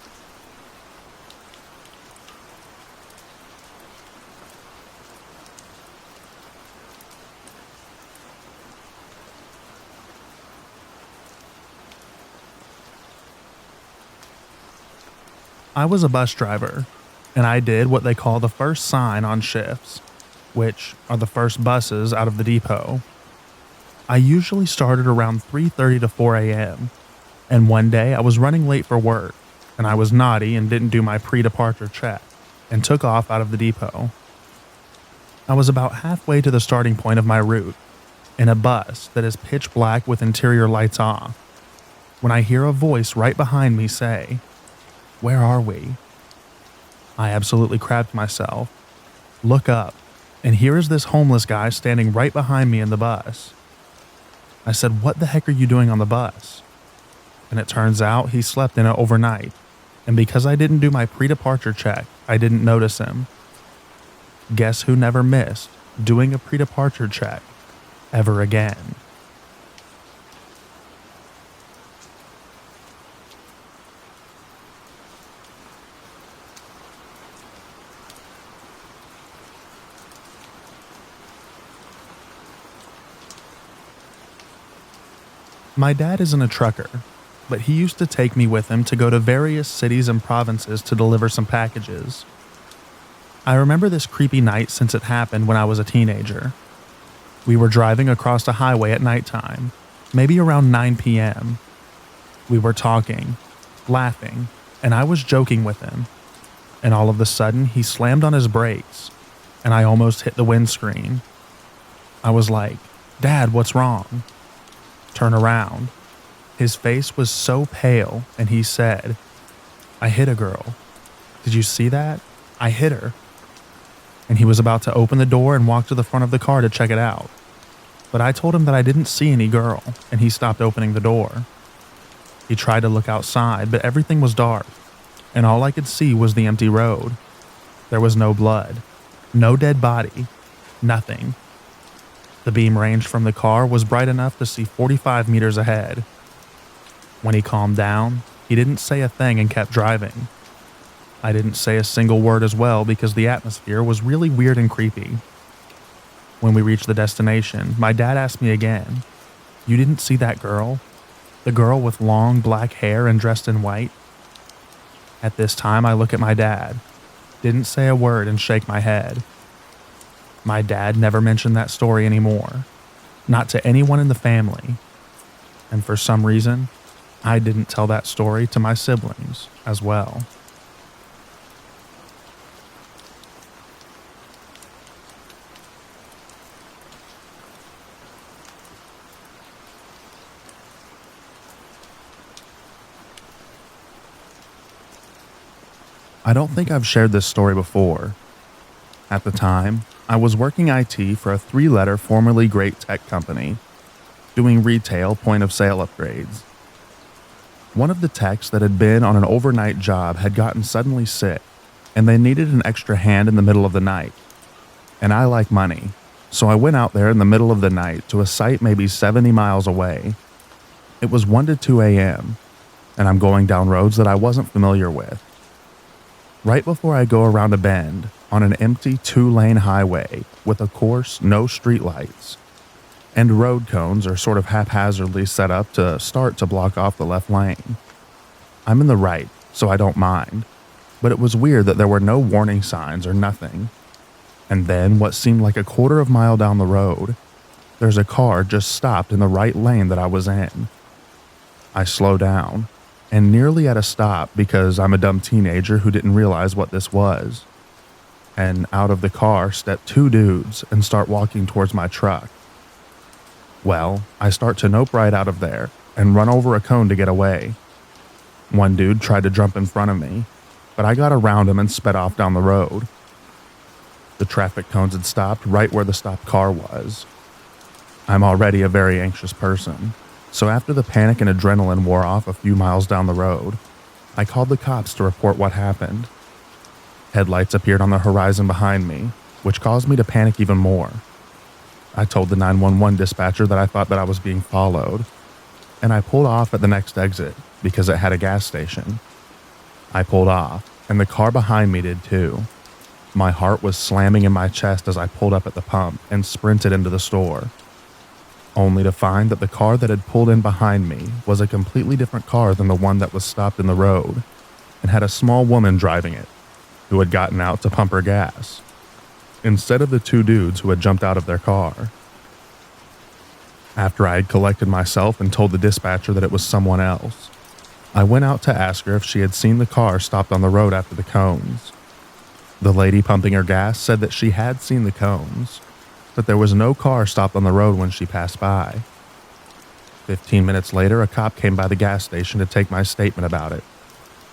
I was a bus driver, and I did what they call the first sign on shifts, which are the first buses out of the depot. I usually started around 3:30 to 4 a.m., and one day I was running late for work, and I was naughty and didn't do my pre-departure check, and took off out of the depot. I was about halfway to the starting point of my route, in a bus that is pitch black with interior lights off, when I hear a voice right behind me say, "Where are we?" I absolutely crapped myself. Look up, and here is this homeless guy standing right behind me in the bus. I said, "What the heck are you doing on the bus?" And it turns out he slept in it overnight, and because I didn't do my pre-departure check, I didn't notice him. Guess who never missed doing a pre-departure check ever again? My dad isn't a trucker, but he used to take me with him to go to various cities and provinces to deliver some packages. I remember this creepy night since it happened when I was a teenager. We were driving across a highway at nighttime, maybe around 9 p.m. We were talking, laughing, and I was joking with him. And all of a sudden, he slammed on his brakes, and I almost hit the windscreen. I was like, "Dad, what's wrong?" Turn around. His face was so pale, and he said, "I hit a girl. Did you see that? I hit her." And he was about to open the door and walk to the front of the car to check it out. But I told him that I didn't see any girl, and he stopped opening the door. He tried to look outside, but everything was dark, and all I could see was the empty road. There was no blood, no dead body, nothing. The beam range from the car was bright enough to see 45 meters ahead. When he calmed down, he didn't say a thing and kept driving. I didn't say a single word as well because the atmosphere was really weird and creepy. When we reached the destination, my dad asked me again, "You didn't see that girl? The girl with long black hair and dressed in white?" At this time, I look at my dad, didn't say a word and shake my head. My dad never mentioned that story anymore, not to anyone in the family. And for some reason, I didn't tell that story to my siblings as well. I don't think I've shared this story before. At the time, I was working IT for a 3-letter formerly great tech company, doing retail point-of-sale upgrades. One of the techs that had been on an overnight job had gotten suddenly sick, and they needed an extra hand in the middle of the night. And I like money, so I went out there in the middle of the night to a site maybe 70 miles away. It was 1 to 2 a.m., and I'm going down roads that I wasn't familiar with. Right before I go around a bend on an empty 2-lane highway with, of course, no streetlights, and road cones are sort of haphazardly set up to start to block off the left lane. I'm in the right, so I don't mind, but it was weird that there were no warning signs or nothing. And then, what seemed like a quarter of a mile down the road, there's a car just stopped in the right lane that I was in. I slow down, and nearly at a stop because I'm a dumb teenager who didn't realize what this was. And out of the car step 2 dudes and start walking towards my truck. Well, I start to nope right out of there and run over a cone to get away. One dude tried to jump in front of me, but I got around him and sped off down the road. The traffic cones had stopped right where the stopped car was. I'm already a very anxious person, so after the panic and adrenaline wore off a few miles down the road, I called the cops to report what happened. Headlights appeared on the horizon behind me, which caused me to panic even more. I told the 911 dispatcher that I thought that I was being followed, and I pulled off at the next exit because it had a gas station. I pulled off, and the car behind me did too. My heart was slamming in my chest as I pulled up at the pump and sprinted into the store, only to find that the car that had pulled in behind me was a completely different car than the one that was stopped in the road, and had a small woman driving it, who had gotten out to pump her gas, instead of the two dudes who had jumped out of their car. After I had collected myself and told the dispatcher that it was someone else, I went out to ask her if she had seen the car stopped on the road after the cones. The lady pumping her gas said that she had seen the cones, but there was no car stopped on the road when she passed by. 15 minutes later, a cop came by the gas station to take my statement about it,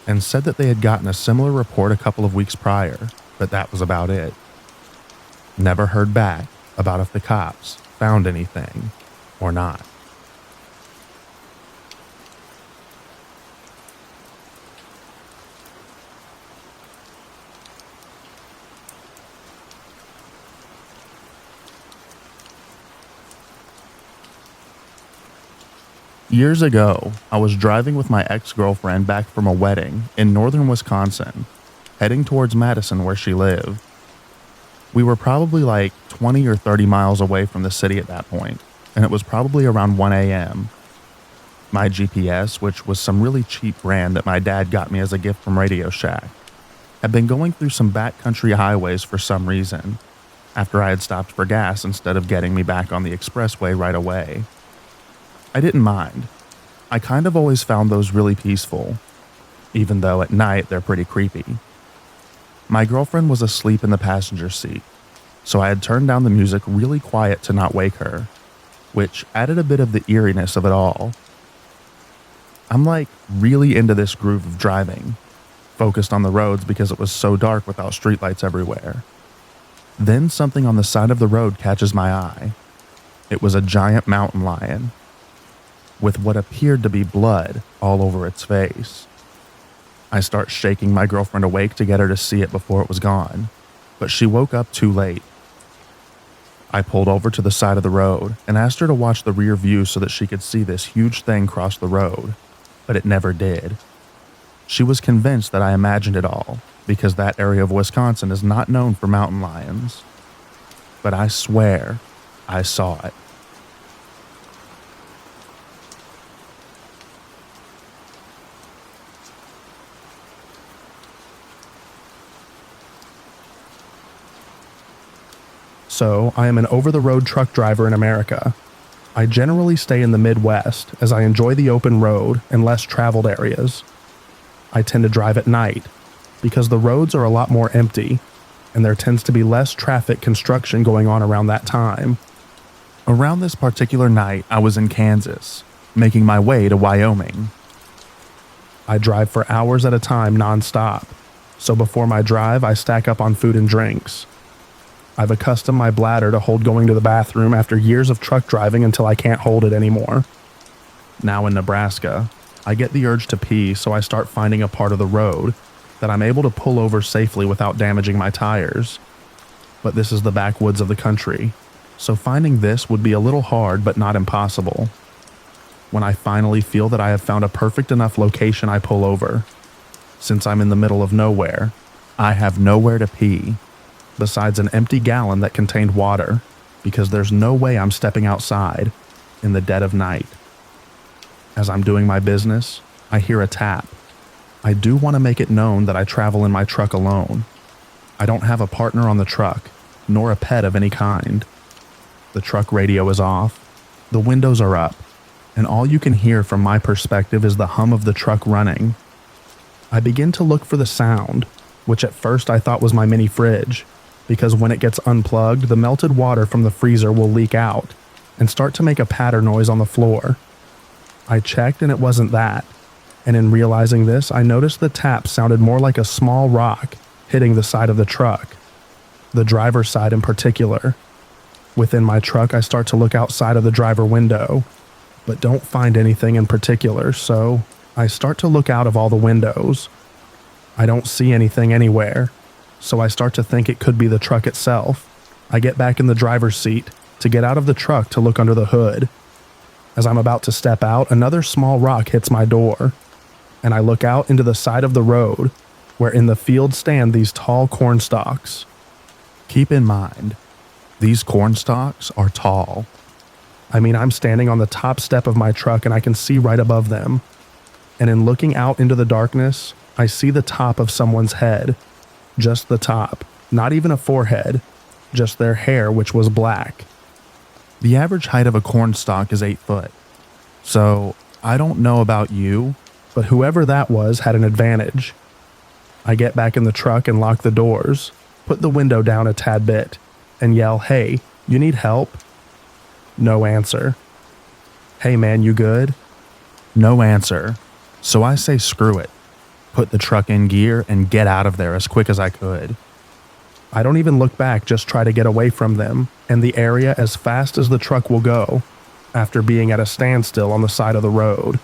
and said that they had gotten a similar report a couple of weeks prior, but that was about it. Never heard back about if the cops found anything or not. Years ago, I was driving with my ex-girlfriend back from a wedding in northern Wisconsin, heading towards Madison where she lived. We were probably like 20 or 30 miles away from the city at that point, and it was probably around 1 a.m. My GPS, which was some really cheap brand that my dad got me as a gift from Radio Shack, had been going through some backcountry highways for some reason, after I had stopped for gas instead of getting me back on the expressway right away. I didn't mind. I kind of always found those really peaceful, even though at night they're pretty creepy. My girlfriend was asleep in the passenger seat, so I had turned down the music really quiet to not wake her, which added a bit of the eeriness of it all. I'm like really into this groove of driving, focused on the roads because it was so dark without streetlights everywhere. Then something on the side of the road catches my eye. It was a giant mountain lion, with what appeared to be blood all over its face. I start shaking my girlfriend awake to get her to see it before it was gone, but she woke up too late. I pulled over to the side of the road and asked her to watch the rear view so that she could see this huge thing cross the road, but it never did. She was convinced that I imagined it all, because that area of Wisconsin is not known for mountain lions. But I swear, I saw it. So, I am an over-the-road truck driver in America. I generally stay in the Midwest as I enjoy the open road and less traveled areas. I tend to drive at night because the roads are a lot more empty and there tends to be less traffic construction going on around that time. Around this particular night, I was in Kansas, making my way to Wyoming. I drive for hours at a time nonstop, so before my drive, I stack up on food and drinks. I've accustomed my bladder to hold going to the bathroom after years of truck driving until I can't hold it anymore. Now in Nebraska, I get the urge to pee, so I start finding a part of the road that I'm able to pull over safely without damaging my tires. But this is the backwoods of the country, so finding this would be a little hard but not impossible. When I finally feel that I have found a perfect enough location, I pull over. Since I'm in the middle of nowhere, I have nowhere to pee, besides an empty gallon that contained water, because there's no way I'm stepping outside in the dead of night. As I'm doing my business, I hear a tap. I do want to make it known that I travel in my truck alone. I don't have a partner on the truck, nor a pet of any kind. The truck radio is off, the windows are up, and all you can hear from my perspective is the hum of the truck running. I begin to look for the sound, which at first I thought was my mini fridge, because when it gets unplugged, the melted water from the freezer will leak out and start to make a patter noise on the floor. I checked and it wasn't that, and in realizing this, I noticed the tap sounded more like a small rock hitting the side of the truck. the driver's side in particular. Within my truck, I start to look outside of the driver window, but don't find anything in particular, so I start to look out of all the windows. I don't see anything anywhere, so I start to think it could be the truck itself. I get back in the driver's seat to get out of the truck to look under the hood. As I'm about to step out, another small rock hits my door, and I look out into the side of the road where in the field stand these tall corn stalks. Keep in mind, these corn stalks are tall. I mean, I'm standing on the top step of my truck and I can see right above them. And in looking out into the darkness, I see the top of someone's head. Just the top, not even a forehead, just their hair, which was black. The average height of a corn stalk is 8 foot. So I don't know about you, but whoever that was had an advantage. I get back in the truck and lock the doors, put the window down a tad bit, and yell, "Hey, you need help?" No answer. "Hey man, you good?" No answer. So I say screw it, put the truck in gear and get out of there as quick as I could. I don't even look back, just try to get away from them and the area as fast as the truck will go after being at a standstill on the side of the road.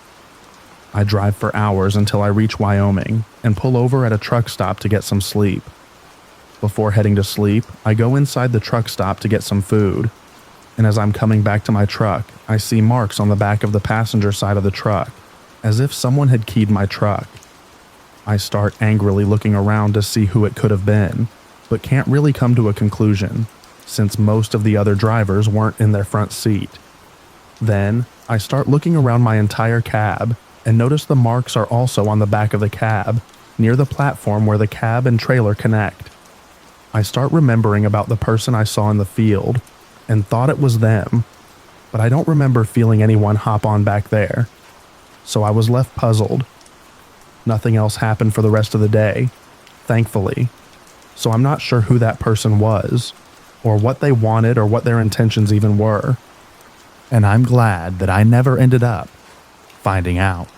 I drive for hours until I reach Wyoming and pull over at a truck stop to get some sleep. Before heading to sleep, I go inside the truck stop to get some food, and as I'm coming back to my truck, I see marks on the back of the passenger side of the truck, as if someone had keyed my truck. I start angrily looking around to see who it could have been, but can't really come to a conclusion, since most of the other drivers weren't in their front seat. Then, I start looking around my entire cab, and notice the marks are also on the back of the cab, near the platform where the cab and trailer connect. I start remembering about the person I saw in the field, and thought it was them, but I don't remember feeling anyone hop on back there. So I was left puzzled. Nothing else happened for the rest of the day, thankfully, so I'm not sure who that person was, or what they wanted or what their intentions even were. And I'm glad that I never ended up finding out.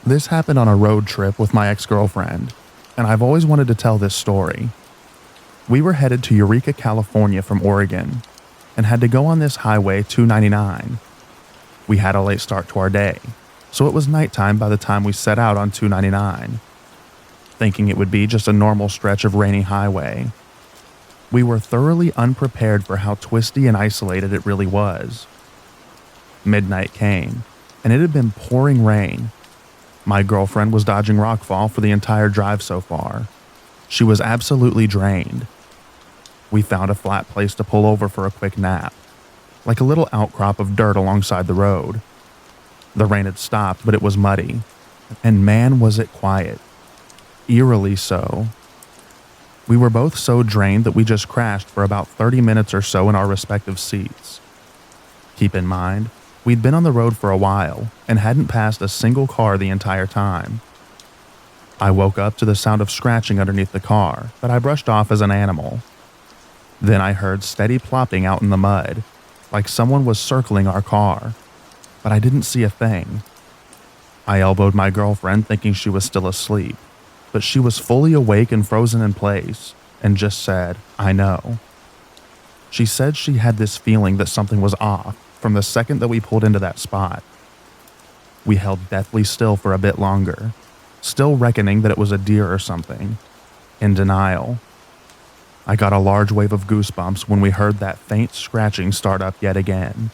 This happened on a road trip with my ex-girlfriend, and I've always wanted to tell this story. We were headed to Eureka, California from Oregon, and had to go on this highway 299. We had a late start to our day, so it was nighttime by the time we set out on 299, thinking it would be just a normal stretch of rainy highway. We were thoroughly unprepared for how twisty and isolated it really was. Midnight came, and it had been pouring rain. My girlfriend was dodging rockfall for the entire drive so far. She was absolutely drained. We found a flat place to pull over for a quick nap, like a little outcrop of dirt alongside the road. The rain had stopped, but it was muddy, and man was it quiet. Eerily so. We were both so drained that we just crashed for about 30 minutes or so in our respective seats. Keep in mind, we'd been on the road for a while and hadn't passed a single car the entire time. I woke up to the sound of scratching underneath the car that I brushed off as an animal. Then I heard steady plopping out in the mud, like someone was circling our car, but I didn't see a thing. I elbowed my girlfriend thinking she was still asleep, but she was fully awake and frozen in place and just said, "I know." She said she had this feeling that something was off from the second that we pulled into that spot. We held deathly still for a bit longer, still reckoning that it was a deer or something, in denial. I got a large wave of goosebumps when we heard that faint scratching start up yet again.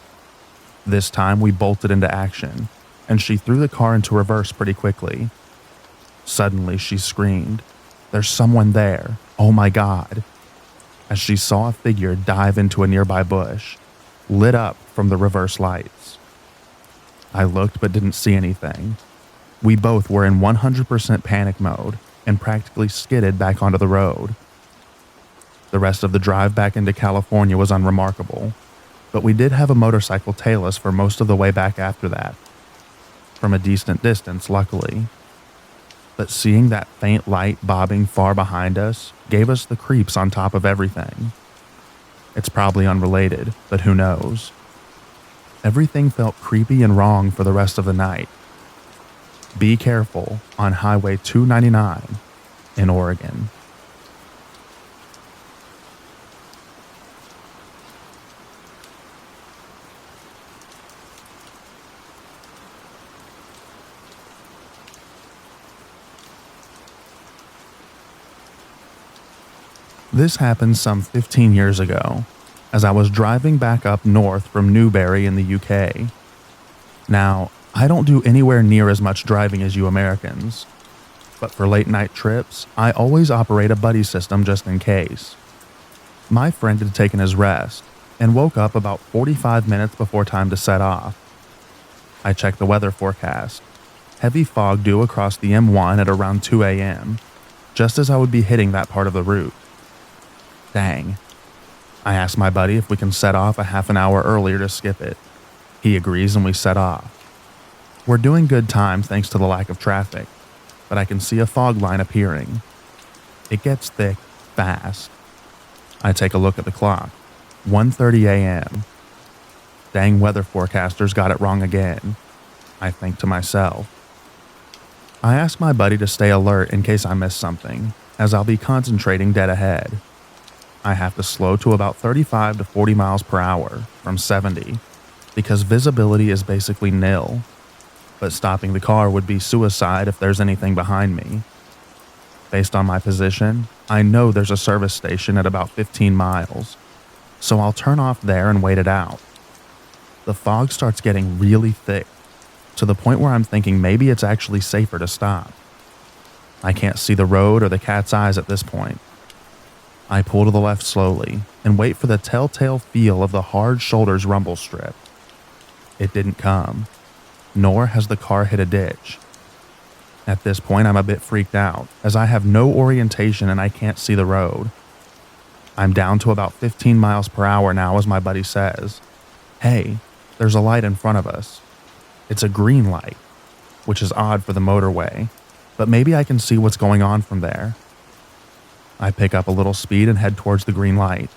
This time we bolted into action, and she threw the car into reverse pretty quickly. Suddenly she screamed, "There's someone there, oh my God," as she saw a figure dive into a nearby bush, lit up from the reverse lights. I looked but didn't see anything. We both were in 100% panic mode and practically skidded back onto the road. The rest of the drive back into California was unremarkable, but we did have a motorcycle tail us for most of the way back after that. From a decent distance, luckily. But seeing that faint light bobbing far behind us gave us the creeps on top of everything. It's probably unrelated, but who knows? Everything felt creepy and wrong for the rest of the night. Be careful on Highway 299 in Oregon. This happened some 15 years ago, as I was driving back up north from Newbury in the UK. Now, I don't do anywhere near as much driving as you Americans, but for late night trips, I always operate a buddy system just in case. My friend had taken his rest and woke up about 45 minutes before time to set off. I checked the weather forecast. Heavy fog due across the M1 at around 2 a.m., just as I would be hitting that part of the route. Dang. I asked my buddy if we can set off a half an hour earlier to skip it. He agrees and we set off. We're doing good time thanks to the lack of traffic, but I can see a fog line appearing. It gets thick fast. I take a look at the clock. 1:30 a.m. Dang, weather forecasters got it wrong again, I think to myself. I ask my buddy to stay alert in case I miss something, as I'll be concentrating dead ahead. I have to slow to about 35 to 40 miles per hour from 70 because visibility is basically nil, but stopping the car would be suicide if there's anything behind me. Based on my position, I know there's a service station at about 15 miles, so I'll turn off there and wait it out. The fog starts getting really thick, to the point where I'm thinking maybe it's actually safer to stop. I can't see the road or the cat's eyes at this point. I pull to the left slowly and wait for the telltale feel of the hard shoulders rumble strip. It didn't come, nor has the car hit a ditch. At this point, I'm a bit freaked out, as I have no orientation and I can't see the road. I'm down to about 15 miles per hour now as my buddy says, "Hey, there's a light in front of us. It's a green light," which is odd for the motorway, but maybe I can see what's going on from there. I pick up a little speed and head towards the green light.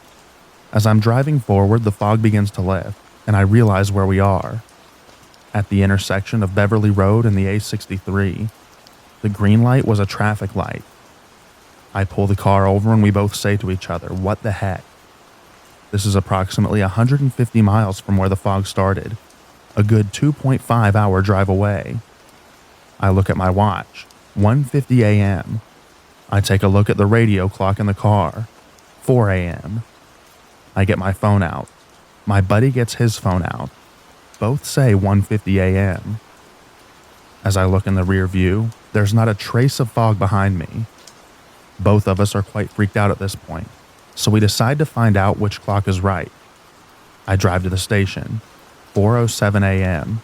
As I'm driving forward, the fog begins to lift, and I realize where we are. At the intersection of Beverly Road and the A63, the green light was a traffic light. I pull the car over and we both say to each other, "What the heck?" This is approximately 150 miles from where the fog started, a good 2.5 hour drive away. I look at my watch, 1:50 a.m. I take a look at the radio clock in the car, 4 a.m. I get my phone out. My buddy gets his phone out. Both say 1:50 a.m. As I look in the rear view, there's not a trace of fog behind me. Both of us are quite freaked out at this point, so we decide to find out which clock is right. I drive to the station, 4:07 a.m.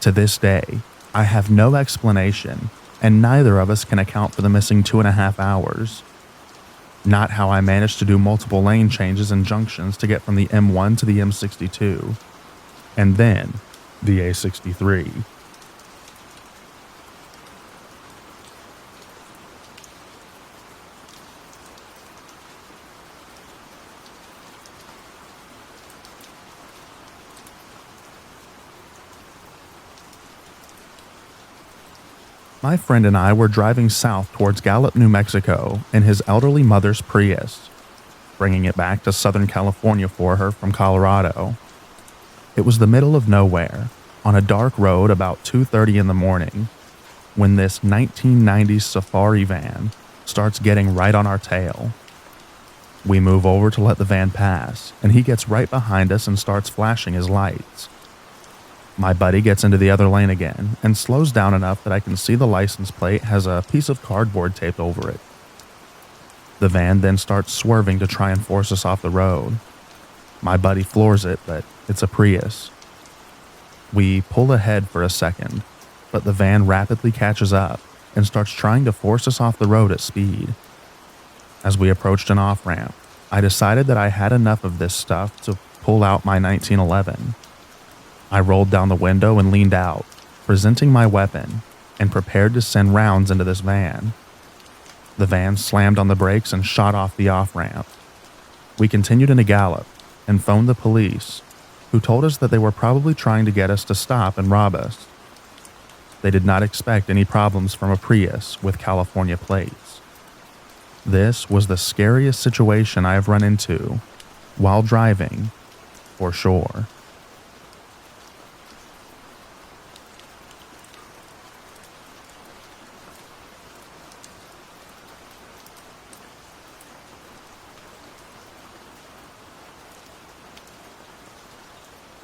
To this day, I have no explanation, and neither of us can account for the missing 2.5 hours. Not how I managed to do multiple lane changes and junctions to get from the M1 to the M62, and then the A63. My friend and I were driving south towards Gallup, New Mexico in his elderly mother's Prius, bringing it back to Southern California for her from Colorado. It was the middle of nowhere, on a dark road about 2:30 in the morning, when this 1990s safari van starts getting right on our tail. We move over to let the van pass, and he gets right behind us and starts flashing his lights. My buddy gets into the other lane again and slows down enough that I can see the license plate has a piece of cardboard taped over it. The van then starts swerving to try and force us off the road. My buddy floors it, but it's a Prius. We pull ahead for a second, but the van rapidly catches up and starts trying to force us off the road at speed. As we approached an off-ramp, I decided that I had enough of this stuff to pull out my 1911. I rolled down the window and leaned out, presenting my weapon, and prepared to send rounds into this van. The van slammed on the brakes and shot off the off-ramp. We continued in a gallop and phoned the police, who told us that they were probably trying to get us to stop and rob us. They did not expect any problems from a Prius with California plates. This was the scariest situation I have run into while driving, for sure.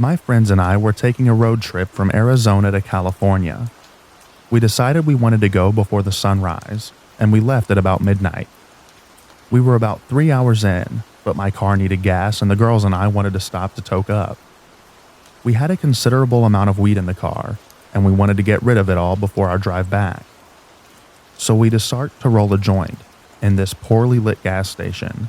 My friends and I were taking a road trip from Arizona to California. We decided we wanted to go before the sunrise, and we left at about midnight. We were about 3 hours in, but my car needed gas and the girls and I wanted to stop to toke up. We had a considerable amount of weed in the car, and we wanted to get rid of it all before our drive back. So we decided to roll a joint in this poorly lit gas station.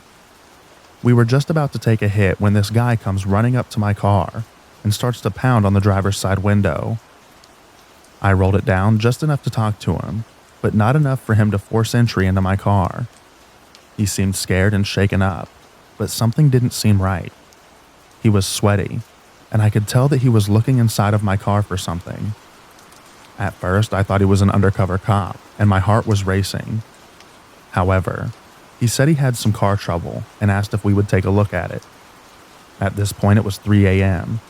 We were just about to take a hit when this guy comes running up to my car and starts to pound on the driver's side window. I rolled it down just enough to talk to him, but not enough for him to force entry into my car. He seemed scared and shaken up, but something didn't seem right. He was sweaty, and I could tell that he was looking inside of my car for something. At first, I thought he was an undercover cop, and my heart was racing. However, he said he had some car trouble and asked if we would take a look at it. At this point, it was 3 a.m.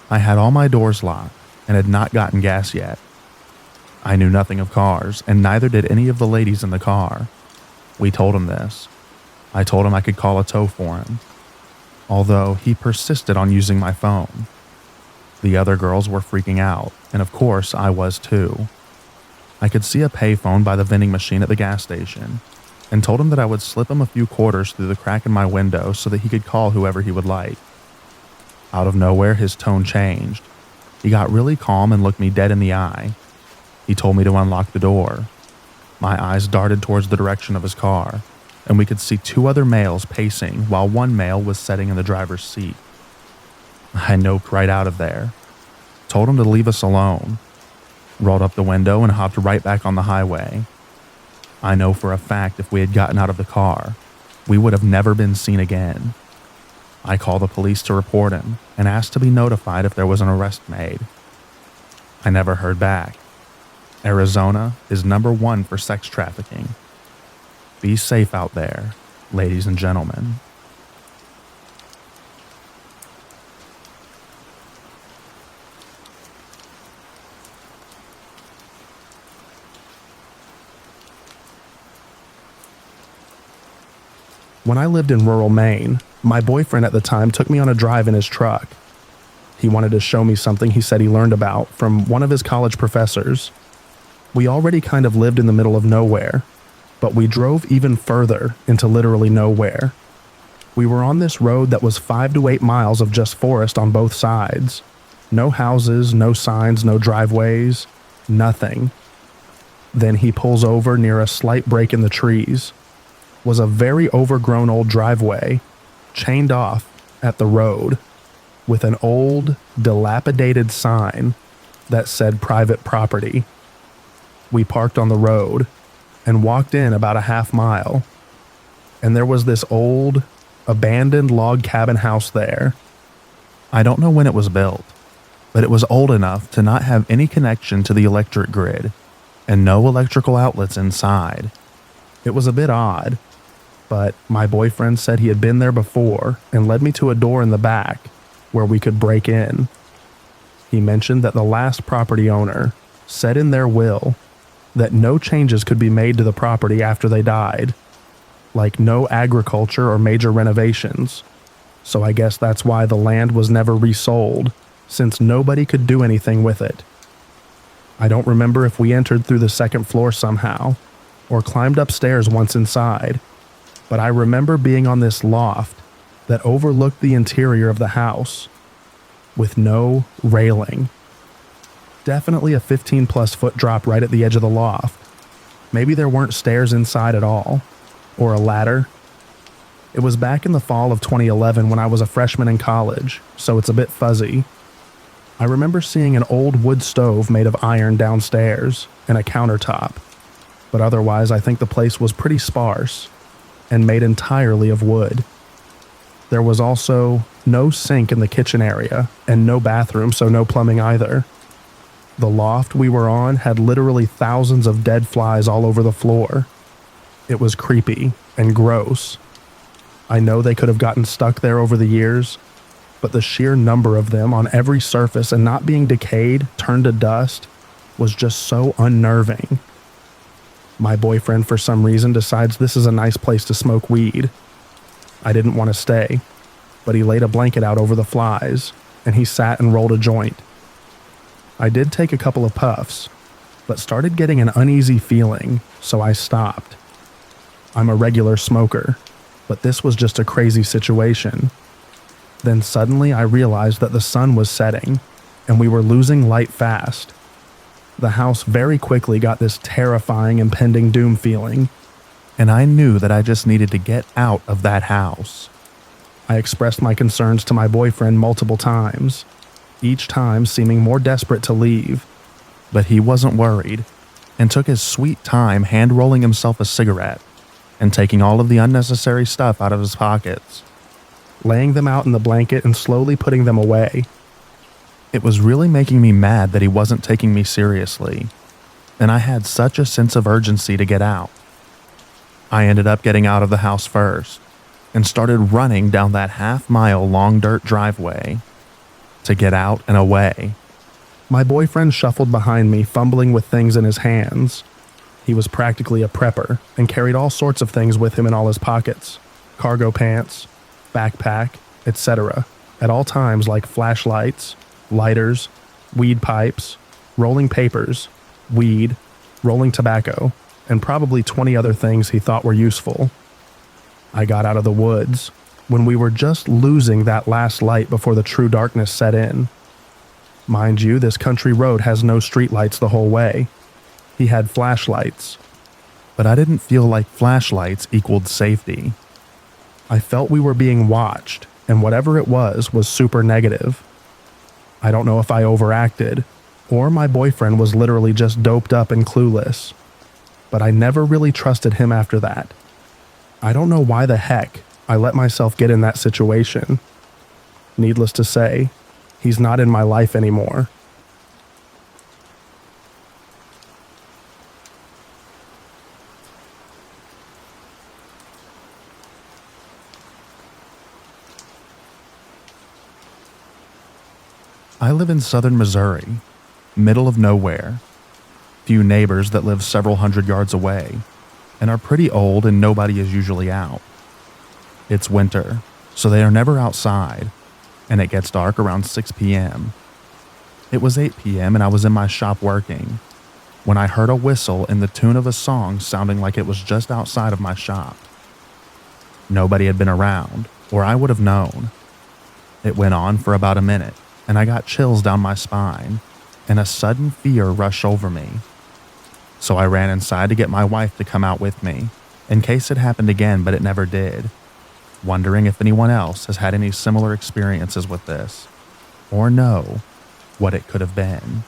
I had all my doors locked and had not gotten gas yet. I knew nothing of cars, and neither did any of the ladies in the car. We told him this. I told him I could call a tow for him, although he persisted on using my phone. The other girls were freaking out, and of course I was too. I could see a payphone by the vending machine at the gas station, and told him that I would slip him a few quarters through the crack in my window so that he could call whoever he would like. Out of nowhere, his tone changed. He got really calm and looked me dead in the eye. He told me to unlock the door. My eyes darted towards the direction of his car, and we could see 2 other males pacing while one male was sitting in the driver's seat. I noped right out of there, told him to leave us alone, rolled up the window and hopped right back on the highway. I know for a fact if we had gotten out of the car, we would have never been seen again. I called the police to report him and asked to be notified if there was an arrest made. I never heard back. Arizona is #1 for sex trafficking. Be safe out there, ladies and gentlemen. When I lived in rural Maine, my boyfriend at the time took me on a drive in his truck. He wanted to show me something he said he learned about from one of his college professors. We already kind of lived in the middle of nowhere, but we drove even further into literally nowhere. We were on this road that was 5 to 8 miles of just forest on both sides. No houses, no signs, no driveways, nothing. Then he pulls over near a slight break in the trees. Was a very overgrown old driveway, chained off at the road, with an old, dilapidated sign that said private property. We parked on the road and walked in about a half mile, and there was this old, abandoned log cabin house there. I don't know when it was built, but it was old enough to not have any connection to the electric grid and no electrical outlets inside. It was a bit odd, but my boyfriend said he had been there before and led me to a door in the back where we could break in. He mentioned that the last property owner said in their will that no changes could be made to the property after they died, like no agriculture or major renovations. So I guess that's why the land was never resold, since nobody could do anything with it. I don't remember if we entered through the second floor somehow, or climbed upstairs once inside, but I remember being on this loft that overlooked the interior of the house, with no railing. Definitely a 15+ foot drop right at the edge of the loft. Maybe there weren't stairs inside at all, or a ladder. It was back in the fall of 2011 when I was a freshman in college, so it's a bit fuzzy. I remember seeing an old wood stove made of iron downstairs and a countertop, but otherwise I think the place was pretty sparse and made entirely of wood. There was also no sink in the kitchen area and no bathroom, so no plumbing either. The loft we were on had literally thousands of dead flies all over the floor. It was creepy and gross. I know they could have gotten stuck there over the years, but the sheer number of them on every surface and not being decayed, turned to dust, was just so unnerving. My boyfriend, for some reason, decides this is a nice place to smoke weed. I didn't want to stay, but he laid a blanket out over the flies, and he sat and rolled a joint. I did take a couple of puffs, but started getting an uneasy feeling, so I stopped. I'm a regular smoker, but this was just a crazy situation. Then suddenly I realized that the sun was setting, and we were losing light fast. The house very quickly got this terrifying impending doom feeling, and I knew that I just needed to get out of that house. I expressed my concerns to my boyfriend multiple times, each time seeming more desperate to leave, but he wasn't worried and took his sweet time hand-rolling himself a cigarette and taking all of the unnecessary stuff out of his pockets, laying them out in the blanket and slowly putting them away. It was really making me mad that he wasn't taking me seriously, and I had such a sense of urgency to get out. I ended up getting out of the house first and started running down that half-mile long dirt driveway to get out and away. My boyfriend shuffled behind me, fumbling with things in his hands. He was practically a prepper and carried all sorts of things with him in all his pockets, cargo pants, backpack, etc., at all times, like flashlights, lighters, weed pipes, rolling papers, weed, rolling tobacco, and probably 20 other things he thought were useful. I got out of the woods when we were just losing that last light before the true darkness set in. Mind you, this country road has no streetlights the whole way. He had flashlights, but I didn't feel like flashlights equaled safety. I felt we were being watched, and whatever it was super negative. I don't know if I overacted, or my boyfriend was literally just doped up and clueless, but I never really trusted him after that. I don't know why the heck I let myself get in that situation. Needless to say, he's not in my life anymore. I live in southern Missouri, middle of nowhere. Few neighbors that live several hundred yards away, and are pretty old and nobody is usually out. It's winter, so they are never outside, and it gets dark around 6 p.m. It was 8 p.m. and I was in my shop working when I heard a whistle in the tune of a song sounding like it was just outside of my shop. Nobody had been around, or I would have known. It went on for about a minute, and I got chills down my spine, and a sudden fear rushed over me. So I ran inside to get my wife to come out with me, in case it happened again, but it never did, wondering if anyone else has had any similar experiences with this, or know what it could have been.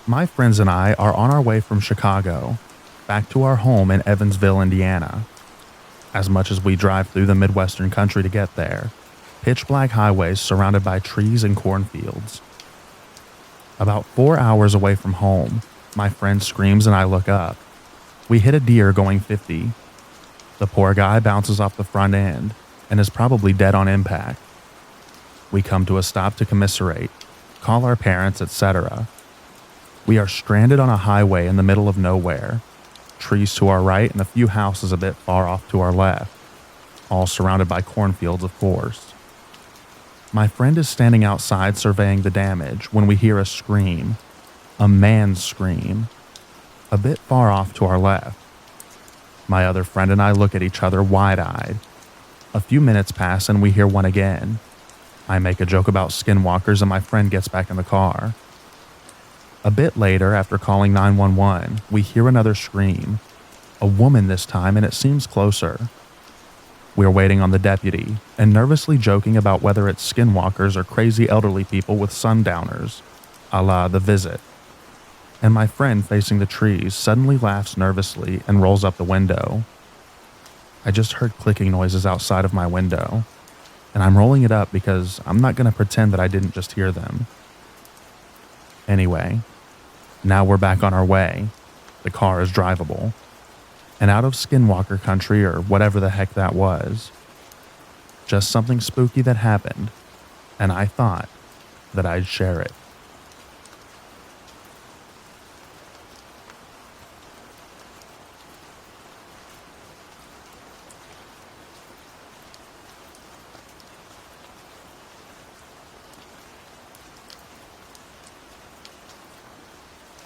My friends and I are on our way from Chicago back to our home in Evansville, Indiana. As much as we drive through the Midwestern country to get there, pitch black highways surrounded by trees and cornfields. About 4 hours away from home, my friend screams and I look up. We hit a deer going 50. The poor guy bounces off the front end and is probably dead on impact. We come to a stop to commiserate, call our parents, etc. We are stranded on a highway in the middle of nowhere, trees to our right and a few houses a bit far off to our left, all surrounded by cornfields, of course. My friend is standing outside surveying the damage when we hear a scream, a man's scream, a bit far off to our left. My other friend and I look at each other wide-eyed. A few minutes pass and we hear one again. I make a joke about skinwalkers and my friend gets back in the car. A bit later, after calling 911, we hear another scream, a woman this time, and it seems closer. We're waiting on the deputy and nervously joking about whether it's skinwalkers or crazy elderly people with sundowners, a la The Visit. And my friend facing the trees suddenly laughs nervously and rolls up the window. I just heard clicking noises outside of my window, and I'm rolling it up because I'm not going to pretend that I didn't just hear them. Anyway, now we're back on our way. The car is drivable. And out of Skinwalker country or whatever the heck that was. Just something spooky that happened, and I thought that I'd share it.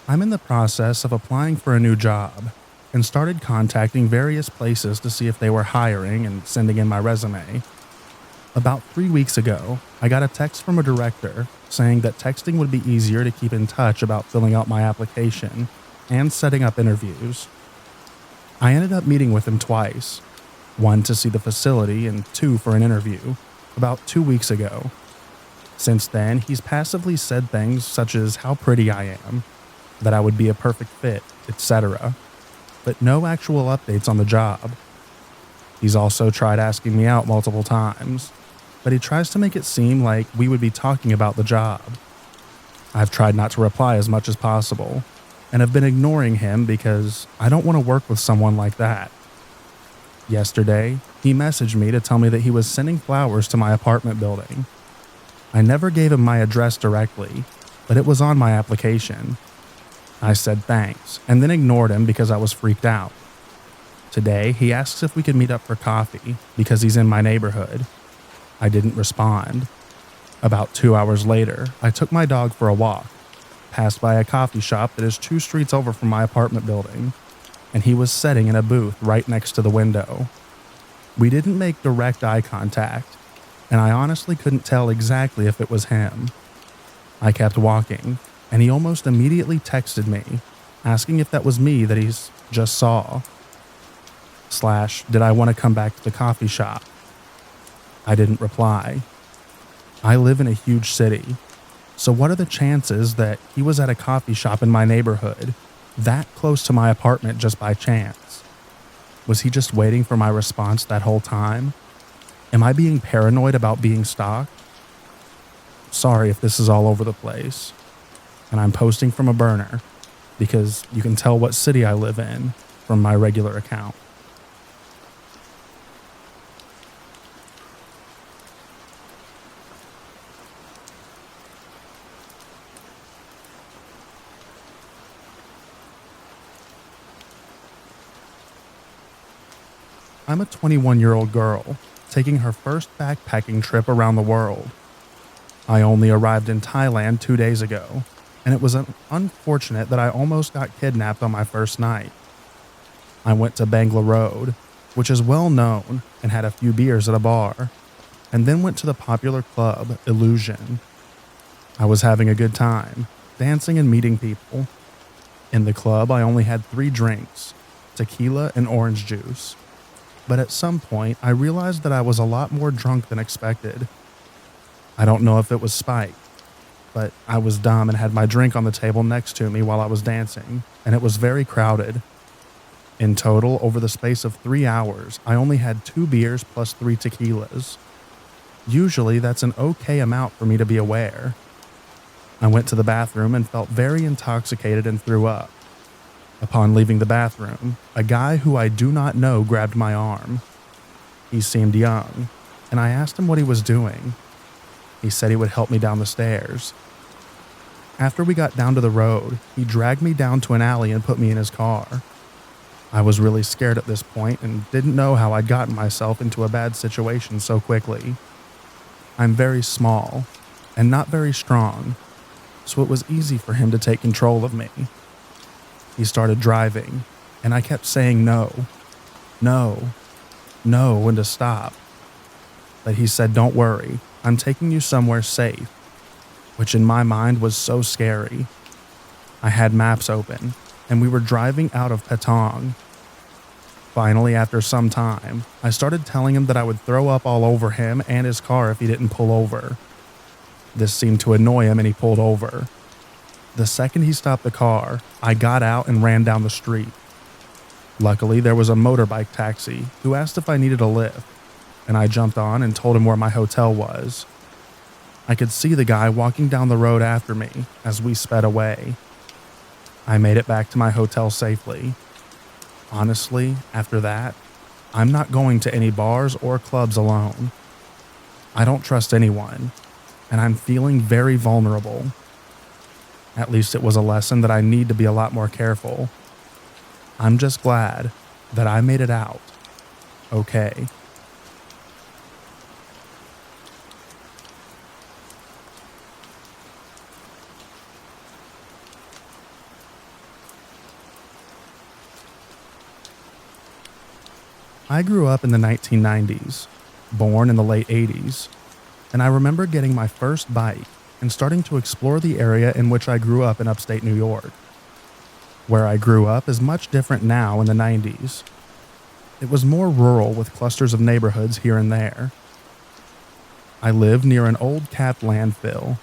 I'm in the process of applying for a new job and started contacting various places to see if they were hiring and sending in my resume. About 3 weeks ago, I got a text from a director saying that texting would be easier to keep in touch about filling out my application and setting up interviews. I ended up meeting with him twice, one to see the facility and two for an interview, about 2 weeks ago. Since then, he's passively said things such as how pretty I am, that I would be a perfect fit, etc., but no actual updates on the job. He's also tried asking me out multiple times, but he tries to make it seem like we would be talking about the job. I've tried not to reply as much as possible, and have been ignoring him because I don't want to work with someone like that. Yesterday, he messaged me to tell me that he was sending flowers to my apartment building. I never gave him my address directly, but it was on my application. I said thanks, and then ignored him because I was freaked out. Today, he asks if we could meet up for coffee because he's in my neighborhood. I didn't respond. About 2 hours later, I took my dog for a walk, passed by a coffee shop that is 2 streets over from my apartment building, and he was sitting in a booth right next to the window. We didn't make direct eye contact, and I honestly couldn't tell exactly if it was him. I kept walking, and he almost immediately texted me, asking if that was me that he's just saw. / did I want to come back to the coffee shop? I didn't reply. I live in a huge city, so what are the chances that he was at a coffee shop in my neighborhood, that close to my apartment just by chance? Was he just waiting for my response that whole time? Am I being paranoid about being stalked? Sorry if this is all over the place. And I'm posting from a burner because you can tell what city I live in from my regular account. I'm a 21-year-old girl taking her first backpacking trip around the world. I only arrived in Thailand 2 days ago, and it was unfortunate that I almost got kidnapped on my first night. I went to Bangla Road, which is well known, and had a few beers at a bar, and then went to the popular club Illusion. I was having a good time, dancing and meeting people. In the club, I only had 3 drinks, tequila and orange juice. But at some point, I realized that I was a lot more drunk than expected. I don't know if it was spike, but I was dumb and had my drink on the table next to me while I was dancing, and it was very crowded. In total, over the space of 3 hours, I only had 2 beers plus 3 tequilas. Usually, that's an okay amount for me to be aware. I went to the bathroom and felt very intoxicated and threw up. Upon leaving the bathroom, a guy who I do not know grabbed my arm. He seemed young, and I asked him what he was doing. He said he would help me down the stairs. After we got down to the road, he dragged me down to an alley and put me in his car. I was really scared at this point and didn't know how I'd gotten myself into a bad situation so quickly. I'm very small and not very strong, so it was easy for him to take control of me. He started driving, and I kept saying no, and to stop. But he said, "Don't worry, I'm taking you somewhere safe," which in my mind was so scary. I had maps open, and we were driving out of Patong. Finally, after some time, I started telling him that I would throw up all over him and his car if he didn't pull over. This seemed to annoy him and he pulled over. The second he stopped the car, I got out and ran down the street. Luckily, there was a motorbike taxi who asked if I needed a lift, and I jumped on and told him where my hotel was. I could see the guy walking down the road after me as we sped away. I made it back to my hotel safely. Honestly, after that, I'm not going to any bars or clubs alone. I don't trust anyone, and I'm feeling very vulnerable. At least it was a lesson that I need to be a lot more careful. I'm just glad that I made it out okay. I grew up in the 1990s, born in the late 80s, and I remember getting my first bike and starting to explore the area in which I grew up in upstate New York. Where I grew up is much different now in the 90s. It was more rural with clusters of neighborhoods here and there. I lived near an old capped landfill,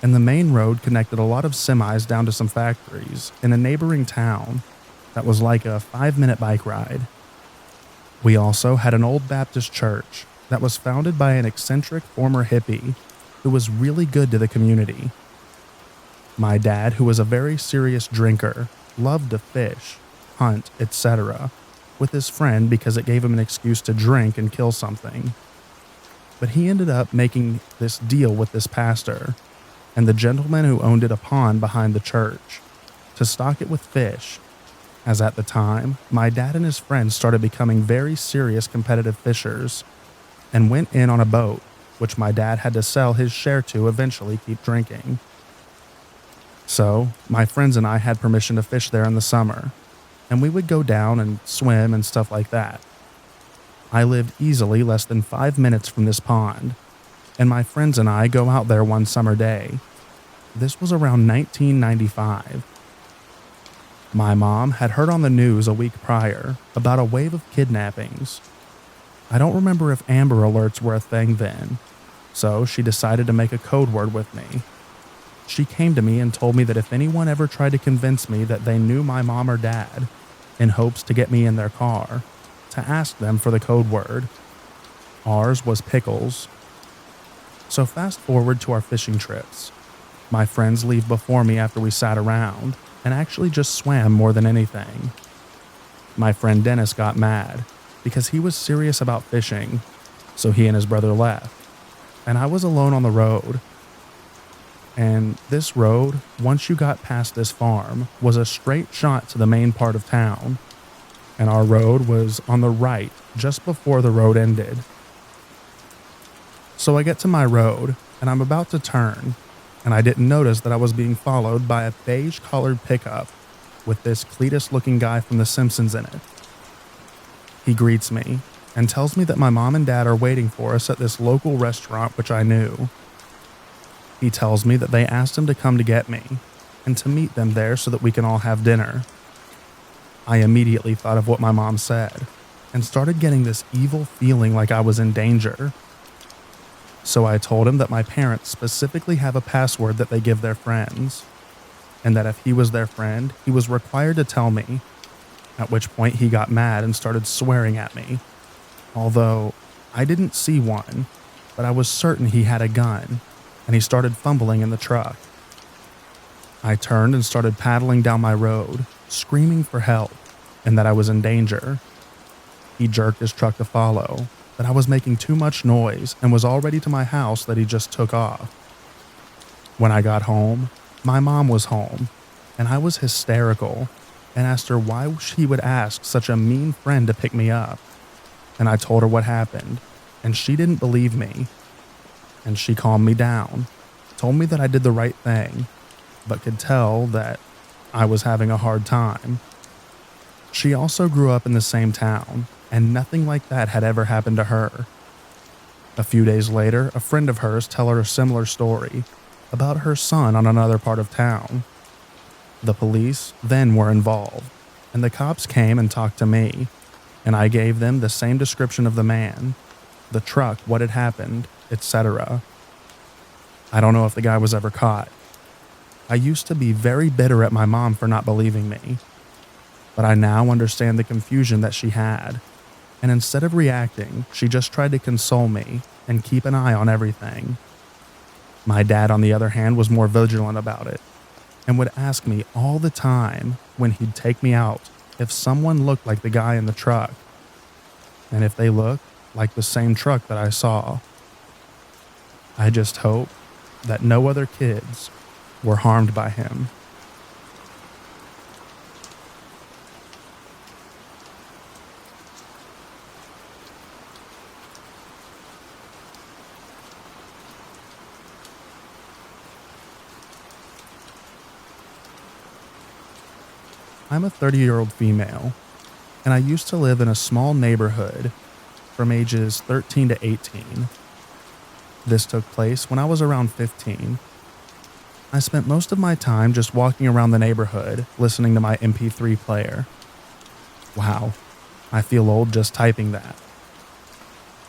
and the main road connected a lot of semis down to some factories in a neighboring town that was like a 5-minute bike ride. We also had an old Baptist church that was founded by an eccentric former hippie who was really good to the community. My dad, who was a very serious drinker, loved to fish, hunt, etc., with his friend because it gave him an excuse to drink and kill something. But he ended up making this deal with this pastor and the gentleman who owned a pond behind the church to stock it with fish, as at the time, my dad and his friends started becoming very serious competitive fishers and went in on a boat, which my dad had to sell his share to eventually keep drinking. So, my friends and I had permission to fish there in the summer, and we would go down and swim and stuff like that. I lived easily less than 5 minutes from this pond, and my friends and I go out there one summer day. This was around 1995. My mom had heard on the news a week prior about a wave of kidnappings. I don't remember if Amber Alerts were a thing then, so she decided to make a code word with me. She came to me and told me that if anyone ever tried to convince me that they knew my mom or dad, in hopes to get me in their car, to ask them for the code word. Ours was pickles. So fast forward to our fishing trips. My friends leave before me after we sat around and actually just swam more than anything. My friend Dennis got mad because he was serious about fishing, so he and his brother left, and I was alone on the road. And this road, once you got past this farm, was a straight shot to the main part of town, and our road was on the right just before the road ended. So I get to my road, and I'm about to turn, and I didn't notice that I was being followed by a beige-collared pickup with this Cletus-looking guy from The Simpsons in it. He greets me and tells me that my mom and dad are waiting for us at this local restaurant, which I knew. He tells me that they asked him to come to get me and to meet them there so that we can all have dinner. I immediately thought of what my mom said and started getting this evil feeling like I was in danger. So I told him that my parents specifically have a password that they give their friends, and that if he was their friend, he was required to tell me, at which point he got mad and started swearing at me. Although I didn't see one, but I was certain he had a gun, and he started fumbling in the truck. I turned and started paddling down my road, screaming for help and that I was in danger. He jerked his truck to follow, but I was making too much noise and was already to my house that he just took off. When I got home, my mom was home, and I was hysterical and asked her why she would ask such a mean friend to pick me up. And I told her what happened, and she didn't believe me. And she calmed me down, told me that I did the right thing, but could tell that I was having a hard time. She also grew up in the same town, and nothing like that had ever happened to her. A few days later, a friend of hers told her a similar story about her son on another part of town. The police then were involved, and the cops came and talked to me, and I gave them the same description of the man, the truck, what had happened, etc. I don't know if the guy was ever caught. I used to be very bitter at my mom for not believing me, but I now understand the confusion that she had, and instead of reacting, she just tried to console me and keep an eye on everything. My dad, on the other hand, was more vigilant about it and would ask me all the time when he'd take me out if someone looked like the guy in the truck, and if they looked like the same truck that I saw. I just hope that no other kids were harmed by him. I'm a 30-year-old female, and I used to live in a small neighborhood from ages 13 to 18. This took place when I was around 15. I spent most of my time just walking around the neighborhood listening to my MP3 player. Wow, I feel old just typing that.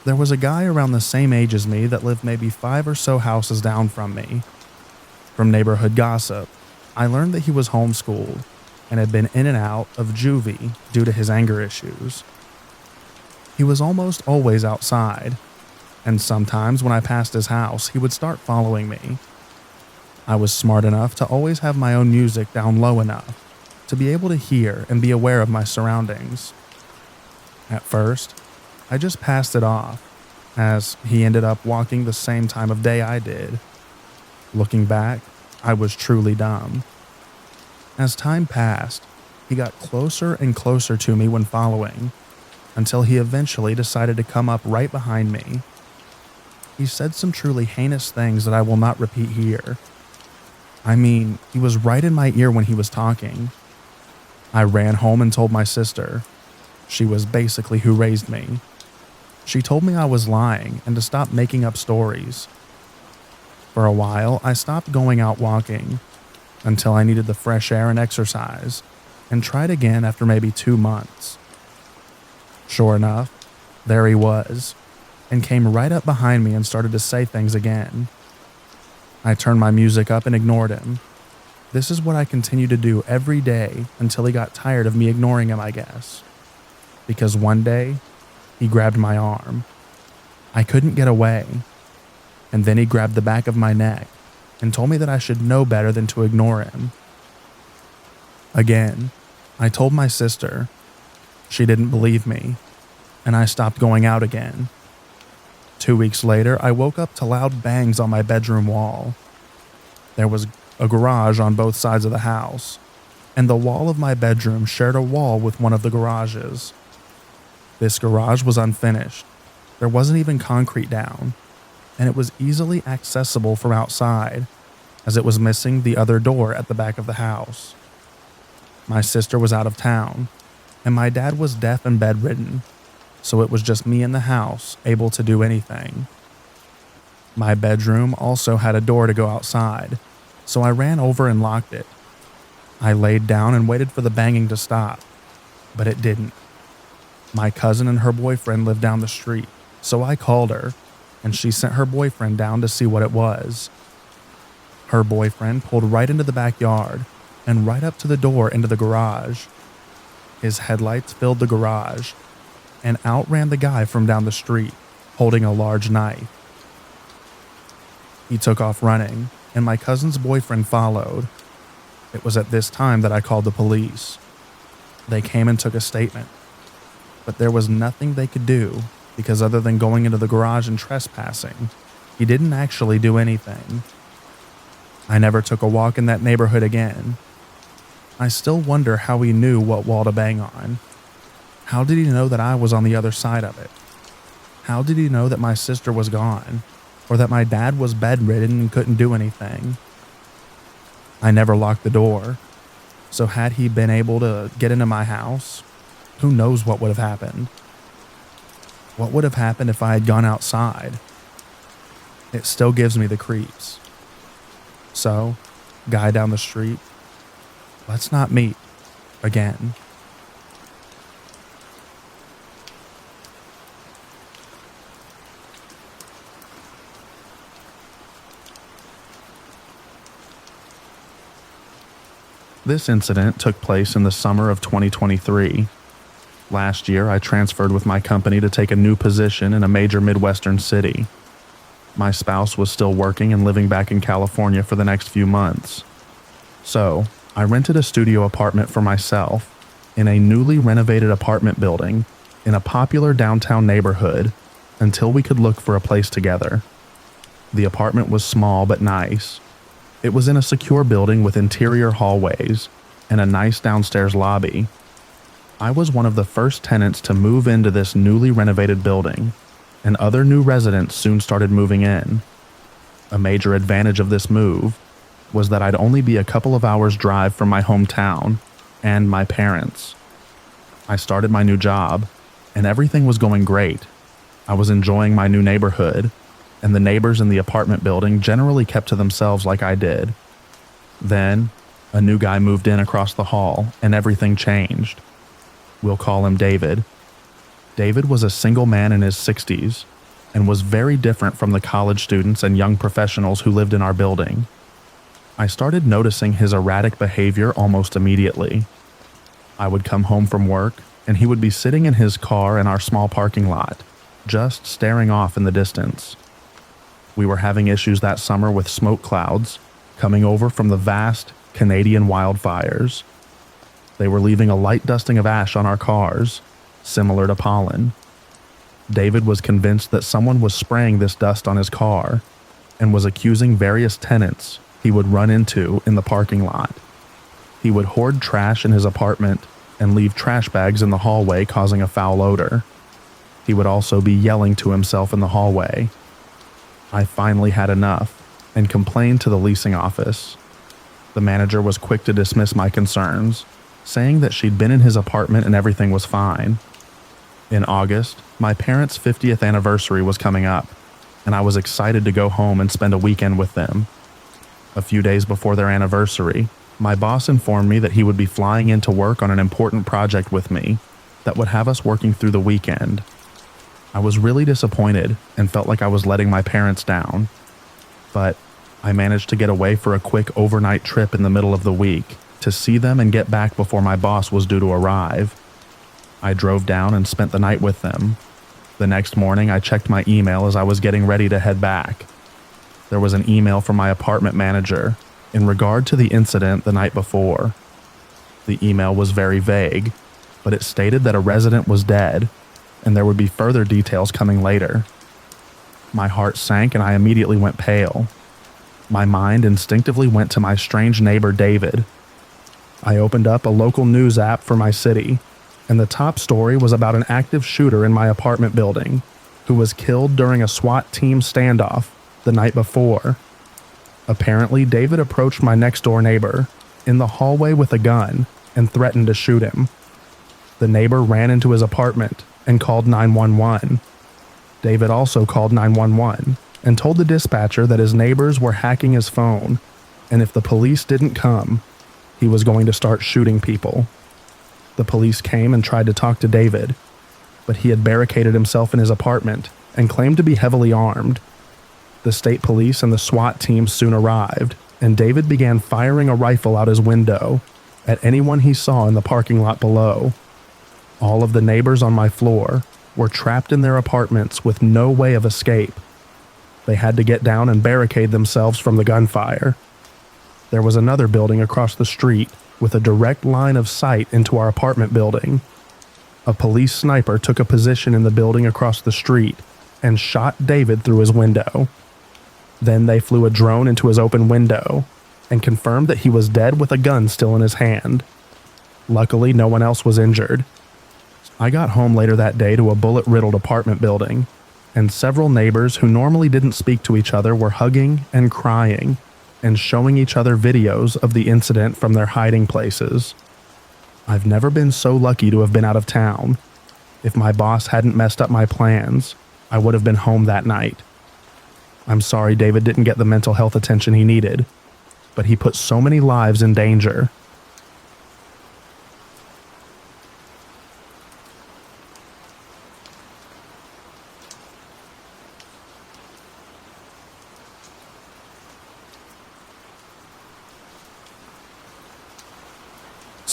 There was a guy around the same age as me that lived maybe 5 or so houses down from me. From neighborhood gossip, I learned that he was homeschooled and had been in and out of juvie due to his anger issues. He was almost always outside, and sometimes when I passed his house, he would start following me. I was smart enough to always have my own music down low enough to be able to hear and be aware of my surroundings. At first, I just passed it off, as he ended up walking the same time of day I did. Looking back, I was truly dumb. As time passed, he got closer and closer to me when following, until he eventually decided to come up right behind me. He said some truly heinous things that I will not repeat here. I mean, he was right in my ear when he was talking. I ran home and told my sister. She was basically who raised me. She told me I was lying and to stop making up stories. For a while, I stopped going out walking until I needed the fresh air and exercise, and tried again after maybe 2 months. Sure enough, there he was, and came right up behind me and started to say things again. I turned my music up and ignored him. This is what I continued to do every day until he got tired of me ignoring him, I guess. Because one day, he grabbed my arm. I couldn't get away, and then he grabbed the back of my neck and told me that I should know better than to ignore him. Again, I told my sister. She didn't believe me, and I stopped going out again. 2 weeks later, I woke up to loud bangs on my bedroom wall. There was a garage on both sides of the house, and the wall of my bedroom shared a wall with one of the garages. This garage was unfinished. There wasn't even concrete down, and it was easily accessible from outside, as it was missing the other door at the back of the house. My sister was out of town, and my dad was deaf and bedridden, so it was just me in the house, able to do anything. My bedroom also had a door to go outside, so I ran over and locked it. I laid down and waited for the banging to stop, but it didn't. My cousin and her boyfriend lived down the street, so I called her, and she sent her boyfriend down to see what it was. Her boyfriend pulled right into the backyard and right up to the door into the garage. His headlights filled the garage, and outran the guy from down the street, holding a large knife. He took off running, and my cousin's boyfriend followed. It was at this time that I called the police. They came and took a statement, but there was nothing they could do because other than going into the garage and trespassing, he didn't actually do anything. I never took a walk in that neighborhood again. I still wonder how he knew what wall to bang on. How did he know that I was on the other side of it? How did he know that my sister was gone, or that my dad was bedridden and couldn't do anything? I never locked the door, so had he been able to get into my house, who knows what would have happened? What would have happened if I had gone outside? It still gives me the creeps. So, guy down the street, let's not meet again. This incident took place in the summer of 2023. Last year, I transferred with my company to take a new position in a major Midwestern city. My spouse was still working and living back in California for the next few months. So, I rented a studio apartment for myself in a newly renovated apartment building in a popular downtown neighborhood until we could look for a place together. The apartment was small but nice. It was in a secure building with interior hallways and a nice downstairs lobby. I was one of the first tenants to move into this newly renovated building, and other new residents soon started moving in. A major advantage of this move was that I'd only be a couple of hours' drive from my hometown and my parents. I started my new job, and everything was going great. I was enjoying my new neighborhood, and the neighbors in the apartment building generally kept to themselves like I did. Then, a new guy moved in across the hall, and everything changed. We'll call him David. David was a single man in his 60s and was very different from the college students and young professionals who lived in our building. I started noticing his erratic behavior almost immediately. I would come home from work, and he would be sitting in his car in our small parking lot, just staring off in the distance. We were having issues that summer with smoke clouds coming over from the vast Canadian wildfires. They were leaving a light dusting of ash on our cars, similar to pollen. David was convinced that someone was spraying this dust on his car and was accusing various tenants he would run into in the parking lot. He would hoard trash in his apartment and leave trash bags in the hallway, causing a foul odor. He would also be yelling to himself in the hallway. I finally had enough and complained to the leasing office. The manager was quick to dismiss my concerns, saying that she'd been in his apartment and everything was fine. In August, my parents' 50th anniversary was coming up, and I was excited to go home and spend a weekend with them. A few days before their anniversary, my boss informed me that he would be flying in to work on an important project with me that would have us working through the weekend. I was really disappointed and felt like I was letting my parents down, but I managed to get away for a quick overnight trip in the middle of the week to see them and get back before my boss was due to arrive. I drove down and spent the night with them. The next morning, I checked my email as I was getting ready to head back. There was an email from my apartment manager in regard to the incident the night before. The email was very vague, but it stated that a resident was dead, and there would be further details coming later. My heart sank and I immediately went pale. My mind instinctively went to my strange neighbor David. I opened up a local news app for my city, and the top story was about an active shooter in my apartment building who was killed during a SWAT team standoff the night before. Apparently, David approached my next-door neighbor in the hallway with a gun and threatened to shoot him. The neighbor ran into his apartment and called 911. David also called 911 and told the dispatcher that his neighbors were hacking his phone, and if the police didn't come, he was going to start shooting people. The police came and tried to talk to David, but he had barricaded himself in his apartment and claimed to be heavily armed. The state police and the SWAT team soon arrived, and David began firing a rifle out his window at anyone he saw in the parking lot below. All of the neighbors on my floor were trapped in their apartments with no way of escape. They had to get down and barricade themselves from the gunfire. There was another building across the street with a direct line of sight into our apartment building. A police sniper took a position in the building across the street and shot David through his window. Then they flew a drone into his open window and confirmed that he was dead with a gun still in his hand. Luckily, no one else was injured. I got home later that day to a bullet-riddled apartment building, and several neighbors who normally didn't speak to each other were hugging and crying and showing each other videos of the incident from their hiding places. I've never been so lucky to have been out of town. If my boss hadn't messed up my plans, I would have been home that night. I'm sorry David didn't get the mental health attention he needed, but he put so many lives in danger.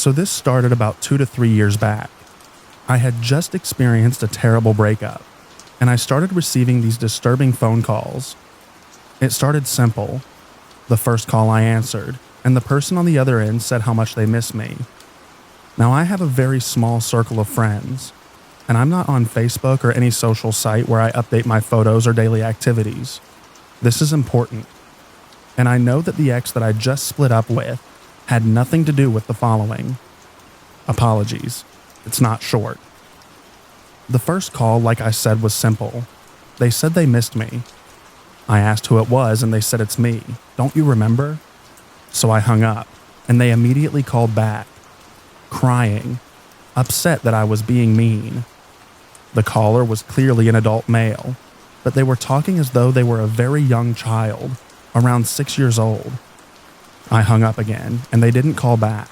So this started about 2 to 3 years back. I had just experienced a terrible breakup, and I started receiving these disturbing phone calls. It started simple. The first call I answered, and the person on the other end said how much they miss me. Now I have a very small circle of friends, and I'm not on Facebook or any social site where I update my photos or daily activities. This is important. And I know that the ex that I just split up with had nothing to do with the following. Apologies, it's not short. The first call, like I said, was simple. They said they missed me. I asked who it was and they said it's me. Don't you remember? So I hung up, and they immediately called back, crying, upset that I was being mean. The caller was clearly an adult male, but they were talking as though they were a very young child, around 6 years old. I hung up again, and they didn't call back.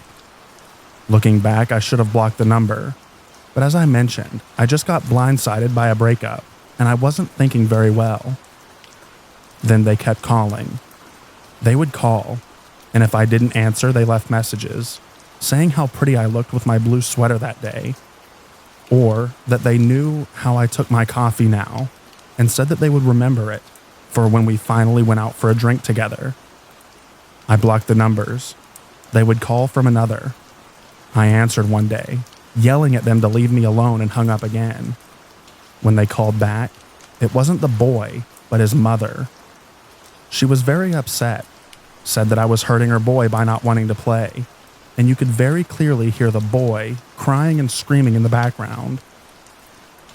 Looking back, I should have blocked the number, but as I mentioned, I just got blindsided by a breakup, and I wasn't thinking very well. Then they kept calling. They would call, and if I didn't answer, they left messages, saying how pretty I looked with my blue sweater that day, or that they knew how I took my coffee now, and said that they would remember it for when we finally went out for a drink together. I blocked the numbers. They would call from another. I answered one day, yelling at them to leave me alone, and hung up again. When they called back, it wasn't the boy, but his mother. She was very upset, said that I was hurting her boy by not wanting to play, and you could very clearly hear the boy crying and screaming in the background.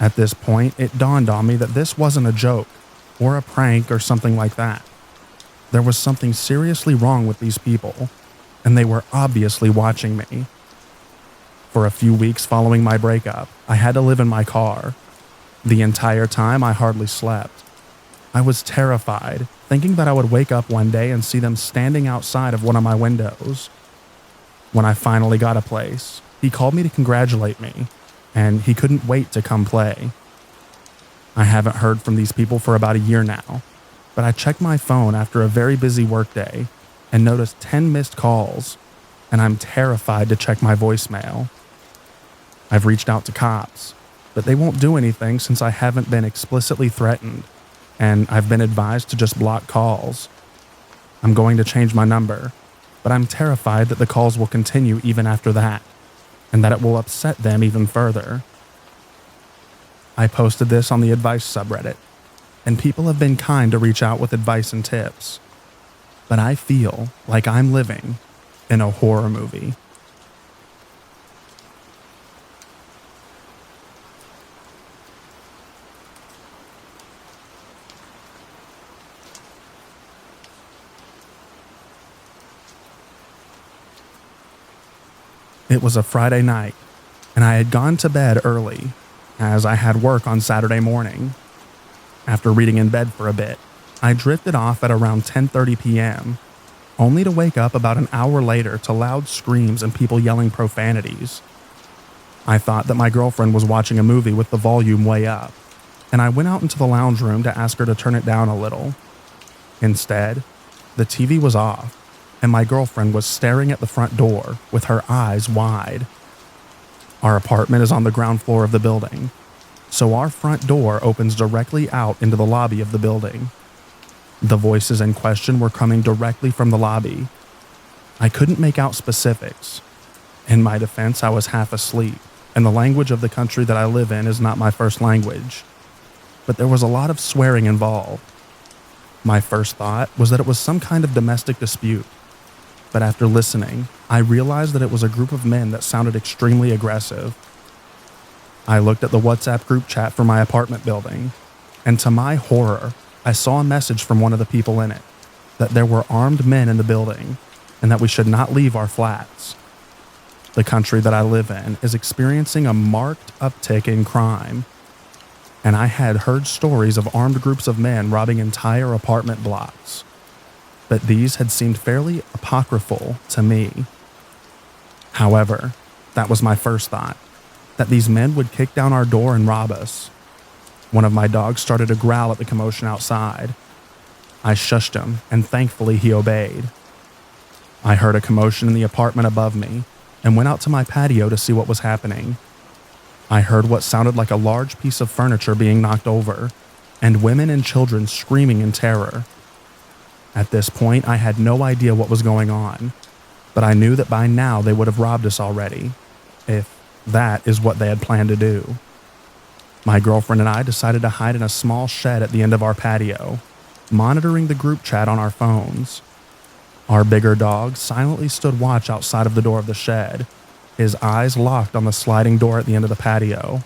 At this point, it dawned on me that this wasn't a joke or a prank or something like that. There was something seriously wrong with these people, and they were obviously watching me. For a few weeks following my breakup, I had to live in my car. The entire time, I hardly slept. I was terrified, thinking that I would wake up one day and see them standing outside of one of my windows. When I finally got a place, he called me to congratulate me, and he couldn't wait to come play. I haven't heard from these people for about a year now, but I checked my phone after a very busy workday and noticed 10 missed calls, and I'm terrified to check my voicemail. I've reached out to cops, but they won't do anything since I haven't been explicitly threatened, and I've been advised to just block calls. I'm going to change my number, but I'm terrified that the calls will continue even after that, and that it will upset them even further. I posted this on the advice subreddit, and people have been kind to reach out with advice and tips, but I feel like I'm living in a horror movie. It was a Friday night, and I had gone to bed early, as I had work on Saturday morning. After reading in bed for a bit, I drifted off at around 10:30 p.m., only to wake up about an hour later to loud screams and people yelling profanities. I thought that my girlfriend was watching a movie with the volume way up, and I went out into the lounge room to ask her to turn it down a little. Instead, the TV was off, and my girlfriend was staring at the front door with her eyes wide. Our apartment is on the ground floor of the building, so our front door opens directly out into the lobby of the building. The voices in question were coming directly from the lobby. I couldn't make out specifics. In my defense, I was half asleep, and the language of the country that I live in is not my first language. But there was a lot of swearing involved. My first thought was that it was some kind of domestic dispute. But after listening, I realized that it was a group of men that sounded extremely aggressive. I looked at the WhatsApp group chat for my apartment building, and to my horror, I saw a message from one of the people in it, that there were armed men in the building, and that we should not leave our flats. The country that I live in is experiencing a marked uptick in crime, and I had heard stories of armed groups of men robbing entire apartment blocks. But these had seemed fairly apocryphal to me. However, that was my first thought, that these men would kick down our door and rob us. One of my dogs started to growl at the commotion outside. I shushed him, and thankfully he obeyed. I heard a commotion in the apartment above me, and went out to my patio to see what was happening. I heard what sounded like a large piece of furniture being knocked over, and women and children screaming in terror. At this point, I had no idea what was going on, but I knew that by now they would have robbed us already, if that is what they had planned to do. My girlfriend and I decided to hide in a small shed at the end of our patio, monitoring the group chat on our phones. Our bigger dog silently stood watch outside of the door of the shed, his eyes locked on the sliding door at the end of the patio.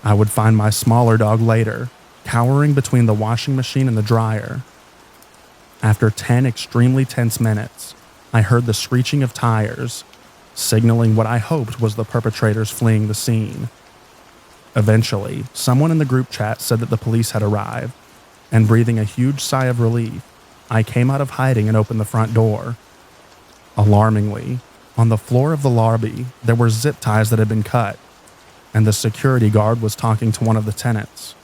I would find my smaller dog later, cowering between the washing machine and the dryer. After 10 extremely tense minutes, I heard the screeching of tires, signaling what I hoped was the perpetrators fleeing the scene. Eventually, someone in the group chat said that the police had arrived, and breathing a huge sigh of relief, I came out of hiding and opened the front door. Alarmingly, on the floor of the lobby, there were zip ties that had been cut, and the security guard was talking to one of the tenants.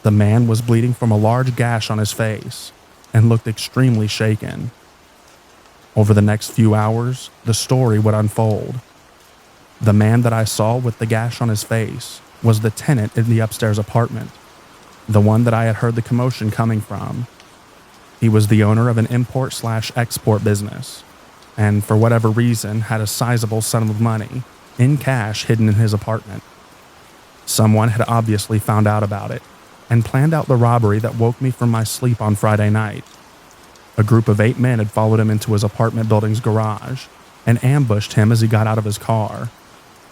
The man was bleeding from a large gash on his face and looked extremely shaken. Over the next few hours, the story would unfold. The man that I saw with the gash on his face was the tenant in the upstairs apartment, the one that I had heard the commotion coming from. He was the owner of an import/export business, and for whatever reason had a sizable sum of money in cash hidden in his apartment. Someone had obviously found out about it and planned out the robbery that woke me from my sleep on Friday night. A group of 8 men had followed him into his apartment building's garage and ambushed him as he got out of his car,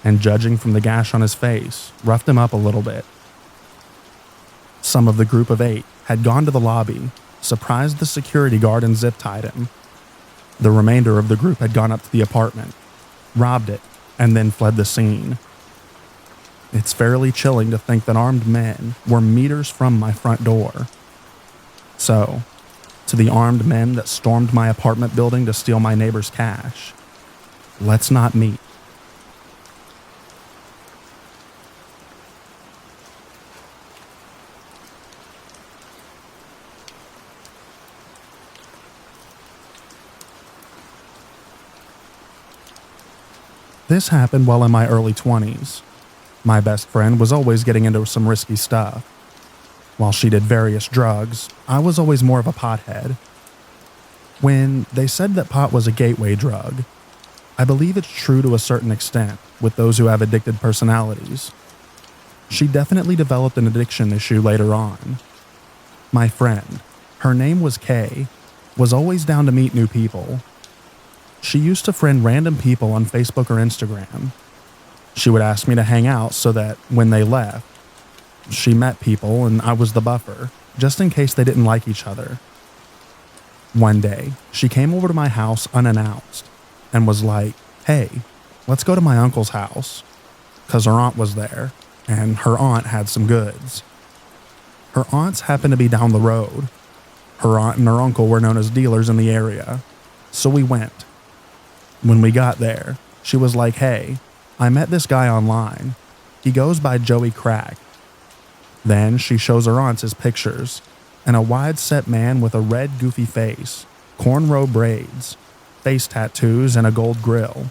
and judging from the gash on his face, roughed him up a little bit. Some of the group of 8 had gone to the lobby, surprised the security guard and zip-tied him. The remainder of the group had gone up to the apartment, robbed it, and then fled the scene. It's fairly chilling to think that armed men were meters from my front door. So, to the armed men that stormed my apartment building to steal my neighbor's cash, let's not meet. This happened while in my early 20s. My best friend was always getting into some risky stuff. While she did various drugs, I was always more of a pothead. When they said that pot was a gateway drug, I believe it's true to a certain extent with those who have addicted personalities. She definitely developed an addiction issue later on. My friend, her name was Kay, was always down to meet new people. She used to friend random people on Facebook or Instagram. She would ask me to hang out so that when they left, she met people and I was the buffer, just in case they didn't like each other. One day, she came over to my house unannounced and was like, "Hey, let's go to my uncle's house," because her aunt was there, and her aunt had some goods. Her aunts happened to be down the road. Her aunt and her uncle were known as dealers in the area, so we went. When we got there, she was like, "Hey, I met this guy online. He goes by Joey Crack." Then she shows her aunts his pictures, and a wide-set man with a red goofy face, cornrow braids, face tattoos, and a gold grill.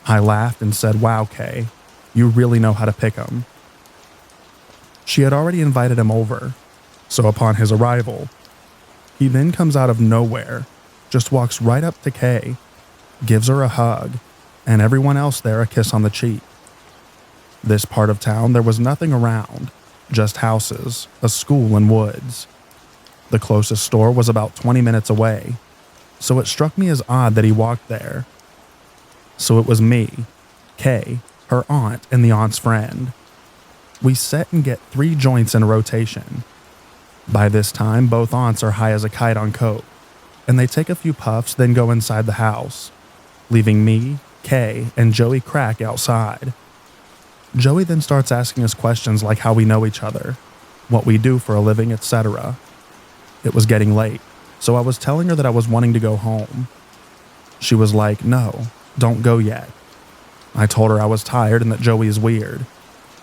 I laughed and said, "Wow, Kay, you really know how to pick 'em." She had already invited him over, so upon his arrival, he then comes out of nowhere, just walks right up to Kay, gives her a hug, and everyone else there a kiss on the cheek. This part of town, there was nothing around, just houses, a school, and woods. The closest store was about 20 minutes away, so it struck me as odd that he walked there. So it was me, Kay, her aunt, and the aunt's friend. We sit and get 3 joints in a rotation. By this time, both aunts are high as a kite on coke, and they take a few puffs, then go inside the house, leaving me, Kay, and Joey Crack outside. Joey then starts asking us questions like how we know each other, what we do for a living, etc. It was getting late, so I was telling her that I was wanting to go home. She was like, "No, don't go yet." I told her I was tired and that Joey is weird,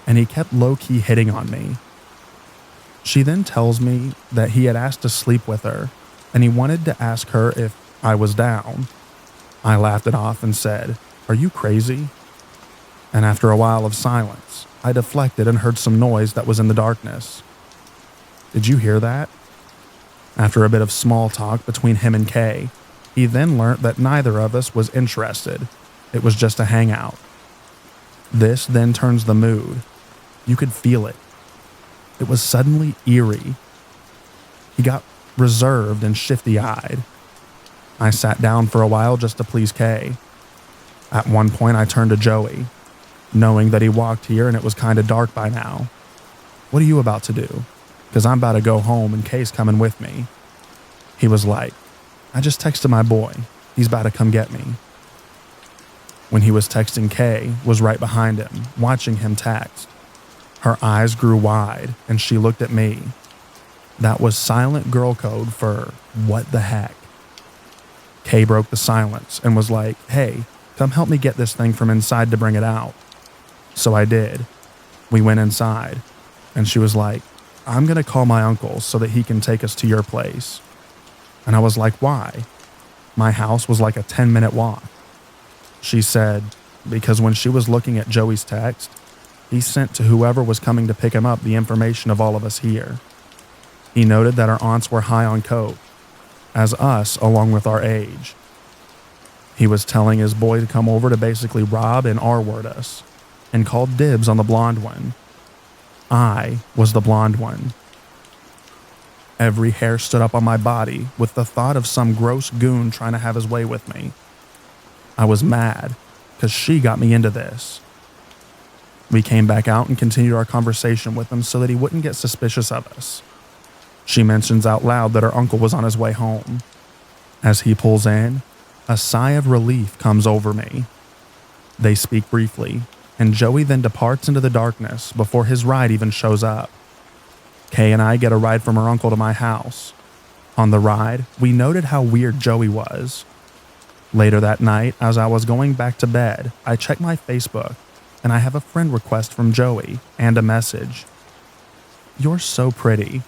and he kept low-key hitting on me. She then tells me that he had asked to sleep with her, and he wanted to ask her if I was down. I laughed it off and said, Are you crazy? And after a while of silence, I deflected and heard some noise that was in the darkness. Did you hear that? After a bit of small talk between him and Kay, he then learnt that neither of us was interested. It was just a hangout. This then turns the mood. You could feel it. It was suddenly eerie. He got reserved and shifty-eyed. I sat down for a while just to please Kay. At one point, I turned to Joey, knowing that he walked here and it was kind of dark by now. What are you about to do? Because I'm about to go home and Kay's coming with me. He was like, I just texted my boy. He's about to come get me. When he was texting, Kay was right behind him, watching him text. Her eyes grew wide and she looked at me. That was silent girl code for what the heck. Kay broke the silence and was like, hey, come help me get this thing from inside to bring it out. So I did. We went inside and she was like, I'm going to call my uncle so that he can take us to your place. And I was like, why? My house was like a 10-minute walk. She said, because when she was looking at Joey's text, he sent to whoever was coming to pick him up the information of all of us here. He noted that our aunts were high on coke, as us along with our age. He was telling his boy to come over to basically rob and R-word us, and called dibs on the blonde one. I was the blonde one. Every hair stood up on my body with the thought of some gross goon trying to have his way with me. I was mad, because she got me into this. We came back out and continued our conversation with him so that he wouldn't get suspicious of us. She mentions out loud that her uncle was on his way home. As he pulls in, a sigh of relief comes over me. They speak briefly, and Joey then departs into the darkness before his ride even shows up. Kay and I get a ride from her uncle to my house. On the ride, we noted how weird Joey was. Later that night, as I was going back to bed, I checked my Facebook, and I have a friend request from Joey and a message. You're so pretty.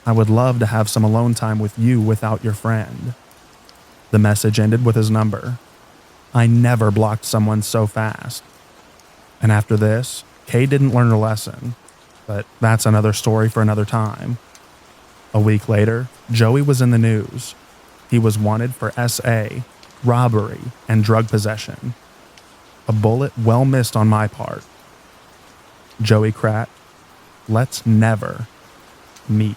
I would love to have some alone time with you without your friend. The message ended with his number. I never blocked someone so fast. And after this, Kay didn't learn a lesson, but that's another story for another time. A week later, Joey was in the news. He was wanted for SA, robbery, and drug possession. A bullet well missed on my part. Joey cracked, let's never meet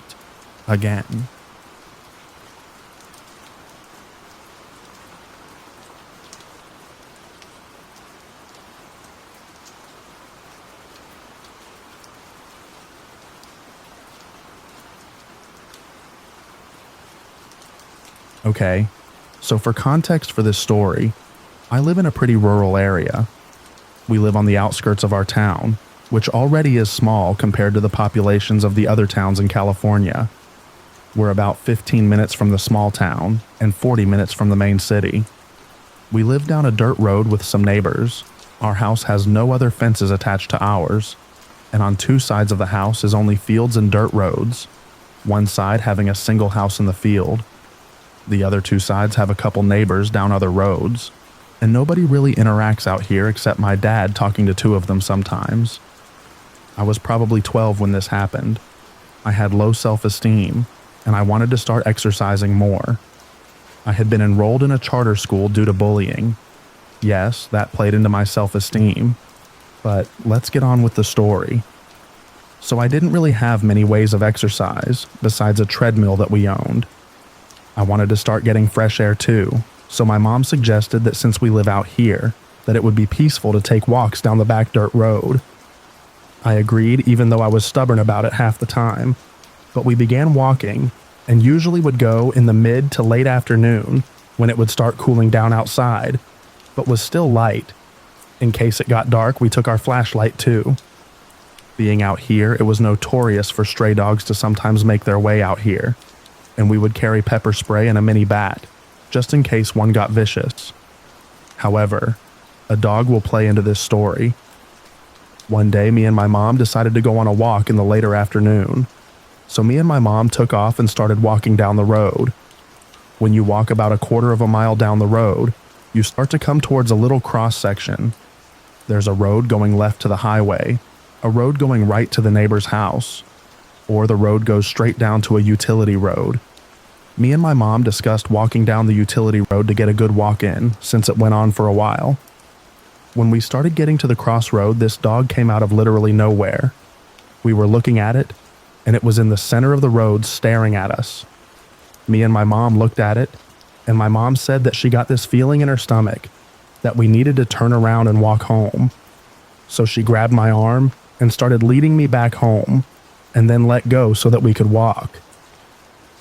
again. Okay, so for context for this story, I live in a pretty rural area. We live on the outskirts of our town, which already is small compared to the populations of the other towns in California. We're about 15 minutes from the small town and 40 minutes from the main city. We live down a dirt road with some neighbors. Our house has no other fences attached to ours, and on two sides of the house is only fields and dirt roads, one side having a single house in the field. The other two sides have a couple neighbors down other roads, and nobody really interacts out here except my dad talking to two of them sometimes. I was probably 12 when this happened. I had low self-esteem, and I wanted to start exercising more. I had been enrolled in a charter school due to bullying. Yes, that played into my self-esteem, but let's get on with the story. So I didn't really have many ways of exercise besides a treadmill that we owned. I wanted to start getting fresh air too, so my mom suggested that since we live out here, that it would be peaceful to take walks down the back dirt road. I agreed even though I was stubborn about it half the time, but we began walking and usually would go in the mid to late afternoon when it would start cooling down outside, but was still light. In case it got dark, we took our flashlight too. Being out here, it was notorious for stray dogs to sometimes make their way out here, and we would carry pepper spray and a mini bat, just in case one got vicious. However, a dog will play into this story. One day, me and my mom decided to go on a walk in the later afternoon, so me and my mom took off and started walking down the road. When you walk about a quarter of a mile down the road, You start to come towards a little cross section. There's a road going left to the highway, a road going right to the neighbor's house, or the road goes straight down to a utility road. Me and my mom discussed walking down the utility road to get a good walk in, since it went on for a while. When we started getting to the crossroad, this dog came out of literally nowhere. We were looking at it, and it was in the center of the road staring at us. Me and my mom looked at it, and my mom said that she got this feeling in her stomach that we needed to turn around and walk home. So she grabbed my arm and started leading me back home, and then let go so that we could walk.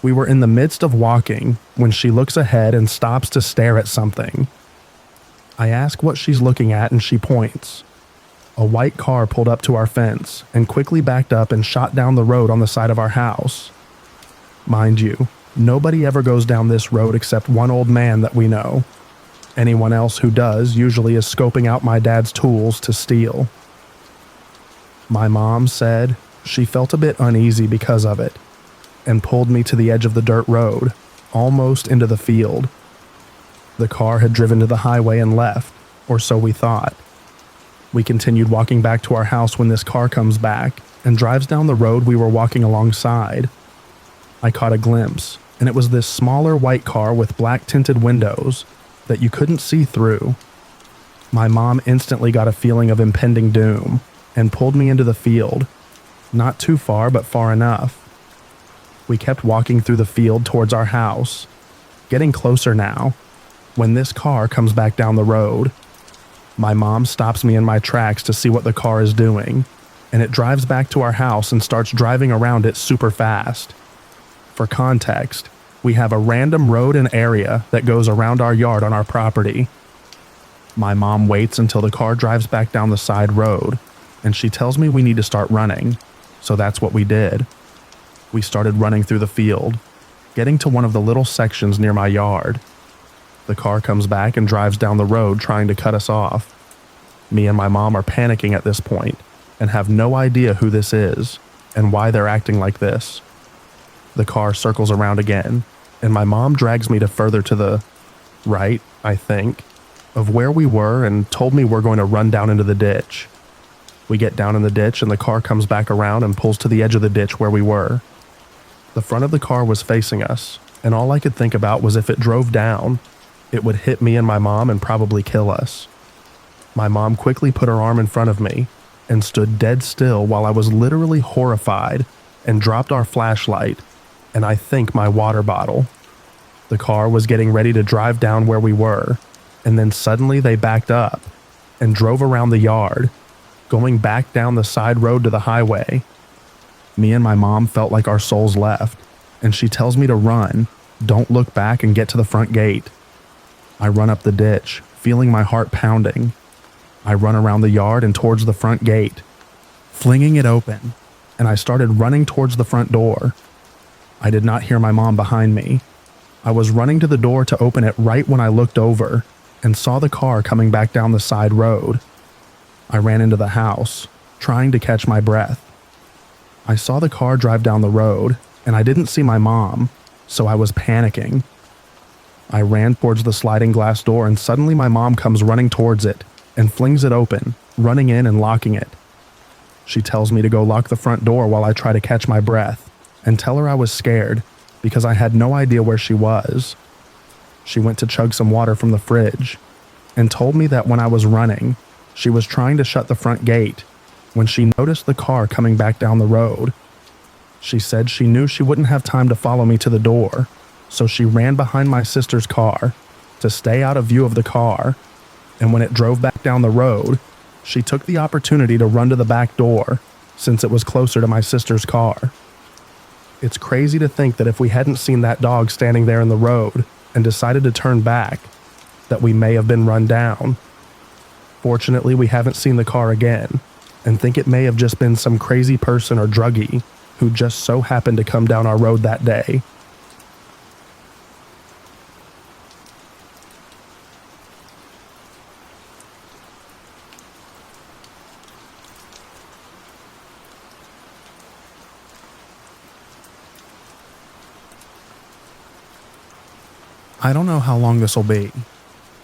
We were in the midst of walking when she looks ahead and stops to stare at something. I ask what she's looking at and she points. A white car pulled up to our fence and quickly backed up and shot down the road on the side of our house. Mind you, nobody ever goes down this road except one old man that we know. Anyone else who does usually is scoping out my dad's tools to steal. My mom said she felt a bit uneasy because of it, and pulled me to the edge of the dirt road, almost into the field. The car had driven to the highway and left, or so we thought. We continued walking back to our house when this car comes back and drives down the road we were walking alongside. I caught a glimpse, and it was this smaller white car with black tinted windows that you couldn't see through. My mom instantly got a feeling of impending doom and pulled me into the field, not too far but far enough. We kept walking through the field towards our house, getting closer now, when this car comes back down the road. My mom stops me in my tracks to see what the car is doing, and it drives back to our house and starts driving around it super fast. For context, we have a random road and area that goes around our yard on our property. My mom waits until the car drives back down the side road, and she tells me we need to start running, so that's what we did. We started running through the field, getting to one of the little sections near my yard. The car comes back and drives down the road trying to cut us off. Me and my mom are panicking at this point and have no idea who this is and why they're acting like this. The car circles around again, and my mom drags me to further to the right, I think, of where we were and told me we're going to run down into the ditch. We get down in the ditch and the car comes back around and pulls to the edge of the ditch where we were. The front of the car was facing us, and all I could think about was if it drove down, it would hit me and my mom and probably kill us. My mom quickly put her arm in front of me and stood dead still while I was literally horrified and dropped our flashlight and I think my water bottle. The car was getting ready to drive down where we were, and then suddenly they backed up and drove around the yard, going back down the side road to the highway. Me and my mom felt like our souls left, and she tells me to run, don't look back, and get to the front gate. I run up the ditch, feeling my heart pounding. I run around the yard and towards the front gate, flinging it open, and I started running towards the front door. I did not hear my mom behind me. I was running to the door to open it right when I looked over and saw the car coming back down the side road. I ran into the house, trying to catch my breath. I saw the car drive down the road, and I didn't see my mom, so I was panicking. I ran towards the sliding glass door, and suddenly my mom comes running towards it and flings it open, running in and locking it. She tells me to go lock the front door while I try to catch my breath and tell her I was scared because I had no idea where she was. She went to chug some water from the fridge and told me that when I was running, she was trying to shut the front gate when she noticed the car coming back down the road. She said she knew she wouldn't have time to follow me to the door, so she ran behind my sister's car to stay out of view of the car, and when it drove back down the road, she took the opportunity to run to the back door since it was closer to my sister's car. It's crazy to think that if we hadn't seen that dog standing there in the road and decided to turn back, that we may have been run down. Fortunately, we haven't seen the car again, and think it may have just been some crazy person or druggie who just so happened to come down our road that day. I don't know how long this will be,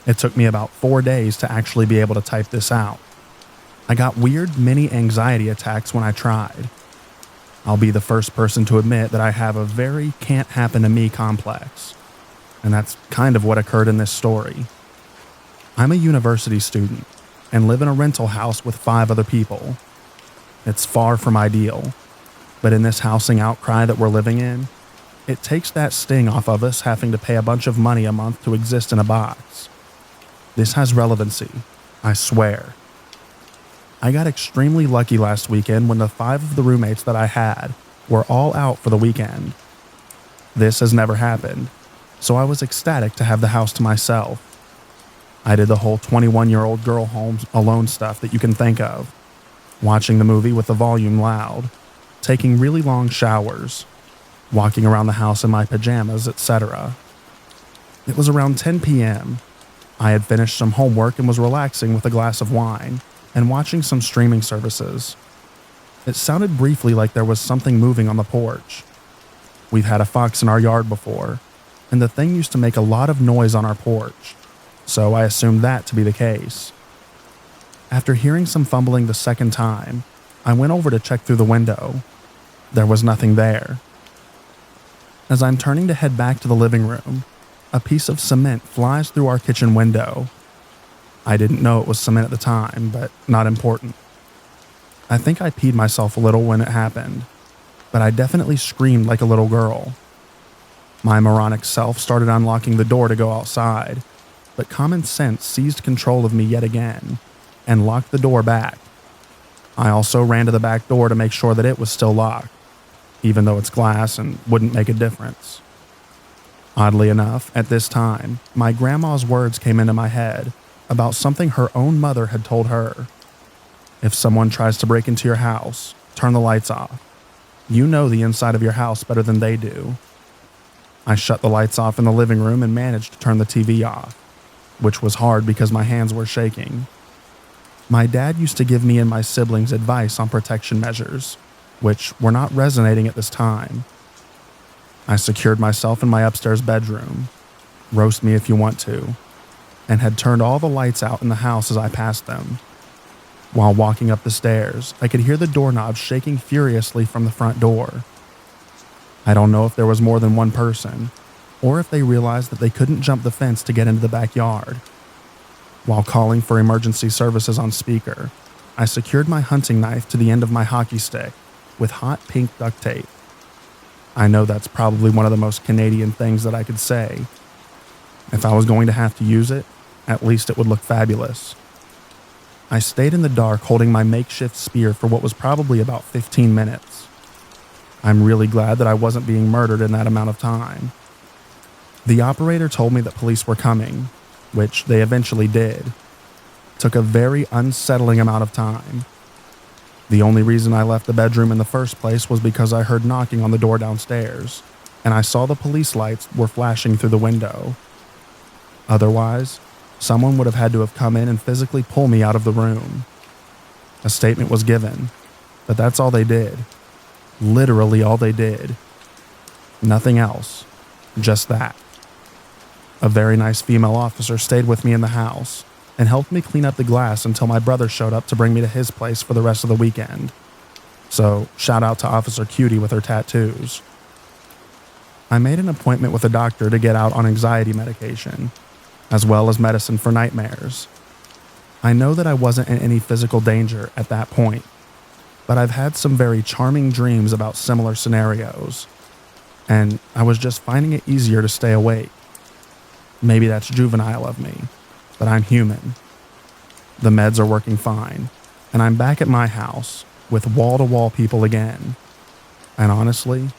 It took me about 4 days to actually be able to type this out. I got weird mini anxiety attacks when I tried. I'll be the first person to admit that I have a very can't happen to me complex. And that's kind of what occurred in this story. I'm a university student and live in a rental house with 5 other people. It's far from ideal, but in this housing outcry that we're living in, it takes that sting off of us having to pay a bunch of money a month to exist in a box. This has relevancy, I swear. I got extremely lucky last weekend when the 5 of the roommates that I had were all out for the weekend. This has never happened, so I was ecstatic to have the house to myself. I did the whole 21-year-old girl home alone stuff that you can think of, watching the movie with the volume loud, taking really long showers, walking around the house in my pajamas, etc. It was around 10 p.m. I had finished some homework and was relaxing with a glass of wine and watching some streaming services. It sounded briefly like there was something moving on the porch. We've had a fox in our yard before, and the thing used to make a lot of noise on our porch, so I assumed that to be the case. After hearing some fumbling the second time, I went over to check through the window. There was nothing there. As I'm turning to head back to the living room, a piece of cement flies through our kitchen window. I didn't know it was cement at the time, but not important. I think I peed myself a little when it happened, but I definitely screamed like a little girl. My moronic self started unlocking the door to go outside, but common sense seized control of me yet again and locked the door back. I also ran to the back door to make sure that it was still locked, even though it's glass and wouldn't make a difference. Oddly enough, at this time, my grandma's words came into my head about something her own mother had told her. If someone tries to break into your house, turn the lights off. You know the inside of your house better than they do. I shut the lights off in the living room and managed to turn the TV off, which was hard because my hands were shaking. My dad used to give me and my siblings advice on protection measures, which were not resonating at this time. I secured myself in my upstairs bedroom, roast me if you want to, and had turned all the lights out in the house as I passed them. While walking up the stairs, I could hear the doorknob shaking furiously from the front door. I don't know if there was more than one person, or if they realized that they couldn't jump the fence to get into the backyard. While calling for emergency services on speaker, I secured my hunting knife to the end of my hockey stick with hot pink duct tape. I know that's probably one of the most Canadian things that I could say. If I was going to have to use it, at least it would look fabulous. I stayed in the dark holding my makeshift spear for what was probably about 15 minutes. I'm really glad that I wasn't being murdered in that amount of time. The operator told me that police were coming, which they eventually did. It took a very unsettling amount of time. The only reason I left the bedroom in the first place was because I heard knocking on the door downstairs, and I saw the police lights were flashing through the window. Otherwise, someone would have had to have come in and physically pull me out of the room. A statement was given, but that's all they did. Literally all they did. Nothing else. Just that. A very nice female officer stayed with me in the house and helped me clean up the glass until my brother showed up to bring me to his place for the rest of the weekend. So, shout out to Officer Cutie with her tattoos. I made an appointment with a doctor to get out on anxiety medication, as well as medicine for nightmares. I know that I wasn't in any physical danger at that point, but I've had some very charming dreams about similar scenarios, and I was just finding it easier to stay awake. Maybe that's juvenile of me, but I'm human. The meds are working fine, and I'm back at my house with wall-to-wall people again. And honestly,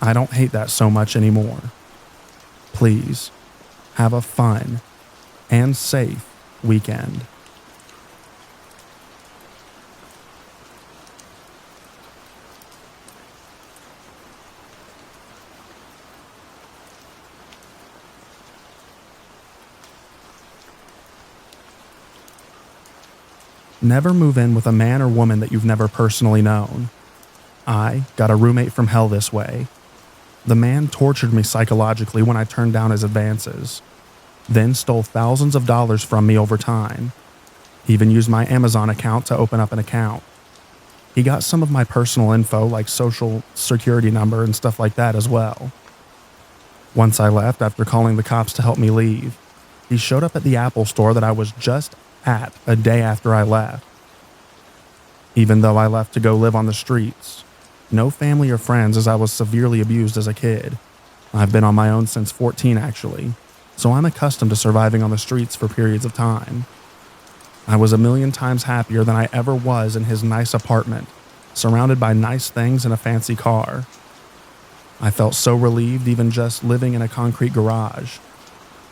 I don't hate that so much anymore. Please, have a fun and safe weekend. Never move in with a man or woman that you've never personally known. I got a roommate from hell this way. The man tortured me psychologically when I turned down his advances. then stole thousands of dollars from me over time. He even used my Amazon account to open up an account. He got some of my personal info like social security number and stuff like that as well. Once I left after calling the cops to help me leave, he showed up at the Apple store that I was just at a day after I left. Even though I left to go live on the streets, no family or friends as I was severely abused as a kid. I've been on my own since 14 actually, so I'm accustomed to surviving on the streets for periods of time. I was a million times happier than I ever was in his nice apartment, surrounded by nice things and a fancy car. I felt so relieved even just living in a concrete garage.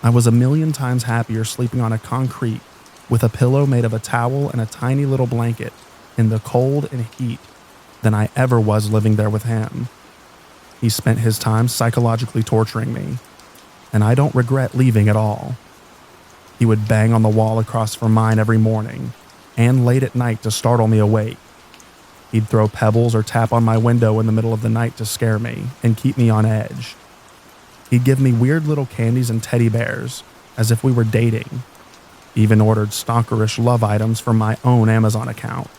I was a million times happier sleeping on a concrete with a pillow made of a towel and a tiny little blanket in the cold and heat than I ever was living there with him. He spent his time psychologically torturing me, and I don't regret leaving at all. He would bang on the wall across from mine every morning and late at night to startle me awake. He'd throw pebbles or tap on my window in the middle of the night to scare me and keep me on edge. He'd give me weird little candies and teddy bears as if we were dating. He even ordered stalkerish love items from my own Amazon account.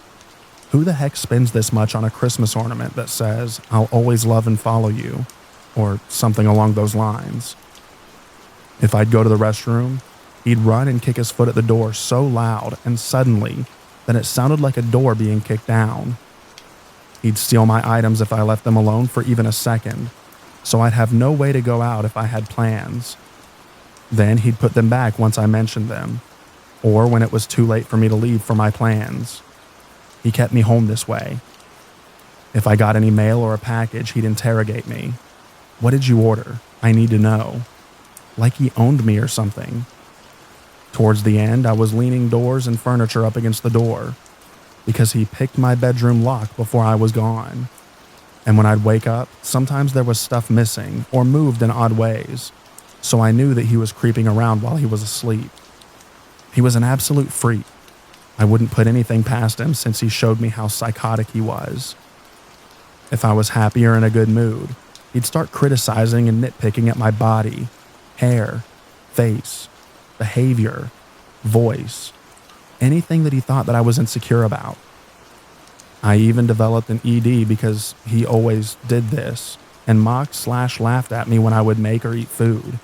Who the heck spends this much on a Christmas ornament that says, "I'll always love and follow you," or something along those lines? If I'd go to the restroom, he'd run and kick his foot at the door so loud and suddenly that it sounded like a door being kicked down. He'd steal my items if I left them alone for even a second, so I'd have no way to go out if I had plans. Then he'd put them back once I mentioned them, or when it was too late for me to leave for my plans. He kept me home this way. If I got any mail or a package, he'd interrogate me. "What did you order? I need to know." Like he owned me or something. Towards the end, I was leaning doors and furniture up against the door because he picked my bedroom lock before I was gone. And when I'd wake up, sometimes there was stuff missing or moved in odd ways, so I knew that he was creeping around while he was asleep. He was an absolute freak. I wouldn't put anything past him since he showed me how psychotic he was. If I was happy or in a good mood, he'd start criticizing and nitpicking at my body, hair, face, behavior, voice, anything that he thought that I was insecure about. I even developed an ED because he always did this and mocked/laughed at me when I would make or eat food.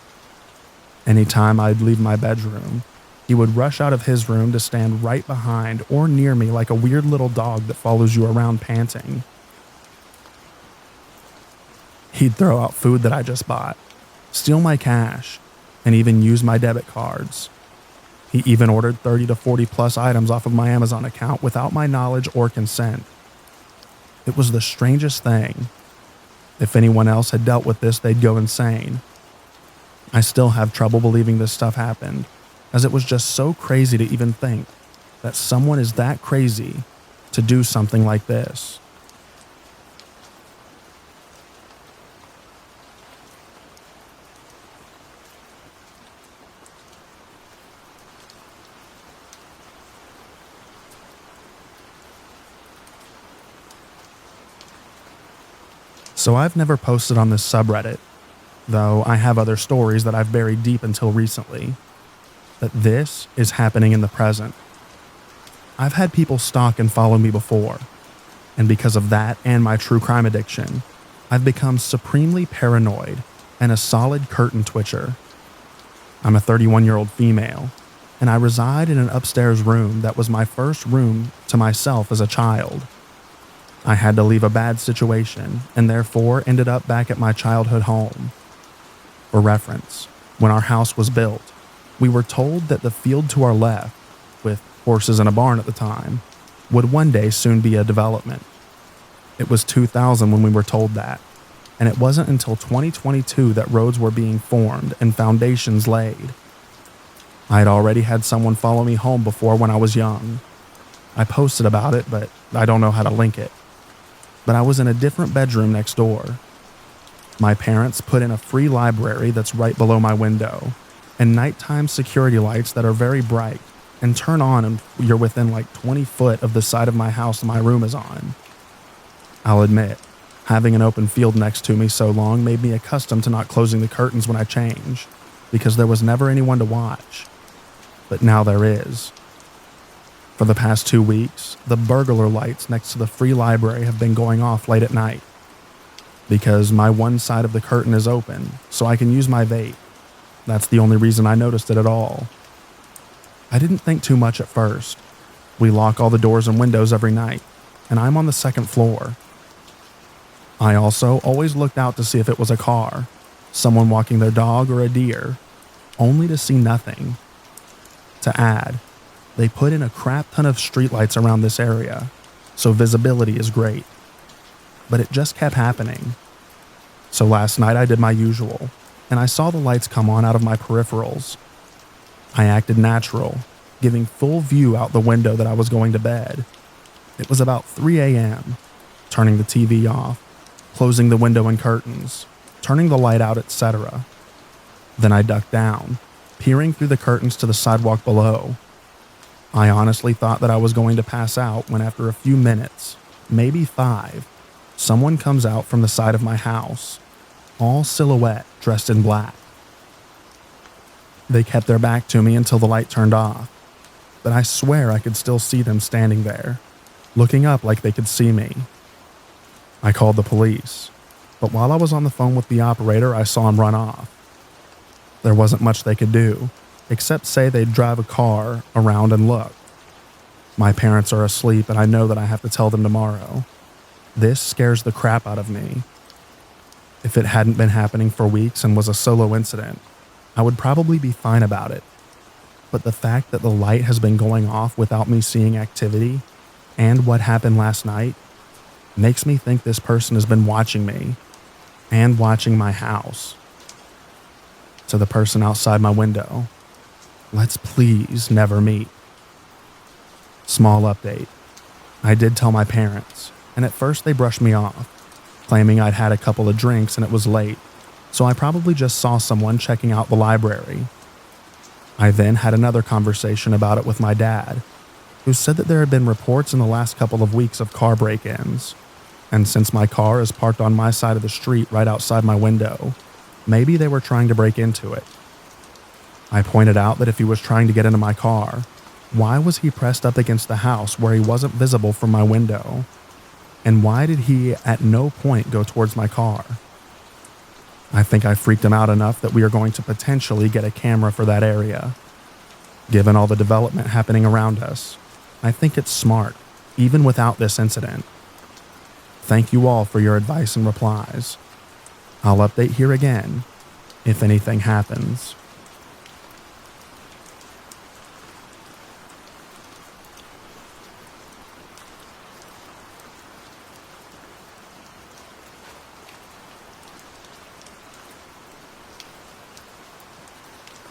Anytime I'd leave my bedroom, he would rush out of his room to stand right behind or near me like a weird little dog that follows you around panting. He'd throw out food that I just bought, steal my cash, and even use my debit cards. He even ordered 30 to 40 plus items off of my Amazon account without my knowledge or consent. It was the strangest thing. If anyone else had dealt with this, they'd go insane. I still have trouble believing this stuff happened, as it was just so crazy to even think that someone is that crazy to do something like this. So I've never posted on this subreddit, though I have other stories that I've buried deep until recently. That this is happening in the present. I've had people stalk and follow me before, and because of that and my true crime addiction, I've become supremely paranoid and a solid curtain twitcher. I'm a 31-year-old female, and I reside in an upstairs room that was my first room to myself as a child. I had to leave a bad situation and therefore ended up back at my childhood home. For reference, when our house was built, we were told that the field to our left, with horses and a barn at the time, would one day soon be a development. It was 2000 when we were told that, and it wasn't until 2022 that roads were being formed and foundations laid. I had already had someone follow me home before when I was young. I posted about it, but I don't know how to link it. But I was in a different bedroom next door. My parents put in a free library that's right below my window, and nighttime security lights that are very bright and turn on and you're within like 20 foot of the side of my house my room is on. I'll admit, having an open field next to me so long made me accustomed to not closing the curtains when I change. because there was never anyone to watch. But now there is. For the past 2 weeks, the burglar lights next to the free library have been going off late at night. Because my one side of the curtain is open, so I can use my vape. That's the only reason I noticed it at all. I didn't think too much at first. We lock all the doors and windows every night, and I'm on the second floor. I also always looked out to see if it was a car, someone walking their dog or a deer, only to see nothing. To add, they put in a crap ton of streetlights around this area, so visibility is great. But it just kept happening. So last night I did my usual, and I saw the lights come on out of my peripherals. I acted natural, giving full view out the window that I was going to bed. It was about 3 a.m., turning the TV off, closing the window and curtains, turning the light out, etc. Then I ducked down, peering through the curtains to the sidewalk below. I honestly thought that I was going to pass out when after a few minutes, maybe 5, someone comes out from the side of my house, all silhouette, dressed in black. They kept their back to me until the light turned off, but I swear I could still see them standing there, looking up like they could see me. I called the police, but while I was on the phone with the operator, I saw him run off. There wasn't much they could do, except say they'd drive a car around and look. My parents are asleep, and I know that I have to tell them tomorrow. This scares the crap out of me. If it hadn't been happening for weeks and was a solo incident, I would probably be fine about it. But the fact that the light has been going off without me seeing activity, and what happened last night, makes me think this person has been watching me, and watching my house. To the person outside my window, let's please never meet. Small update. I did tell my parents, and at first they brushed me off, claiming I'd had a couple of drinks and it was late, so I probably just saw someone checking out the library. I then had another conversation about it with my dad, who said that there had been reports in the last couple of weeks of car break-ins, and since my car is parked on my side of the street right outside my window, maybe they were trying to break into it. I pointed out that if he was trying to get into my car, why was he pressed up against the house where he wasn't visible from my window? And why did he at no point go towards my car? I think I freaked him out enough that we are going to potentially get a camera for that area. Given all the development happening around us, I think it's smart, even without this incident. Thank you all for your advice and replies. I'll update here again if anything happens.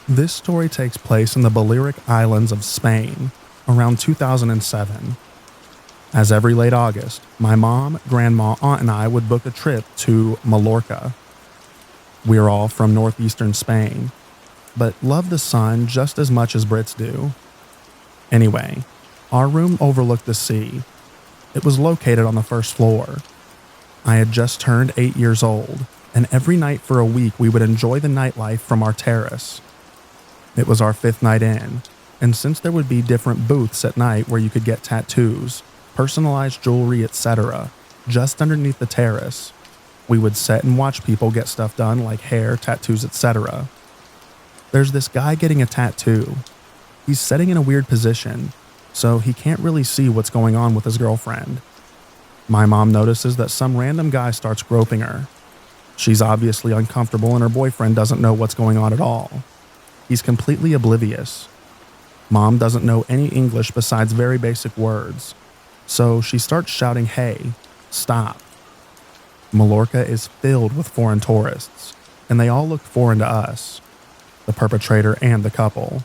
This story takes place in the Balearic Islands of Spain around 2007. As every late August, my mom, grandma, aunt, and I would book a trip to Mallorca. We're all from northeastern Spain, but love the sun just as much as Brits do. Anyway, our room overlooked the sea. It was located on the first floor. I had just turned 8 years old, and every night for a week we would enjoy the nightlife from our terrace. It was our 5th night in, and since there would be different booths at night where you could get tattoos, personalized jewelry, etc., just underneath the terrace, we would sit and watch people get stuff done like hair, tattoos, etc. There's this guy getting a tattoo. He's sitting in a weird position, so he can't really see what's going on with his girlfriend. My mom notices that some random guy starts groping her. She's obviously uncomfortable and her boyfriend doesn't know what's going on at all. He's completely oblivious. Mom doesn't know any English besides very basic words, so she starts shouting, "Hey, stop." Mallorca is filled with foreign tourists, and they all look foreign to us, the perpetrator and the couple.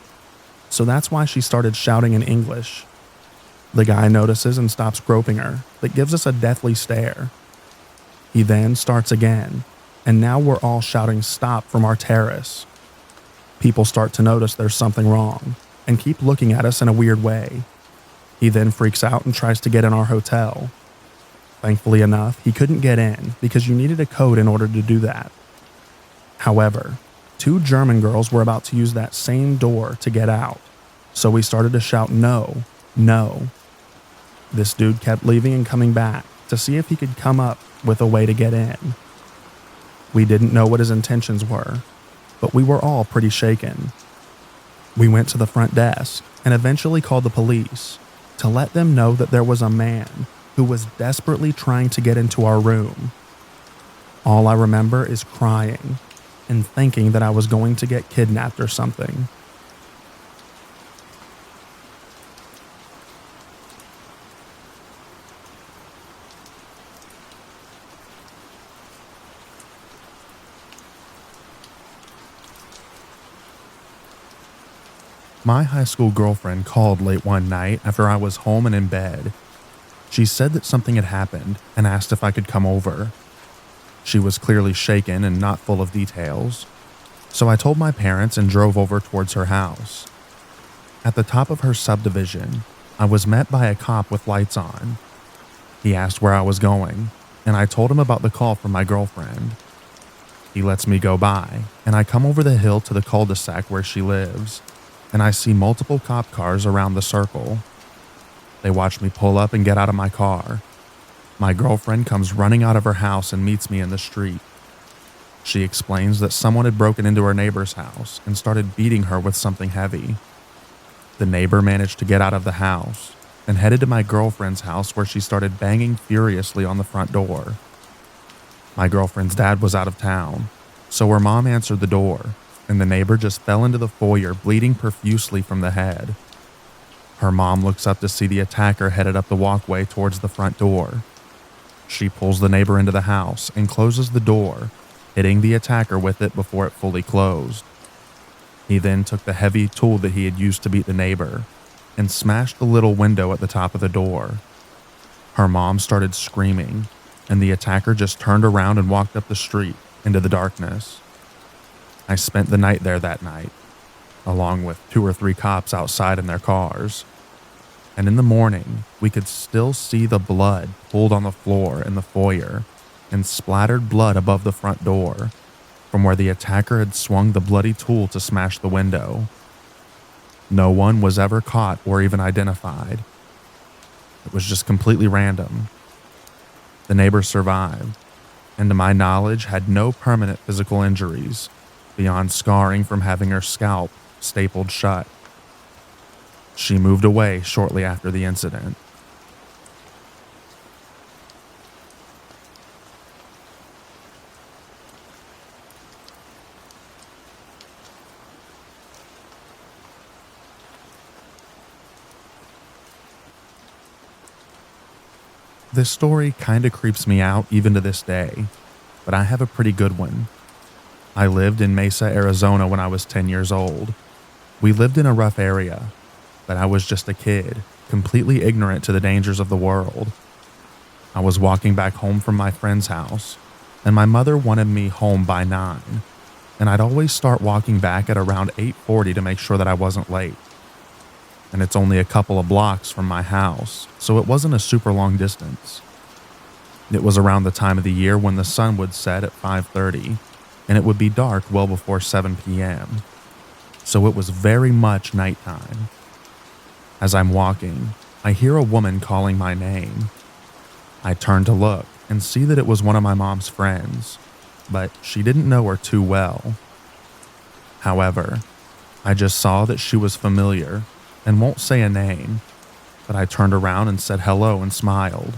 So that's why she started shouting in English. The guy notices and stops groping her, but gives us a deathly stare. He then starts again, and now we're all shouting stop from our terrace. People start to notice there's something wrong and keep looking at us in a weird way. He then freaks out and tries to get in our hotel. Thankfully enough, he couldn't get in because you needed a code in order to do that. However, 2 German girls were about to use that same door to get out, so we started to shout no, no. This dude kept leaving and coming back to see if he could come up with a way to get in. We didn't know what his intentions were, but we were all pretty shaken. We went to the front desk and eventually called the police to let them know that there was a man who was desperately trying to get into our room. All I remember is crying and thinking that I was going to get kidnapped or something. My high school girlfriend called late one night after I was home and in bed. She said that something had happened and asked if I could come over. She was clearly shaken and not full of details, so I told my parents and drove over towards her house. At the top of her subdivision, I was met by a cop with lights on. He asked where I was going, and I told him about the call from my girlfriend. He lets me go by, and I come over the hill to the cul-de-sac where she lives, and I see multiple cop cars around the circle. They watch me pull up and get out of my car. My girlfriend comes running out of her house and meets me in the street. She explains that someone had broken into her neighbor's house and started beating her with something heavy. The neighbor managed to get out of the house and headed to my girlfriend's house where she started banging furiously on the front door. My girlfriend's dad was out of town, so her mom answered the door, and the neighbor just fell into the foyer bleeding profusely from the head. Her mom looks up to see the attacker headed up the walkway towards the front door. She pulls the neighbor into the house and closes the door, hitting the attacker with it before it fully closed. He then took the heavy tool that he had used to beat the neighbor and smashed the little window at the top of the door. Her mom started screaming, and the attacker just turned around and walked up the street into the darkness. I spent the night there that night, along with 2 or 3 cops outside in their cars. And in the morning, we could still see the blood pooled on the floor in the foyer and splattered blood above the front door from where the attacker had swung the bloody tool to smash the window. No one was ever caught or even identified. It was just completely random. The neighbor survived, and to my knowledge had no permanent physical injuries beyond scarring from having her scalp stapled shut. She moved away shortly after the incident. This story kinda creeps me out even to this day, but I have a pretty good one. I lived in Mesa, Arizona when I was 10 years old. We lived in a rough area, but I was just a kid, completely ignorant to the dangers of the world. I was walking back home from my friend's house, and my mother wanted me home by 9, and I'd always start walking back at around 8:40 to make sure that I wasn't late. And it's only a couple of blocks from my house, so it wasn't a super long distance. It was around the time of the year when the sun would set at 5:30, and it would be dark well before 7 p.m., so it was very much nighttime. As I'm walking, I hear a woman calling my name. I turn to look and see that it was one of my mom's friends, but she didn't know her too well. However, I just saw that she was familiar and won't say a name, but I turned around and said hello and smiled.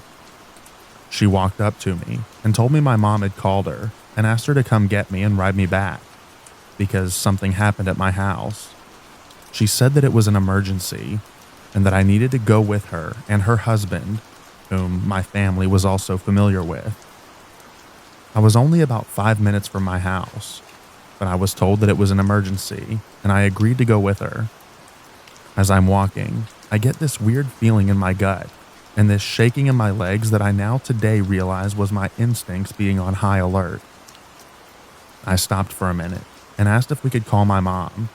She walked up to me and told me my mom had called her and asked her to come get me and ride me back because something happened at my house. She said that it was an emergency and that I needed to go with her and her husband, whom my family was also familiar with. I was only about 5 minutes from my house, but I was told that it was an emergency and I agreed to go with her. As I'm walking, I get this weird feeling in my gut and this shaking in my legs that I now today realize was my instincts being on high alert. I stopped for a minute and asked if we could call my mom,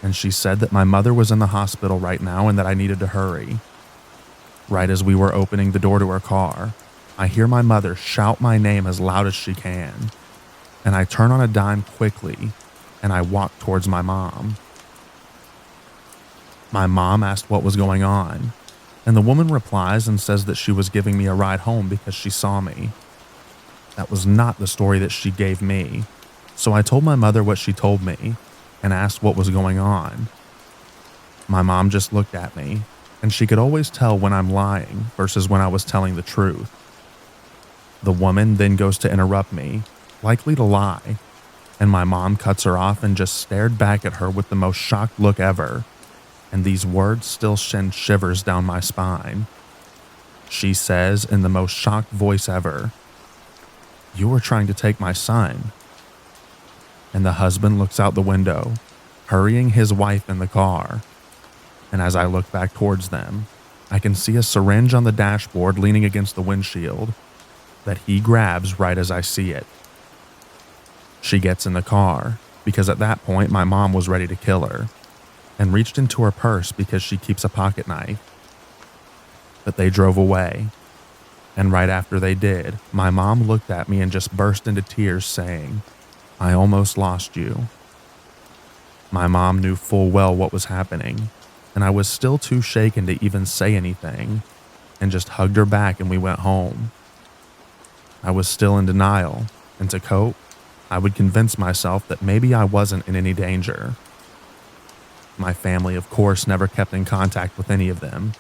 and she said that my mother was in the hospital right now and that I needed to hurry. Right as we were opening the door to her car, I hear my mother shout my name as loud as she can, and I turn on a dime quickly and I walked towards my mom. My mom asked what was going on, and the woman replies and says that she was giving me a ride home because she saw me. That was not the story that she gave me, so I told my mother what she told me and asked what was going on. My mom just looked at me, and she could always tell when I'm lying versus when I was telling the truth. The woman then goes to interrupt me, likely to lie, and my mom cuts her off and just stared back at her with the most shocked look ever, and these words still send shivers down my spine. She says in the most shocked voice ever, "You were trying to take my son." And the husband looks out the window, hurrying his wife in the car. And as I look back towards them, I can see a syringe on the dashboard leaning against the windshield that he grabs right as I see it. She gets in the car because at that point my mom was ready to kill her and reached into her purse because she keeps a pocket knife. But they drove away, and right after they did, my mom looked at me and just burst into tears saying, "I almost lost you." My mom knew full well what was happening, and I was still too shaken to even say anything, and just hugged her back and we went home. I was still in denial, and to cope, I would convince myself that maybe I wasn't in any danger. My family, of course, never kept in contact with any of them,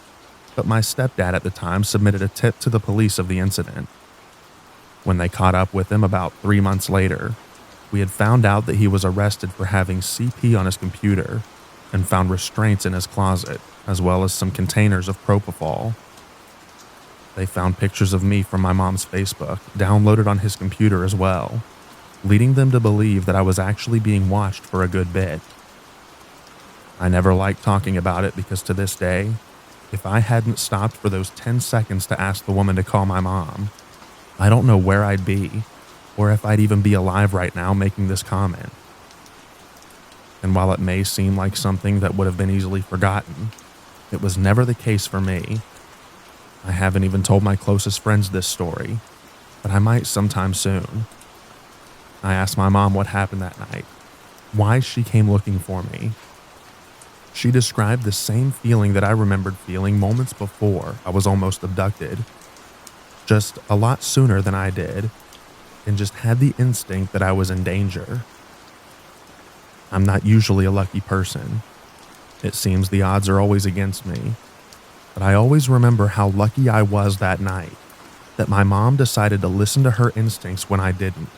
but my stepdad at the time submitted a tip to the police of the incident. When they caught up with him about 3 months later, we had found out that he was arrested for having CP on his computer and found restraints in his closet, as well as some containers of propofol. They found pictures of me from my mom's Facebook downloaded on his computer as well, leading them to believe that I was actually being watched for a good bit. I never liked talking about it because to this day, if I hadn't stopped for those 10 seconds to ask the woman to call my mom, I don't know where I'd be, or if I'd even be alive right now making this comment. And while it may seem like something that would have been easily forgotten, it was never the case for me. I haven't even told my closest friends this story, but I might sometime soon. I asked my mom what happened that night, why she came looking for me. She described the same feeling that I remembered feeling moments before I was almost abducted, just a lot sooner than I did, and just had the instinct that I was in danger. I'm not usually a lucky person. It seems the odds are always against me, but I always remember how lucky I was that night, that my mom decided to listen to her instincts when I didn't.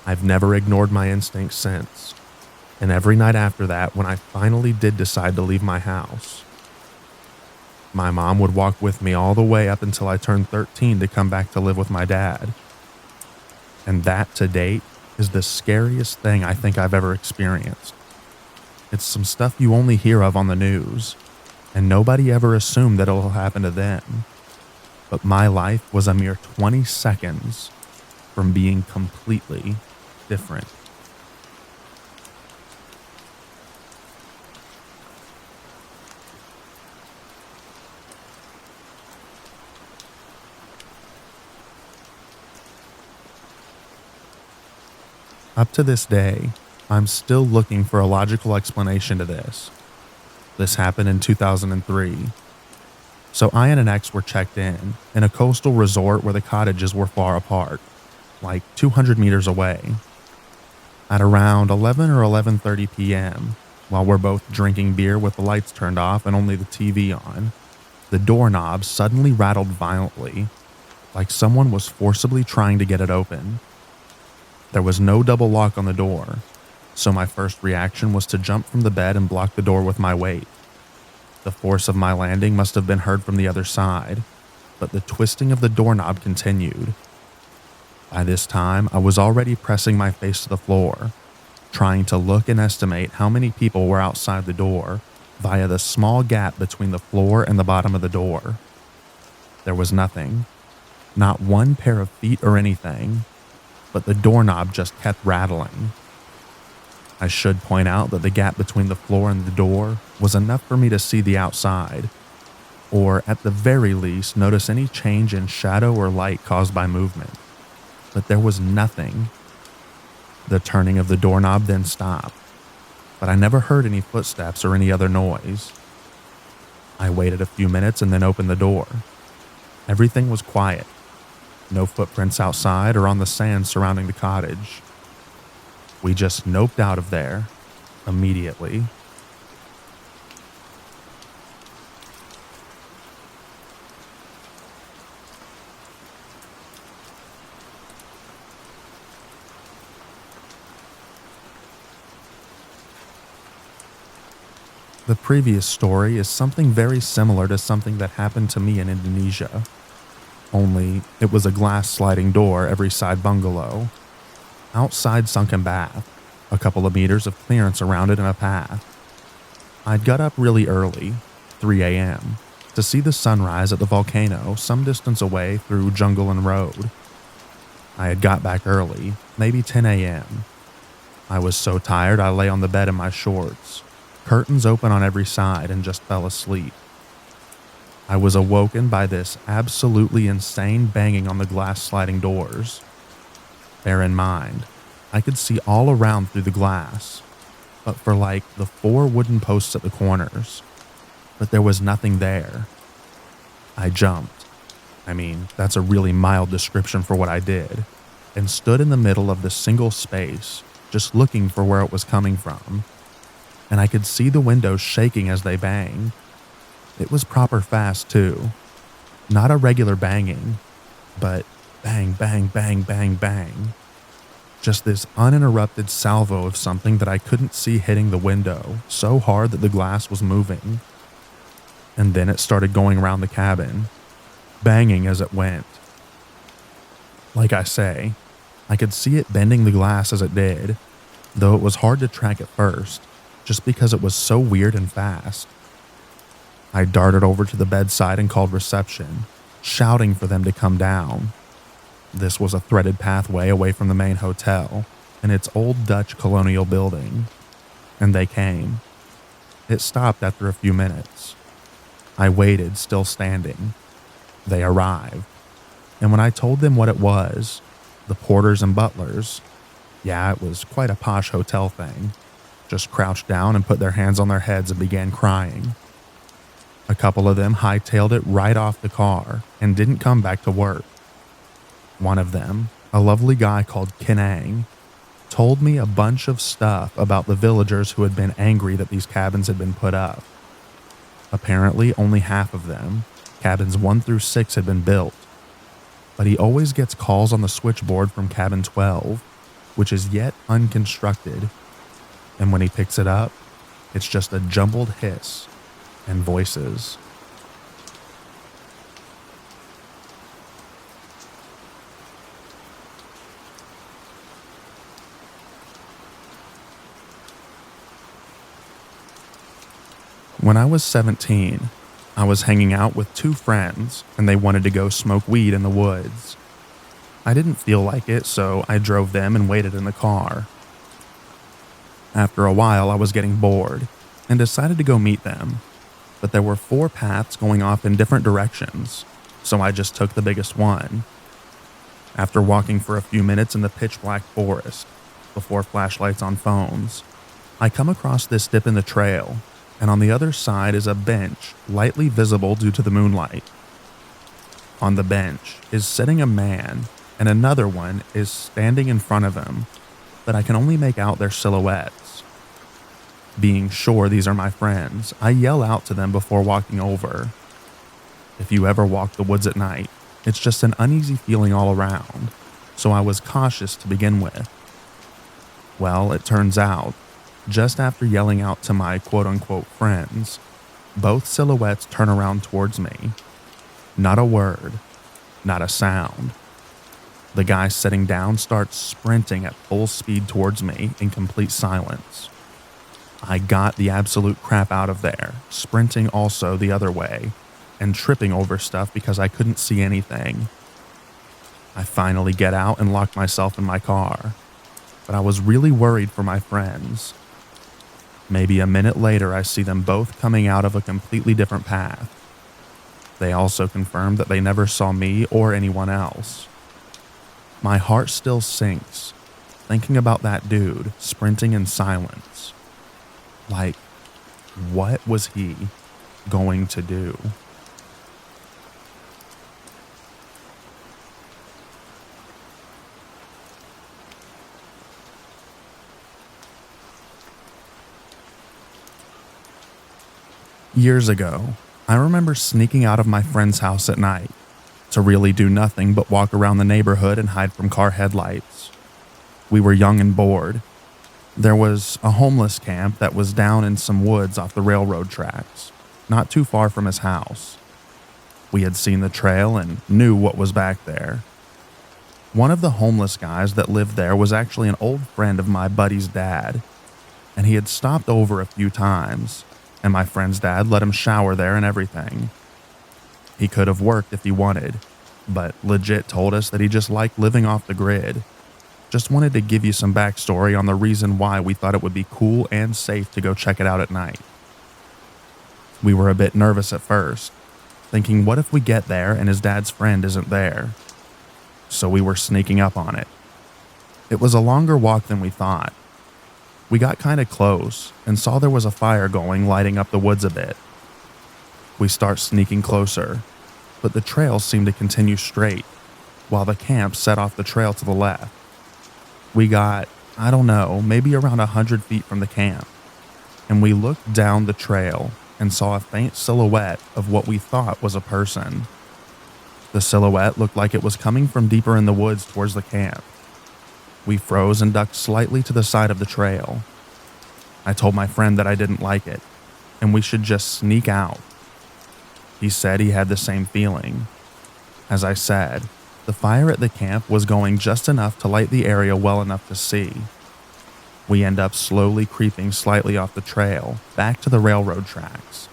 I've never ignored my instincts since, and every night after that, when I finally did decide to leave my house, my mom would walk with me all the way up until I turned 13 to come back to live with my dad. And that, to date, is the scariest thing I think I've ever experienced. It's some stuff you only hear of on the news, and nobody ever assumed that it'll happen to them. But my life was a mere 20 seconds from being completely different. Up to this day, I'm still looking for a logical explanation to this. This happened in 2003. So I and an ex were checked in a coastal resort where the cottages were far apart, like 200 meters away. At around 11 or 11:30 p.m., while we're both drinking beer with the lights turned off and only the TV on, the doorknob suddenly rattled violently, like someone was forcibly trying to get it open. There was no double lock on the door, so my first reaction was to jump from the bed and block the door with my weight. The force of my landing must have been heard from the other side, but the twisting of the doorknob continued. By this time, I was already pressing my face to the floor, trying to look and estimate how many people were outside the door via the small gap between the floor and the bottom of the door. There was nothing, not one pair of feet or anything, but the doorknob just kept rattling. I should point out that the gap between the floor and the door was enough for me to see the outside, or at the very least notice any change in shadow or light caused by movement. But there was nothing. The turning of the doorknob then stopped, but I never heard any footsteps or any other noise. I waited a few minutes and then opened the door. Everything was quiet. No footprints outside or on the sand surrounding the cottage. We just noped out of there immediately. The previous story is something very similar to something that happened to me in Indonesia. Only it was a glass sliding door every side bungalow. Outside sunken bath, a couple of meters of clearance around it and a path. I'd got up really early, 3 a.m., to see the sunrise at the volcano some distance away through jungle and road. I had got back early, maybe 10 a.m. I was so tired I lay on the bed in my shorts, curtains open on every side, and just fell asleep. I was awoken by this absolutely insane banging on the glass sliding doors. Bear in mind, I could see all around through the glass, but for like the 4 wooden posts at the corners. But there was nothing there. I jumped. I mean, that's a really mild description for what I did, and stood in the middle of the single space, just looking for where it was coming from. And I could see the windows shaking as they banged. It was proper fast too. Not a regular banging, but bang, bang, bang, bang, bang. Just this uninterrupted salvo of something that I couldn't see hitting the window so hard that the glass was moving. And then it started going around the cabin, banging as it went. Like I say, I could see it bending the glass as it did, though it was hard to track at first, just because it was so weird and fast. I darted over to the bedside and called reception, shouting for them to come down. This was a threaded pathway away from the main hotel and its old Dutch colonial building, and they came. It stopped after a few minutes. I waited, still standing. They arrived, and when I told them what it was, the porters and butlers, yeah, it was quite a posh hotel thing, just crouched down and put their hands on their heads and began crying. A couple of them hightailed it right off the car and didn't come back to work. One of them, a lovely guy called Kinang, told me a bunch of stuff about the villagers who had been angry that these cabins had been put up. Apparently, only half of them, cabins 1 through 6, had been built. But he always gets calls on the switchboard from cabin 12, which is yet unconstructed. And when he picks it up, it's just a jumbled hiss and voices. When I was 17, I was hanging out with 2 friends and they wanted to go smoke weed in the woods. I didn't feel like it, so I drove them and waited in the car. After a while, I was getting bored and decided to go meet them, but there were 4 paths going off in different directions, so I just took the biggest one. After walking for a few minutes in the pitch-black forest, before flashlights on phones, I come across this dip in the trail, and on the other side is a bench lightly visible due to the moonlight. On the bench is sitting a man, and another one is standing in front of him, but I can only make out their silhouettes. Being sure these are my friends, I yell out to them before walking over. If you ever walk the woods at night, it's just an uneasy feeling all around, so I was cautious to begin with. Well, it turns out, just after yelling out to my quote-unquote friends, both silhouettes turn around towards me. Not a word, not a sound. The guy sitting down starts sprinting at full speed towards me in complete silence. I got the absolute crap out of there, sprinting also the other way, and tripping over stuff because I couldn't see anything. I finally get out and lock myself in my car, but I was really worried for my friends. Maybe a minute later, I see them both coming out of a completely different path. They also confirmed that they never saw me or anyone else. My heart still sinks, thinking about that dude sprinting in silence. Like, what was he going to do? Years ago, I remember sneaking out of my friend's house at night to really do nothing but walk around the neighborhood and hide from car headlights. We were young and bored. There was a homeless camp that was down in some woods off the railroad tracks, not too far from his house. We had seen the trail and knew what was back there. One of the homeless guys that lived there was actually an old friend of my buddy's dad, and he had stopped over a few times, and my friend's dad let him shower there and everything. He could have worked if he wanted, but legit told us that he just liked living off the grid. Just wanted to give you some backstory on the reason why we thought it would be cool and safe to go check it out at night. We were a bit nervous at first, thinking what if we get there and his dad's friend isn't there? So we were sneaking up on it. It was a longer walk than we thought. We got kind of close and saw there was a fire going, lighting up the woods a bit. We start sneaking closer, but the trail seemed to continue straight, while the camp set off the trail to the left. We got, I don't know, maybe around 100 feet from the camp, and we looked down the trail and saw a faint silhouette of what we thought was a person. The silhouette looked like it was coming from deeper in the woods towards the camp. We froze and ducked slightly to the side of the trail. I told my friend that I didn't like it, and we should just sneak out. He said he had the same feeling. As I said, the fire at the camp was going just enough to light the area well enough to see. We end up slowly creeping slightly off the trail, back to the railroad tracks.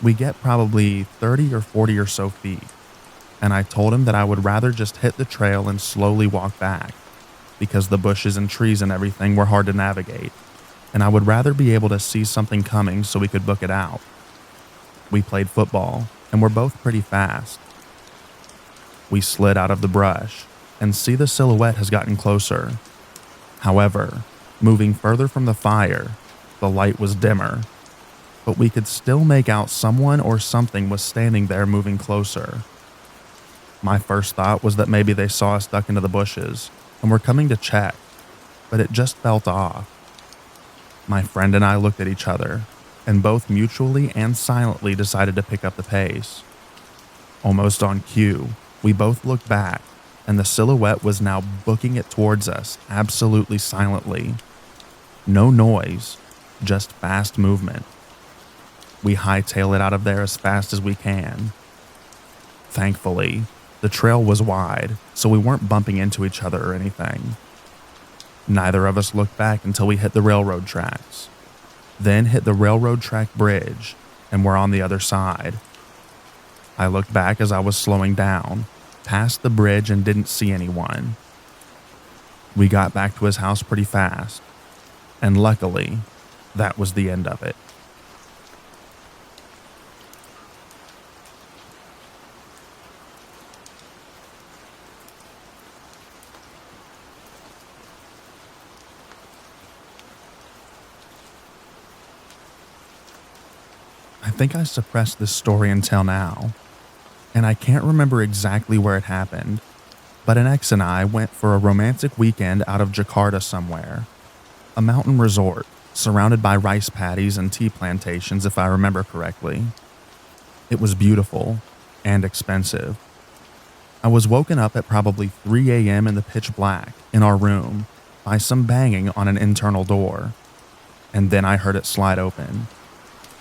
We get probably 30 or 40 or so feet, and I told him that I would rather just hit the trail and slowly walk back, because the bushes and trees and everything were hard to navigate, and I would rather be able to see something coming so we could book it out. We played football, and we're both pretty fast. We slid out of the brush, and see the silhouette has gotten closer. However, moving further from the fire, the light was dimmer, but we could still make out someone or something was standing there moving closer. My first thought was that maybe they saw us duck into the bushes and were coming to check, but it just felt off. My friend and I looked at each other, and both mutually and silently decided to pick up the pace. Almost on cue, we both looked back, and the silhouette was now booking it towards us, absolutely silently. No noise, just fast movement. We hightail it out of there as fast as we can. Thankfully, the trail was wide, so we weren't bumping into each other or anything. Neither of us looked back until we hit the railroad tracks, then hit the railroad track bridge, and were on the other side. I looked back as I was slowing down, past the bridge, and didn't see anyone. We got back to his house pretty fast, and luckily, that was the end of it. I think I suppressed this story until now, and I can't remember exactly where it happened, but an ex and I went for a romantic weekend out of Jakarta somewhere, a mountain resort surrounded by rice paddies and tea plantations if I remember correctly. It was beautiful and expensive. I was woken up at probably 3 a.m. in the pitch black in our room by some banging on an internal door, and then I heard it slide open.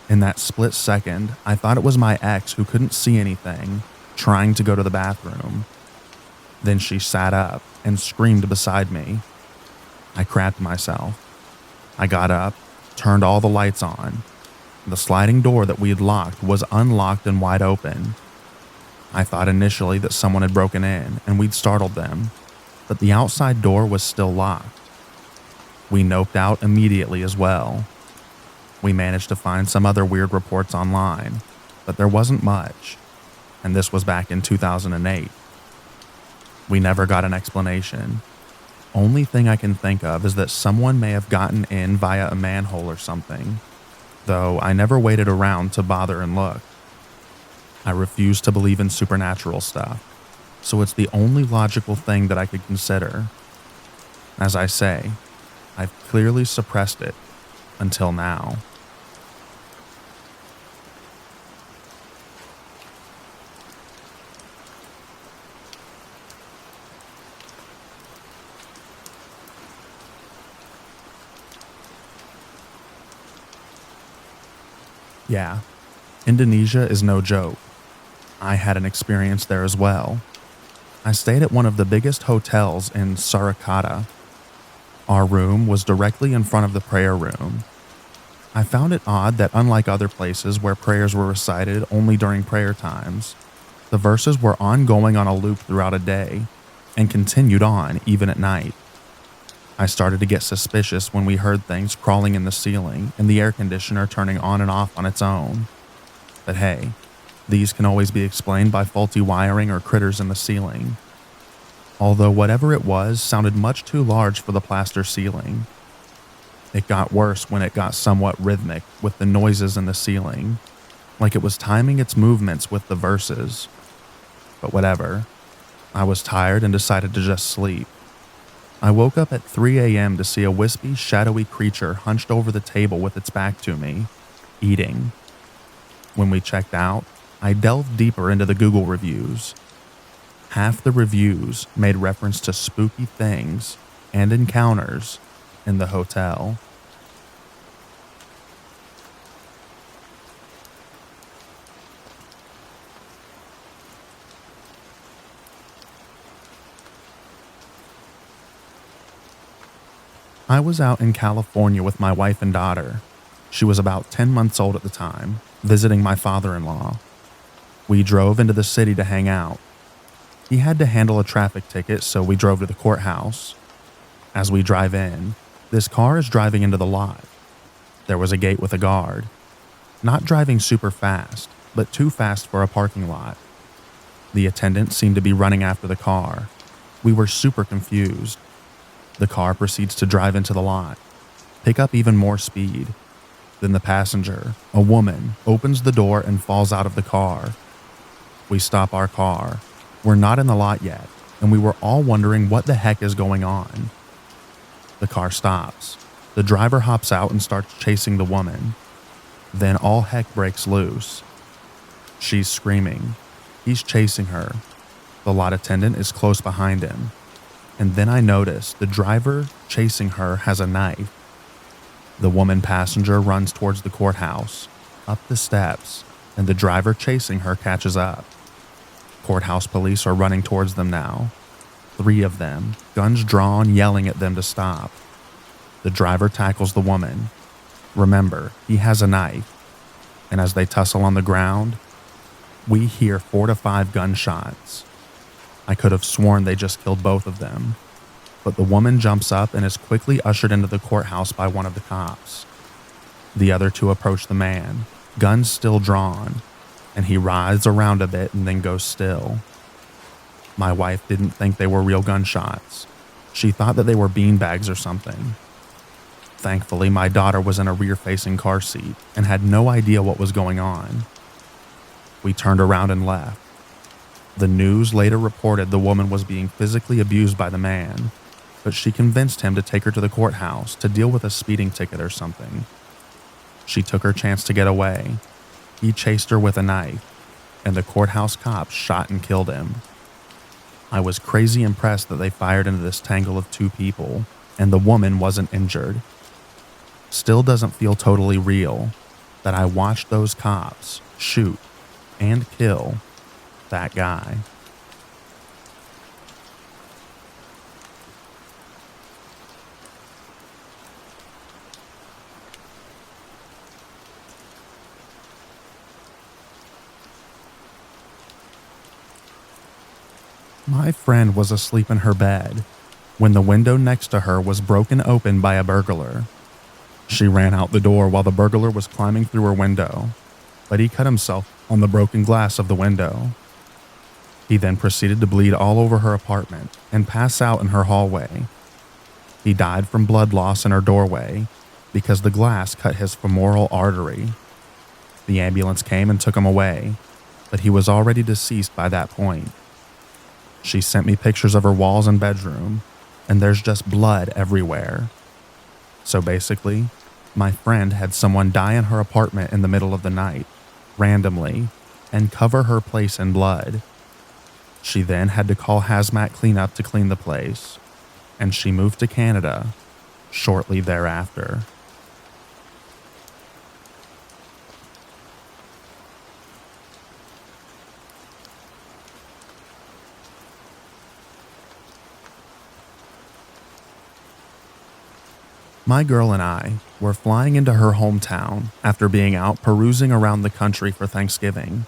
In that split second, I thought it was my ex who couldn't see anything, trying to go to the bathroom. Then she sat up and screamed beside me. I crapped myself. I got up, turned all the lights on. The sliding door that we had locked was unlocked and wide open. I thought initially that someone had broken in and we'd startled them, but the outside door was still locked. We noped out immediately as well. We managed to find some other weird reports online, but there wasn't much, and this was back in 2008. We never got an explanation. Only thing I can think of is that someone may have gotten in via a manhole or something, though I never waited around to bother and look. I refuse to believe in supernatural stuff, so it's the only logical thing that I could consider. As I say, I've clearly suppressed it until now. Yeah, Indonesia is no joke. I had an experience there as well. I stayed at one of the biggest hotels in Surakarta. Our room was directly in front of the prayer room. I found it odd that unlike other places where prayers were recited only during prayer times, the verses were ongoing on a loop throughout a day and continued on even at night. I started to get suspicious when we heard things crawling in the ceiling and the air conditioner turning on and off on its own. But hey, these can always be explained by faulty wiring or critters in the ceiling. Although whatever it was sounded much too large for the plaster ceiling. It got worse when it got somewhat rhythmic with the noises in the ceiling, like it was timing its movements with the verses. But whatever. I was tired and decided to just sleep. I woke up at 3 a.m. to see a wispy, shadowy creature hunched over the table with its back to me, eating. When we checked out, I delved deeper into the Google reviews. Half the reviews made reference to spooky things and encounters in the hotel. I was out in California with my wife and daughter. She was about 10 months old at the time, visiting my father-in-law. We drove into the city to hang out. He had to handle a traffic ticket, so we drove to the courthouse. As we drive in, this car is driving into the lot. There was a gate with a guard. Not driving super fast, but too fast for a parking lot. The attendant seemed to be running after the car. We were super confused. The car proceeds to drive into the lot, pick up even more speed. Then the passenger, a woman, opens the door and falls out of the car. We stop our car. We're not in the lot yet, and we were all wondering what the heck is going on. The car stops. The driver hops out and starts chasing the woman. Then all heck breaks loose. She's screaming. He's chasing her. The lot attendant is close behind him. And then I notice the driver chasing her has a knife. The woman passenger runs towards the courthouse, up the steps, and the driver chasing her catches up. Courthouse police are running towards them now. 3 of them, guns drawn, yelling at them to stop. The driver tackles the woman. Remember, he has a knife. And as they tussle on the ground, we hear 4 to 5 gunshots. I could have sworn they just killed both of them. But the woman jumps up and is quickly ushered into the courthouse by one of the cops. The other 2 approach the man, guns still drawn, and he writhes around a bit and then goes still. My wife didn't think they were real gunshots. She thought that they were beanbags or something. Thankfully, my daughter was in a rear-facing car seat and had no idea what was going on. We turned around and left. The news later reported the woman was being physically abused by the man, but she convinced him to take her to the courthouse to deal with a speeding ticket or something. She took her chance to get away. He chased her with a knife, and the courthouse cops shot and killed him. I was crazy impressed that they fired into this tangle of 2 people, and the woman wasn't injured. Still doesn't feel totally real that I watched those cops shoot and kill that guy. My friend was asleep in her bed when the window next to her was broken open by a burglar. She ran out the door while the burglar was climbing through her window, but he cut himself on the broken glass of the window. He then proceeded to bleed all over her apartment and pass out in her hallway. He died from blood loss in her doorway because the glass cut his femoral artery. The ambulance came and took him away, but he was already deceased by that point. She sent me pictures of her walls and bedroom, and there's just blood everywhere. So basically, my friend had someone die in her apartment in the middle of the night, randomly, and cover her place in blood. She then had to call hazmat cleanup to clean the place, and she moved to Canada shortly thereafter. My girl and I were flying into her hometown after being out perusing around the country for Thanksgiving.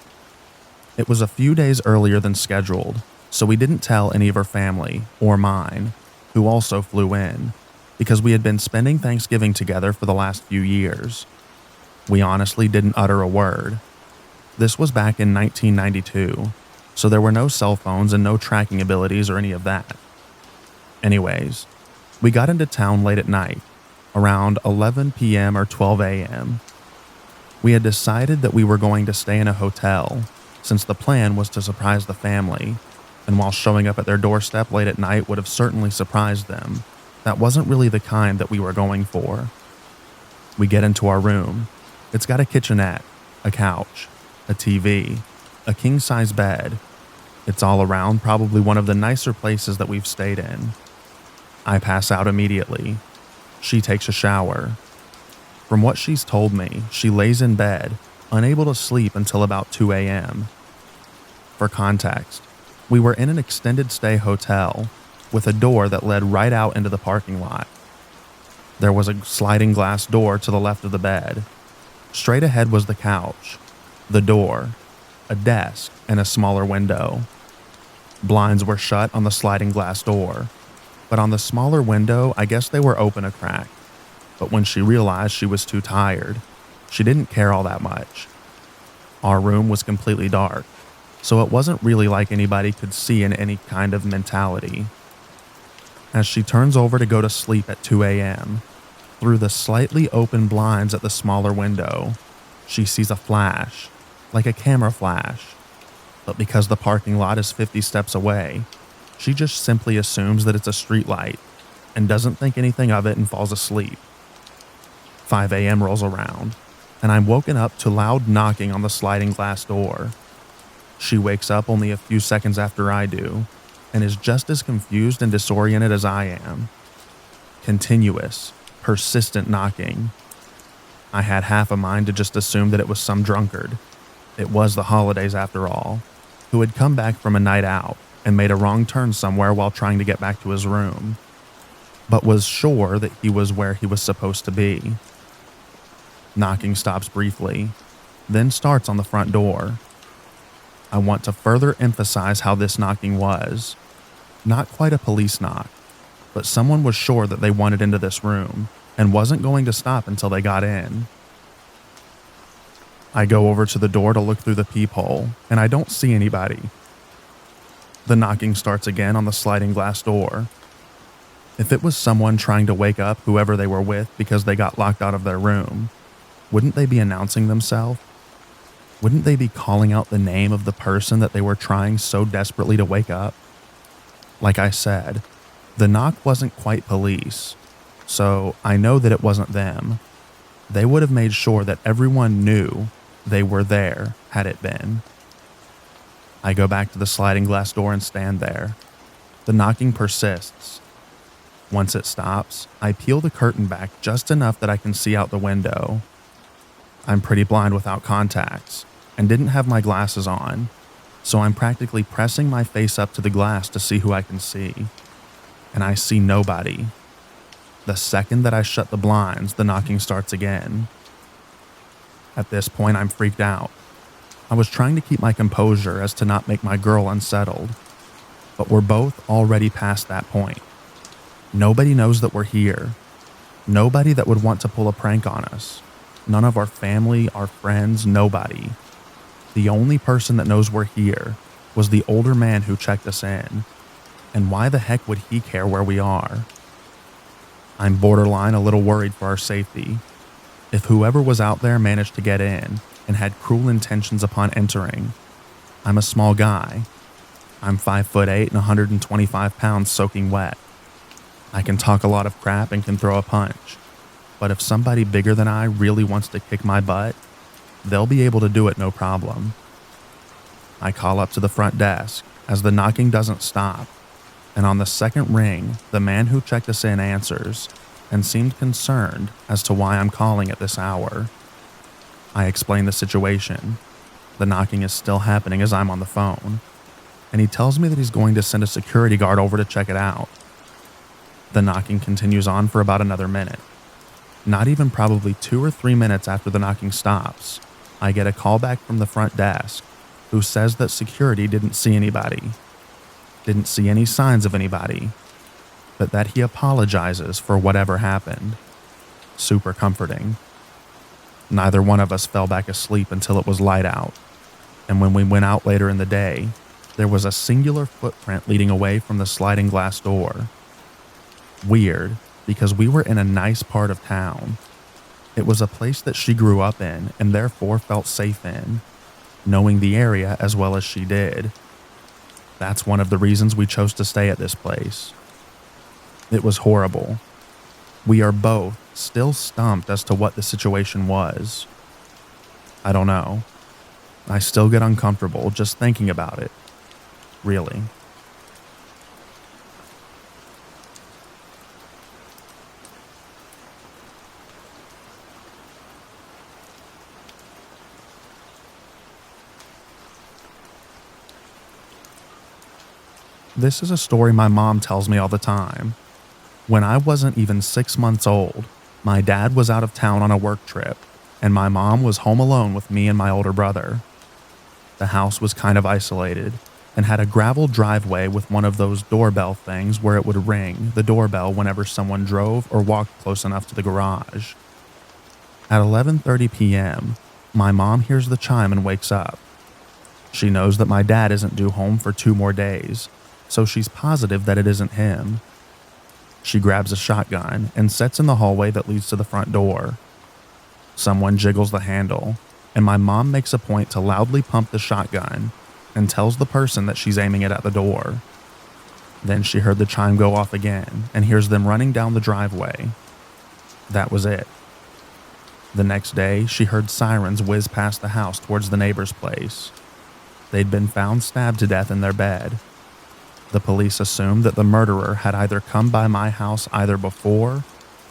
It was a few days earlier than scheduled, so we didn't tell any of her family or mine, who also flew in, because we had been spending Thanksgiving together for the last few years. We honestly didn't utter a word. This was back in 1992, so there were no cell phones and no tracking abilities or any of that. Anyways, we got into town late at night, around 11 p.m. or 12 a.m. We had decided that we were going to stay in a hotel, since the plan was to surprise the family, and while showing up at their doorstep late at night would have certainly surprised them, that wasn't really the kind that we were going for. We get into our room. It's got a kitchenette, a couch, a TV, a king-size bed. It's all around probably one of the nicer places that we've stayed in. I pass out immediately. She takes a shower. From what she's told me, she lays in bed, unable to sleep until about 2 a.m. For context, we were in an extended stay hotel with a door that led right out into the parking lot. There was a sliding glass door to the left of the bed. Straight ahead was the couch, the door, a desk, and a smaller window. Blinds were shut on the sliding glass door, but on the smaller window, I guess they were open a crack. But when she realized she was too tired, she didn't care all that much. Our room was completely dark, so it wasn't really like anybody could see in any kind of mentality. As she turns over to go to sleep at 2 a.m., through the slightly open blinds at the smaller window, she sees a flash, like a camera flash. But because the parking lot is 50 steps away, she just simply assumes that it's a street light and doesn't think anything of it and falls asleep. 5 a.m. rolls around, and I'm woken up to loud knocking on the sliding glass door. She wakes up only a few seconds after I do, and is just as confused and disoriented as I am. Continuous, persistent knocking. I had half a mind to just assume that it was some drunkard. It was the holidays after all, who had come back from a night out and made a wrong turn somewhere while trying to get back to his room, but was sure that he was where he was supposed to be. Knocking stops briefly, then starts on the front door. I want to further emphasize how this knocking was. Not quite a police knock, but someone was sure that they wanted into this room and wasn't going to stop until they got in. I go over to the door to look through the peephole, and I don't see anybody. The knocking starts again on the sliding glass door. If it was someone trying to wake up whoever they were with because they got locked out of their room, wouldn't they be announcing themselves? Wouldn't they be calling out the name of the person that they were trying so desperately to wake up? Like I said, the knock wasn't quite police, so I know that it wasn't them. They would have made sure that everyone knew they were there had it been. I go back to the sliding glass door and stand there. The knocking persists. Once it stops, I peel the curtain back just enough that I can see out the window. I'm pretty blind without contacts and didn't have my glasses on, so I'm practically pressing my face up to the glass to see who I can see. And I see nobody. The second that I shut the blinds, the knocking starts again. At this point, I'm freaked out. I was trying to keep my composure as to not make my girl unsettled, but we're both already past that point. Nobody knows that we're here. Nobody that would want to pull a prank on us. None of our family, our friends, nobody. The only person that knows we're here was the older man who checked us in. And why the heck would he care where we are? I'm borderline a little worried for our safety. If whoever was out there managed to get in and had cruel intentions upon entering, I'm a small guy. I'm 5'8" and 125 pounds soaking wet. I can talk a lot of crap and can throw a punch, but if somebody bigger than I really wants to kick my butt, they'll be able to do it no problem. I call up to the front desk as the knocking doesn't stop, and on the second ring, the man who checked us in answers and seemed concerned as to why I'm calling at this hour. I explain the situation. The knocking is still happening as I'm on the phone, and he tells me that he's going to send a security guard over to check it out. The knocking continues on for about another minute. Not even probably 2 or 3 minutes after the knocking stops, I get a call back from the front desk who says that security didn't see anybody, didn't see any signs of anybody, but that he apologizes for whatever happened. Super comforting. Neither one of us fell back asleep until it was light out, and when we went out later in the day, there was a singular footprint leading away from the sliding glass door. Weird, because we were in a nice part of town. It was a place that she grew up in and therefore felt safe in, knowing the area as well as she did. That's one of the reasons we chose to stay at this place. It was horrible. We are both still stumped as to what the situation was. I don't know. I still get uncomfortable just thinking about it. Really. This is a story my mom tells me all the time. When I wasn't even 6 months old, my dad was out of town on a work trip, and my mom was home alone with me and my older brother. The house was kind of isolated and had a gravel driveway with one of those doorbell things where it would ring the doorbell whenever someone drove or walked close enough to the garage. At 11:30 p.m., my mom hears the chime and wakes up. She knows that my dad isn't due home for 2 more days, so she's positive that it isn't him. She grabs a shotgun and sets in the hallway that leads to the front door. Someone jiggles the handle, and my mom makes a point to loudly pump the shotgun and tells the person that she's aiming it at the door. Then she heard the chime go off again and hears them running down the driveway. That was it. The next day, she heard sirens whiz past the house towards the neighbor's place. They'd been found stabbed to death in their bed. The police assumed that the murderer had either come by my house either before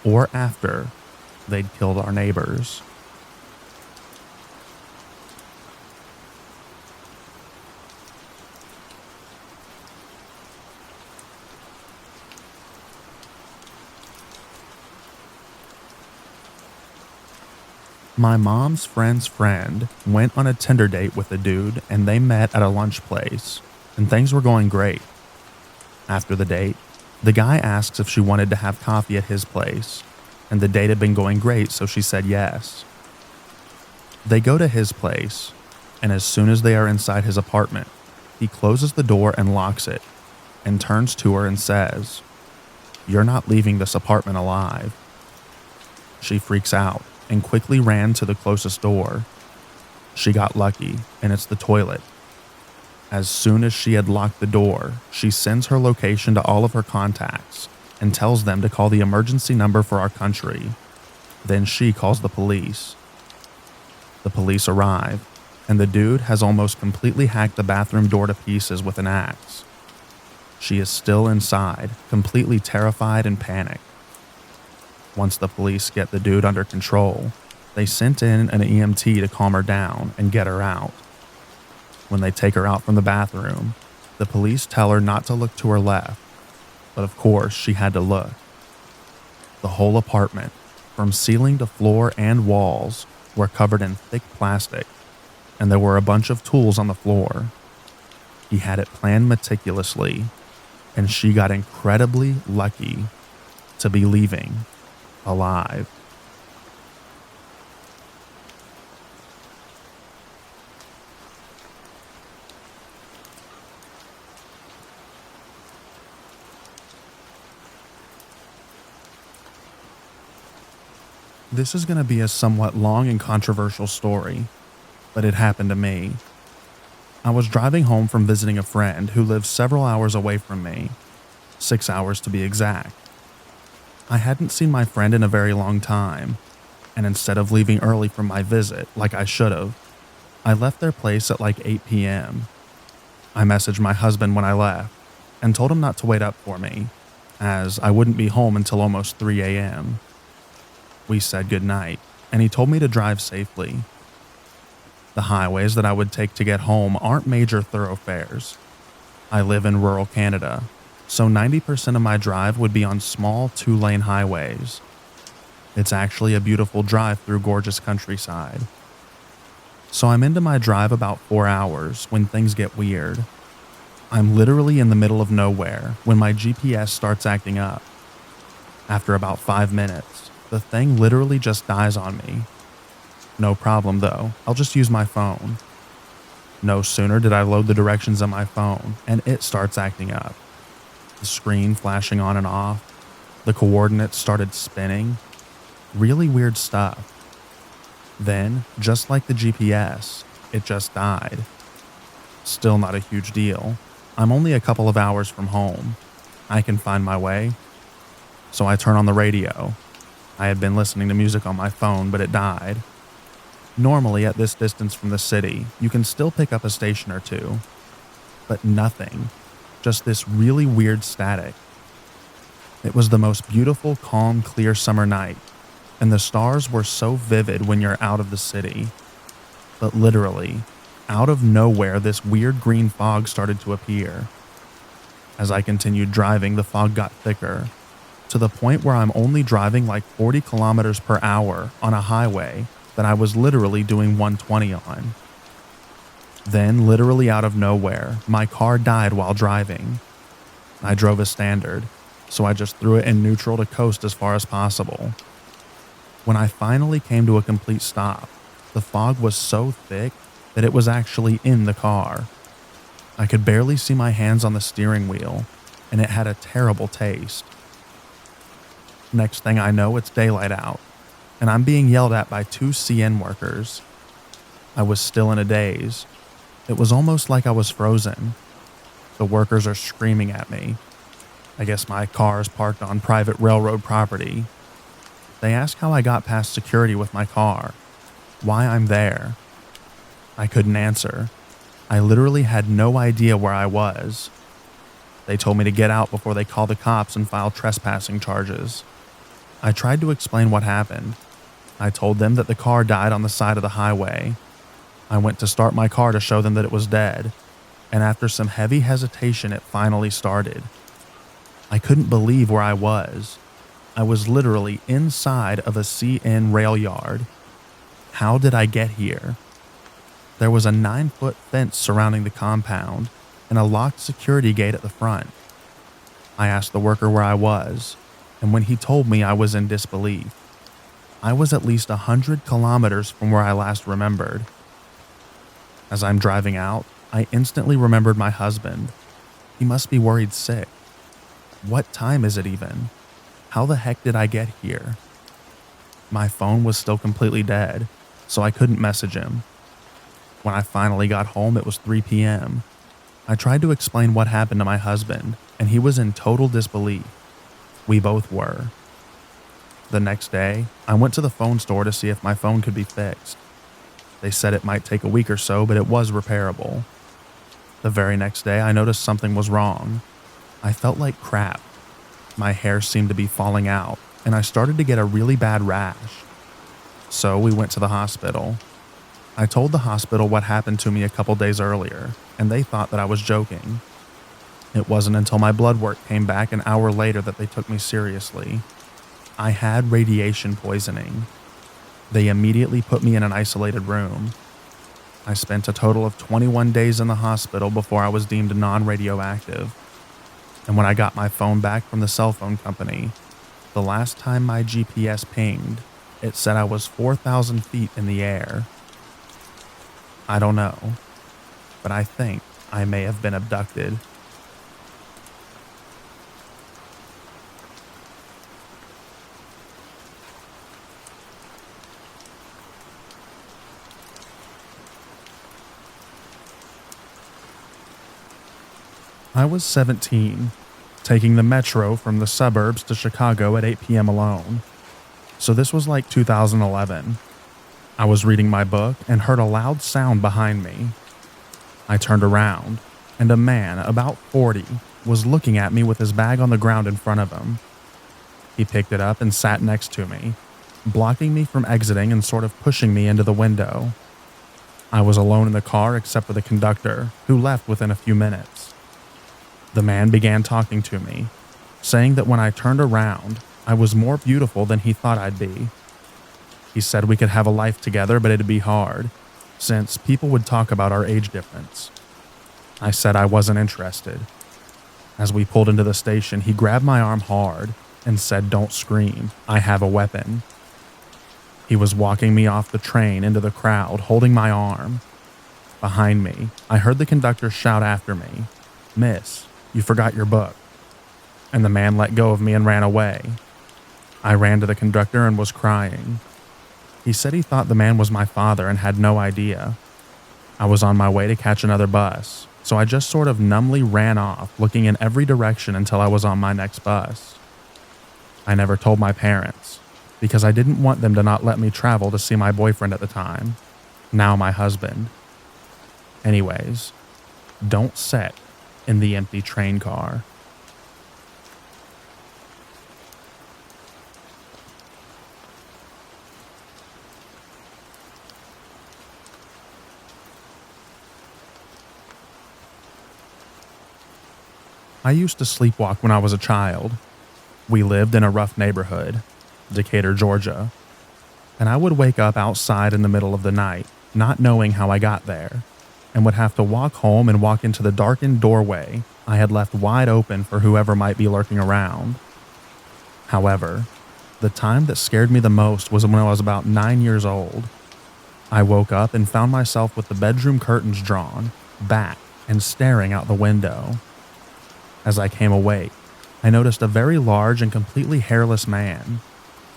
or after they'd killed our neighbors. My mom's friend's friend went on a Tinder date with a dude and they met at a lunch place, and things were going great. After the date, the guy asks if she wanted to have coffee at his place, and the date had been going great, so she said yes. They go to his place, and as soon as they are inside his apartment, he closes the door and locks it, and turns to her and says, "You're not leaving this apartment alive." She freaks out and quickly ran to the closest door. She got lucky, and it's the toilet. As soon as she had locked the door, she sends her location to all of her contacts and tells them to call the emergency number for our country. Then she calls the police. The police arrive, and the dude has almost completely hacked the bathroom door to pieces with an axe. She is still inside, completely terrified and panicked. Once the police get the dude under control, they sent in an EMT to calm her down and get her out. When they take her out from the bathroom, the police tell her not to look to her left, but of course she had to look. The whole apartment, from ceiling to floor and walls, were covered in thick plastic, and there were a bunch of tools on the floor. He had it planned meticulously, and she got incredibly lucky to be leaving alive. This is going to be a somewhat long and controversial story, but it happened to me. I was driving home from visiting a friend who lives several hours away from me, 6 hours to be exact. I hadn't seen my friend in a very long time, and instead of leaving early from my visit like I should have, I left their place at like 8 p.m. I messaged my husband when I left and told him not to wait up for me, as I wouldn't be home until almost 3 a.m. We said goodnight, and he told me to drive safely. The highways that I would take to get home aren't major thoroughfares. I live in rural Canada, so 90% of my drive would be on small 2-lane highways. It's actually a beautiful drive through gorgeous countryside. So I'm into my drive about 4 hours when things get weird. I'm literally in the middle of nowhere when my GPS starts acting up. After about 5 minutes, the thing literally just dies on me. No problem though, I'll just use my phone. No sooner did I load the directions on my phone and it starts acting up. The screen flashing on and off, the coordinates started spinning. Really weird stuff. Then, just like the GPS, it just died. Still not a huge deal. I'm only a couple of hours from home. I can find my way. So I turn on the radio. I had been listening to music on my phone, but it died. Normally, at this distance from the city, you can still pick up a station or two. But nothing. Just this really weird static. It was the most beautiful, calm, clear summer night, and the stars were so vivid when you're out of the city. But literally, out of nowhere, this weird green fog started to appear. As I continued driving, the fog got thicker, to the point where I'm only driving like 40 kilometers per hour on a highway that I was literally doing 120 on. Then, literally out of nowhere, my car died while driving. I drove a standard, so I just threw it in neutral to coast as far as possible. When I finally came to a complete stop, the fog was so thick that it was actually in the car. I could barely see my hands on the steering wheel, and it had a terrible taste. Next thing I know, it's daylight out, and I'm being yelled at by 2 CN workers. I was still in a daze. It was almost like I was frozen. The workers are screaming at me. I guess my car is parked on private railroad property. They ask how I got past security with my car, why I'm there. I couldn't answer. I literally had no idea where I was. They told me to get out before they call the cops and file trespassing charges. I tried to explain what happened. I told them that the car died on the side of the highway. I went to start my car to show them that it was dead, and after some heavy hesitation, it finally started. I couldn't believe where I was. I was literally inside of a CN rail yard. How did I get here? There was a 9-foot fence surrounding the compound and a locked security gate at the front. I asked the worker where I was, and when he told me, I was in disbelief. I was at least 100 kilometers from where I last remembered. As I'm driving out, I instantly remembered my husband. He must be worried sick. What time is it even? How the heck did I get here? My phone was still completely dead, so I couldn't message him. When I finally got home, it was 3 p.m. I tried to explain what happened to my husband, and he was in total disbelief. We both were. The next day, I went to the phone store to see if my phone could be fixed. They said it might take a week or so, but it was repairable. The very next day, I noticed something was wrong. I felt like crap. My hair seemed to be falling out, and I started to get a really bad rash. So we went to the hospital. I told the hospital what happened to me a couple days earlier, and they thought that I was joking. It wasn't until my blood work came back an hour later that they took me seriously. I had radiation poisoning. They immediately put me in an isolated room. I spent a total of 21 days in the hospital before I was deemed non-radioactive. And when I got my phone back from the cell phone company, the last time my GPS pinged, it said I was 4,000 feet in the air. I don't know, but I think I may have been abducted. I was 17, taking the metro from the suburbs to Chicago at 8 p.m. alone. So this was like 2011. I was reading my book and heard a loud sound behind me. I turned around, and a man about 40 was looking at me with his bag on the ground in front of him. He picked it up and sat next to me, blocking me from exiting and sort of pushing me into the window. I was alone in the car except for the conductor, who left within a few minutes. The man began talking to me, saying that when I turned around, I was more beautiful than he thought I'd be. He said we could have a life together, but it'd be hard, since people would talk about our age difference. I said I wasn't interested. As we pulled into the station, he grabbed my arm hard and said, "Don't scream, I have a weapon." He was walking me off the train into the crowd, holding my arm. Behind me, I heard the conductor shout after me, "Miss, you forgot your book." And the man let go of me and ran away. I ran to the conductor and was crying. He said he thought the man was my father and had no idea. I was on my way to catch another bus, so I just sort of numbly ran off, looking in every direction until I was on my next bus. I never told my parents, because I didn't want them to not let me travel to see my boyfriend at the time, now my husband. Anyways, don't sit in the empty train car. I used to sleepwalk when I was a child. We lived in a rough neighborhood, Decatur, Georgia, and I would wake up outside in the middle of the night, not knowing how I got there, and would have to walk home and walk into the darkened doorway I had left wide open for whoever might be lurking around. However, the time that scared me the most was when I was about 9 years old. I woke up and found myself with the bedroom curtains drawn, back, and staring out the window. As I came awake, I noticed a very large and completely hairless man,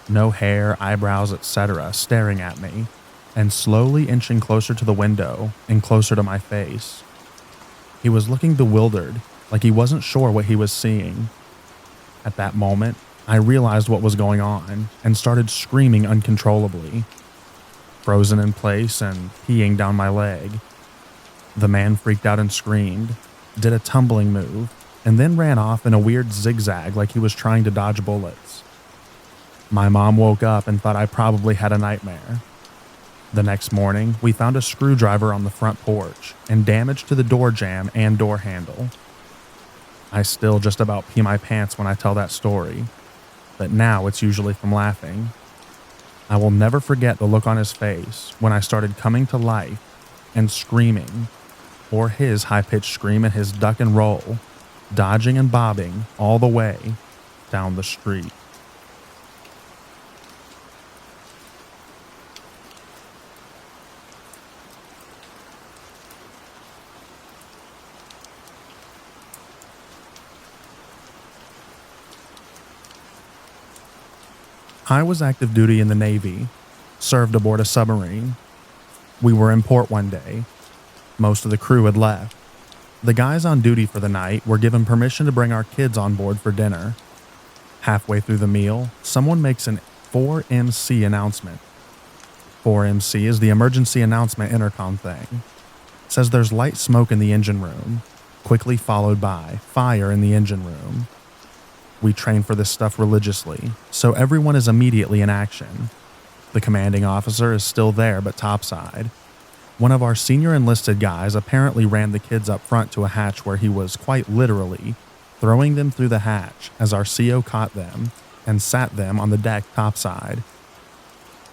no hair, eyebrows, etc., staring at me, and slowly inching closer to the window and closer to my face. He was looking bewildered, like he wasn't sure what he was seeing. At that moment, I realized what was going on and started screaming uncontrollably, frozen in place and peeing down my leg. The man freaked out and screamed, did a tumbling move, and then ran off in a weird zigzag like he was trying to dodge bullets. My mom woke up and thought I probably had a nightmare. The next morning, we found a screwdriver on the front porch and damage to the door jamb and door handle. I still just about pee my pants when I tell that story, but now it's usually from laughing. I will never forget the look on his face when I started coming to life and screaming, or his high-pitched scream and his duck and roll, dodging and bobbing all the way down the street. I was active duty in the Navy, served aboard a submarine. We were in port one day. Most of the crew had left. The guys on duty for the night were given permission to bring our kids on board for dinner. Halfway through the meal, someone makes an 4MC announcement. 4MC is the emergency announcement intercom thing. It says there's light smoke in the engine room, quickly followed by fire in the engine room. We train for this stuff religiously, so everyone is immediately in action. The commanding officer is still there but topside. One of our senior enlisted guys apparently ran the kids up front to a hatch where he was quite literally throwing them through the hatch as our CO caught them and sat them on the deck topside.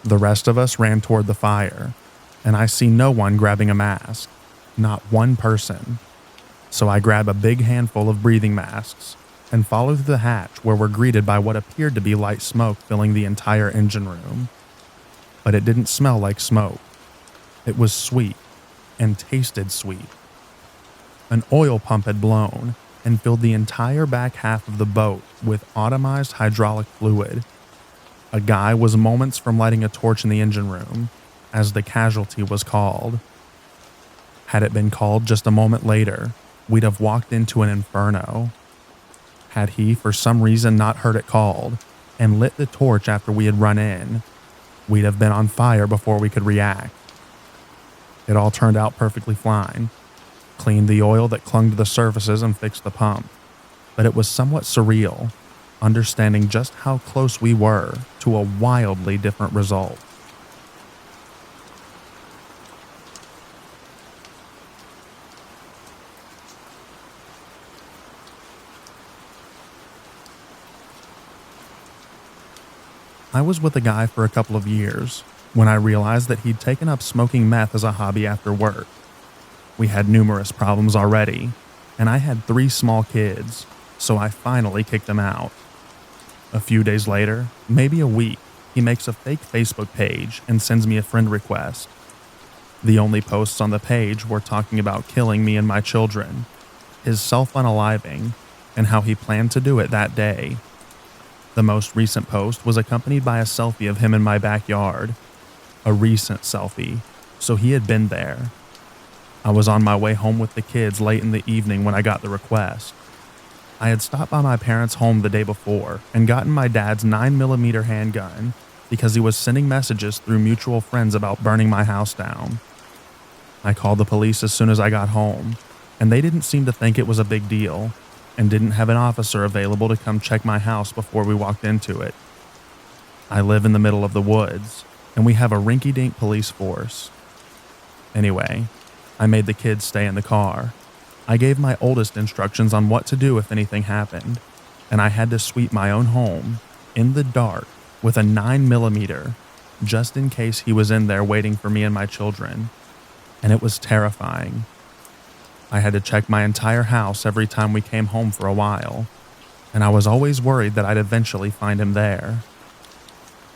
The rest of us ran toward the fire, and I see no one grabbing a mask, not one person. So I grab a big handful of breathing masks and follow through the hatch where we're greeted by what appeared to be light smoke filling the entire engine room. But it didn't smell like smoke. It was sweet and tasted sweet. An oil pump had blown and filled the entire back half of the boat with atomized hydraulic fluid. A guy was moments from lighting a torch in the engine room as the casualty was called. Had it been called just a moment later, we'd have walked into an inferno. Had he, for some reason, not heard it called and lit the torch after we had run in, we'd have been on fire before we could react. It all turned out perfectly fine. Cleaned the oil that clung to the surfaces and fixed the pump. But it was somewhat surreal, understanding just how close we were to a wildly different result. I was with a guy for a couple of years when I realized that he'd taken up smoking meth as a hobby after work. We had numerous problems already, and I had 3 small kids, so I finally kicked him out. A few days later, maybe a week, he makes a fake Facebook page and sends me a friend request. The only posts on the page were talking about killing me and my children, his self-unaliving, and how he planned to do it that day. The most recent post was accompanied by a selfie of him in my backyard. A recent selfie, so he had been there. I was on my way home with the kids late in the evening when I got the request. I had stopped by my parents' home the day before and gotten my dad's 9mm handgun because he was sending messages through mutual friends about burning my house down. I called the police as soon as I got home, and they didn't seem to think it was a big deal and didn't have an officer available to come check my house before we walked into it. I live in the middle of the woods, and we have a rinky-dink police force. Anyway, I made the kids stay in the car. I gave my oldest instructions on what to do if anything happened, and I had to sweep my own home, in the dark, with a 9mm, just in case he was in there waiting for me and my children. And it was terrifying. I had to check my entire house every time we came home for a while, and I was always worried that I'd eventually find him there.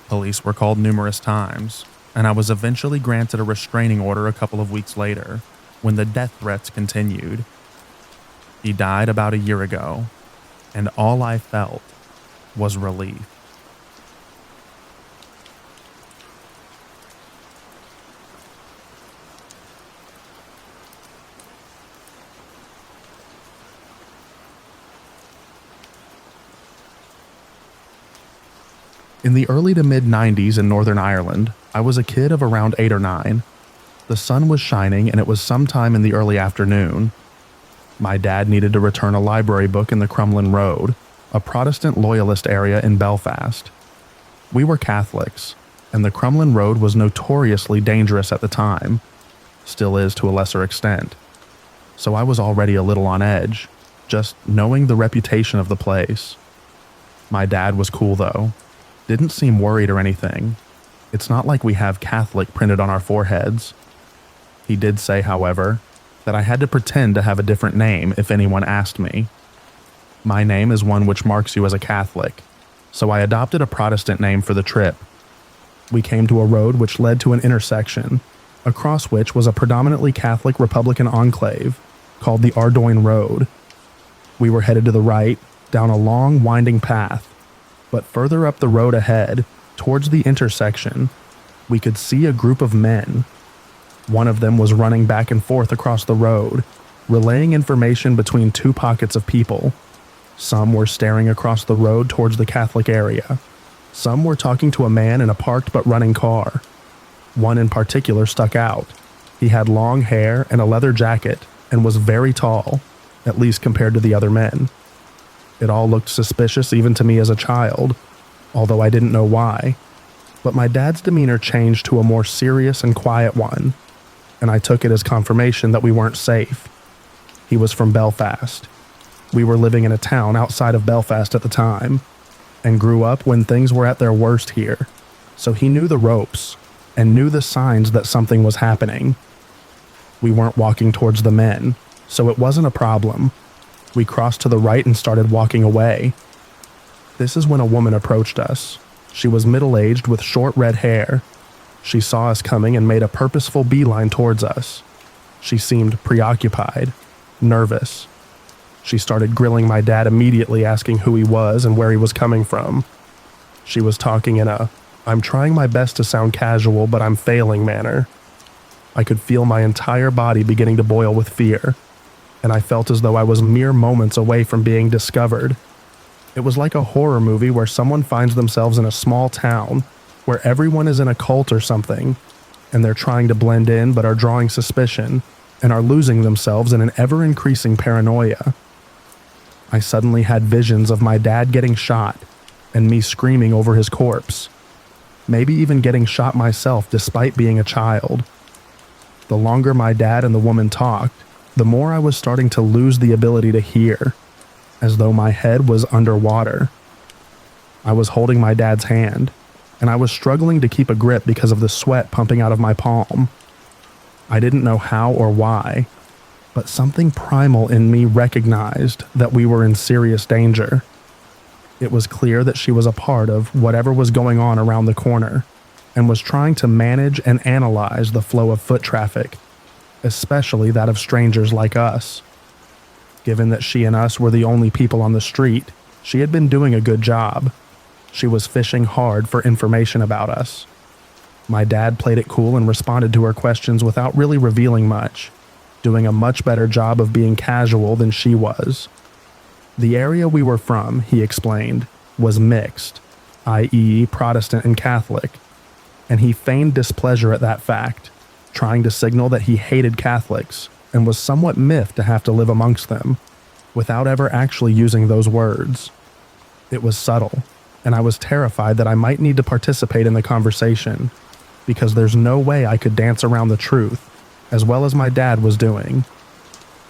Police were called numerous times, and I was eventually granted a restraining order a couple of weeks later, when the death threats continued. He died about a year ago, and all I felt was relief. In the early to mid-90s in Northern Ireland, I was a kid of around 8 or 9. The sun was shining and it was sometime in the early afternoon. My dad needed to return a library book in the Crumlin Road, a Protestant loyalist area in Belfast. We were Catholics, and the Crumlin Road was notoriously dangerous at the time, still is to a lesser extent. So I was already a little on edge, just knowing the reputation of the place. My dad was cool though. Didn't seem worried or anything. It's not like we have Catholic printed on our foreheads. He did say, however, that I had to pretend to have a different name if anyone asked me. My name is one which marks you as a Catholic, so I adopted a Protestant name for the trip. We came to a road which led to an intersection, across which was a predominantly Catholic Republican enclave called the Ardoyne Road. We were headed to the right, down a long, winding path, but further up the road ahead, towards the intersection, we could see a group of men. One of them was running back and forth across the road, relaying information between 2 pockets of people. Some were staring across the road towards the Catholic area. Some were talking to a man in a parked but running car. One in particular stuck out. He had long hair and a leather jacket and was very tall, at least compared to the other men. It all looked suspicious even to me as a child, although I didn't know why. But my dad's demeanor changed to a more serious and quiet one, and I took it as confirmation that we weren't safe. He was from Belfast. We were living in a town outside of Belfast at the time, and grew up when things were at their worst here, so he knew the ropes, and knew the signs that something was happening. We weren't walking towards the men, so it wasn't a problem. We crossed to the right and started walking away. This is when a woman approached us. She was middle-aged with short red hair. She saw us coming and made a purposeful beeline towards us. She seemed preoccupied, nervous. She started grilling my dad immediately, asking who he was and where he was coming from. She was talking in a, "I'm trying my best to sound casual, but I'm failing" manner. I could feel my entire body beginning to boil with fear. and I felt as though I was mere moments away from being discovered. It was like a horror movie where someone finds themselves in a small town where everyone is in a cult or something, and they're trying to blend in but are drawing suspicion and are losing themselves in an ever-increasing paranoia. I suddenly had visions of my dad getting shot and me screaming over his corpse, maybe even getting shot myself despite being a child. The longer my dad and the woman talked, the more I was starting to lose the ability to hear, as though my head was underwater. I was holding my dad's hand, and I was struggling to keep a grip because of the sweat pumping out of my palm. I didn't know how or why, but something primal in me recognized that we were in serious danger. It was clear that she was a part of whatever was going on around the corner, and was trying to manage and analyze the flow of foot traffic, especially that of strangers like us. Given that she and us were the only people on the street, she had been doing a good job. She was fishing hard for information about us. My dad played it cool and responded to her questions without really revealing much, doing a much better job of being casual than she was. The area we were from, he explained, was mixed, i.e. Protestant and Catholic, and he feigned displeasure at that fact, trying to signal that he hated Catholics and was somewhat miffed to have to live amongst them, without ever actually using those words. It was subtle, and I was terrified that I might need to participate in the conversation, because there's no way I could dance around the truth, as well as my dad was doing.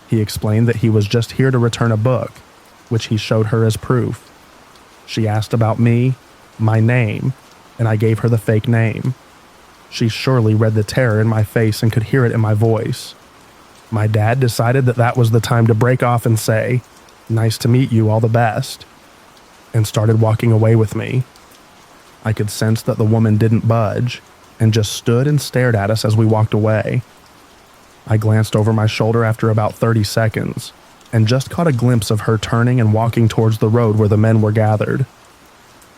He explained that he was just here to return a book, which he showed her as proof. She asked about me, my name, and I gave her the fake name. She surely read the terror in my face and could hear it in my voice. My dad decided that that was the time to break off and say, "Nice to meet you, all the best," and started walking away with me. I could sense that the woman didn't budge and just stood and stared at us as we walked away. I glanced over my shoulder after about 30 seconds and just caught a glimpse of her turning and walking towards the road where the men were gathered.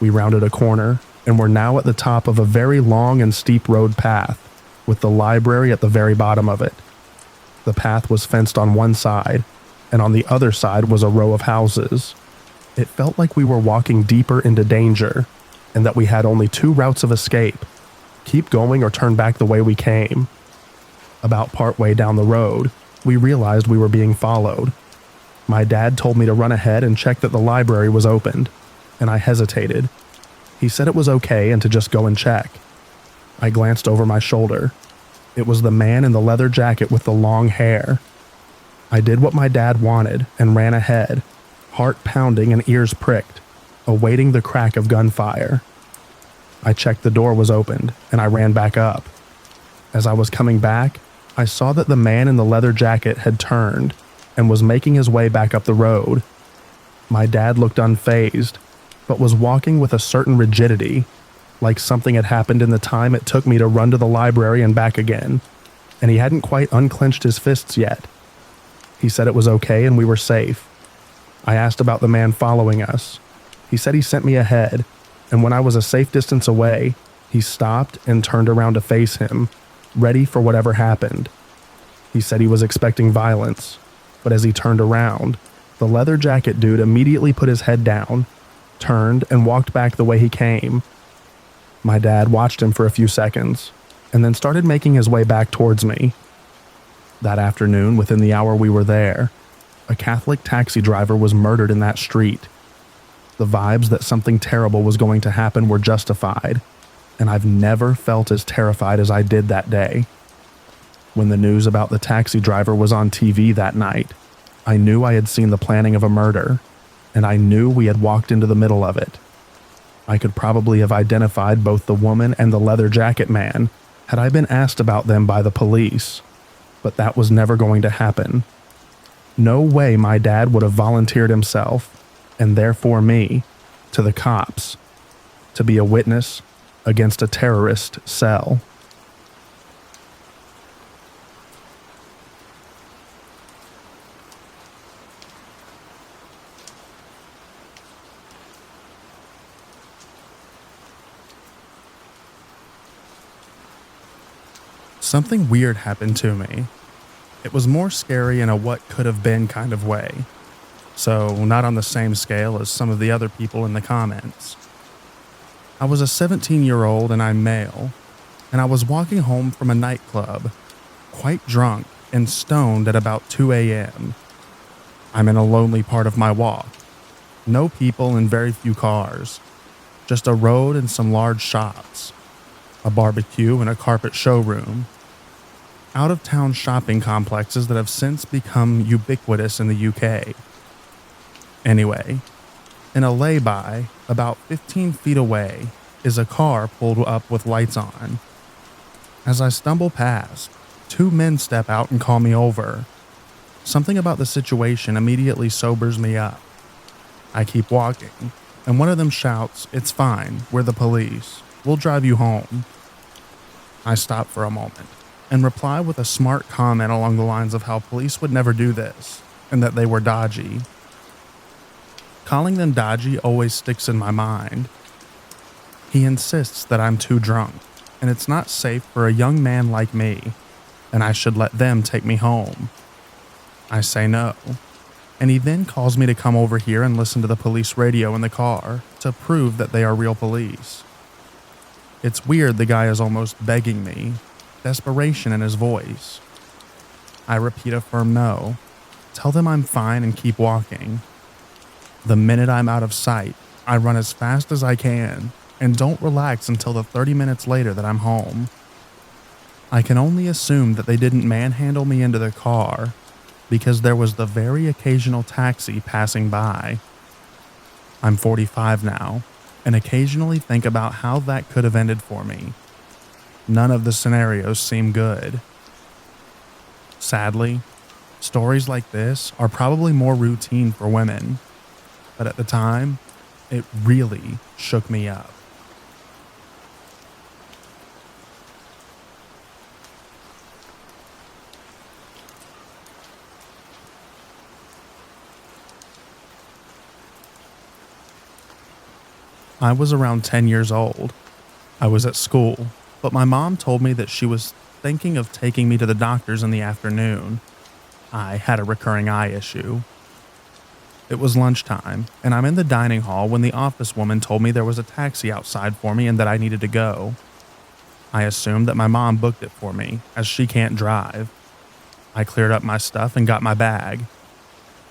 We rounded a corner and were now at the top of a very long and steep road path, with the library at the very bottom of it. The path was fenced on one side, and on the other side was a row of houses. It felt like we were walking deeper into danger, and that we had only two routes of escape: keep going or turn back the way we came. About partway down the road, we realized we were being followed. My dad told me to run ahead and check that the library was opened, and I hesitated. He said it was okay and to just go and check. I glanced over my shoulder. It was the man in the leather jacket with the long hair. I did what my dad wanted and ran ahead, heart pounding and ears pricked, awaiting the crack of gunfire. I checked the door was opened, and I ran back up. As I was coming back, I saw that the man in the leather jacket had turned and was making his way back up the road. My dad looked unfazed, but was walking with a certain rigidity, like something had happened in the time it took me to run to the library and back again, and he hadn't quite unclenched his fists yet. He said it was okay and we were safe. I asked about the man following us. He said he sent me ahead, and when I was a safe distance away, he stopped and turned around to face him, ready for whatever happened. He said he was expecting violence, but as he turned around, the leather jacket dude immediately put his head down, turned, and walked back the way he came. My dad watched him for a few seconds, and then started making his way back towards me. That afternoon, within the hour we were there, a Catholic taxi driver was murdered in that street. The vibes that something terrible was going to happen were justified, and I've never felt as terrified as I did that day. When the news about the taxi driver was on TV that night, I knew I had seen the planning of a murder, and I knew we had walked into the middle of it. I could probably have identified both the woman and the leather jacket man had I been asked about them by the police, but that was never going to happen. No way my dad would have volunteered himself, and therefore me, to the cops, to be a witness against a terrorist cell. Something weird happened to me. It was more scary in a what could have been kind of way, so not on the same scale as some of the other people in the comments. I was a 17-year-old and I'm male, and I was walking home from a nightclub, quite drunk and stoned at about 2 a.m. I'm in a lonely part of my walk. No people and very few cars. Just a road and some large shops. A barbecue and a carpet showroom. Out-of-town shopping complexes that have since become ubiquitous in the UK. Anyway, in a lay-by, about 15 feet away, is a car pulled up with lights on. As I stumble past, two men step out and call me over. Something about the situation immediately sobers me up. I keep walking, and one of them shouts, "It's fine, we're the police. We'll drive you home." I stop for a moment and reply with a smart comment along the lines of how police would never do this and that they were dodgy. Calling them dodgy always sticks in my mind. He insists that I'm too drunk and it's not safe for a young man like me, and I should let them take me home. I say no, and he then calls me to come over here and listen to the police radio in the car to prove that they are real police. It's weird the guy is almost begging me, desperation in his voice. I repeat a firm no, tell them I'm fine and keep walking. The minute I'm out of sight, I run as fast as I can and don't relax until the 30 minutes later that I'm home. I can only assume that they didn't manhandle me into the car because there was the very occasional taxi passing by. I'm 45 now and occasionally think about how that could have ended for me. None of the scenarios seem good. Sadly, stories like this are probably more routine for women, but at the time, it really shook me up. I was around 10 years old. I was at school, but my mom told me that she was thinking of taking me to the doctor's in the afternoon. I had a recurring eye issue. It was lunchtime, and I'm in the dining hall when the office woman told me there was a taxi outside for me and that I needed to go. I assumed that my mom booked it for me, as she can't drive. I cleared up my stuff and got my bag.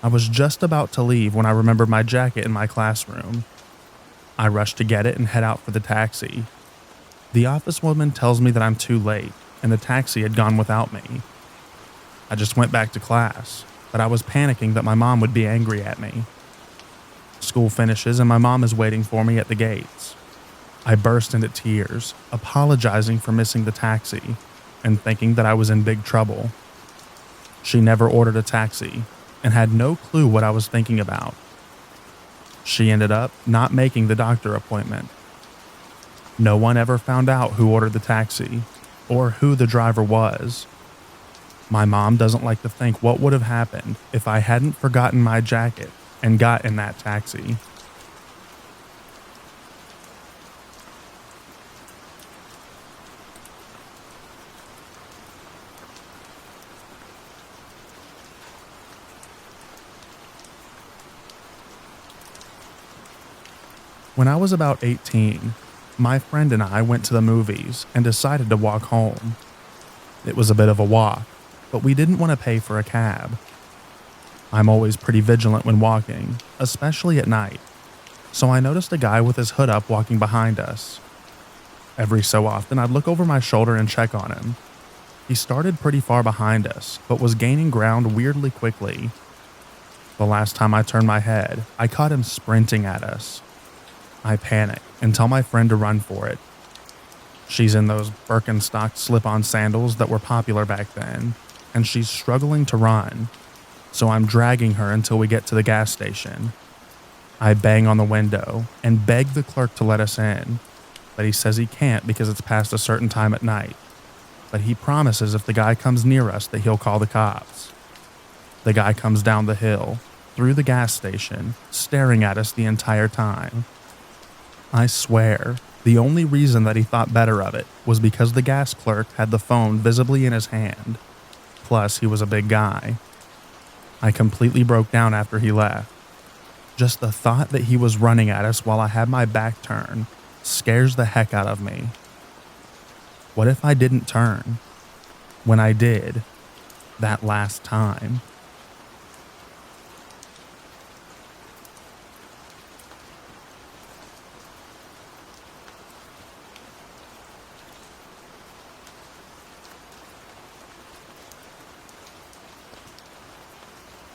I was just about to leave when I remembered my jacket in my classroom. I rush to get it and head out for the taxi. The office woman tells me that I'm too late and the taxi had gone without me. I just went back to class, but I was panicking that my mom would be angry at me. School finishes and my mom is waiting for me at the gates. I burst into tears, apologizing for missing the taxi and thinking that I was in big trouble. She never ordered a taxi and had no clue what I was thinking about. She ended up not making the doctor appointment. No one ever found out who ordered the taxi or who the driver was. My mom doesn't like to think what would have happened if I hadn't forgotten my jacket and got in that taxi. When I was about 18, my friend and I went to the movies and decided to walk home. It was a bit of a walk, but we didn't want to pay for a cab. I'm always pretty vigilant when walking, especially at night, so I noticed a guy with his hood up walking behind us. Every so often, I'd look over my shoulder and check on him. He started pretty far behind us, but was gaining ground weirdly quickly. The last time I turned my head, I caught him sprinting at us. I panic and tell my friend to run for it. She's in those Birkenstock slip-on sandals that were popular back then, and she's struggling to run, so I'm dragging her until we get to the gas station. I bang on the window and beg the clerk to let us in, but he says he can't because it's past a certain time at night. But he promises if the guy comes near us that he'll call the cops. The guy comes down the hill, through the gas station, staring at us the entire time. I swear, the only reason that he thought better of it was because the gas clerk had the phone visibly in his hand. plus he was a big guy. I completely broke down after he left. Just the thought that he was running at us while I had my back turned scares the heck out of me. What if I didn't turn? When I did, that last time.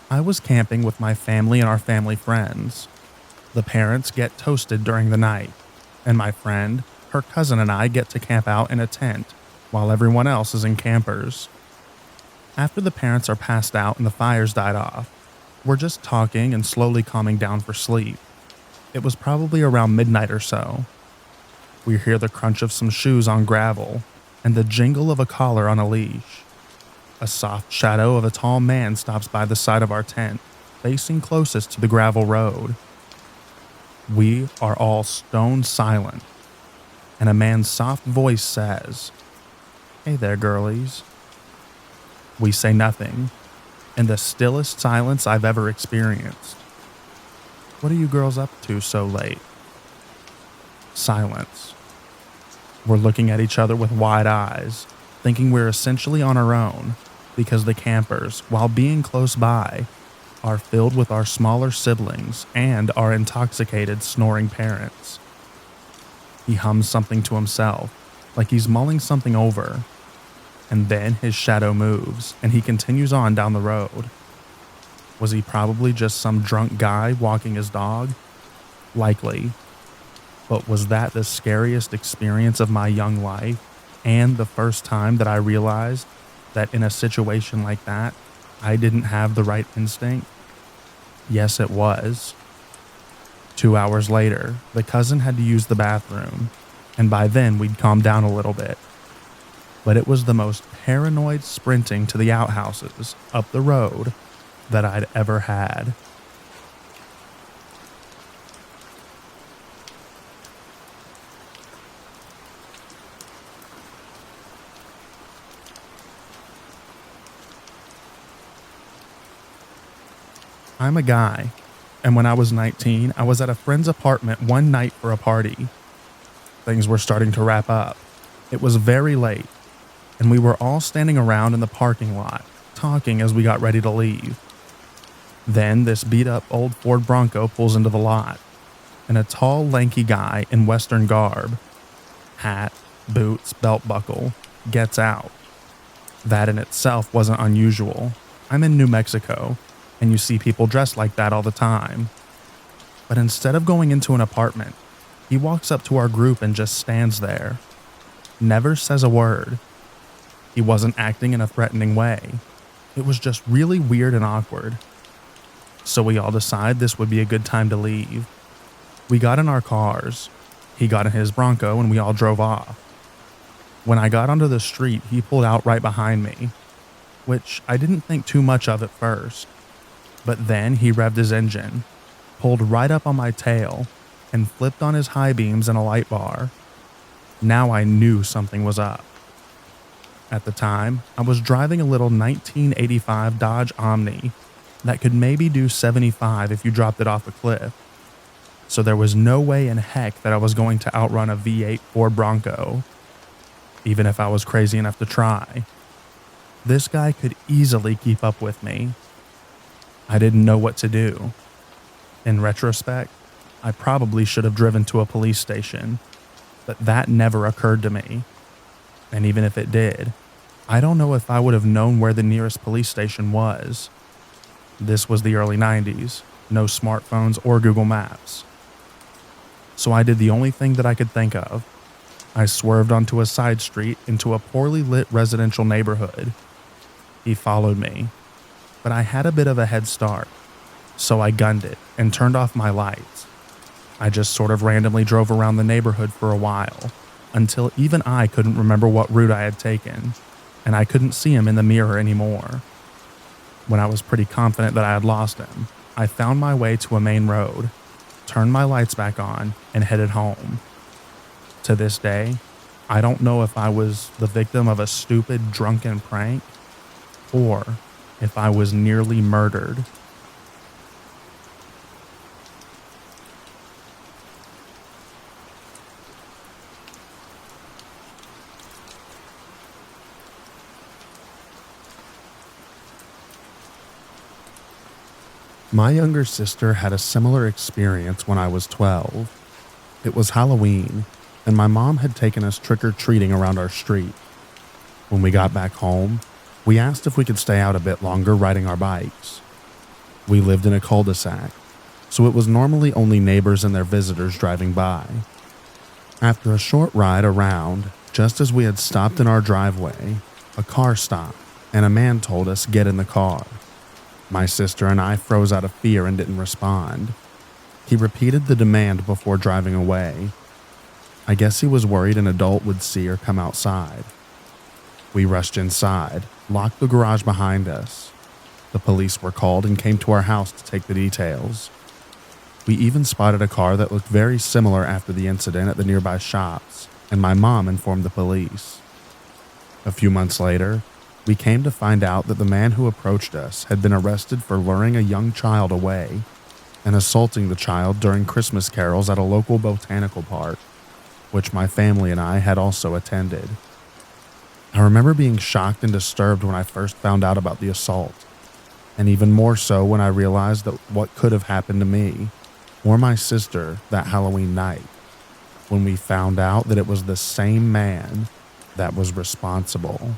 I was camping with my family and our family friends. The parents get toasted during the night, and my friend, her cousin, and I get to camp out in a tent while everyone else is in campers. After the parents are passed out and the fires died off, we're just talking and slowly calming down for sleep. It was probably around midnight or so. We hear the crunch of some shoes on gravel and the jingle of a collar on a leash. A soft shadow of a tall man stops by the side of our tent, facing closest to the gravel road. We are all stone silent, and a man's soft voice says, "Hey there, girlies." We say nothing, in the stillest silence I've ever experienced. "What are you girls up to so late?" Silence. We're looking at each other with wide eyes, thinking we're essentially on our own, because the campers, while being close by, are filled with our smaller siblings and our intoxicated, snoring parents. He hums something to himself, like he's mulling something over, and then his shadow moves and he continues on down the road. Was he probably just some drunk guy walking his dog? Likely. But was that the scariest experience of my young life, and the first time that I realized that in a situation like that, I didn't have the right instinct? Yes, it was. 2 hours later, the cousin had to use the bathroom, and by then we'd calmed down a little bit. But it was the most paranoid sprinting to the outhouses up the road that I'd ever had. I'm a guy, and when I was 19, I was at a friend's apartment one night for a party. Things were starting to wrap up. It was very late, and we were all standing around in the parking lot, talking as we got ready to leave. Then this beat-up old Ford Bronco pulls into the lot, and a tall, lanky guy in Western garb, hat, boots, belt buckle, gets out. That in itself wasn't unusual. I'm in New Mexico, and you see people dressed like that all the time. But instead of going into an apartment, he walks up to our group and just stands there. Never says a word. He wasn't acting in a threatening way. It was just really weird and awkward. So we all decided this would be a good time to leave. We got in our cars. He got in his Bronco and we all drove off. When I got onto the street, he pulled out right behind me, which I didn't think too much of at first. But then he revved his engine, pulled right up on my tail, and flipped on his high beams and a light bar. Now I knew something was up. At the time, I was driving a little 1985 Dodge Omni that could maybe do 75 if you dropped it off a cliff. So there was no way in heck that I was going to outrun a V8 Ford Bronco, even if I was crazy enough to try. This guy could easily keep up with me. I didn't know what to do. In retrospect, I probably should have driven to a police station, but that never occurred to me. And even if it did, I don't know if I would have known where the nearest police station was. This was the early 90s, no smartphones or Google Maps. So I did the only thing that I could think of. I swerved onto a side street into a poorly lit residential neighborhood. He followed me, but I had a bit of a head start, so I gunned it and turned off my lights. I just sort of randomly drove around the neighborhood for a while, until even I couldn't remember what route I had taken, and I couldn't see him in the mirror anymore. When I was pretty confident that I had lost him, I found my way to a main road, turned my lights back on, and headed home. To this day, I don't know if I was the victim of a stupid, drunken prank or if I was nearly murdered. My younger sister had a similar experience when I was 12. It was Halloween, and my mom had taken us trick-or-treating around our street. When we got back home, we asked if we could stay out a bit longer riding our bikes. We lived in a cul-de-sac, so it was normally only neighbors and their visitors driving by. After a short ride around, just as we had stopped in our driveway, a car stopped, and a man told us get in the car. My sister and I froze out of fear and didn't respond. He repeated the demand before driving away. I guess he was worried an adult would see or come outside. We rushed inside, locked the garage behind us. The police were called and came to our house to take the details. We even spotted a car that looked very similar after the incident at the nearby shops, and my mom informed the police. A few months later, we came to find out that the man who approached us had been arrested for luring a young child away and assaulting the child during Christmas carols at a local botanical park, which my family and I had also attended. I remember being shocked and disturbed when I first found out about the assault, and even more so when I realized that what could have happened to me or my sister that Halloween night, when we found out that it was the same man that was responsible.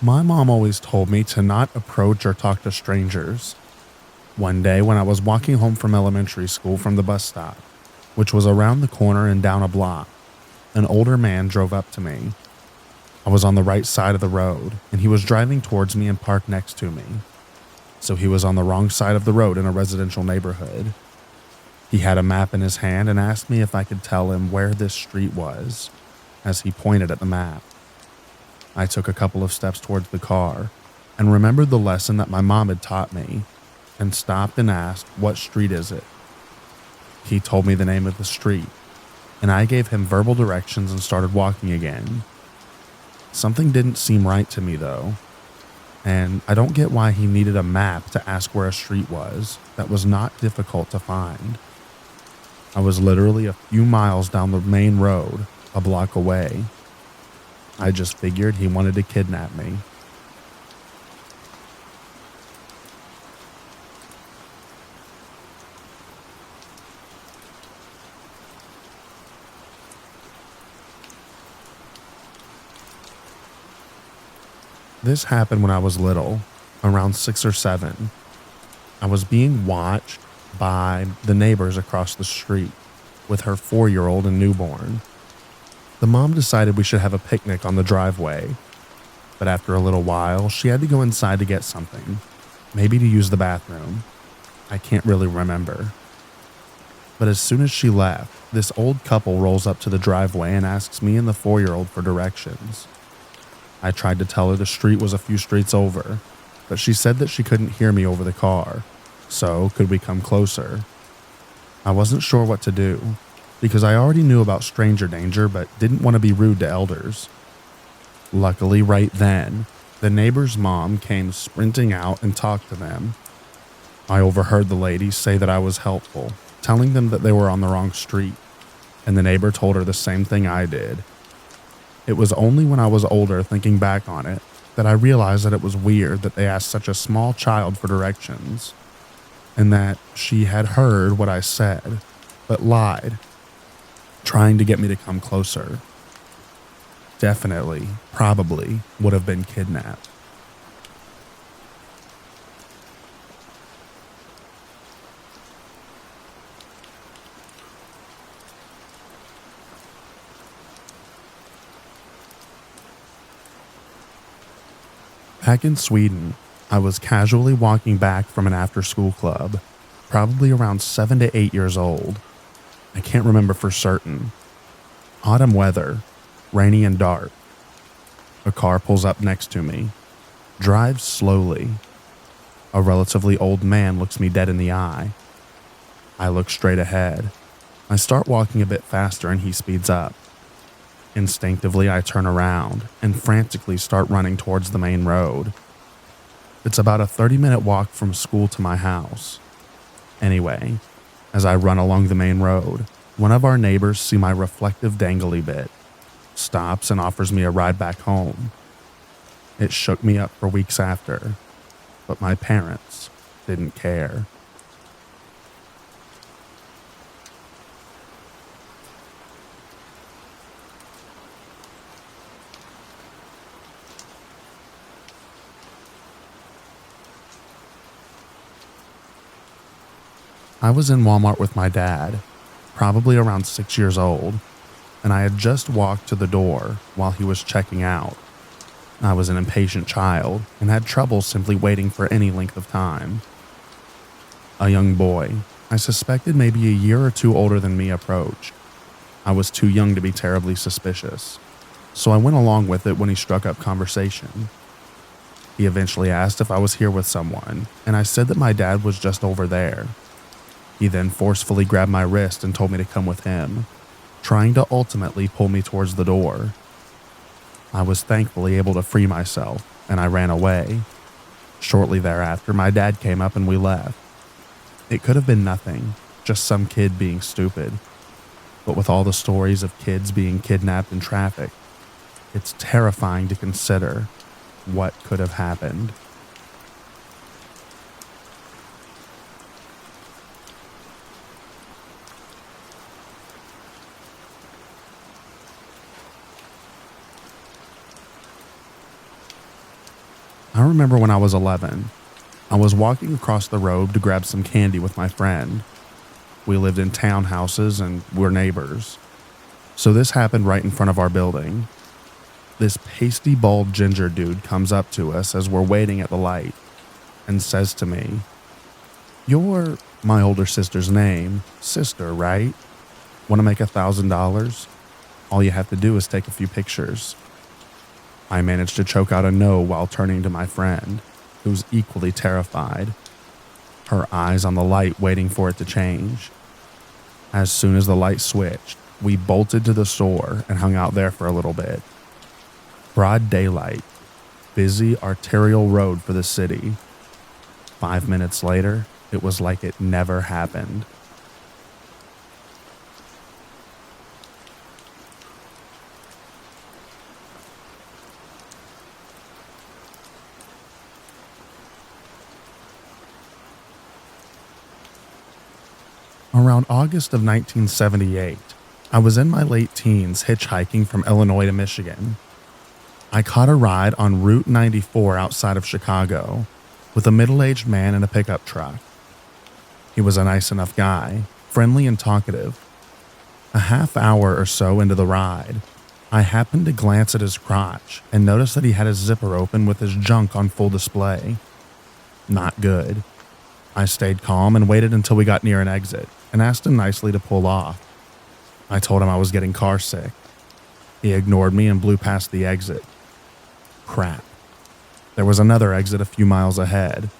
My mom always told me to not approach or talk to strangers. One day when I was walking home from elementary school from the bus stop, which was around the corner and down a block, an older man drove up to me. I was on the right side of the road, and he was driving towards me and parked next to me. So he was on the wrong side of the road in a residential neighborhood. He had a map in his hand and asked me if I could tell him where this street was, as he pointed at the map. I took a couple of steps towards the car and remembered the lesson that my mom had taught me and stopped and asked, "What street is it?" He told me the name of the street, and I gave him verbal directions and started walking again. Something didn't seem right to me though, and I don't get why he needed a map to ask where a street was that was not difficult to find. I was literally a few miles down the main road, a block away. I just figured he wanted to kidnap me. This happened when I was little, around 6 or 7. I was being watched by the neighbors across the street with her 4-year-old and newborn. The mom decided we should have a picnic on the driveway, but after a little while, she had to go inside to get something, maybe to use the bathroom. I can't really remember. But as soon as she left, this old couple rolls up to the driveway and asks me and the 4-year-old for directions. I tried to tell her the street was a few streets over, but she said that she couldn't hear me over the car, so could we come closer? I wasn't sure what to do, because I already knew about stranger danger but didn't want to be rude to elders. Luckily, right then, the neighbor's mom came sprinting out and talked to them. I overheard the ladies say that I was helpful, telling them that they were on the wrong street, and the neighbor told her the same thing I did. It was only when I was older, thinking back on it, that I realized that it was weird that they asked such a small child for directions, and that she had heard what I said, but lied, trying to get me to come closer. Definitely, probably, would have been kidnapped. Back in Sweden, I was casually walking back from an after-school club, probably around 7 to 8 years old. I can't remember for certain. Autumn weather, rainy and dark. A car pulls up next to me, drives slowly, A relatively old man looks me dead in the eye. I look straight ahead. I start walking a bit faster and he speeds up. Instinctively, I turn around and frantically start running towards the main road. It's about a 30-minute walk from school to my house. Anyway, as I run along the main road, one of our neighbors see my reflective dangly bit, stops and offers me a ride back home. It shook me up for weeks after, but my parents didn't care. I was in Walmart with my dad, probably around 6 years old, and I had just walked to the door while he was checking out. I was an impatient child and had trouble simply waiting for any length of time. A young boy, I suspected maybe a year or two older than me, approached. I was too young to be terribly suspicious, so I went along with it when he struck up conversation. He eventually asked if I was here with someone, and I said that my dad was just over there. He then forcefully grabbed my wrist and told me to come with him, trying to ultimately pull me towards the door. I was thankfully able to free myself, and I ran away. Shortly thereafter, my dad came up and we left. It could have been nothing, just some kid being stupid. But with all the stories of kids being kidnapped and trafficked, it's terrifying to consider what could have happened. I remember when I was 11, I was walking across the road to grab some candy with my friend. We lived in townhouses and we're neighbors. So this happened right in front of our building. This pasty bald ginger dude comes up to us as we're waiting at the light and says to me, "You're my older sister's name, sister, right? Want to make $1,000? All you have to do is take a few pictures." I managed to choke out a no while turning to my friend, who's equally terrified, her eyes on the light waiting for it to change. As soon as the light switched, we bolted to the store and hung out there for a little bit. Broad daylight, busy arterial road for the city. 5 minutes later, it was like it never happened. Around August of 1978, I was in my late teens hitchhiking from Illinois to Michigan. I caught a ride on Route 94 outside of Chicago with a middle-aged man in a pickup truck. He was a nice enough guy, friendly and talkative. A half hour or so into the ride, I happened to glance at his crotch and noticed that he had his zipper open with his junk on full display. Not good. I stayed calm and waited until we got near an exit and asked him nicely to pull off. I told him I was getting car sick. He ignored me and blew past the exit. Crap. There was another exit a few miles ahead.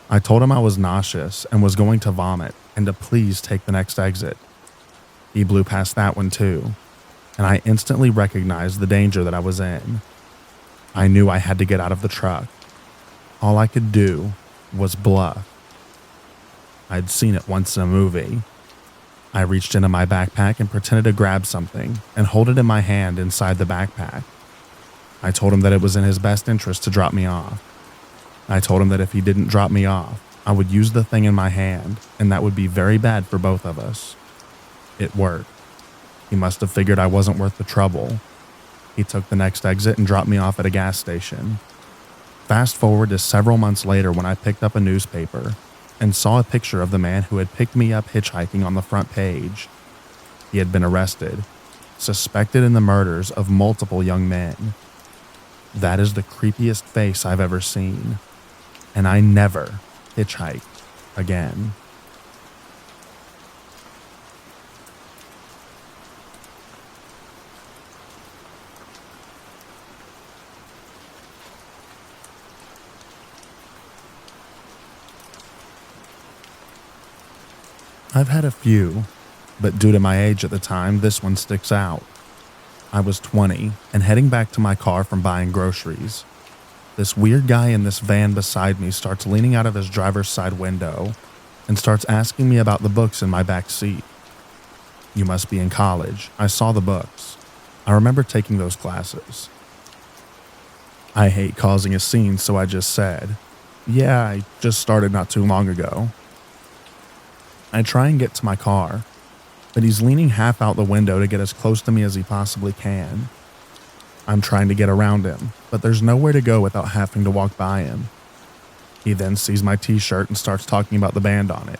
I told him I was nauseous and was going to vomit and to please take the next exit. He blew past that one too, and I instantly recognized the danger that I was in. I knew I had to get out of the truck. All I could do was bluff. I'd seen it once in a movie. I reached into my backpack and pretended to grab something and hold it in my hand inside the backpack. I told him that it was in his best interest to drop me off. I told him that if he didn't drop me off, I would use the thing in my hand, and that would be very bad for both of us. It worked. He must have figured I wasn't worth the trouble. He took the next exit and dropped me off at a gas station. Fast forward to several months later when I picked up a newspaper and saw a picture of the man who had picked me up hitchhiking on the front page. He had been arrested, suspected in the murders of multiple young men. That is the creepiest face I've ever seen, and I never hitchhiked again. I've had a few, but due to my age at the time, this one sticks out. I was 20 and heading back to my car from buying groceries. This weird guy in this van beside me starts leaning out of his driver's side window and starts asking me about the books in my back seat. You must be in college. I saw the books. I remember taking those classes. I hate causing a scene, so I just said, yeah, I just started not too long ago. I try and get to my car, but he's leaning half out the window to get as close to me as he possibly can. I'm trying to get around him, but there's nowhere to go without having to walk by him. He then sees my t-shirt and starts talking about the band on it.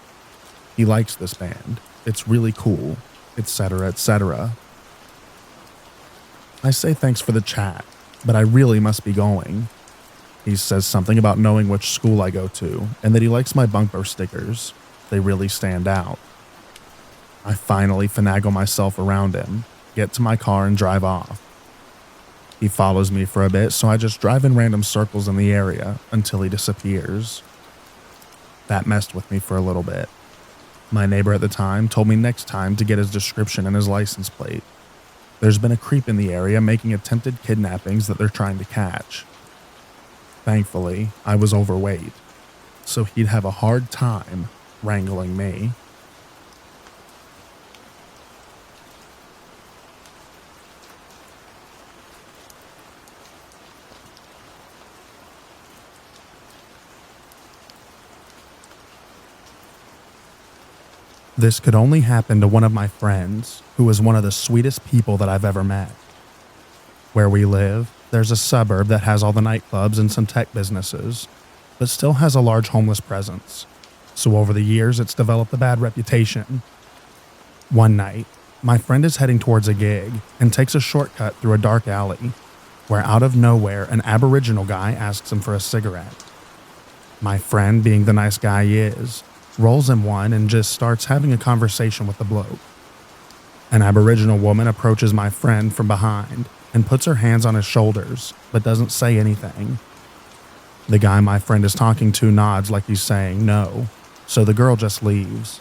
He likes this band. It's really cool, etc., etc. I say thanks for the chat, but I really must be going. He says something about knowing which school I go to and that he likes my bumper stickers. They really stand out. I finally finagle myself around him, get to my car and drive off. He follows me for a bit, so I just drive in random circles in the area until he disappears. That messed with me for a little bit. My neighbor at the time told me next time to get his description and his license plate. There's been a creep in the area making attempted kidnappings that they're trying to catch. Thankfully, I was overweight, so he'd have a hard time wrangling me. This could only happen to one of my friends, who is one of the sweetest people that I've ever met. Where we live, there's a suburb that has all the nightclubs and some tech businesses, but still has a large homeless presence. So over the years, it's developed a bad reputation. One night, my friend is heading towards a gig and takes a shortcut through a dark alley, where out of nowhere, an Aboriginal guy asks him for a cigarette. My friend, being the nice guy he is, rolls him one and just starts having a conversation with the bloke. An Aboriginal woman approaches my friend from behind and puts her hands on his shoulders, but doesn't say anything. The guy my friend is talking to nods like he's saying no, so the girl just leaves.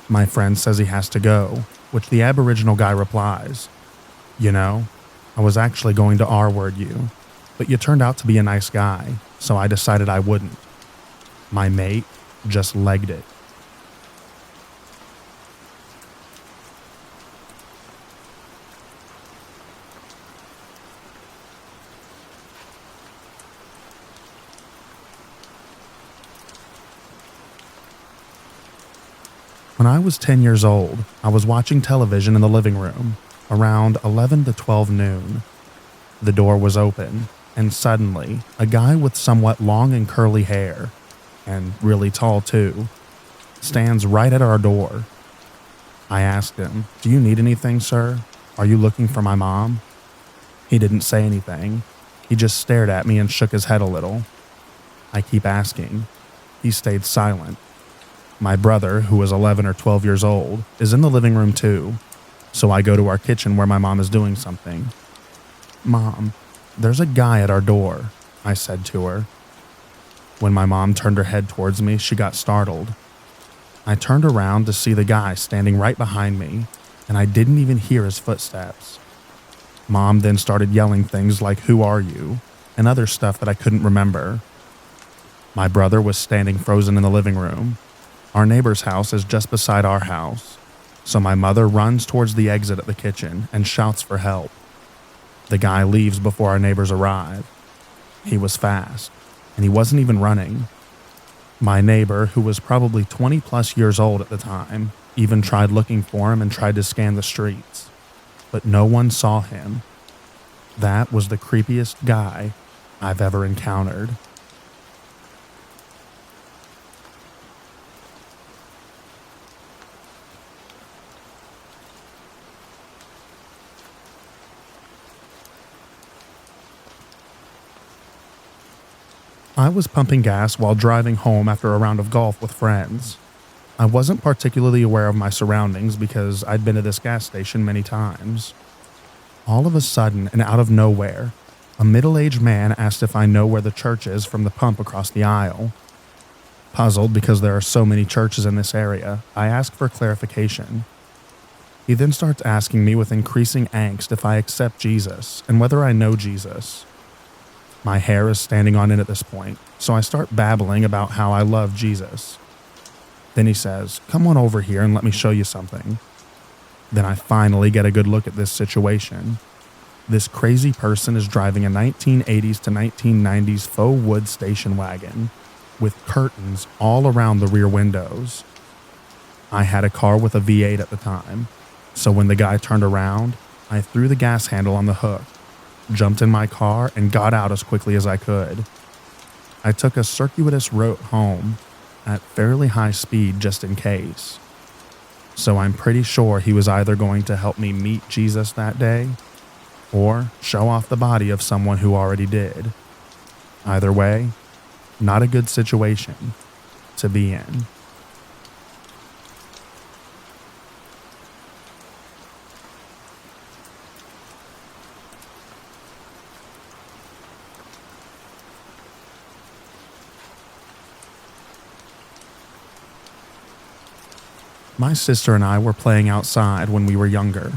My friend says he has to go, which the Aboriginal guy replies, "You know, I was actually going to R-word you, but you turned out to be a nice guy, so I decided I wouldn't." My mate just legged it. When I was 10 years old, I was watching television in the living room, around 11 to 12 noon. The door was open, and suddenly, a guy with somewhat long and curly hair, and really tall too, stands right at our door. I asked him, "Do you need anything, sir? Are you looking for my mom?" He didn't say anything. He just stared at me and shook his head a little. I keep asking. He stayed silent. My brother, who was 11 or 12 years old, is in the living room too, so I go to our kitchen where my mom is doing something. "Mom, there's a guy at our door," I said to her. When my mom turned her head towards me, she got startled. I turned around to see the guy standing right behind me, and I didn't even hear his footsteps. Mom then started yelling things like, "Who are you?" and other stuff that I couldn't remember. My brother was standing frozen in the living room. Our neighbor's house is just beside our house, so my mother runs towards the exit at the kitchen and shouts for help. The guy leaves before our neighbors arrive. He was fast, and he wasn't even running. My neighbor, who was probably 20 plus years old at the time, even tried looking for him and tried to scan the streets, but no one saw him. That was the creepiest guy I've ever encountered. I was pumping gas while driving home after a round of golf with friends. I wasn't particularly aware of my surroundings because I'd been to this gas station many times. All of a sudden, and out of nowhere, a middle-aged man asked if I know where the church is from the pump across the aisle. Puzzled because there are so many churches in this area, I ask for clarification. He then starts asking me with increasing angst if I accept Jesus and whether I know Jesus. My hair is standing on end at this point, so I start babbling about how I love Jesus. Then he says, "Come on over here and let me show you something." Then I finally get a good look at this situation. This crazy person is driving a 1980s to 1990s faux wood station wagon with curtains all around the rear windows. I had a car with a V8 at the time, so when the guy turned around, I threw the gas handle on the hook, jumped in my car, and got out as quickly as I could. I took a circuitous route home at fairly high speed just in case. So I'm pretty sure he was either going to help me meet Jesus that day or show off the body of someone who already did. Either way, not a good situation to be in. My sister and I were playing outside when we were younger,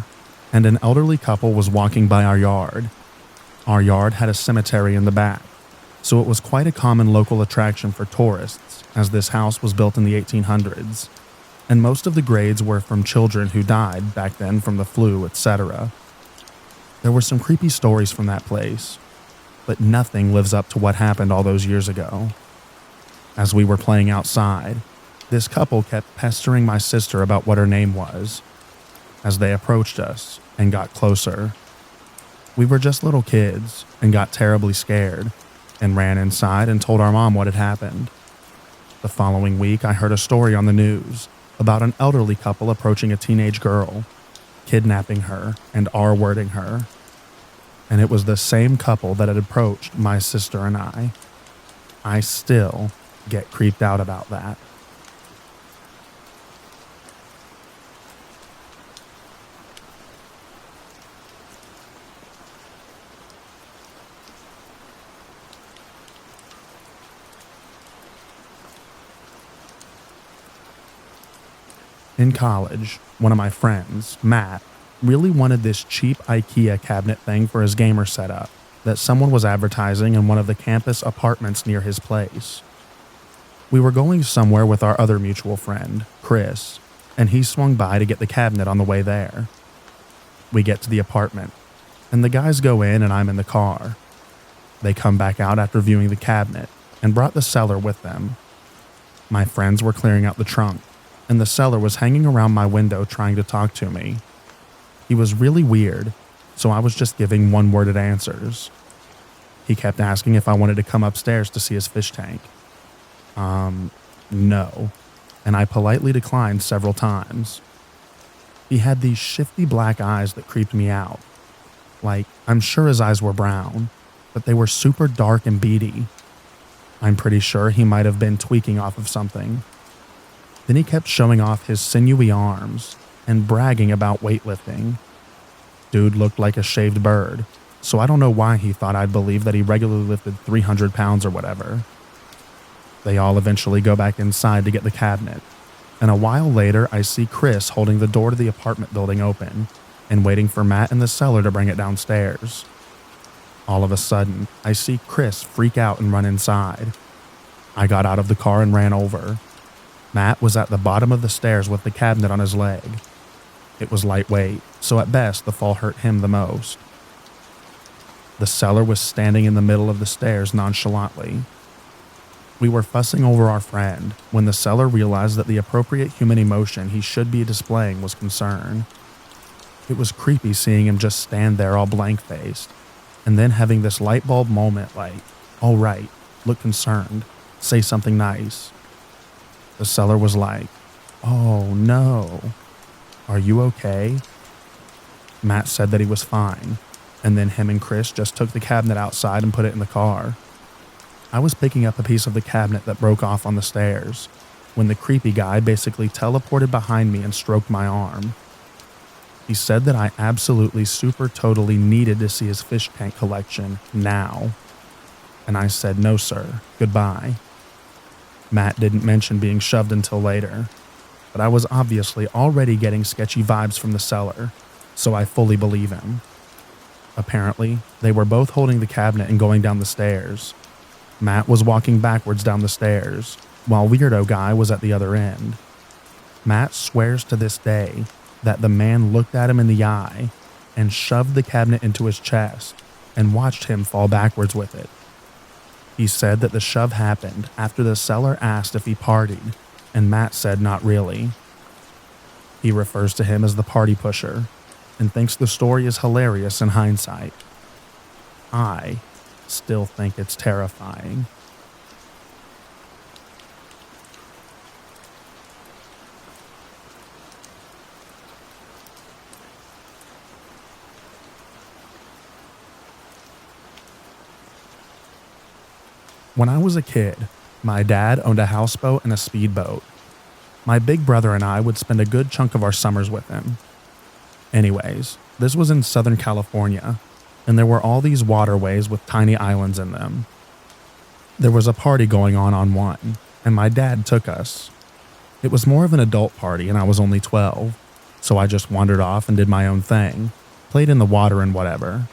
and an elderly couple was walking by our yard. Our yard had a cemetery in the back, so it was quite a common local attraction for tourists, as this house was built in the 1800s, and most of the graves were from children who died back then from the flu, etc. There were some creepy stories from that place, but nothing lives up to what happened all those years ago. As we were playing outside, this couple kept pestering my sister about what her name was. As they approached us and got closer, we were just little kids and got terribly scared and ran inside and told our mom what had happened. The following week, I heard a story on the news about an elderly couple approaching a teenage girl, kidnapping her and R-wording her. And it was the same couple that had approached my sister and I. I still get creeped out about that. In college, one of my friends, Matt, really wanted this cheap IKEA cabinet thing for his gamer setup that someone was advertising in one of the campus apartments near his place. We were going somewhere with our other mutual friend, Chris, and he swung by to get the cabinet on the way there. We get to the apartment, and the guys go in and I'm in the car. They come back out after viewing the cabinet and brought the seller with them. My friends were clearing out the trunk, and the seller was hanging around my window trying to talk to me. He was really weird, so I was just giving one-worded answers. He kept asking if I wanted to come upstairs to see his fish tank. No, and I politely declined several times. He had these shifty black eyes that creeped me out. Like, I'm sure his eyes were brown, but they were super dark and beady. I'm pretty sure he might have been tweaking off of something. Then he kept showing off his sinewy arms and bragging about weightlifting. Dude looked like a shaved bird, so I don't know why he thought I'd believe that he regularly lifted 300 pounds or whatever. They all eventually go back inside to get the cabinet, and a while later I see Chris holding the door to the apartment building open and waiting for Matt and the seller to bring it downstairs. All of a sudden, I see Chris freak out and run inside. I got out of the car and ran over. Matt was at the bottom of the stairs with the cabinet on his leg. It was lightweight, so at best the fall hurt him the most. The seller was standing in the middle of the stairs nonchalantly. We were fussing over our friend when the seller realized that the appropriate human emotion he should be displaying was concern. It was creepy seeing him just stand there all blank-faced, and then having this light bulb moment like, all right, look concerned, say something nice. The seller was like, "Oh no, are you okay?" Matt said that he was fine, and then him and Chris just took the cabinet outside and put it in the car. I was picking up a piece of the cabinet that broke off on the stairs when the creepy guy basically teleported behind me and stroked my arm. He said that I absolutely super totally needed to see his fish tank collection now. And I said, "No sir, goodbye." Matt didn't mention being shoved until later, but I was obviously already getting sketchy vibes from the seller, so I fully believe him. Apparently, they were both holding the cabinet and going down the stairs. Matt was walking backwards down the stairs, while Weirdo Guy was at the other end. Matt swears to this day that the man looked at him in the eye and shoved the cabinet into his chest and watched him fall backwards with it. He said that the shove happened after the seller asked if he partied, and Matt said not really. He refers to him as the party pusher and thinks the story is hilarious in hindsight. I still think it's terrifying. When I was a kid, my dad owned a houseboat and a speedboat. My big brother and I would spend a good chunk of our summers with him. Anyways, this was in Southern California, and there were all these waterways with tiny islands in them. There was a party going on one, and my dad took us. It was more of an adult party, and I was only 12, so I just wandered off and did my own thing, played in the water and whatever.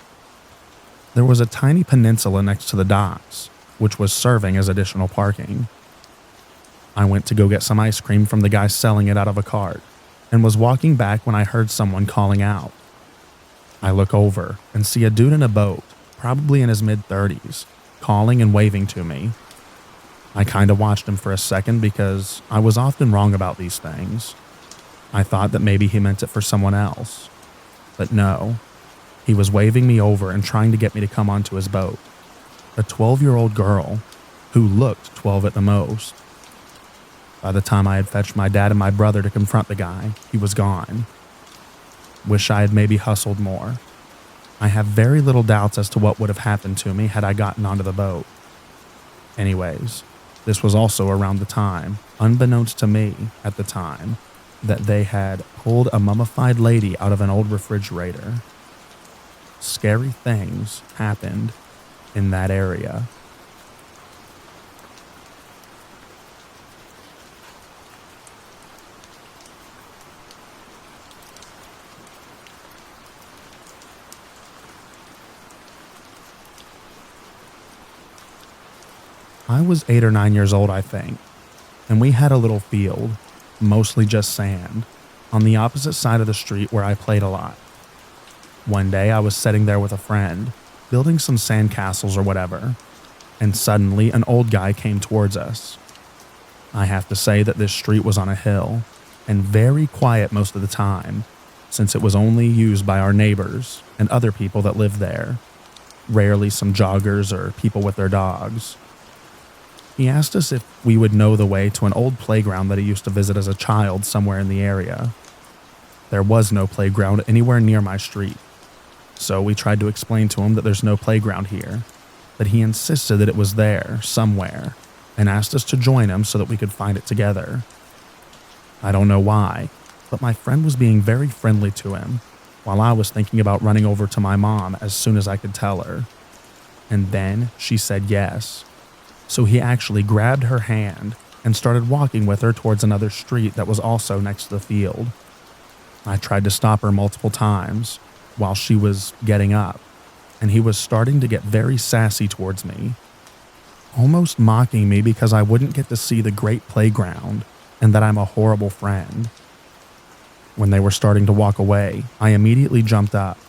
There was a tiny peninsula next to the docks, which was serving as additional parking. I went to go get some ice cream from the guy selling it out of a cart, and was walking back when I heard someone calling out. I look over and see a dude in a boat, probably in his mid-30s, calling and waving to me. I kinda watched him for a second because I was often wrong about these things. I thought that maybe he meant it for someone else. But no, he was waving me over and trying to get me to come onto his boat. A 12-year-old girl who looked 12 at the most. By the time I had fetched my dad and my brother to confront the guy, he was gone. Wish I had maybe hustled more. I have very little doubts as to what would have happened to me had I gotten onto the boat. Anyways, this was also around the time, unbeknownst to me at the time, that they had pulled a mummified lady out of an old refrigerator. Scary things happened in that area. I was 8 or 9 years old, I think, and we had a little field, mostly just sand, on the opposite side of the street where I played a lot. One day I was sitting there with a friend, building some sand castles or whatever, and suddenly an old guy came towards us. I have to say that this street was on a hill, and very quiet most of the time, since it was only used by our neighbors and other people that lived there, rarely some joggers or people with their dogs. He asked us if we would know the way to an old playground that he used to visit as a child somewhere in the area. There was no playground anywhere near my street, so we tried to explain to him that there's no playground here, but he insisted that it was there, somewhere, and asked us to join him so that we could find it together. I don't know why, but my friend was being very friendly to him, while I was thinking about running over to my mom as soon as I could tell her. And then she said yes. So he actually grabbed her hand and started walking with her towards another street that was also next to the field. I tried to stop her multiple times while she was getting up, and he was starting to get very sassy towards me, almost mocking me because I wouldn't get to see the great playground and that I'm a horrible friend. When they were starting to walk away, I immediately jumped up,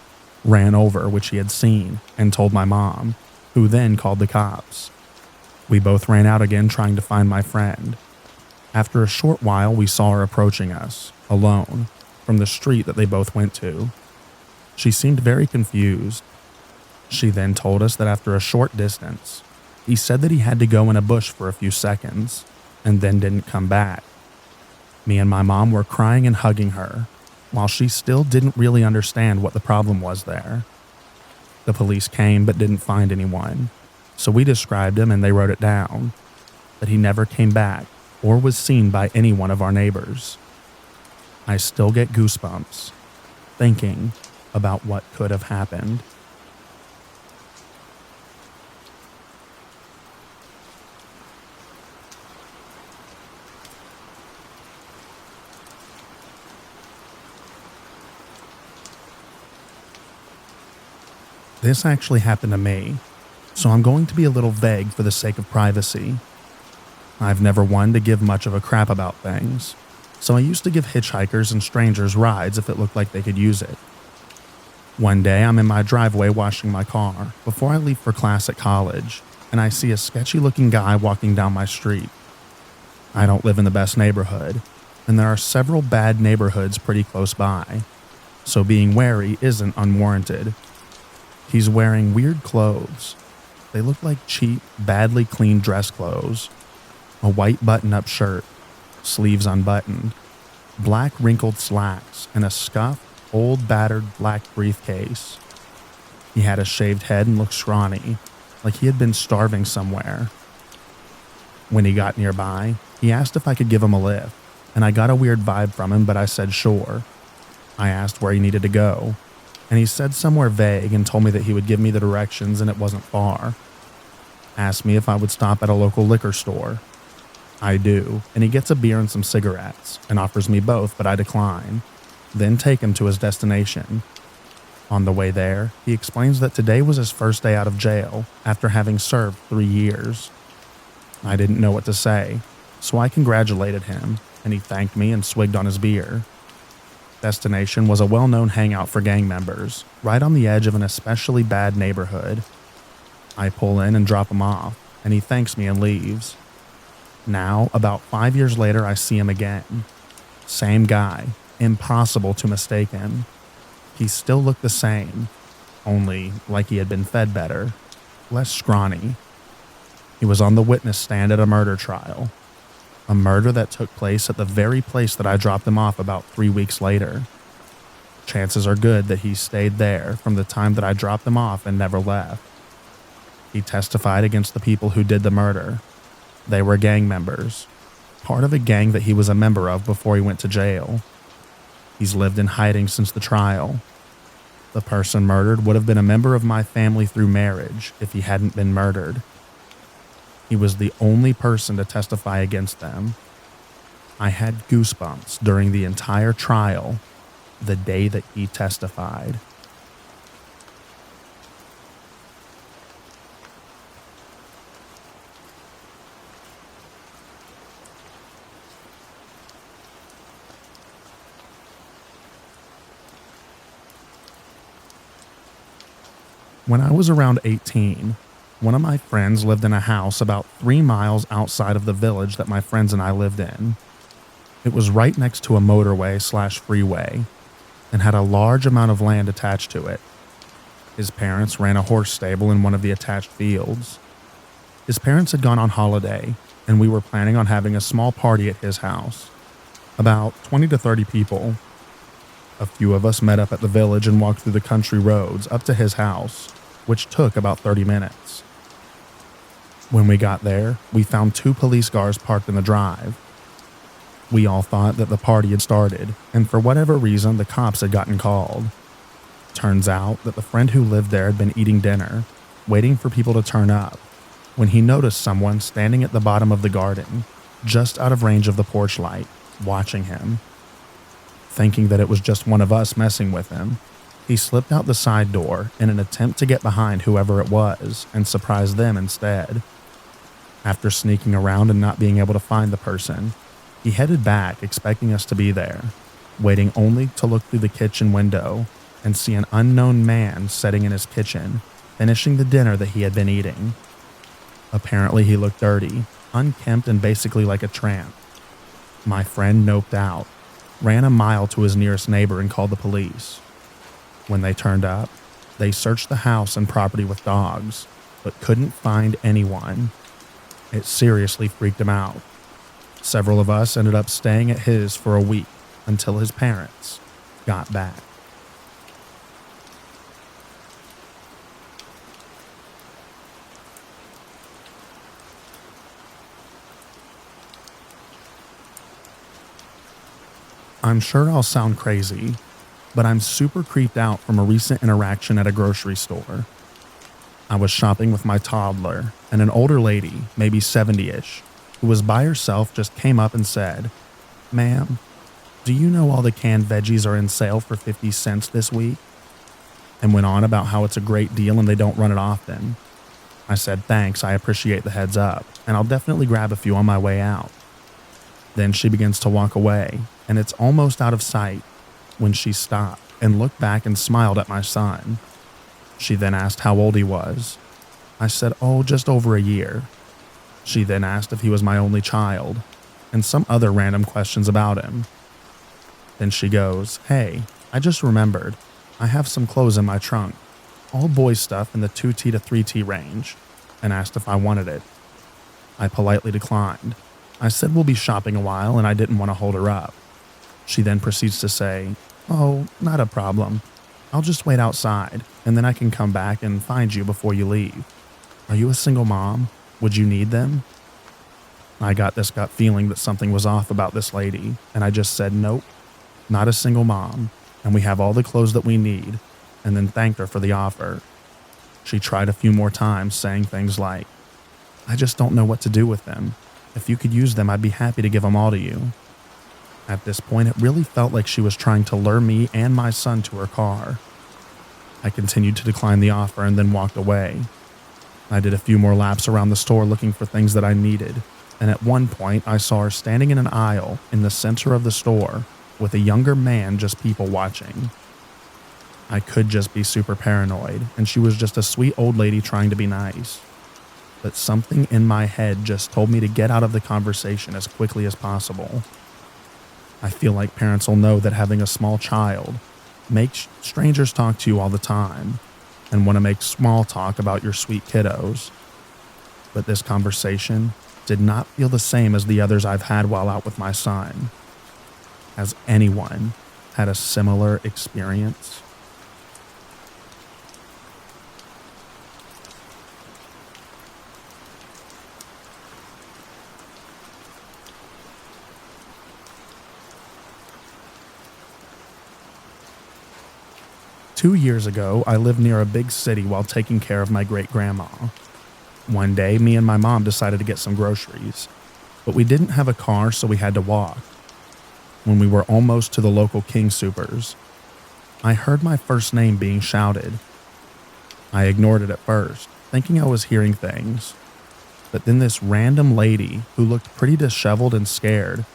ran over which he had seen, and told my mom, who then called the cops. We both ran out again trying to find my friend. After a short while, we saw her approaching us, alone, from the street that they both went to. She seemed very confused. She then told us that after a short distance, he said that he had to go in a bush for a few seconds, and then didn't come back. Me and my mom were crying and hugging her, while she still didn't really understand what the problem was there. The police came but didn't find anyone. So we described him and they wrote it down, but he never came back or was seen by any one of our neighbors. I still get goosebumps thinking about what could have happened. This actually happened to me, so I'm going to be a little vague for the sake of privacy. I've never wanted to give much of a crap about things, so I used to give hitchhikers and strangers rides if it looked like they could use it. One day I'm in my driveway washing my car before I leave for class at college, and I see a sketchy looking guy walking down my street. I don't live in the best neighborhood, and there are several bad neighborhoods pretty close by, so being wary isn't unwarranted. He's wearing weird clothes. They look like cheap, badly cleaned dress clothes. A white button-up shirt, sleeves unbuttoned, black wrinkled slacks, and a scuffed, old battered black briefcase. He had a shaved head and looked scrawny, like he had been starving somewhere. When he got nearby, he asked if I could give him a lift, and I got a weird vibe from him, but I said sure. I asked where he needed to go, and he said somewhere vague and told me that he would give me the directions and it wasn't far. Asked me if I would stop at a local liquor store. I do, and he gets a beer and some cigarettes and offers me both, but I decline, then take him to his destination. On the way there, he explains that today was his first day out of jail after having served 3 years. I didn't know what to say, so I congratulated him, and he thanked me and swigged on his beer. Destination was a well-known hangout for gang members, right on the edge of an especially bad neighborhood. I pull in and drop him off, and he thanks me and leaves. Now, about 5 years later, I see him again. Same guy, impossible to mistake him. He still looked the same, only like he had been fed better, less scrawny. He was on the witness stand at a murder trial. A murder that took place at the very place that I dropped him off about 3 weeks later. Chances are good that he stayed there from the time that I dropped him off and never left. He testified against the people who did the murder. They were gang members, part of a gang that he was a member of before he went to jail. He's lived in hiding since the trial. The person murdered would have been a member of my family through marriage if he hadn't been murdered. He was the only person to testify against them. I had goosebumps during the entire trial, the day that he testified. When I was around 18, one of my friends lived in a house about 3 miles outside of the village that my friends and I lived in. It was right next to a motorway/freeway and had a large amount of land attached to it. His parents ran a horse stable in one of the attached fields. His parents had gone on holiday, and we were planning on having a small party at his house. About 20 to 30 people. A few of us met up at the village and walked through the country roads up to his house, which took about 30 minutes. When we got there, we found 2 police cars parked in the drive. We all thought that the party had started, and for whatever reason, the cops had gotten called. Turns out that the friend who lived there had been eating dinner, waiting for people to turn up, when he noticed someone standing at the bottom of the garden, just out of range of the porch light, watching him. Thinking that it was just one of us messing with him, he slipped out the side door in an attempt to get behind whoever it was and surprise them instead. After sneaking around and not being able to find the person, he headed back expecting us to be there, waiting only to look through the kitchen window and see an unknown man sitting in his kitchen, finishing the dinner that he had been eating. Apparently he looked dirty, unkempt, and basically like a tramp. My friend noped out, ran a mile to his nearest neighbor and called the police. When they turned up, they searched the house and property with dogs, but couldn't find anyone. It seriously freaked him out. Several of us ended up staying at his for a week until his parents got back. I'm sure I'll sound crazy, but I'm super creeped out from a recent interaction at a grocery store. I was shopping with my toddler, and an older lady, maybe 70-ish, who was by herself just came up and said, "Ma'am, do you know all the canned veggies are in sale for 50 cents this week?" and went on about how it's a great deal and they don't run it often. I said, "Thanks, I appreciate the heads up, and I'll definitely grab a few on my way out." Then she begins to walk away, and it's almost out of sight when she stopped and looked back and smiled at my son. She then asked how old he was. I said, "Oh, just over a year." She then asked if he was my only child, and some other random questions about him. Then she goes, "Hey, I just remembered, I have some clothes in my trunk, all boys stuff in the 2T to 3T range," and asked if I wanted it. I politely declined. I said we'll be shopping a while and I didn't want to hold her up. She then proceeds to say, "Oh, not a problem. I'll just wait outside and then I can come back and find you before you leave. Are you a single mom? Would you need them?" I got this gut feeling that something was off about this lady, and I just said, "Nope, not a single mom, and we have all the clothes that we need," and then thanked her for the offer. She tried a few more times, saying things like, "I just don't know what to do with them. If you could use them, I'd be happy to give them all to you." At this point, it really felt like she was trying to lure me and my son to her car. I continued to decline the offer and then walked away. I did a few more laps around the store looking for things that I needed, and at one point I saw her standing in an aisle in the center of the store with a younger man just people watching. I could just be super paranoid, and she was just a sweet old lady trying to be nice. But something in my head just told me to get out of the conversation as quickly as possible. I feel like parents will know that having a small child makes strangers talk to you all the time and want to make small talk about your sweet kiddos. But this conversation did not feel the same as the others I've had while out with my son. Has anyone had a similar experience? Two years ago, I lived near a big city while taking care of my great-grandma. One day, me and my mom decided to get some groceries, but we didn't have a car, so we had to walk. When we were almost to the local King Soopers, I heard my first name being shouted. I ignored it at first, thinking I was hearing things, but then this random lady, who looked pretty disheveled and scared,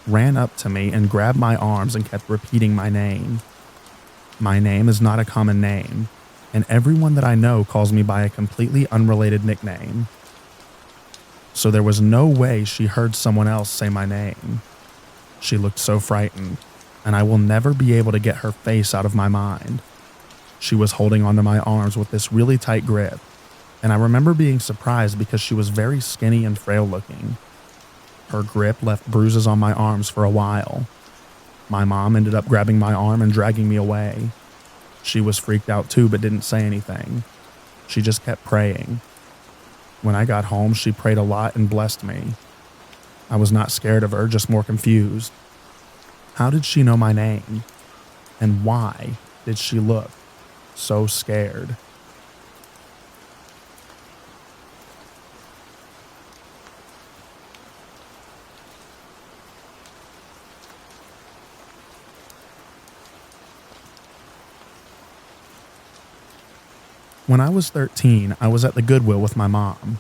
ran up to me and grabbed my arms and kept repeating my name. My name is not a common name, and everyone that I know calls me by a completely unrelated nickname. So there was no way she heard someone else say my name. She looked so frightened, and I will never be able to get her face out of my mind. She was holding onto my arms with this really tight grip, and I remember being surprised because she was very skinny and frail looking. Her grip left bruises on my arms for a while. My mom ended up grabbing my arm and dragging me away. She was freaked out too, but didn't say anything. She just kept praying. When I got home, she prayed a lot and blessed me. I was not scared of her, just more confused. How did she know my name? And why did she look so scared? When I was 13, I was at the Goodwill with my mom.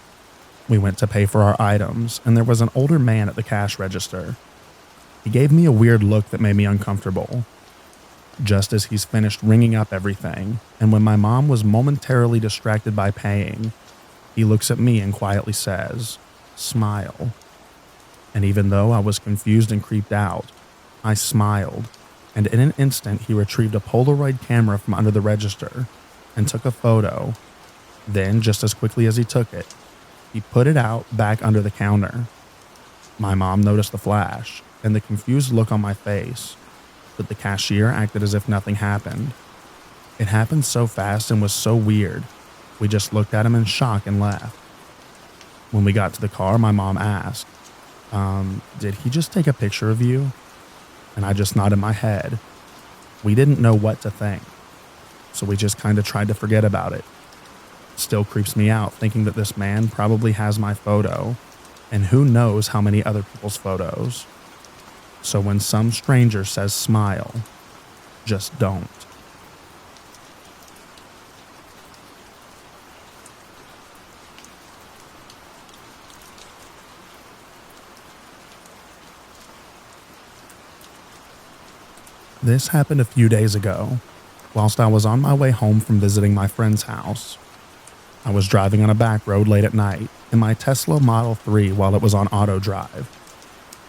We went to pay for our items, and there was an older man at the cash register. He gave me a weird look that made me uncomfortable. Just as he's finished ringing up everything, and when my mom was momentarily distracted by paying, he looks at me and quietly says, "Smile." And even though I was confused and creeped out, I smiled, and in an instant he retrieved a Polaroid camera from under the register and took a photo. Then, just as quickly as he took it, he put it out back under the counter. My mom noticed the flash and the confused look on my face, but the cashier acted as if nothing happened. It happened so fast and was so weird, we just looked at him in shock and left. When we got to the car, my mom asked, "Did he just take a picture of you?" And I just nodded my head. We didn't know what to think, so we just kind of tried to forget about it. Still creeps me out thinking that this man probably has my photo, and who knows how many other people's photos. So when some stranger says smile, just don't. This happened a few days ago, whilst I was on my way home from visiting my friend's house. I was driving on a back road late at night in my Tesla Model 3 while it was on auto drive.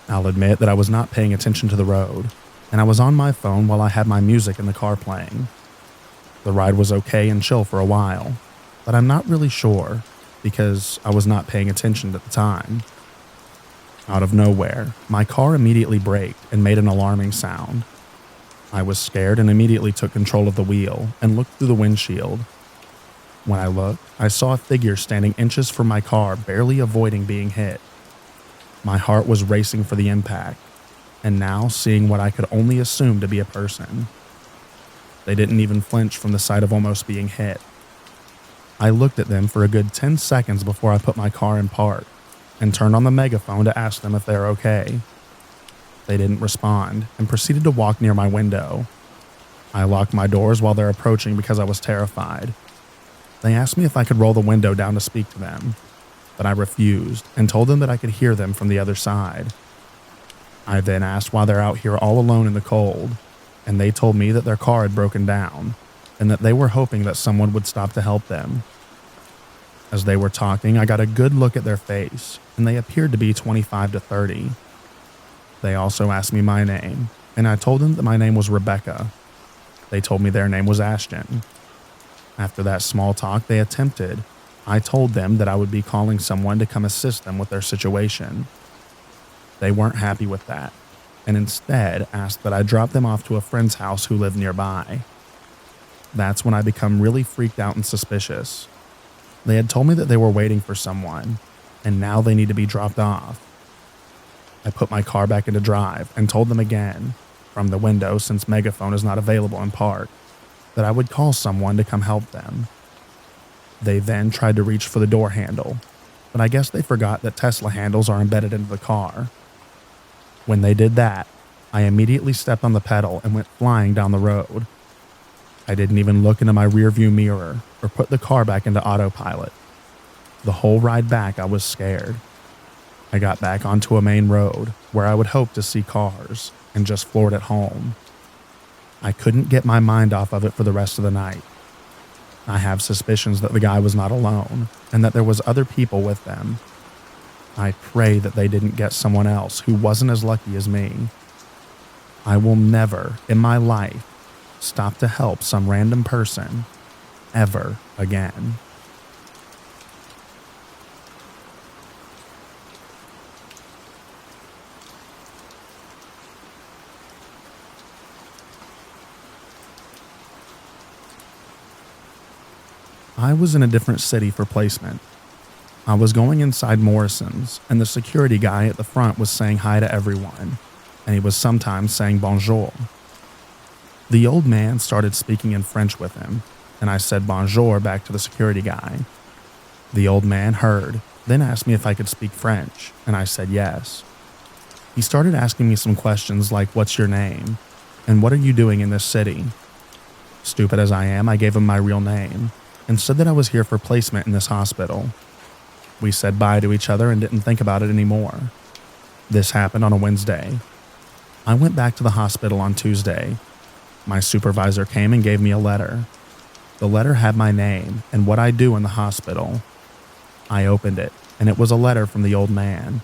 I'll admit that I was not paying attention to the road, and I was on my phone while I had my music in the car playing. The ride was okay and chill for a while, but I'm not really sure because I was not paying attention at the time. Out of nowhere, my car immediately braked and made an alarming sound. I was scared and immediately took control of the wheel and looked through the windshield. When I looked, I saw a figure standing inches from my car, barely avoiding being hit. My heart was racing for the impact, and now seeing what I could only assume to be a person. They didn't even flinch from the sight of almost being hit. I looked at them for a good 10 seconds before I put my car in park and turned on the megaphone to ask them if they're okay. They didn't respond and proceeded to walk near my window. I locked my doors while they're approaching because I was terrified. They asked me if I could roll the window down to speak to them, but I refused and told them that I could hear them from the other side. I then asked why they're out here all alone in the cold, and they told me that their car had broken down and that they were hoping that someone would stop to help them. As they were talking, I got a good look at their face, and they appeared to be 25 to 30. They also asked me my name, and I told them that my name was Rebecca. They told me their name was Ashton. After that small talk I told them that I would be calling someone to come assist them with their situation. They weren't happy with that, and instead asked that I drop them off to a friend's house who lived nearby. That's when I become really freaked out and suspicious. They had told me that they were waiting for someone, and now they need to be dropped off. I put my car back into drive and told them again, from the window since megaphone is not available in park, that I would call someone to come help them. They then tried to reach for the door handle, but I guess they forgot that Tesla handles are embedded into the car. When they did that, I immediately stepped on the pedal and went flying down the road. I didn't even look into my rearview mirror or put the car back into autopilot. The whole ride back, I was scared. I got back onto a main road where I would hope to see cars and just floored at home. I couldn't get my mind off of it for the rest of the night. I have suspicions that the guy was not alone and that there was other people with them. I pray that they didn't get someone else who wasn't as lucky as me. I will never in my life stop to help some random person ever again. I was in a different city for placement. I was going inside Morrison's, and the security guy at the front was saying hi to everyone, and he was sometimes saying bonjour. The old man started speaking in French with him, and I said bonjour back to the security guy. The old man heard, then asked me if I could speak French, and I said yes. He started asking me some questions like, "What's your name?" and "What are you doing in this city?" Stupid as I am, I gave him my real name and said that I was here for placement in this hospital. We said bye to each other and didn't think about it anymore. This happened on a Wednesday. I went back to the hospital on Tuesday. My supervisor came and gave me a letter. The letter had my name and what I do in the hospital. I opened it, and it was a letter from the old man.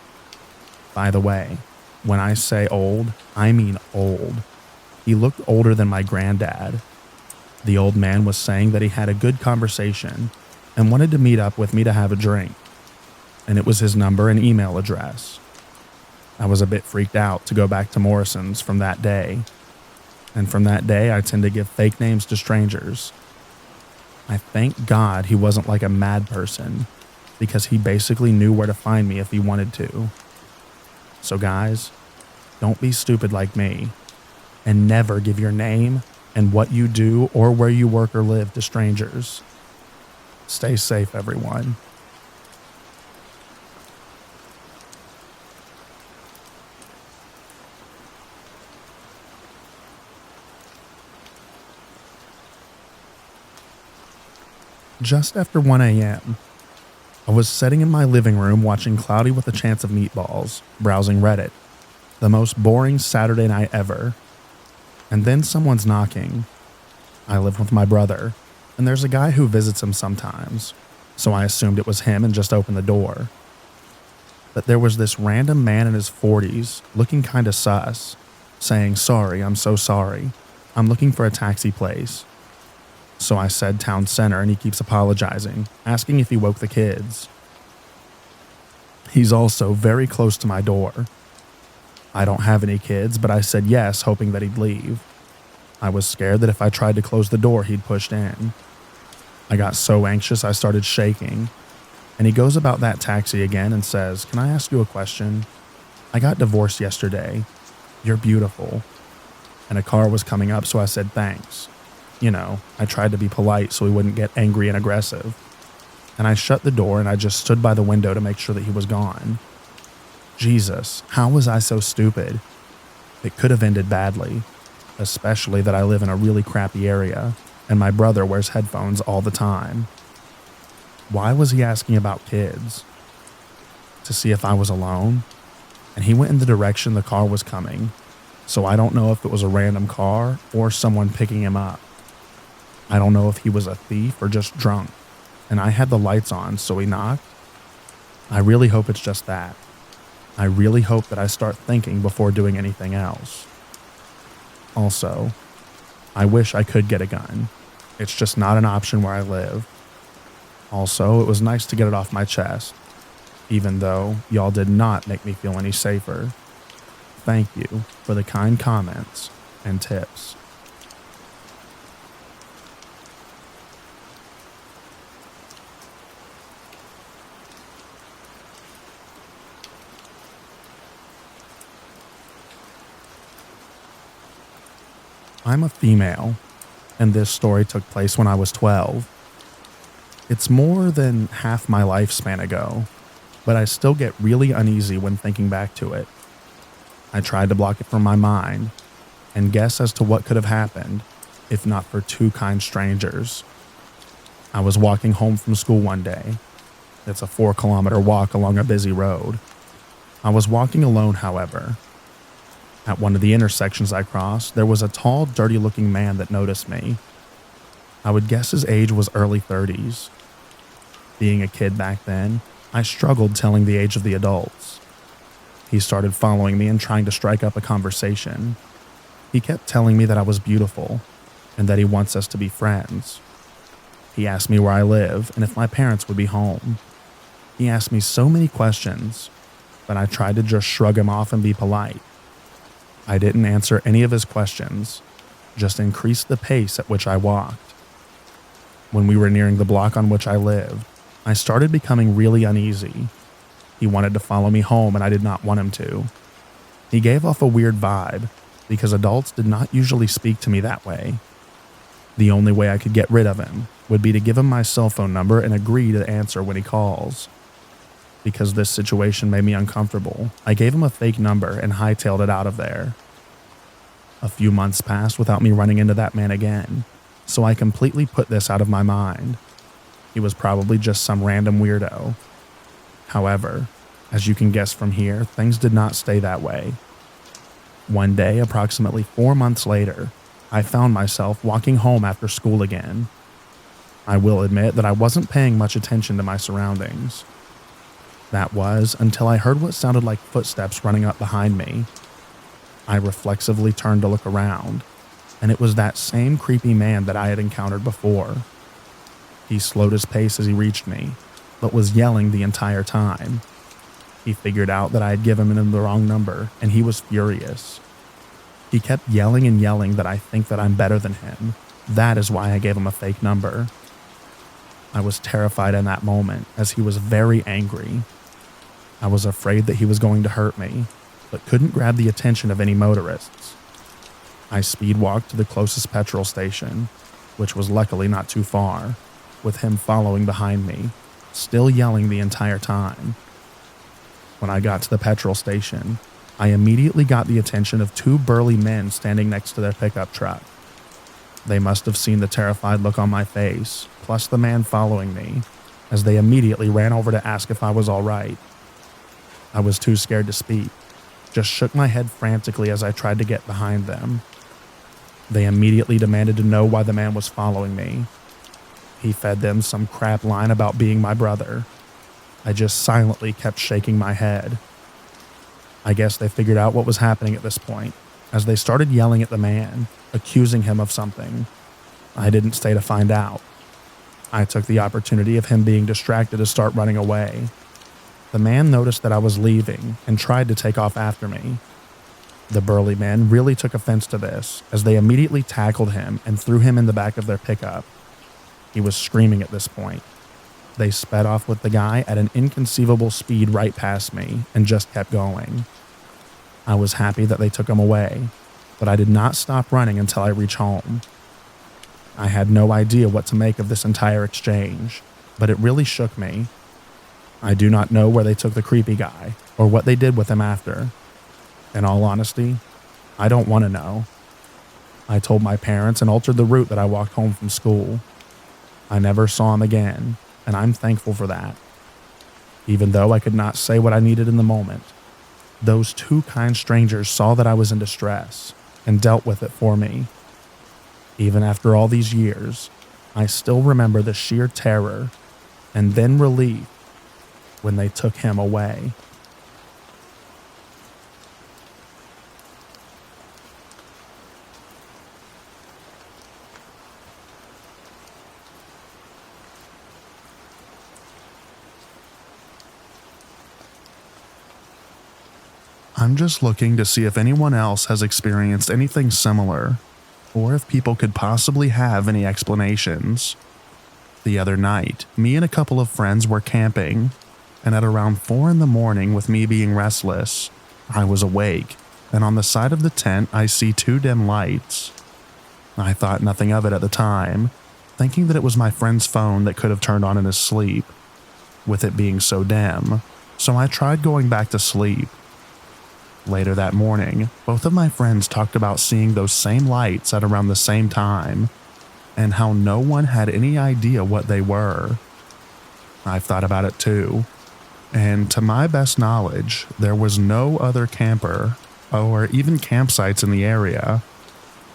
By the way, when I say old, I mean old. He looked older than my granddad. The old man was saying that he had a good conversation and wanted to meet up with me to have a drink, and it was his number and email address. I was a bit freaked out to go back to Morrison's from that day, and from that day I tend to give fake names to strangers. I thank God he wasn't like a mad person, because he basically knew where to find me if he wanted to. So guys, don't be stupid like me, and never give your name and what you do or where you work or live to strangers. Stay safe, everyone. Just after 1 a.m., I was sitting in my living room watching Cloudy with a Chance of Meatballs, browsing Reddit. The most boring Saturday night ever. And then someone's knocking. I live with my brother, and there's a guy who visits him sometimes, so I assumed it was him and just opened the door. But there was this random man in his 40s, looking kinda sus, saying, "Sorry, I'm so sorry. I'm looking for a taxi place." So I said town center, and he keeps apologizing, asking if he woke the kids. He's also very close to my door. I don't have any kids, but I said yes, hoping that he'd leave. I was scared that if I tried to close the door, he'd push in. I got so anxious I started shaking, and he goes about that taxi again and says, "Can I ask you a question? I got divorced yesterday. You're beautiful." And a car was coming up, so I said thanks. I tried to be polite so he wouldn't get angry and aggressive. And I shut the door and I just stood by the window to make sure that he was gone. Jesus, how was I so stupid? It could have ended badly, especially that I live in a really crappy area and my brother wears headphones all the time. Why was he asking about kids? To see if I was alone? And he went in the direction the car was coming, so I don't know if it was a random car or someone picking him up. I don't know if he was a thief or just drunk, and I had the lights on, so he knocked. I really hope it's just that. I really hope that I start thinking before doing anything else. Also, I wish I could get a gun. It's just not an option where I live. Also, it was nice to get it off my chest, even though y'all did not make me feel any safer. Thank you for the kind comments and tips. I'm a female, and this story took place when I was 12. It's more than half my lifespan ago, but I still get really uneasy when thinking back to it. I tried to block it from my mind and guess as to what could have happened if not for two kind strangers. I was walking home from school one day. It's a 4-kilometer walk along a busy road. I was walking alone, however. At one of the intersections I crossed, there was a tall, dirty-looking man that noticed me. I would guess his age was early 30s. Being a kid back then, I struggled telling the age of the adults. He started following me and trying to strike up a conversation. He kept telling me that I was beautiful and that he wants us to be friends. He asked me where I live and if my parents would be home. He asked me so many questions, but I tried to just shrug him off and be polite. I didn't answer any of his questions, just increased the pace at which I walked. When we were nearing the block on which I lived, I started becoming really uneasy. He wanted to follow me home and I did not want him to. He gave off a weird vibe because adults did not usually speak to me that way. The only way I could get rid of him would be to give him my cell phone number and agree to answer when he calls. Because this situation made me uncomfortable, I gave him a fake number and hightailed it out of there. A few months passed without me running into that man again, so I completely put this out of my mind. He was probably just some random weirdo. However, as you can guess from here, things did not stay that way. One day, approximately 4 months later, I found myself walking home after school again. I will admit that I wasn't paying much attention to my surroundings. That was until I heard what sounded like footsteps running up behind me. I reflexively turned to look around, and it was that same creepy man that I had encountered before. He slowed his pace as he reached me, but was yelling the entire time. He figured out that I had given him the wrong number, and he was furious. He kept yelling and yelling that I think that I'm better than him. That is why I gave him a fake number. I was terrified in that moment, as he was very angry. I was afraid that he was going to hurt me, but couldn't grab the attention of any motorists. I speed walked to the closest petrol station, which was luckily not too far, with him following behind me, still yelling the entire time. When I got to the petrol station, I immediately got the attention of two burly men standing next to their pickup truck. They must have seen the terrified look on my face, plus the man following me, as they immediately ran over to ask if I was all right. I was too scared to speak, just shook my head frantically as I tried to get behind them. They immediately demanded to know why the man was following me. He fed them some crap line about being my brother. I just silently kept shaking my head. I guess they figured out what was happening at this point, as they started yelling at the man, accusing him of something. I didn't stay to find out. I took the opportunity of him being distracted to start running away. The man noticed that I was leaving and tried to take off after me. The burly men really took offense to this, as they immediately tackled him and threw him in the back of their pickup. He was screaming at this point. They sped off with the guy at an inconceivable speed right past me and just kept going. I was happy that they took him away, but I did not stop running until I reached home. I had no idea what to make of this entire exchange, but it really shook me. I do not know where they took the creepy guy or what they did with him after. In all honesty, I don't want to know. I told my parents and altered the route that I walked home from school. I never saw him again, and I'm thankful for that. Even though I could not say what I needed in the moment, those two kind strangers saw that I was in distress and dealt with it for me. Even after all these years, I still remember the sheer terror and then relief when they took him away. I'm just looking to see if anyone else has experienced anything similar, or if people could possibly have any explanations. The other night, me and a couple of friends were camping, and at around 4 in the morning, with me being restless, I was awake, and on the side of the tent I see 2 dim lights. I thought nothing of it at the time, thinking that it was my friend's phone that could have turned on in his sleep, with it being so dim, so I tried going back to sleep. Later that morning, both of my friends talked about seeing those same lights at around the same time, and how no one had any idea what they were. I've thought about it too, and to my best knowledge, there was no other camper or even campsites in the area,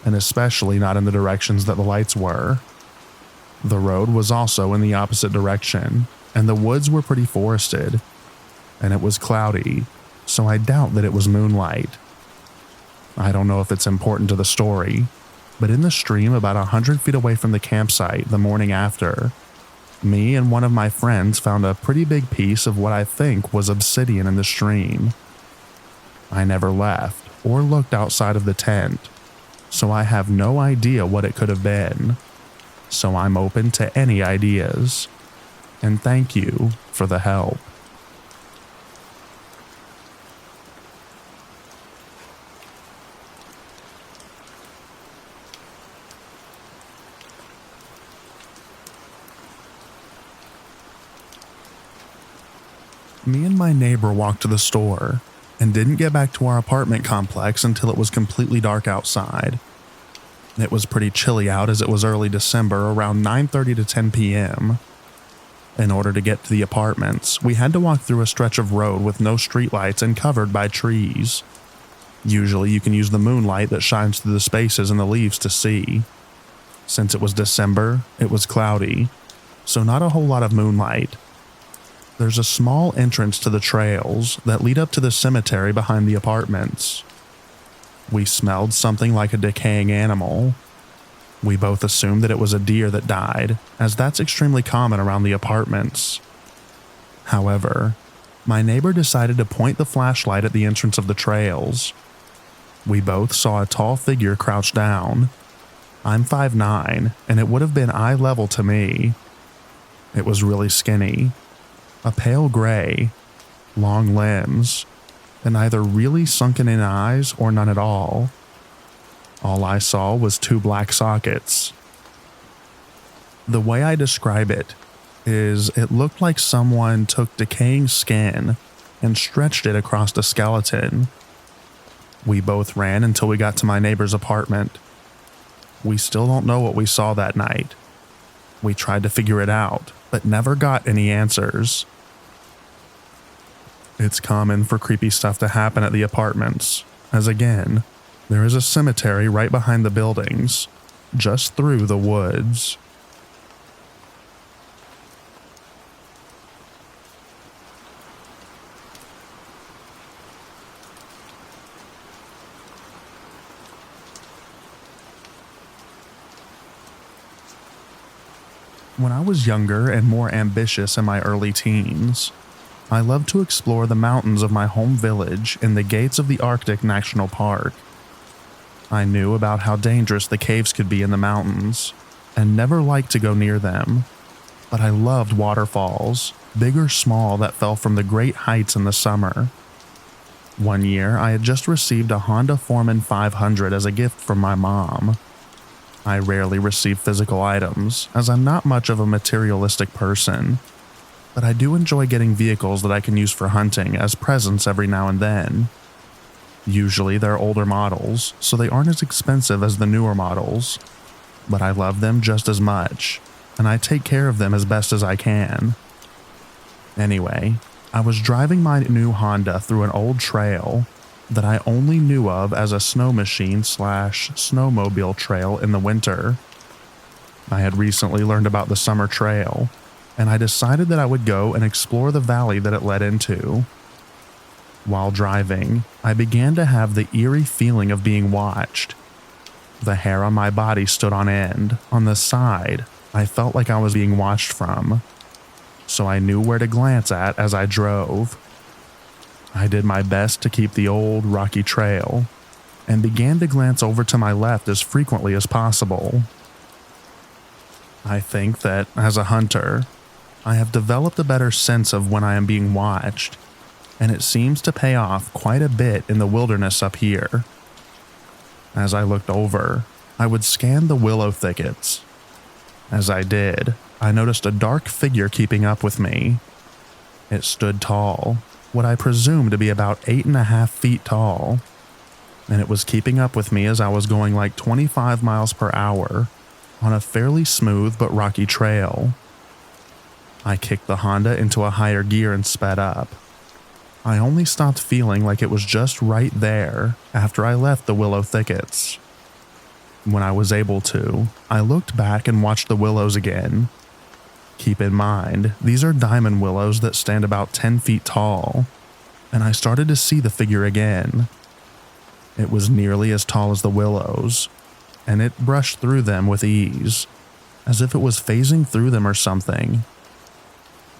and especially not in the directions that the lights were. The road was also in the opposite direction, and the woods were pretty forested, and it was cloudy, so I doubt that it was moonlight. I don't know if it's important to the story, but in the stream about 100 feet away from the campsite the morning after, me and one of my friends found a pretty big piece of what I think was obsidian in the stream. I never left or looked outside of the tent, so I have no idea what it could have been. So I'm open to any ideas. And thank you for the help. Me and my neighbor walked to the store and didn't get back to our apartment complex until it was completely dark outside. It was pretty chilly out as it was early December, around 9:30 to 10 p.m. In order to get to the apartments, we had to walk through a stretch of road with no streetlights and covered by trees. Usually you can use the moonlight that shines through the spaces in the leaves to see. Since it was December, it was cloudy, so not a whole lot of moonlight. There's a small entrance to the trails that lead up to the cemetery behind the apartments. We smelled something like a decaying animal. We both assumed that it was a deer that died, as that's extremely common around the apartments. However, my neighbor decided to point the flashlight at the entrance of the trails. We both saw a tall figure crouched down. I'm 5'9", and it would have been eye level to me. It was really skinny. A pale gray, long limbs, and either really sunken in eyes or none at all. All I saw was 2 black sockets. The way I describe it is it looked like someone took decaying skin and stretched it across a skeleton. We both ran until we got to my neighbor's apartment. We still don't know what we saw that night. We tried to figure it out, but never got any answers. It's common for creepy stuff to happen at the apartments, as again, There is a cemetery right behind the buildings, just through the woods. When I was younger and more ambitious in my early teens, I loved to explore the mountains of my home village and the gates of the Arctic National Park. I knew about how dangerous the caves could be in the mountains, and never liked to go near them, but I loved waterfalls, big or small, that fell from the great heights in the summer. One year, I had just received a Honda Foreman 500 as a gift from my mom. I rarely receive physical items, as I'm not much of a materialistic person, but I do enjoy getting vehicles that I can use for hunting as presents every now and then. Usually they're older models, so they aren't as expensive as the newer models, but I love them just as much, and I take care of them as best as I can. Anyway, I was driving my new Honda through an old trail that I only knew of as a snow machine / snowmobile trail in the winter. I had recently learned about the summer trail, and I decided that I would go and explore the valley that it led into. While driving, I began to have the eerie feeling of being watched. The hair on my body stood on end. On the side, I felt like I was being watched from, so I knew where to glance at as I drove. I did my best to keep the old, rocky trail, and began to glance over to my left as frequently as possible. I think that, as a hunter, I have developed a better sense of when I am being watched, and it seems to pay off quite a bit in the wilderness up here. As I looked over, I would scan the willow thickets. As I did, I noticed a dark figure keeping up with me. It stood tall, what I presumed to be about 8.5 feet tall, and it was keeping up with me as I was going like 25 miles per hour on a fairly smooth but rocky trail. I kicked the Honda into a higher gear and sped up. I only stopped feeling like it was just right there after I left the willow thickets. When I was able to, I looked back and watched the willows again. Keep in mind, these are diamond willows that stand about 10 feet tall, and I started to see the figure again. It was nearly as tall as the willows, and it brushed through them with ease, as if it was phasing through them or something.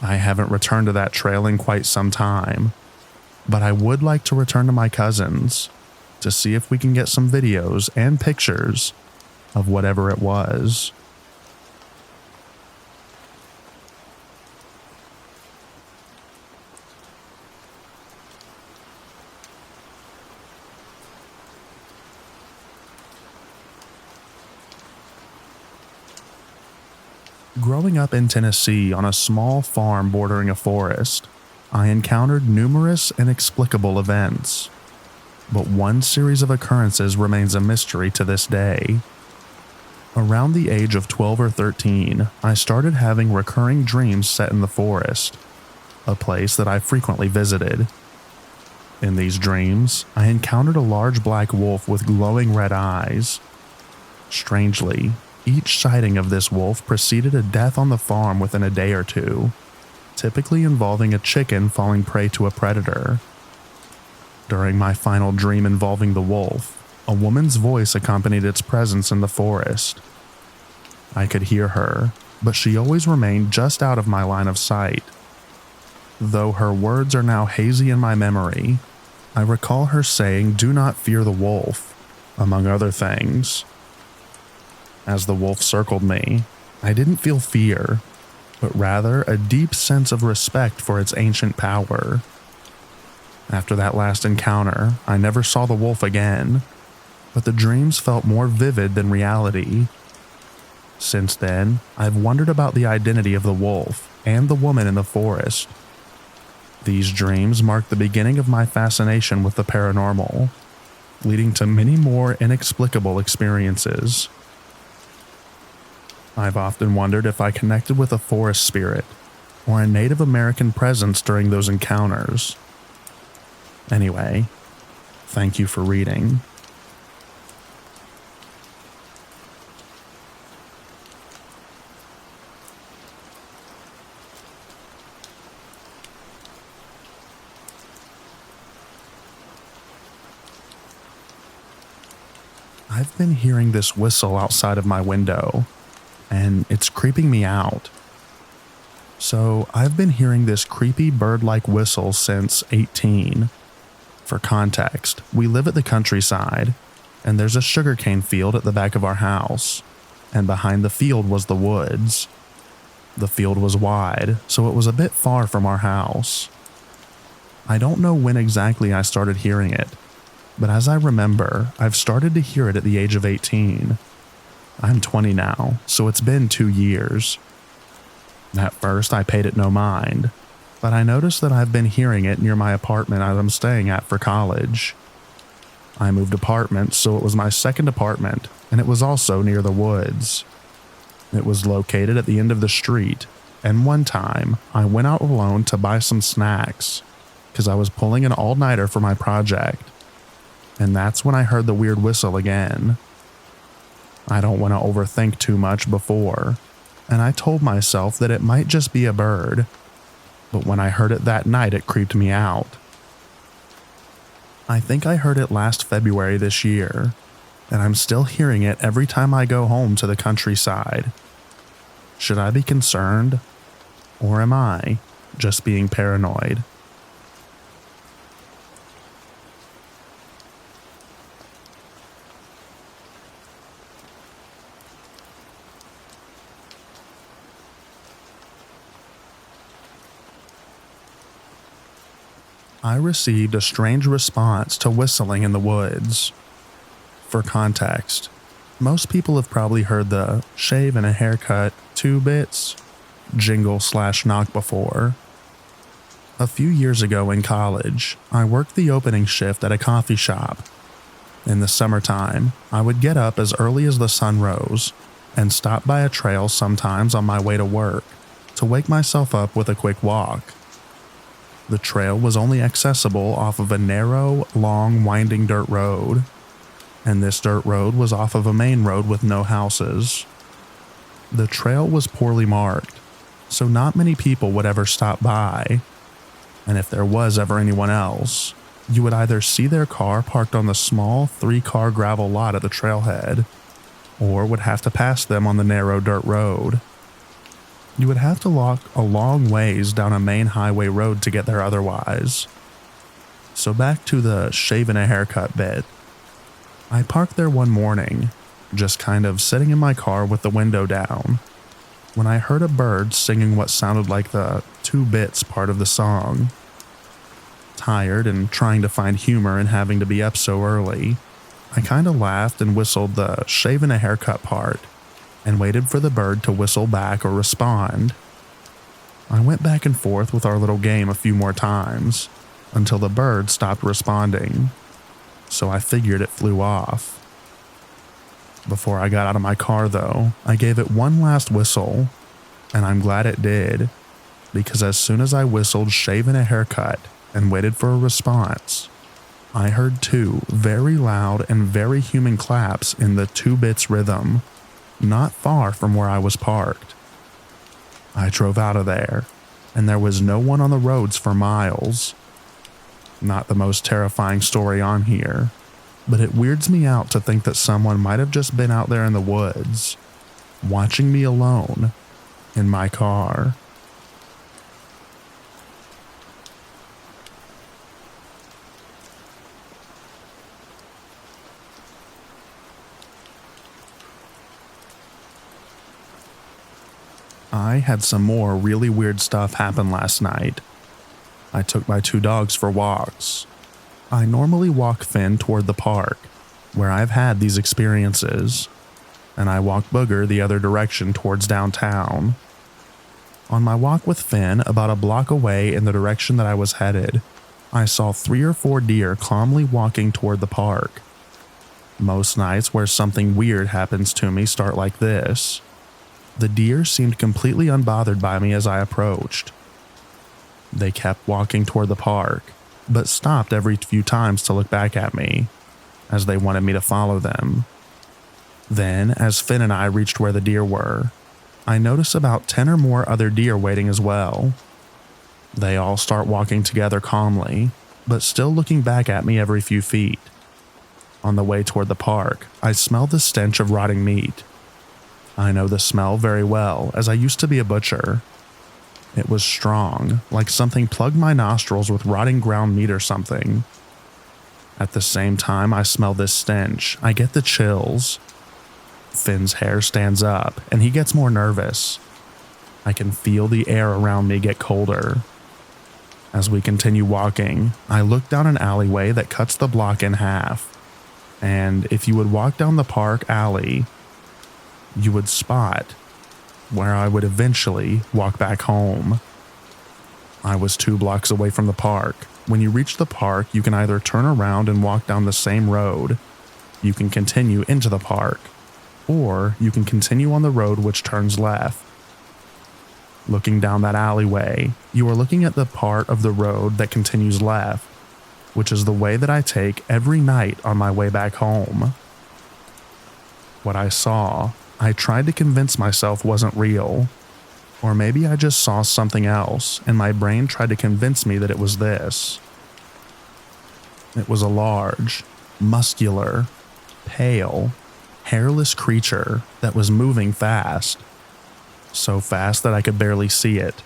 I haven't returned to that trail in quite some time, but I would like to return to my cousin's to see if we can get some videos and pictures of whatever it was. Growing up in Tennessee on a small farm bordering a forest, I encountered numerous inexplicable events. But one series of occurrences remains a mystery to this day. Around the age of 12 or 13, I started having recurring dreams set in the forest, a place that I frequently visited. In these dreams, I encountered a large black wolf with glowing red eyes. Strangely, each sighting of this wolf preceded a death on the farm within a day or two, typically involving a chicken falling prey to a predator. During my final dream involving the wolf, a woman's voice accompanied its presence in the forest. I could hear her, but she always remained just out of my line of sight. Though her words are now hazy in my memory, I recall her saying, "Do not fear the wolf," among other things. As the wolf circled me, I didn't feel fear, but rather a deep sense of respect for its ancient power. After that last encounter, I never saw the wolf again, but the dreams felt more vivid than reality. Since then, I've wondered about the identity of the wolf and the woman in the forest. These dreams mark the beginning of my fascination with the paranormal, leading to many more inexplicable experiences. I've often wondered if I connected with a forest spirit or a Native American presence during those encounters. Anyway, thank you for reading. I've been hearing this whistle outside of my window, and it's creeping me out. So I've been hearing this creepy bird-like whistle since 18. For context, we live at the countryside, and there's a sugarcane field at the back of our house, and behind the field was the woods. The field was wide, so it was a bit far from our house. I don't know when exactly I started hearing it, but as I remember, I've started to hear it at the age of 18. I'm 20 now, so it's been 2 years. At first, I paid it no mind, but I noticed that I've been hearing it near my apartment I'm staying at for college. I moved apartments, so it was my second apartment, and it was also near the woods. It was located at the end of the street, and one time, I went out alone to buy some snacks, because I was pulling an all-nighter for my project, and that's when I heard the weird whistle again. I don't want to overthink too much before, and I told myself that it might just be a bird, but when I heard it that night, it creeped me out. I think I heard it last February this year, and I'm still hearing it every time I go home to the countryside. Should I be concerned, or am I just being paranoid? I received a strange response to whistling in the woods. For context, most people have probably heard the shave and a haircut 2 bits jingle/knock before. A few years ago in college, I worked the opening shift at a coffee shop. In the summertime, I would get up as early as the sun rose and stop by a trail sometimes on my way to work to wake myself up with a quick walk. The trail was only accessible off of a narrow, long, winding dirt road, and this dirt road was off of a main road with no houses. The trail was poorly marked, so not many people would ever stop by, and if there was ever anyone else, you would either see their car parked on the small 3-car gravel lot at the trailhead, or would have to pass them on the narrow dirt road. You would have to walk a long ways down a main highway road to get there otherwise. So back to the shave and a haircut bit. I parked there one morning, just kind of sitting in my car with the window down, when I heard a bird singing what sounded like the 2 bits part of the song. Tired and trying to find humor in having to be up so early, I kind of laughed and whistled the shave and a haircut part, and waited for the bird to whistle back or respond. I went back and forth with our little game a few more times, until the bird stopped responding, so I figured it flew off. Before I got out of my car though, I gave it one last whistle, and I'm glad it did, because as soon as I whistled shave and a haircut and waited for a response, I heard 2 very loud and very human claps in the 2 bits rhythm, not far from where I was parked. I drove out of there, and there was no one on the roads for miles. Not the most terrifying story on here, but it weirds me out to think that someone might have just been out there in the woods, watching me alone, in my car. I had some more really weird stuff happen last night. I took my 2 dogs for walks. I normally walk Finn toward the park, where I've had these experiences, and I walk Booger the other direction towards downtown. On my walk with Finn, about a block away in the direction that I was headed, I saw 3 or 4 deer calmly walking toward the park. Most nights where something weird happens to me start like this. The deer seemed completely unbothered by me as I approached. They kept walking toward the park, but stopped every few times to look back at me, as they wanted me to follow them. Then, as Finn and I reached where the deer were, I noticed about 10 or more other deer waiting as well. They all start walking together calmly, but still looking back at me every few feet. On the way toward the park, I smelled the stench of rotting meat. I know the smell very well, as I used to be a butcher. It was strong, like something plugged my nostrils with rotting ground meat or something. At the same time I smell this stench, I get the chills. Finn's hair stands up, and he gets more nervous. I can feel the air around me get colder. As we continue walking, I look down an alleyway that cuts the block in half. And if you would walk down the park alley, you would spot where I would eventually walk back home. I was 2 blocks away from the park. When you reach the park, you can either turn around and walk down the same road, you can continue into the park, or you can continue on the road which turns left. Looking down that alleyway, you are looking at the part of the road that continues left, which is the way that I take every night on my way back home. What I saw, I tried to convince myself wasn't real, or maybe I just saw something else and my brain tried to convince me that it was this. It was a large, muscular, pale, hairless creature that was moving fast. So fast that I could barely see it.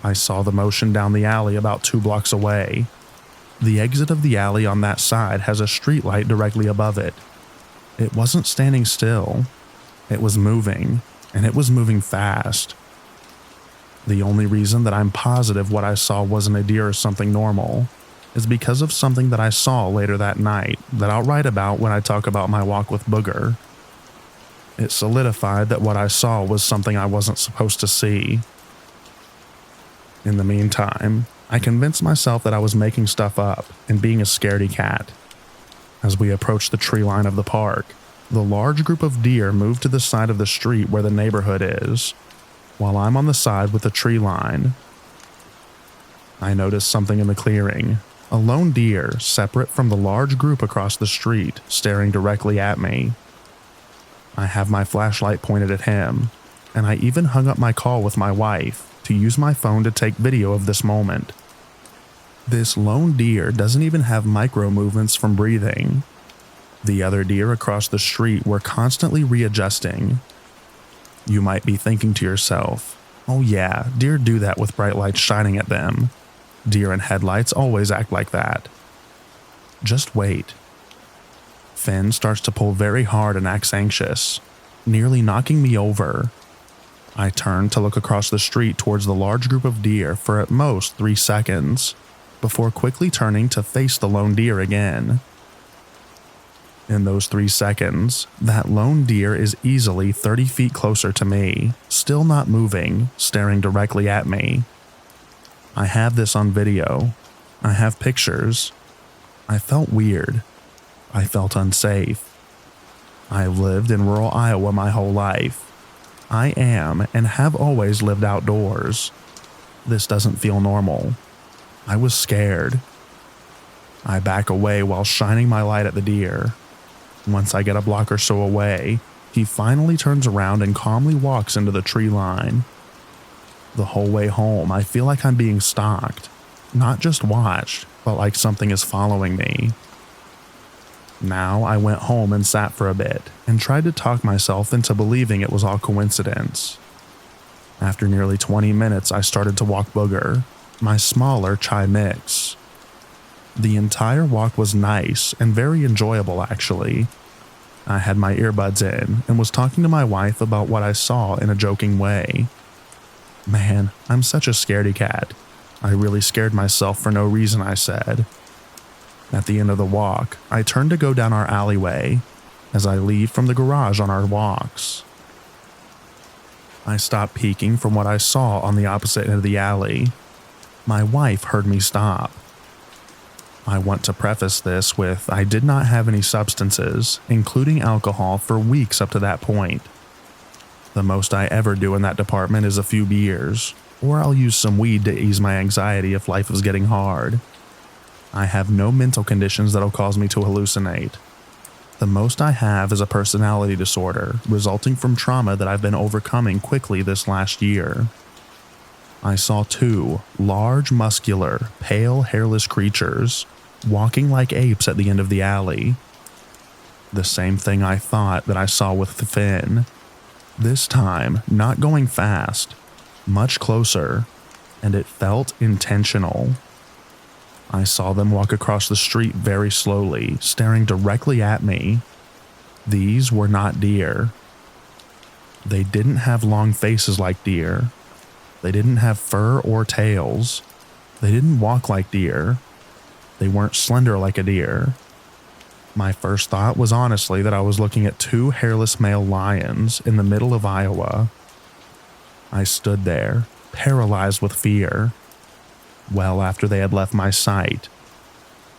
I saw the motion down the alley about 2 blocks away. The exit of the alley on that side has a streetlight directly above it. It wasn't standing still. It was moving, and it was moving fast. The only reason that I'm positive what I saw wasn't a deer or something normal is because of something that I saw later that night that I'll write about when I talk about my walk with Booger. It solidified that what I saw was something I wasn't supposed to see. In the meantime, I convinced myself that I was making stuff up and being a scaredy cat. As we approached the tree line of the park, the large group of deer moved to the side of the street where the neighborhood is, while I'm on the side with the tree line. I noticed something in the clearing, a lone deer separate from the large group across the street staring directly at me. I have my flashlight pointed at him, and I even hung up my call with my wife to use my phone to take video of this moment. This lone deer doesn't even have micro movements from breathing. The other deer across the street were constantly readjusting. You might be thinking to yourself, oh yeah, deer do that with bright lights shining at them. Deer in headlights always act like that. Just wait. Finn starts to pull very hard and acts anxious, nearly knocking me over. I turn to look across the street towards the large group of deer for at most 3 seconds, before quickly turning to face the lone deer again. In those 3 seconds, that lone deer is easily 30 feet closer to me, still not moving, staring directly at me. I have this on video. I have pictures. I felt weird. I felt unsafe. I've lived in rural Iowa my whole life. I am and have always lived outdoors. This doesn't feel normal. I was scared. I back away while shining my light at the deer. Once I get a block or so away, he finally turns around and calmly walks into the tree line. The whole way home, I feel like I'm being stalked. Not just watched, but like something is following me. Now I went home and sat for a bit and tried to talk myself into believing it was all coincidence. After nearly 20 minutes, I started to walk Booger, my smaller chai mix. The entire walk was nice and very enjoyable actually. I had my earbuds in and was talking to my wife about what I saw in a joking way. Man, I'm such a scaredy cat. I really scared myself for no reason, I said. At the end of the walk, I turned to go down our alleyway as I leave from the garage on our walks. I stopped peeking from what I saw on the opposite end of the alley. My wife heard me stop. I want to preface this with I did not have any substances, including alcohol, for weeks up to that point. The most I ever do in that department is a few beers, or I'll use some weed to ease my anxiety if life is getting hard. I have no mental conditions that'll cause me to hallucinate. The most I have is a personality disorder resulting from trauma that I've been overcoming quickly this last year. I saw 2 large, muscular, pale, hairless creatures walking like apes at the end of the alley, The same thing I thought that I saw with Finn. This time, not going fast, much closer, and it felt intentional. I saw them walk across the street very slowly, staring directly at me. These were not deer. They didn't have long faces like deer. They didn't have fur or tails. They didn't walk like deer. They weren't slender like a deer. My first thought was honestly that I was looking at two hairless male lions in the middle of Iowa. I stood there, paralyzed with fear. Well after they had left my sight.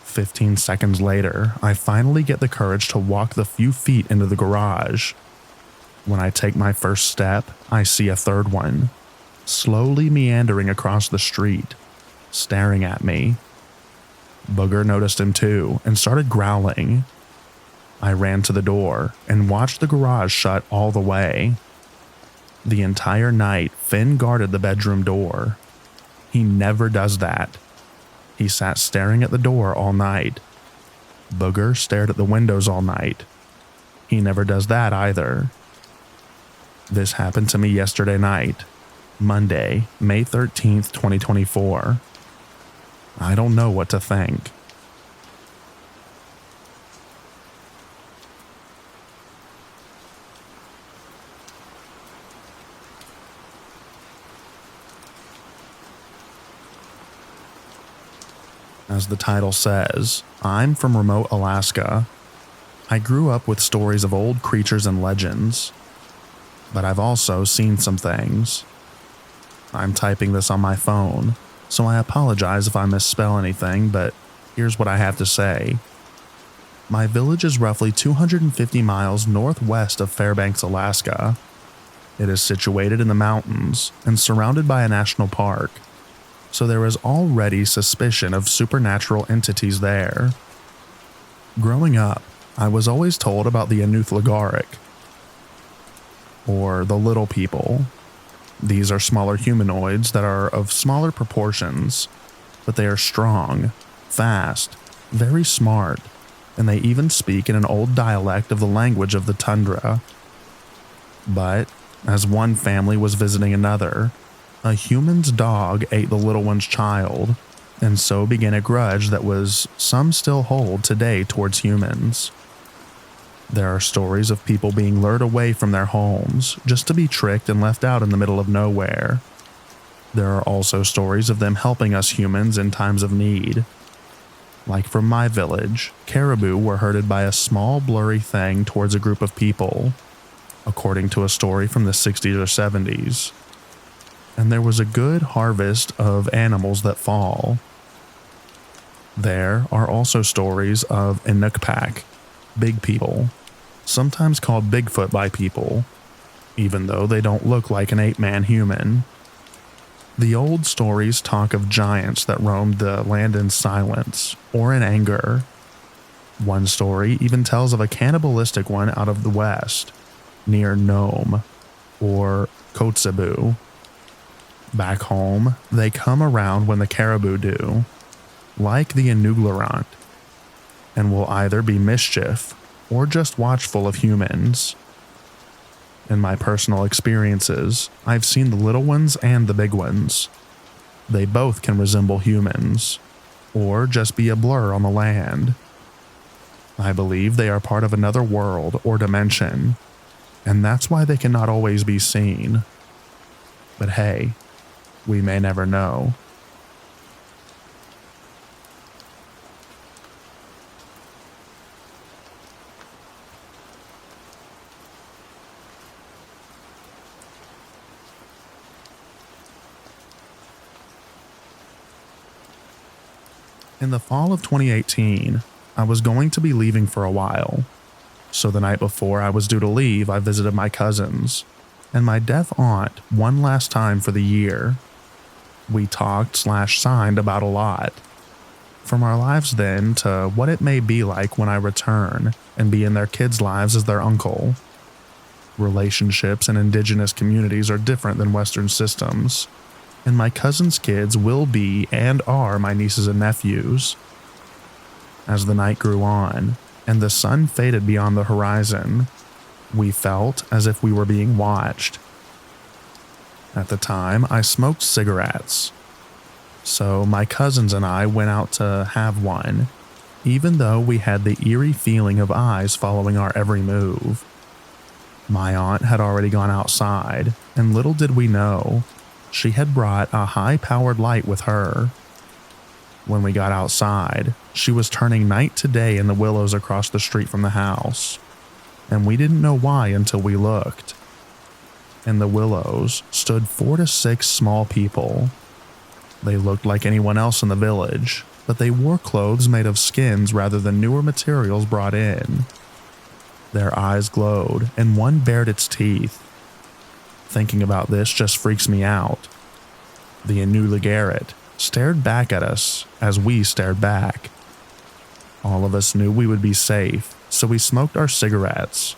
15 seconds later, I finally get the courage to walk the few feet into the garage. When I take my first step, I see a third one, slowly meandering across the street, staring at me. Booger noticed him too and started growling. I ran to the door and watched the garage shut all the way. The entire night, Finn guarded the bedroom door. He never does that. He sat staring at the door all night. Booger stared at the windows all night. He never does that either. This happened to me yesterday night, Monday, May 13th, 2024. I don't know what to think. As the title says, I'm from remote Alaska. I grew up with stories of old creatures and legends, but I've also seen some things. I'm typing this on my phone, so I apologize if I misspell anything, but here's what I have to say. My village is roughly 250 miles northwest of Fairbanks, Alaska. It is situated in the mountains and surrounded by a national park, so there is already suspicion of supernatural entities there. Growing up, I was always told about the Anuth-Lagaric, or the little people. These are smaller humanoids that are of smaller proportions, but they are strong, fast, very smart, and they even speak in an old dialect of the language of the tundra. But, as one family was visiting another, a human's dog ate the little one's child, and so began a grudge that some still hold today towards humans. There are stories of people being lured away from their homes just to be tricked and left out in the middle of nowhere. There are also stories of them helping us humans in times of need. Like from my village, caribou were herded by a small blurry thing towards a group of people, according to a story from the 60s or 70s. And there was a good harvest of animals that fall. There are also stories of Inukpak, big people, sometimes called Bigfoot by people, even though they don't look like an 8-man human. The old stories talk of giants that roamed the land in silence or in anger. One story even tells of a cannibalistic one out of the west, near Nome, or Kotzebue. Back home, they come around when the caribou do, like the Inuglarant, and will either be mischief or just watchful of humans. In my personal experiences, I've seen the little ones and the big ones. They both can resemble humans, or just be a blur on the land. I believe they are part of another world or dimension, and that's why they cannot always be seen. But hey, we may never know. In the fall of 2018, I was going to be leaving for a while. So the night before I was due to leave, I visited my cousins and my deaf aunt one last time for the year. We talked/signed about a lot. From our lives then to what it may be like when I return and be in their kids' lives as their uncle. Relationships in indigenous communities are different than Western systems, and my cousins' kids will be and are my nieces and nephews. As the night grew on, and the sun faded beyond the horizon. We felt as if we were being watched. At the time, I smoked cigarettes, so my cousins and I went out to have one, even though we had the eerie feeling of eyes following our every move. My aunt had already gone outside, and little did we know, she had brought a high-powered light with her. When we got outside, she was turning night to day in the willows across the street from the house, and we didn't know why until we looked. In the willows stood 4 to 6 small people. They looked like anyone else in the village, but they wore clothes made of skins rather than newer materials brought in. Their eyes glowed, and one bared its teeth. Thinking about this just freaks me out. The unforgettable stared back at us as we stared back. All of us knew we would be safe, so we smoked our cigarettes,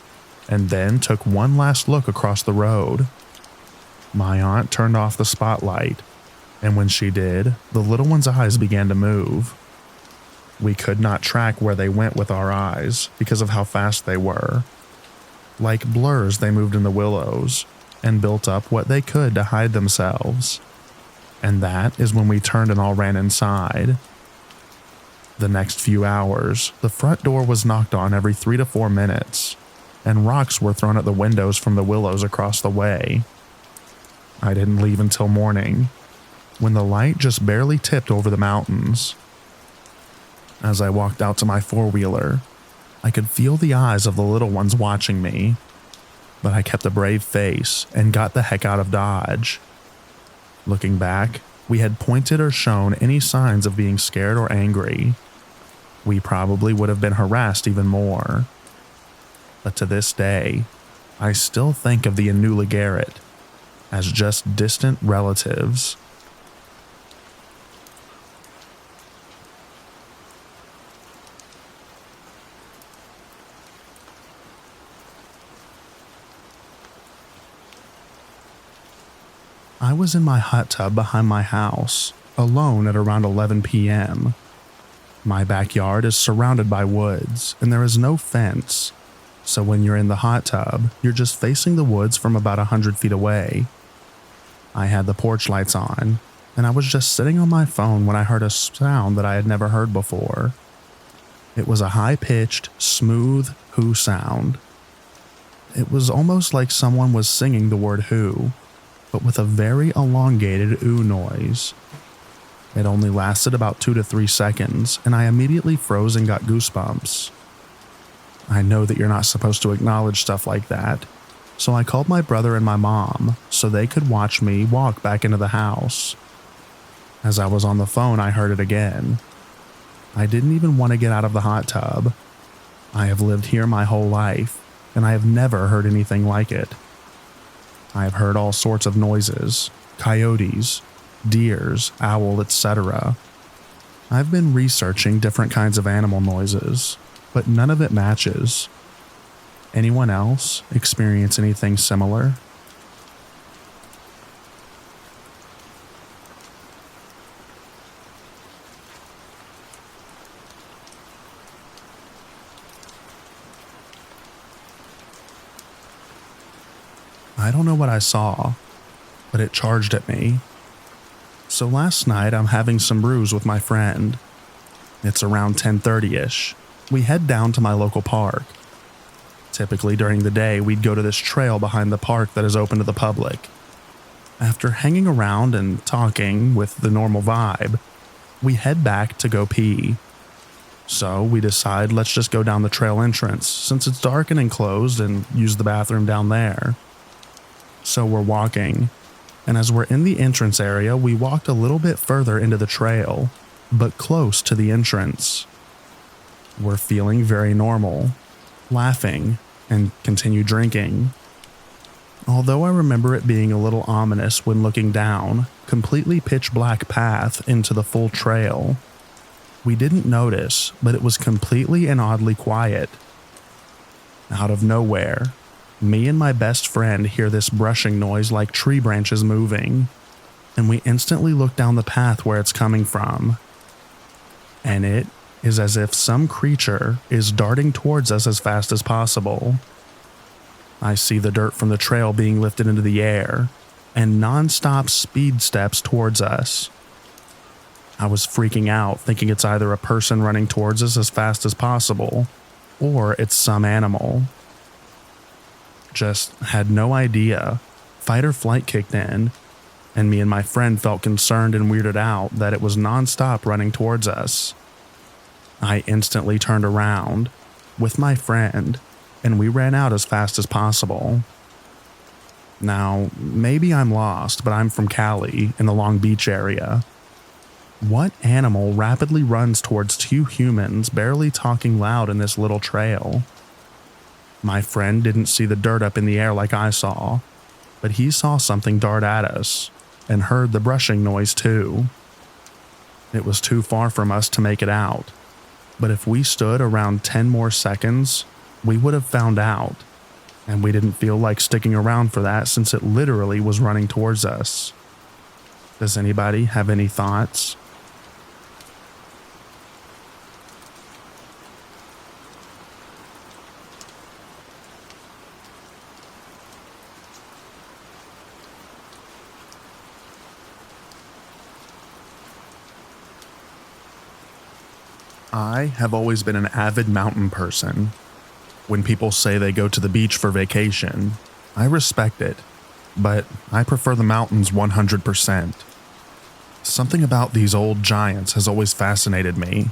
and then took one last look across the road. My aunt turned off the spotlight, and when she did, the little one's eyes began to move. We could not track where they went with our eyes because of how fast they were. Like blurs, they moved in the willows and built up what they could to hide themselves. And that is when we turned and all ran inside. The next few hours, the front door was knocked on every 3 to 4 minutes, and rocks were thrown at the windows from the willows across the way. I didn't leave until morning, when the light just barely tipped over the mountains. As I walked out to my four-wheeler, I could feel the eyes of the little ones watching me, but I kept a brave face and got the heck out of Dodge. Looking back, we had pointed or shown any signs of being scared or angry. We probably would have been harassed even more. But to this day, I still think of the unforgettable as just distant relatives. I was in my hot tub behind my house, alone at around 11 p.m. My backyard is surrounded by woods, and there is no fence, so when you're in the hot tub, you're just facing the woods from about 100 feet away. I had the porch lights on, and I was just sitting on my phone when I heard a sound that I had never heard before. It was a high-pitched, smooth who sound. It was almost like someone was singing the word who, but with a very elongated ooh noise. It only lasted about 2 to 3 seconds, and I immediately froze and got goosebumps. I know that you're not supposed to acknowledge stuff like that, so I called my brother and my mom so they could watch me walk back into the house. As I was on the phone, I heard it again. I didn't even want to get out of the hot tub. I have lived here my whole life, and I have never heard anything like it. I have heard all sorts of noises, coyotes, deers, owl, etc. I've been researching different kinds of animal noises, but none of it matches. Anyone else experience anything similar? I don't know what I saw, but it charged at me. So last night I'm having some brews with my friend. It's around 10:30ish. We head down to my local park. Typically during the day we'd go to this trail behind the park that is open to the public. After hanging around and talking with the normal vibe, we head back to go pee. So we decide let's just go down the trail entrance since it's dark and enclosed and use the bathroom down there. So we're walking, and as we're in the entrance area, we walked a little bit further into the trail, but close to the entrance. We're feeling very normal, laughing, and continue drinking. Although I remember it being a little ominous when looking down, completely pitch black path into the full trail. We didn't notice, but it was completely and oddly quiet. Out of nowhere, me and my best friend hear this brushing noise like tree branches moving, and we instantly look down the path where it's coming from. And it is as if some creature is darting towards us as fast as possible. I see the dirt from the trail being lifted into the air and non-stop speed steps towards us. I was freaking out, thinking it's either a person running towards us as fast as possible or it's some animal. Just had no idea. Fight or flight kicked in, and me and my friend felt concerned and weirded out that it was non-stop running towards us. I instantly turned around with my friend, and we ran out as fast as possible. Now, maybe I'm lost, but I'm from Cali in the Long Beach area. What animal rapidly runs towards two humans barely talking loud in this little trail? My friend didn't see the dirt up in the air like I saw, but he saw something dart at us and heard the brushing noise too. It was too far from us to make it out, but if we stood around 10 more seconds, we would have found out, and we didn't feel like sticking around for that since it literally was running towards us. Does anybody have any thoughts? I have always been an avid mountain person. When people say they go to the beach for vacation, I respect it, but I prefer the mountains 100%. Something about these old giants has always fascinated me,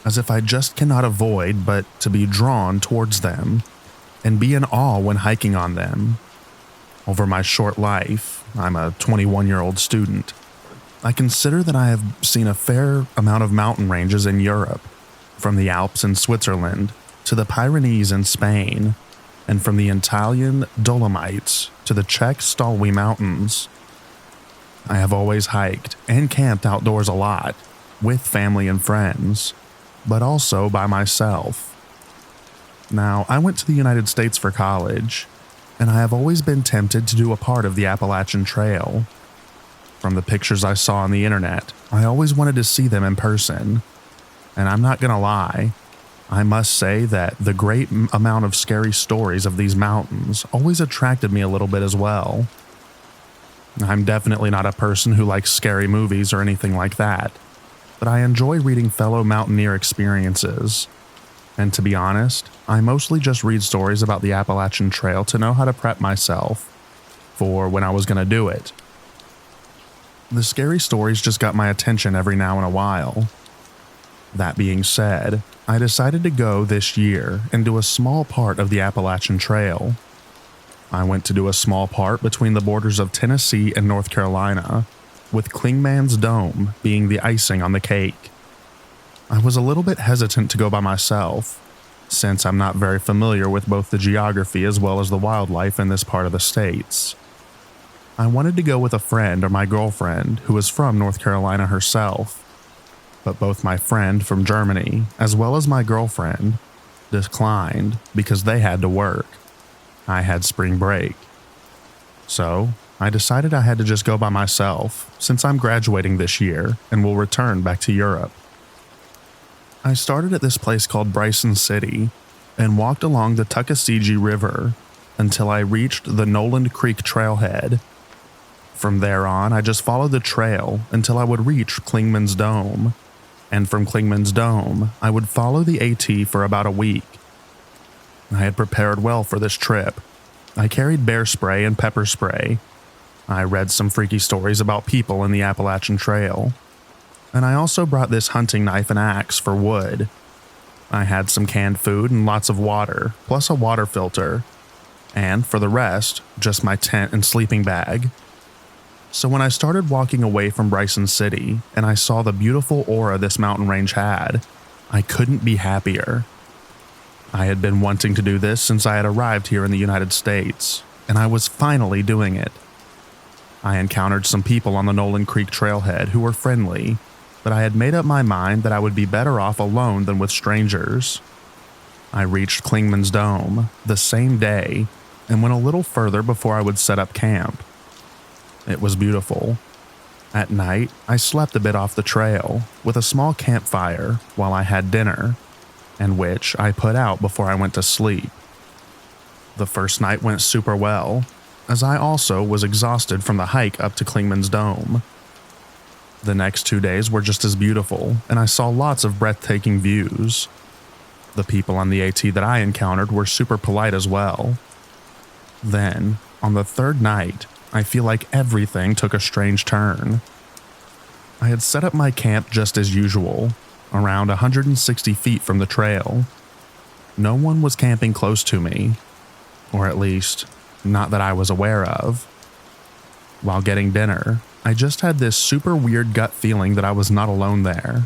as if I just cannot avoid but to be drawn towards them and be in awe when hiking on them. Over my short life, I'm a 21-year-old student, I consider that I have seen a fair amount of mountain ranges in Europe, from the Alps in Switzerland to the Pyrenees in Spain, and from the Italian Dolomites to the Czech Stolwy Mountains. I have always hiked and camped outdoors a lot, with family and friends, but also by myself. Now, I went to the United States for college, and I have always been tempted to do a part of the Appalachian Trail. From the pictures I saw on the internet, I always wanted to see them in person. And I'm not gonna lie, I must say that the great amount of scary stories of these mountains always attracted me a little bit as well. I'm definitely not a person who likes scary movies or anything like that, but I enjoy reading fellow mountaineer experiences. And to be honest, I mostly just read stories about the Appalachian Trail to know how to prep myself for when I was gonna do it. The scary stories just got my attention every now and a while. That being said, I decided to go this year and do a small part of the Appalachian Trail. I went to do a small part between the borders of Tennessee and North Carolina, with Clingman's Dome being the icing on the cake. I was a little bit hesitant to go by myself, since I'm not very familiar with both the geography as well as the wildlife in this part of the states. I wanted to go with a friend or my girlfriend who was from North Carolina herself, but both my friend from Germany as well as my girlfriend declined because they had to work. I had spring break. So I decided I had to just go by myself since I'm graduating this year and will return back to Europe. I started at this place called Bryson City and walked along the Tuckasegee River until I reached the Noland Creek trailhead. From there on, I just followed the trail until I would reach Clingman's Dome, and from Clingman's Dome, I would follow the AT for about a week. I had prepared well for this trip. I carried bear spray and pepper spray. I read some freaky stories about people in the Appalachian Trail. And I also brought this hunting knife and axe for wood. I had some canned food and lots of water, plus a water filter. And for the rest, just my tent and sleeping bag. So when I started walking away from Bryson City and I saw the beautiful aura this mountain range had, I couldn't be happier. I had been wanting to do this since I had arrived here in the United States, and I was finally doing it. I encountered some people on the Noland Creek trailhead who were friendly, but I had made up my mind that I would be better off alone than with strangers. I reached Clingman's Dome the same day and went a little further before I would set up camp. It was beautiful. At night, I slept a bit off the trail with a small campfire while I had dinner, and which I put out before I went to sleep. The first night went super well, as I also was exhausted from the hike up to Klingman's Dome. The next 2 days were just as beautiful, and I saw lots of breathtaking views. The people on the AT that I encountered were super polite as well. Then, on the third night, I feel like everything took a strange turn. I had set up my camp just as usual, around 160 feet from the trail. No one was camping close to me, or at least, not that I was aware of. While getting dinner, I just had this super weird gut feeling that I was not alone there.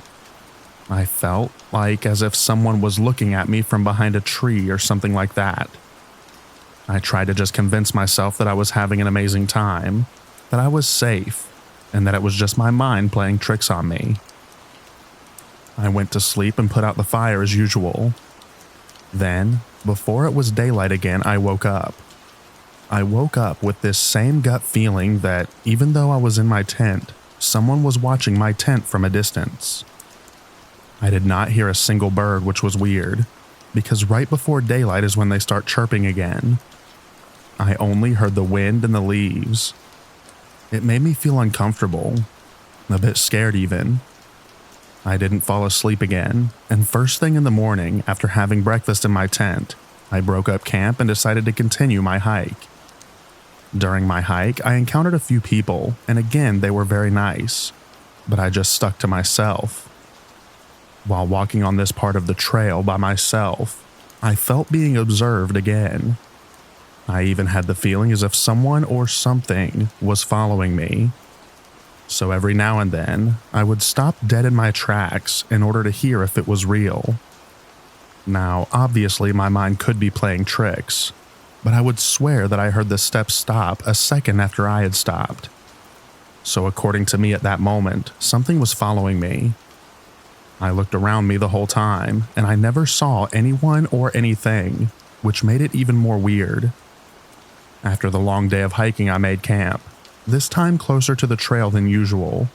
I felt like as if someone was looking at me from behind a tree or something like that. I tried to just convince myself that I was having an amazing time, that I was safe, and that it was just my mind playing tricks on me. I went to sleep and put out the fire as usual. Then, before it was daylight again, I woke up. I woke up with this same gut feeling that even though I was in my tent, someone was watching my tent from a distance. I did not hear a single bird, which was weird, because right before daylight is when they start chirping again. I only heard the wind and the leaves. It made me feel uncomfortable, a bit scared even. I didn't fall asleep again, and first thing in the morning, after having breakfast in my tent, I broke up camp and decided to continue my hike. During my hike, I encountered a few people, and again they were very nice, but I just stuck to myself. While walking on this part of the trail by myself, I felt being observed again. I even had the feeling as if someone or something was following me. So every now and then, I would stop dead in my tracks in order to hear if it was real. Now, obviously my mind could be playing tricks, but I would swear that I heard the steps stop a second after I had stopped. So according to me at that moment, something was following me. I looked around me the whole time, and I never saw anyone or anything, which made it even more weird. After the long day of hiking, I made camp, this time closer to the trail than usual,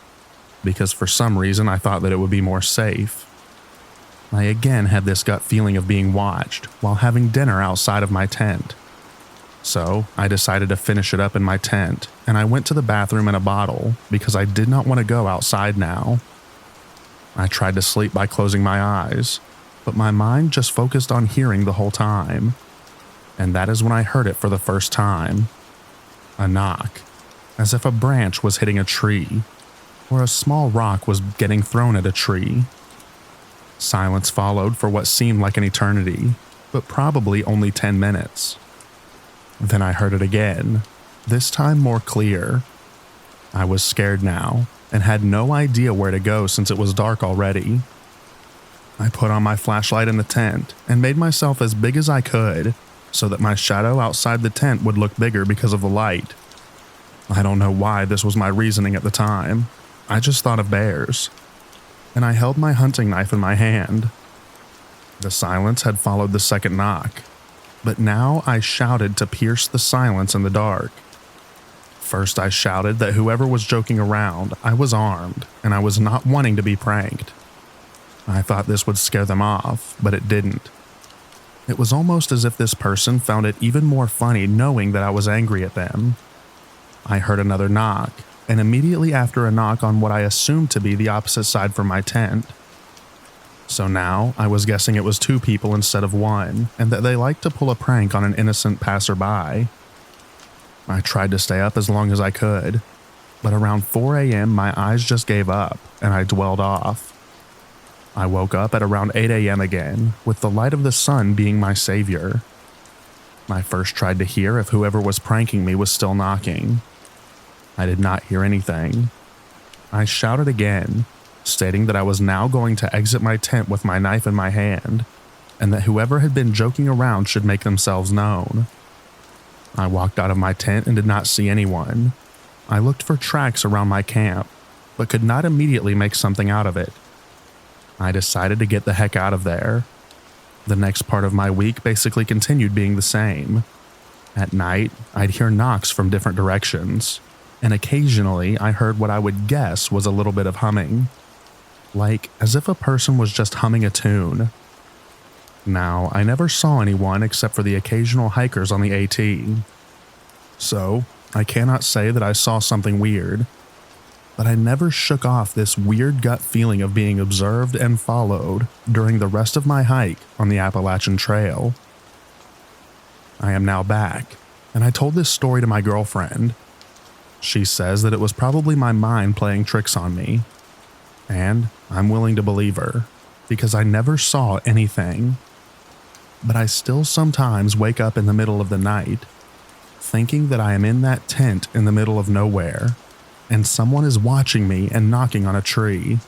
because for some reason I thought that it would be more safe. I again had this gut feeling of being watched while having dinner outside of my tent. So I decided to finish it up in my tent, and I went to the bathroom in a bottle because I did not want to go outside now. I tried to sleep by closing my eyes, but my mind just focused on hearing the whole time. And that is when I heard it for the first time. A knock, as if a branch was hitting a tree, or a small rock was getting thrown at a tree. Silence followed for what seemed like an eternity, but probably only 10 minutes. Then I heard it again, this time more clear. I was scared now, and had no idea where to go since it was dark already. I put on my flashlight in the tent and made myself as big as I could so that my shadow outside the tent would look bigger because of the light. I don't know why this was my reasoning at the time. I just thought of bears. And I held my hunting knife in my hand. The silence had followed the second knock, but now I shouted to pierce the silence in the dark. First I shouted that whoever was joking around, I was armed, and I was not wanting to be pranked. I thought this would scare them off, but it didn't. It was almost as if this person found it even more funny knowing that I was angry at them. I heard another knock, and immediately after a knock on what I assumed to be the opposite side from my tent. So now I was guessing it was 2 people instead of 1, and that they liked to pull a prank on an innocent passerby. I tried to stay up as long as I could, but around 4 a.m. my eyes just gave up, and I dwelled off. I woke up at around 8 a.m. again, with the light of the sun being my savior. I first tried to hear if whoever was pranking me was still knocking. I did not hear anything. I shouted again, stating that I was now going to exit my tent with my knife in my hand, and that whoever had been joking around should make themselves known. I walked out of my tent and did not see anyone. I looked for tracks around my camp, but could not immediately make something out of it. I decided to get the heck out of there. The next part of my week basically continued being the same. At night, I'd hear knocks from different directions. and occasionally I heard what I would guess was a little bit of humming, like as if a person was just humming a tune. Now, I never saw anyone except for the occasional hikers on the AT, so I cannot say that I saw something weird, but I never shook off this weird gut feeling of being observed and followed during the rest of my hike on the Appalachian Trail. I am now back, and I told this story to my girlfriend. She says that it was probably my mind playing tricks on me, and I'm willing to believe her, because I never saw anything. But I still sometimes wake up in the middle of the night, thinking that I am in that tent in the middle of nowhere, and someone is watching me and knocking on a tree.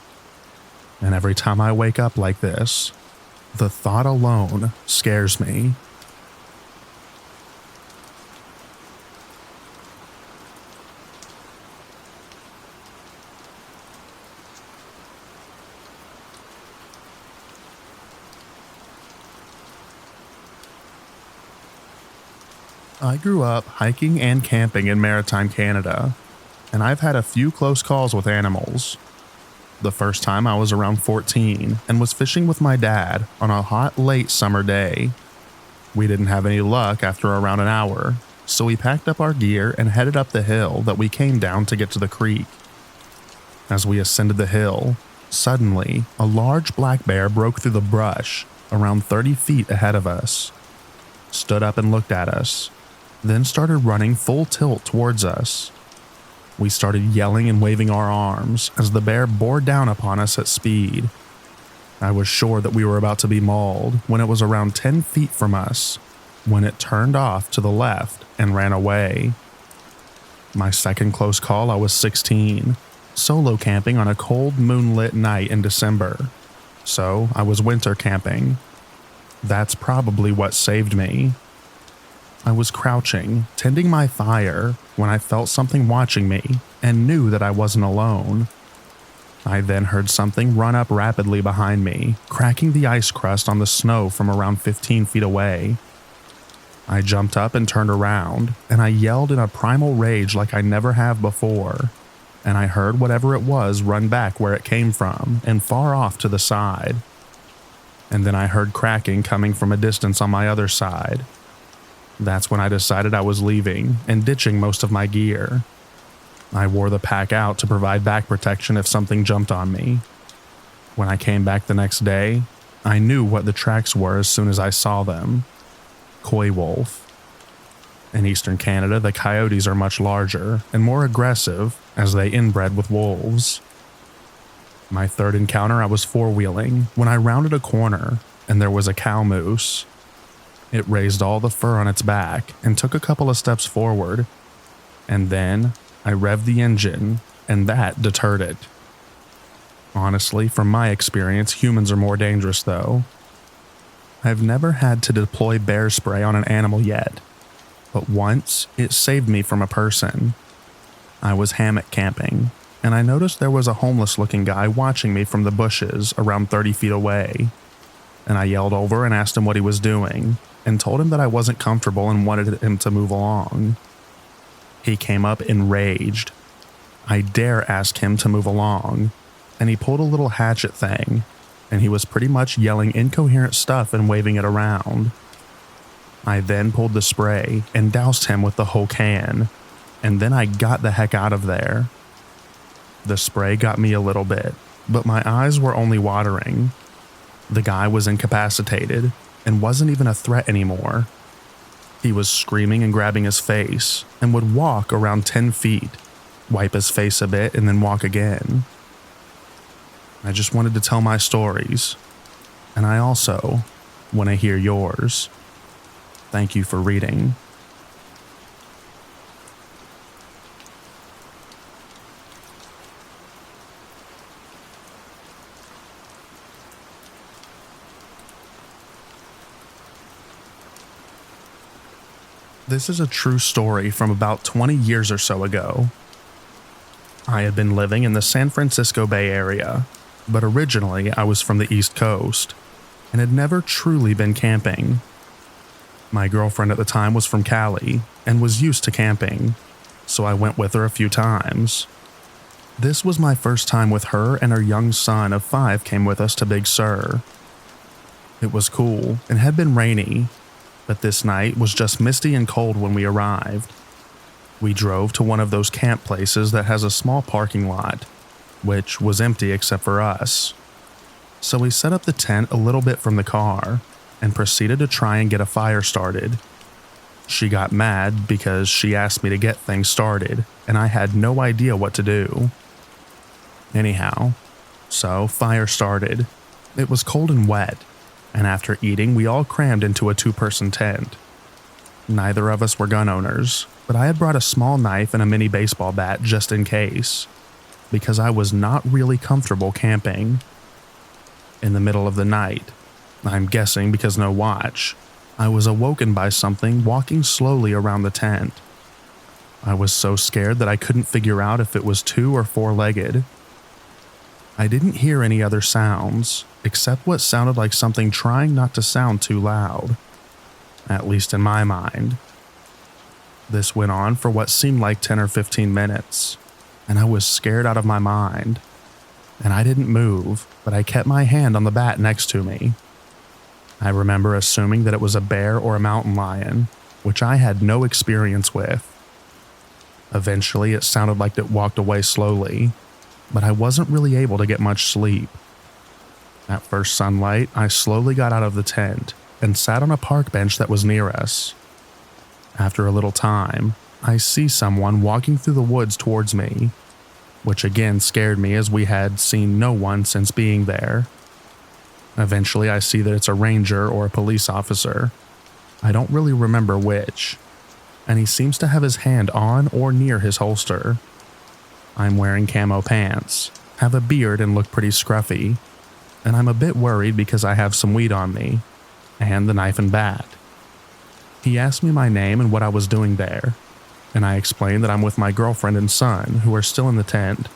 And every time I wake up like this, the thought alone scares me. I grew up hiking and camping in maritime Canada, and I've had a few close calls with animals. The first time I was around 14 and was fishing with my dad on a hot, late summer day. We didn't have any luck after around an hour, so we packed up our gear and headed up the hill that we came down to get to the creek. As we ascended the hill, suddenly a large black bear broke through the brush around 30 feet ahead of us, stood up and looked at us, then started running full tilt towards us. We started yelling and waving our arms as the bear bore down upon us at speed. I was sure that we were about to be mauled when it was around 10 feet from us, when it turned off to the left and ran away. My second close call, I was 16, solo camping on a cold moonlit night in December. So I was winter camping. That's probably what saved me. I was crouching, tending my fire, when I felt something watching me and knew that I wasn't alone. I then heard something run up rapidly behind me, cracking the ice crust on the snow from around 15 feet away. I jumped up and turned around, and I yelled in a primal rage like I never have before, and I heard whatever it was run back where it came from and far off to the side. And then I heard cracking coming from a distance on my other side. That's when I decided I was leaving and ditching most of my gear. I wore the pack out to provide back protection if something jumped on me. When I came back the next day, I knew what the tracks were as soon as I saw them. Coy wolf. In eastern Canada, the coyotes are much larger and more aggressive as they inbred with wolves. My third encounter, I was four-wheeling when I rounded a corner and there was a cow moose. It raised all the fur on its back and took a couple of steps forward, and then I revved the engine, and that deterred it. Honestly, from my experience, humans are more dangerous though. I've never had to deploy bear spray on an animal yet, but once it saved me from a person. I was hammock camping, and I noticed there was a homeless-looking guy watching me from the bushes around 30 feet away, and I yelled over and asked him what he was doing, and told him that I wasn't comfortable and wanted him to move along. He came up enraged. I dare ask him to move along, and he pulled a little hatchet thing, and he was pretty much yelling incoherent stuff and waving it around. I then pulled the spray and doused him with the whole can, and then I got the heck out of there. The spray got me a little bit, but my eyes were only watering. The guy was incapacitated and wasn't even a threat anymore. He was screaming and grabbing his face and would walk around 10 feet, wipe his face a bit, and then walk again. I just wanted to tell my stories, and I also want to hear yours. Thank you for reading. This is a true story from about 20 years or so ago. I had been living in the San Francisco Bay Area, but originally I was from the East Coast and had never truly been camping. My girlfriend at the time was from Cali and was used to camping. so I went with her a few times. This was my first time with her, and her young son of 5 came with us to Big Sur. It was cool and had been rainy, but this night was just misty and cold when we arrived. We drove to one of those camp places that has a small parking lot, which was empty except for us. So we set up the tent a little bit from the car and proceeded to try and get a fire started. She got mad because she asked me to get things started, and I had no idea what to do. Anyhow, so fire started. It was cold and wet, and after eating, we all crammed into a 2-person tent. Neither of us were gun owners, but I had brought a small knife and a mini baseball bat just in case, because I was not really comfortable camping. In the middle of the night, I'm guessing because no watch, I was awoken by something walking slowly around the tent. I was so scared that I couldn't figure out if it was 2 or 4-legged. I didn't hear any other sounds, except what sounded like something trying not to sound too loud, at least in my mind. This went on for what seemed like 10 or 15 minutes, and I was scared out of my mind. And I didn't move, but I kept my hand on the bat next to me. I remember assuming that it was a bear or a mountain lion, which I had no experience with. Eventually, it sounded like it walked away slowly, but I wasn't really able to get much sleep. At first sunlight, I slowly got out of the tent and sat on a park bench that was near us. After a little time, I see someone walking through the woods towards me, which again scared me as we had seen no one since being there. Eventually, I see that it's a ranger or a police officer. I don't really remember which, and he seems to have his hand on or near his holster. I'm wearing camo pants, have a beard, and look pretty scruffy, and I'm a bit worried because I have some weed on me, and the knife and bat. He asked me my name and what I was doing there, and I explained that I'm with my girlfriend and son, who are still in the tent.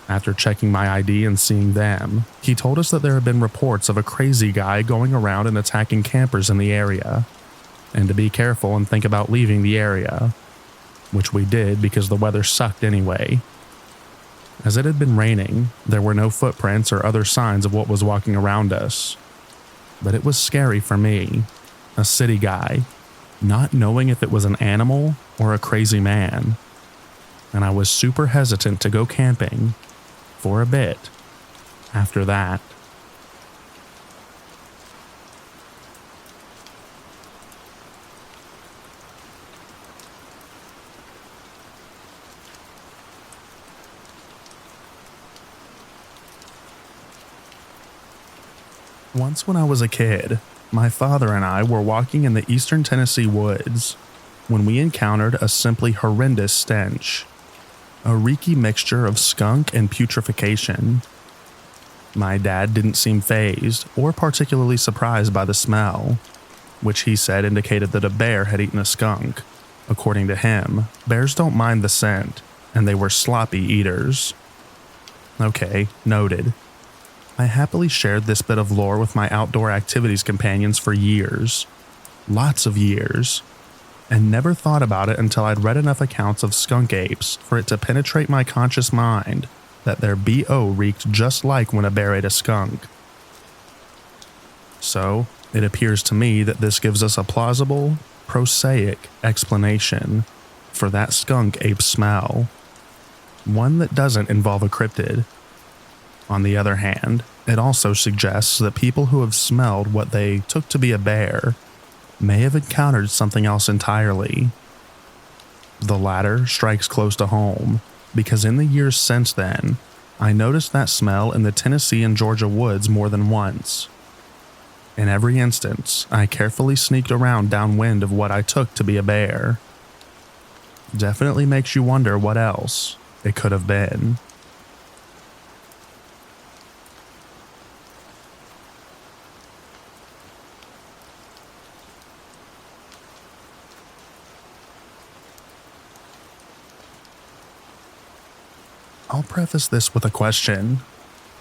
After checking my ID and seeing them, he told us that there had been reports of a crazy guy going around and attacking campers in the area, and to be careful and think about leaving the area, which we did because the weather sucked anyway. As it had been raining, there were no footprints or other signs of what was walking around us. But it was scary for me, a city guy, not knowing if it was an animal or a crazy man. And I was super hesitant to go camping for a bit after that. Once when I was a kid, my father and I were walking in the eastern Tennessee woods when we encountered a simply horrendous stench, a reeky mixture of skunk and putrefaction. My dad didn't seem fazed or particularly surprised by the smell, which he said indicated that a bear had eaten a skunk. According to him, bears don't mind the scent, and they were sloppy eaters. Okay, noted. I happily shared this bit of lore with my outdoor activities companions for years, lots of years, and never thought about it until I'd read enough accounts of skunk apes for it to penetrate my conscious mind that their BO reeked just like when a bear ate a skunk. So, it appears to me that this gives us a plausible, prosaic explanation for that skunk ape smell, one that doesn't involve a cryptid. On the other hand, it also suggests that people who have smelled what they took to be a bear may have encountered something else entirely. The latter strikes close to home, because in the years since then, I noticed that smell in the Tennessee and Georgia woods more than once. In every instance, I carefully sneaked around downwind of what I took to be a bear. Definitely makes you wonder what else it could have been. I'll preface this with a question.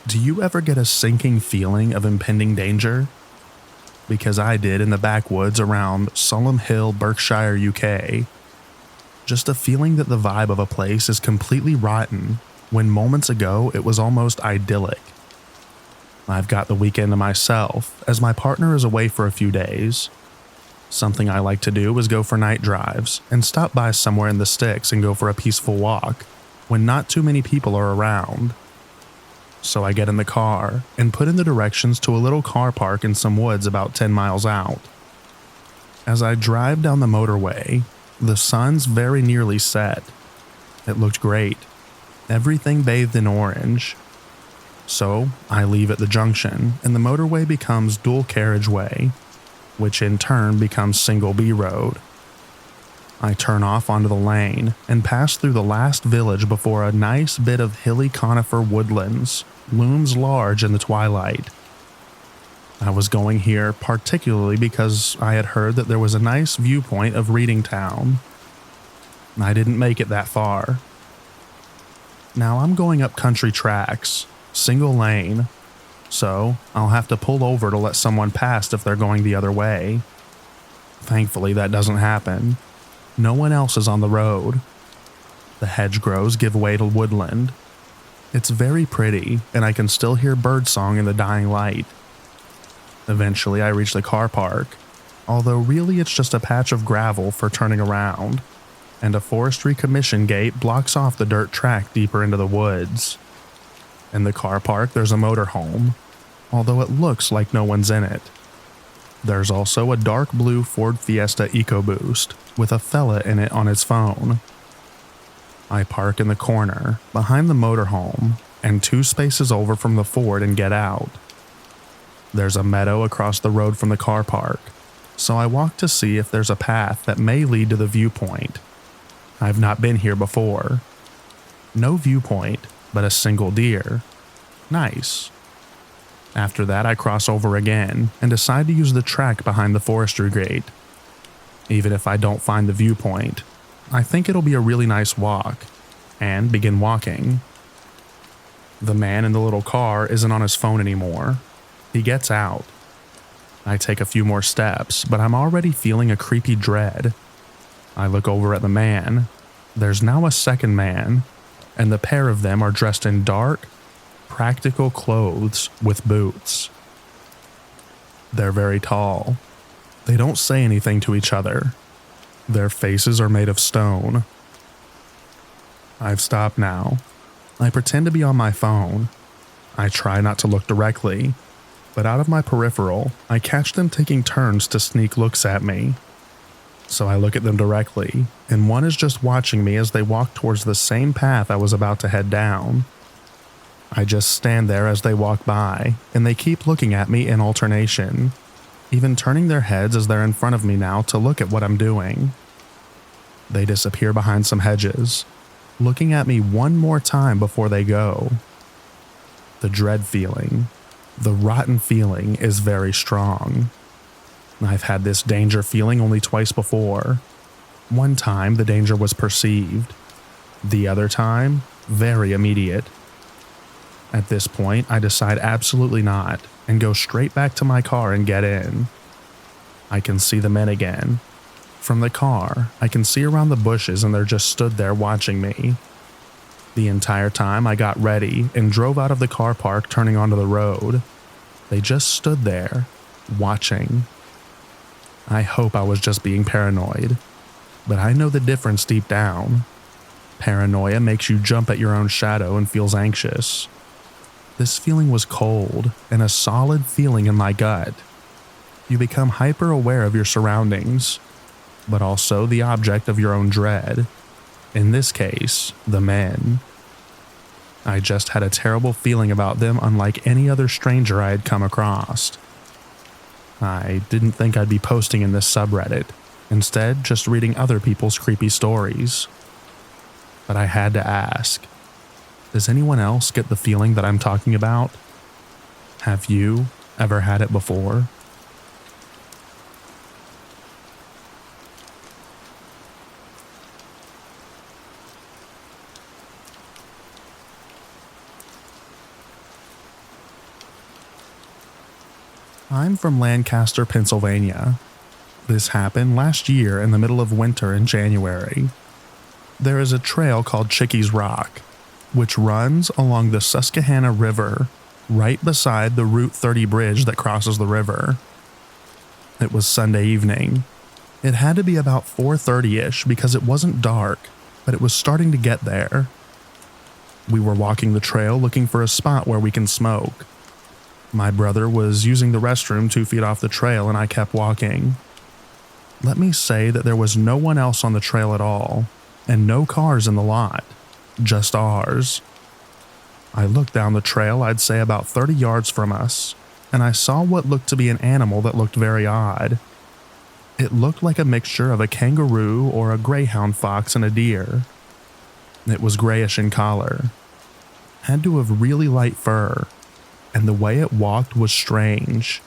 Do you ever get a sinking feeling of impending danger? Because I did in the backwoods around Solomon Hill, Berkshire, UK. Just a feeling that the vibe of a place is completely rotten when moments ago it was almost idyllic. I've got the weekend to myself as my partner is away for a few days. Something I like to do is go for night drives and stop by somewhere in the sticks and go for a peaceful walk when not too many people are around. So I get in the car and put in the directions to a little car park in some woods about 10 miles out. As I drive down the motorway, the sun's very nearly set. It looked great, everything bathed in orange. So I leave at the junction and the motorway becomes dual carriageway, which in turn becomes single B road. I turn off onto the lane and pass through the last village before a nice bit of hilly conifer woodlands looms large in the twilight. I was going here particularly because I had heard that there was a nice viewpoint of Reading Town. I didn't make it that far. Now I'm going up country tracks, single lane, so I'll have to pull over to let someone pass if they're going the other way. Thankfully that doesn't happen. No one else is on the road. The hedgerows give way to woodland. It's very pretty, and I can still hear birdsong in the dying light. Eventually I reach the car park, although really it's just a patch of gravel for turning around, and a forestry commission gate blocks off the dirt track deeper into the woods. In the car park there's a motorhome, although it looks like no one's in it. There's also a dark blue Ford Fiesta EcoBoost with a fella in it on his phone. I park in the corner, behind the motorhome, and 2 spaces over from the Ford and get out. There's a meadow across the road from the car park, so I walk to see if there's a path that may lead to the viewpoint. I've not been here before. No viewpoint, but a single deer. Nice. After that I cross over again and decide to use the track behind the forestry gate. Even if I don't find the viewpoint, I think it'll be a really nice walk, and begin walking. The man in the little car isn't on his phone anymore. He gets out. I take a few more steps, but I'm already feeling a creepy dread. I look over at the man. There's now a second man, and the pair of them are dressed in dark, practical clothes with boots. They're very tall. They don't say anything to each other. Their faces are made of stone. I've stopped now. I pretend to be on my phone. I try not to look directly, but out of my peripheral, I catch them taking turns to sneak looks at me. So I look at them directly, and one is just watching me as they walk towards the same path I was about to head down. I just stand there as they walk by, and they keep looking at me in alternation, even turning their heads as they're in front of me now to look at what I'm doing. They disappear behind some hedges, looking at me one more time before they go. The dread feeling, the rotten feeling, is very strong. I've had this danger feeling only twice before. One time the danger was perceived. The other time, very immediate. At this point, I decide absolutely not and go straight back to my car and get in. I can see the men again. From the car, I can see around the bushes and they're just stood there watching me. The entire time I got ready and drove out of the car park turning onto the road. They just stood there, watching. I hope I was just being paranoid, but I know the difference deep down. Paranoia makes you jump at your own shadow and feels anxious. This feeling was cold and a solid feeling in my gut. You become hyper aware of your surroundings, but also the object of your own dread. In this case, the men. I just had a terrible feeling about them unlike any other stranger I had come across. I didn't think I'd be posting in this subreddit, instead just reading other people's creepy stories. But I had to ask, does anyone else get the feeling that I'm talking about? Have you ever had it before? I'm from Lancaster, Pennsylvania. This happened last year in the middle of winter in January. There is a trail called Chickies Rock, which runs along the Susquehanna River right beside the Route 30 bridge that crosses the river. It was Sunday evening. It had to be about 4:30-ish because it wasn't dark, but it was starting to get there. We were walking the trail looking for a spot where we can smoke. My brother was using the restroom 2 feet off the trail and I kept walking. Let me say that there was no one else on the trail at all, and no cars in the lot, just ours. I looked down the trail, I'd say about 30 yards from us, and I saw what looked to be an animal that looked very odd. It looked like a mixture of a kangaroo or a greyhound fox and a deer. It was grayish in color, had to have really light fur, and the way it walked was strange.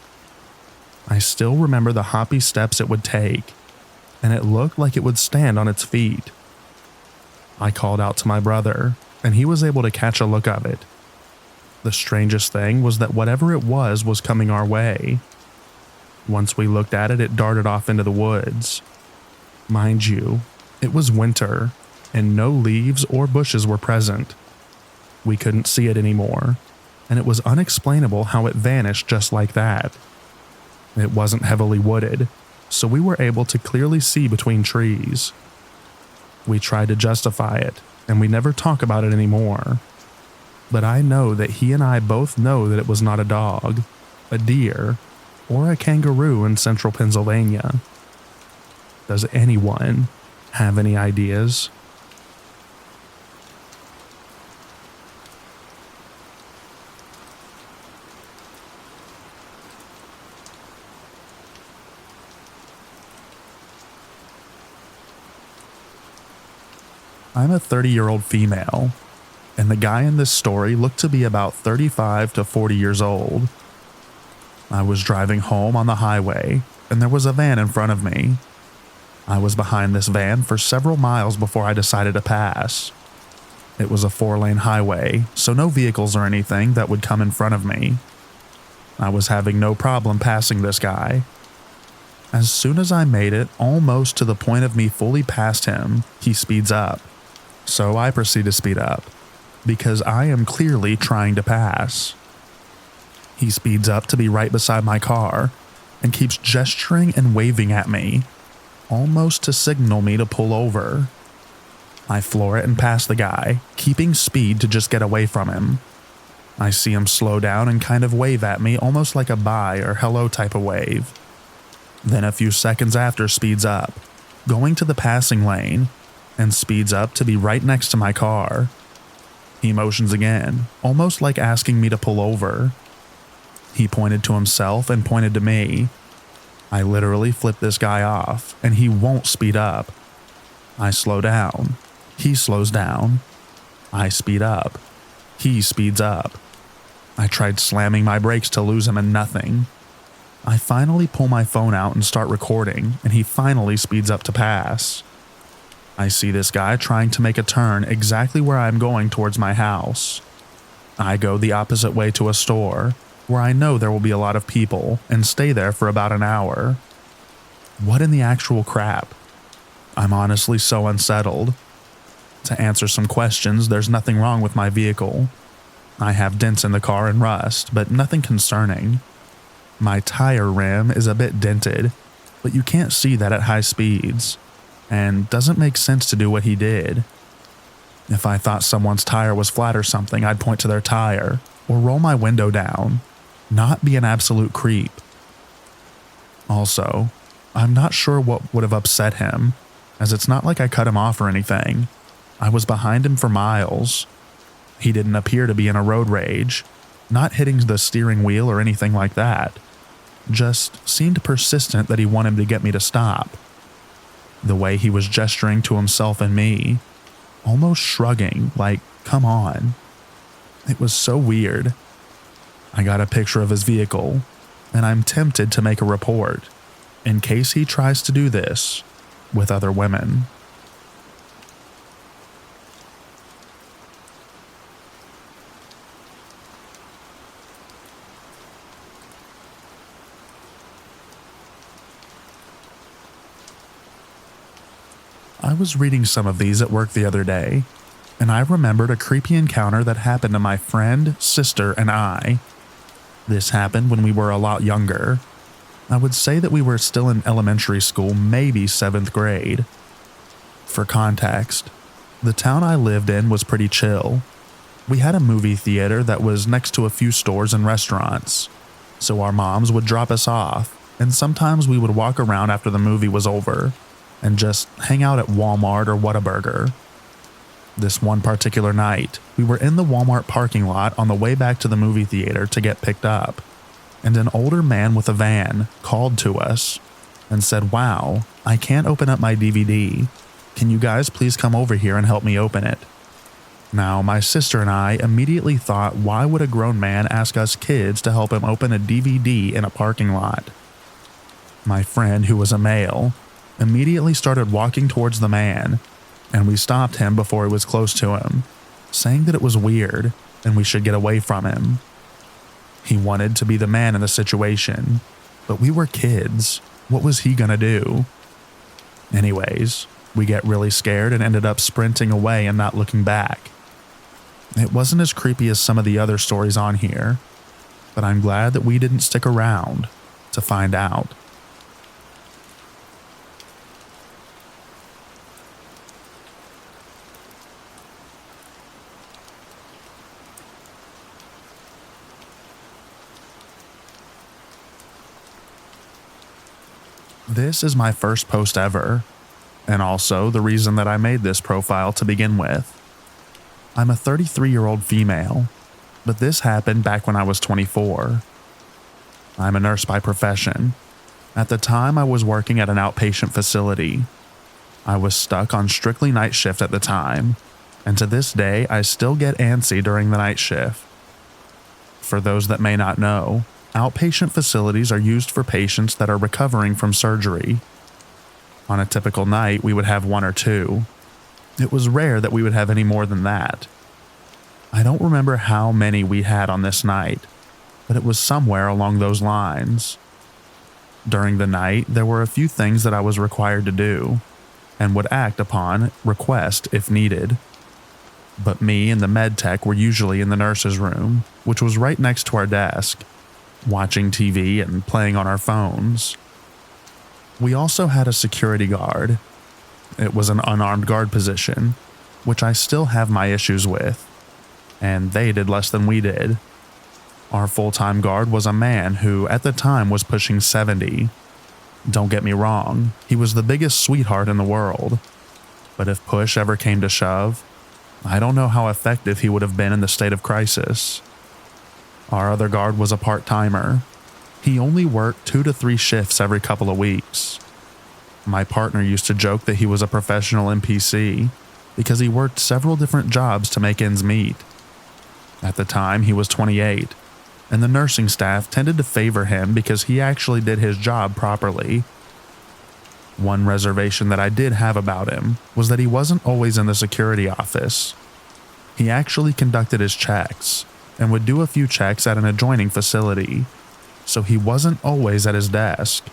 I still remember the hoppy steps it would take, and it looked like it would stand on its feet. I called out to my brother, and he was able to catch a look of it. The strangest thing was that whatever it was coming our way. Once we looked at it, it darted off into the woods. Mind you, it was winter, and no leaves or bushes were present. We couldn't see it anymore, and it was unexplainable how it vanished just like that. It wasn't heavily wooded, so we were able to clearly see between trees. We tried to justify it, and we never talk about it anymore. But I know that he and I both know that it was not a dog, a deer, or a kangaroo in central Pennsylvania. Does anyone have any ideas? I'm a 30-year-old female, and the guy in this story looked to be about 35 to 40 years old. I was driving home on the highway, and there was a van in front of me. I was behind this van for several miles before I decided to pass. It was a 4-lane highway, so no vehicles or anything that would come in front of me. I was having no problem passing this guy. As soon as I made it almost to the point of me fully past him, he speeds up. So I proceed to speed up, because I am clearly trying to pass. He speeds up to be right beside my car, and keeps gesturing and waving at me, almost to signal me to pull over. I floor it and pass the guy, keeping speed to just get away from him. I see him slow down and kind of wave at me almost like a bye or hello type of wave. Then a few seconds after speeds up, going to the passing lane, and speeds up to be right next to my car. He motions again, almost like asking me to pull over. He pointed to himself and pointed to me. I literally flip this guy off, and he won't speed up. I slow down. He slows down. I speed up. He speeds up. I tried slamming my brakes to lose him and nothing. I finally pull my phone out and start recording, and he finally speeds up to pass. I see this guy trying to make a turn exactly where I'm going towards my house. I go the opposite way to a store, where I know there will be a lot of people, and stay there for about an hour. What in the actual crap? I'm honestly so unsettled. To answer some questions, there's nothing wrong with my vehicle. I have dents in the car and rust, but nothing concerning. My tire rim is a bit dented, but you can't see that at high speeds, and doesn't make sense to do what he did. If I thought someone's tire was flat or something, I'd point to their tire, or roll my window down, not be an absolute creep. Also, I'm not sure what would have upset him, as it's not like I cut him off or anything. I was behind him for miles. He didn't appear to be in a road rage, not hitting the steering wheel or anything like that. Just seemed persistent that he wanted to get me to stop. The way he was gesturing to himself and me, almost shrugging, like, come on. It was so weird. I got a picture of his vehicle, and I'm tempted to make a report, in case he tries to do this with other women. I was reading some of these at work the other day, and I remembered a creepy encounter that happened to my friend, sister, and I. This happened when we were a lot younger. I would say that we were still in elementary school, maybe 7th grade. For context, the town I lived in was pretty chill. We had a movie theater that was next to a few stores and restaurants, so our moms would drop us off, and sometimes we would walk around after the movie was over and just hang out at Walmart or Whataburger. This one particular night, we were in the Walmart parking lot on the way back to the movie theater to get picked up, and an older man with a van called to us and said, "Wow, I can't open up my DVD. Can you guys please come over here and help me open it?" Now, my sister and I immediately thought, why would a grown man ask us kids to help him open a DVD in a parking lot? My friend, who was a male, immediately started walking towards the man, and we stopped him before he was close to him, saying that it was weird and we should get away from him. He wanted to be the man in the situation, but we were kids. What was he gonna do? Anyways, we get really scared and ended up sprinting away and not looking back. It wasn't as creepy as some of the other stories on here, but I'm glad that we didn't stick around to find out. This is my first post ever, and also the reason that I made this profile to begin with. I'm a 33-year-old female, but this happened back when I was 24. I'm a nurse by profession. At the time, I was working at an outpatient facility. I was stuck on strictly night shift at the time, and to this day, I still get antsy during the night shift. For those that may not know, outpatient facilities are used for patients that are recovering from surgery. On a typical night, we would have 1 or 2. It was rare that we would have any more than that. I don't remember how many we had on this night, but it was somewhere along those lines. During the night, there were a few things that I was required to do, and would act upon request if needed. But me and the med tech were usually in the nurse's room, which was right next to our desk, watching TV and playing on our phones. We also had a security guard. It was an unarmed guard position, which I still have my issues with, and they did less than we did. Our full-time guard was a man who at the time was pushing 70. Don't get me wrong, he was the biggest sweetheart in the world, but if push ever came to shove, I don't know how effective he would have been in the state of crisis. Our other guard was a part-timer. He only worked 2 to 3 shifts every couple of weeks. My partner used to joke that he was a professional NPC because he worked several different jobs to make ends meet. At the time, he was 28, and the nursing staff tended to favor him because he actually did his job properly. One reservation that I did have about him was that he wasn't always in the security office. He actually conducted his checks and would do a few checks at an adjoining facility, so he wasn't always at his desk.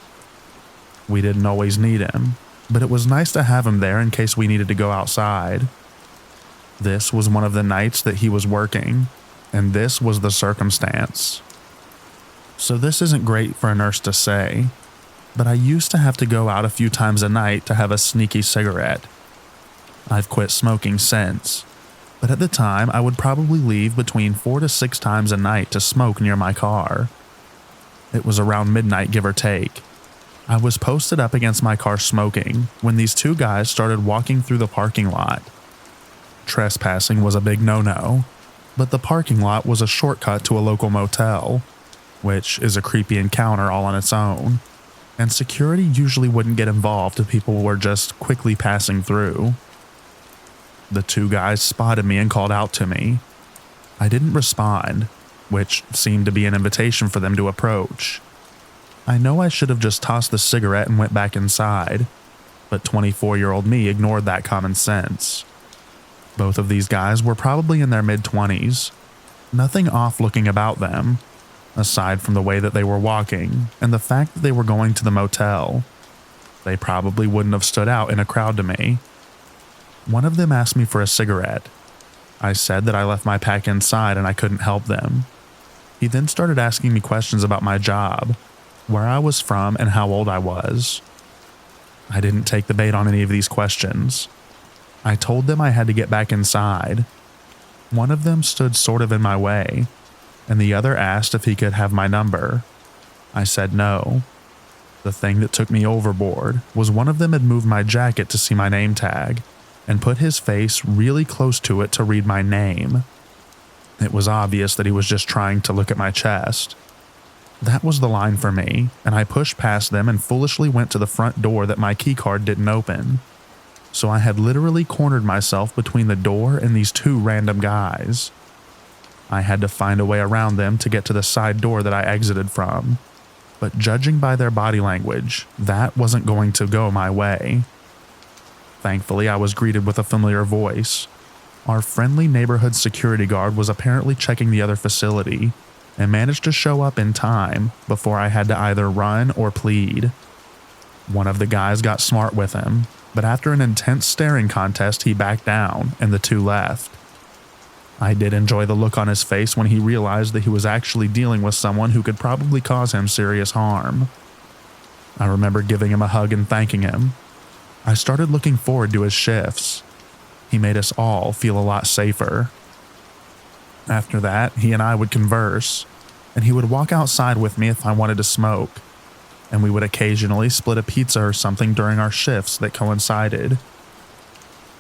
We didn't always need him, but it was nice to have him there in case we needed to go outside. This was one of the nights that he was working, and this was the circumstance. So this isn't great for a nurse to say, but I used to have to go out a few times a night to have a sneaky cigarette. I've quit smoking since, but at the time I would probably leave between 4 to 6 times a night to smoke near my car. It was around midnight, give or take. I was posted up against my car smoking when these 2 guys started walking through the parking lot. Trespassing was a big no-no, but the parking lot was a shortcut to a local motel, which is a creepy encounter all on its own, and security usually wouldn't get involved if people were just quickly passing through. The 2 guys spotted me and called out to me. I didn't respond, which seemed to be an invitation for them to approach. I know I should have just tossed the cigarette and went back inside, but 24-year-old me ignored that common sense. Both of these guys were probably in their mid-20s. Nothing off-looking about them, aside from the way that they were walking and the fact that they were going to the motel. They probably wouldn't have stood out in a crowd to me, One of them asked me for a cigarette. I said that I left my pack inside and I couldn't help them. He then started asking me questions about my job, where I was from, and how old I was. I didn't take the bait on any of these questions. I told them I had to get back inside. One of them stood sort of in my way, and the other asked if he could have my number. I said no. The thing that took me overboard was one of them had moved my jacket to see my name tag and put his face really close to it to read my name. It was obvious that he was just trying to look at my chest. That was the line for me, and I pushed past them and foolishly went to the front door that my keycard didn't open. So I had literally cornered myself between the door and these two random guys. I had to find a way around them to get to the side door that I exited from. But judging by their body language, that wasn't going to go my way. Thankfully, I was greeted with a familiar voice. Our friendly neighborhood security guard was apparently checking the other facility and managed to show up in time before I had to either run or plead. One of the guys got smart with him, but after an intense staring contest, he backed down and the two left. I did enjoy the look on his face when he realized that he was actually dealing with someone who could probably cause him serious harm. I remember giving him a hug and thanking him. I started looking forward to his shifts. He made us all feel a lot safer. After that, he and I would converse, and he would walk outside with me if I wanted to smoke, and we would occasionally split a pizza or something during our shifts that coincided.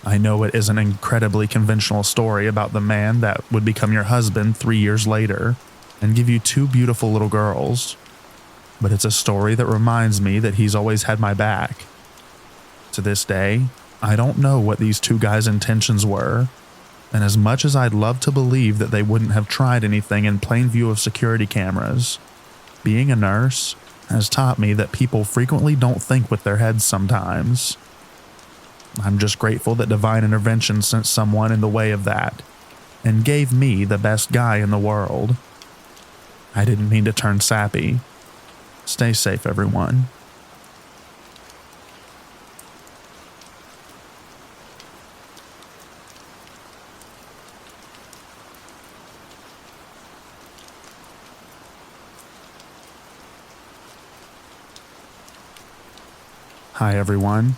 I know it is an incredibly conventional story about the man that would become your husband 3 years later and give you two beautiful little girls, but it's a story that reminds me that he's always had my back. To this day, I don't know what these two guys' intentions were, and as much as I'd love to believe that they wouldn't have tried anything in plain view of security cameras, being a nurse has taught me that people frequently don't think with their heads sometimes. I'm just grateful that divine intervention sent someone in the way of that and gave me the best guy in the world. I didn't mean to turn sappy. Stay safe, everyone. Hi, everyone.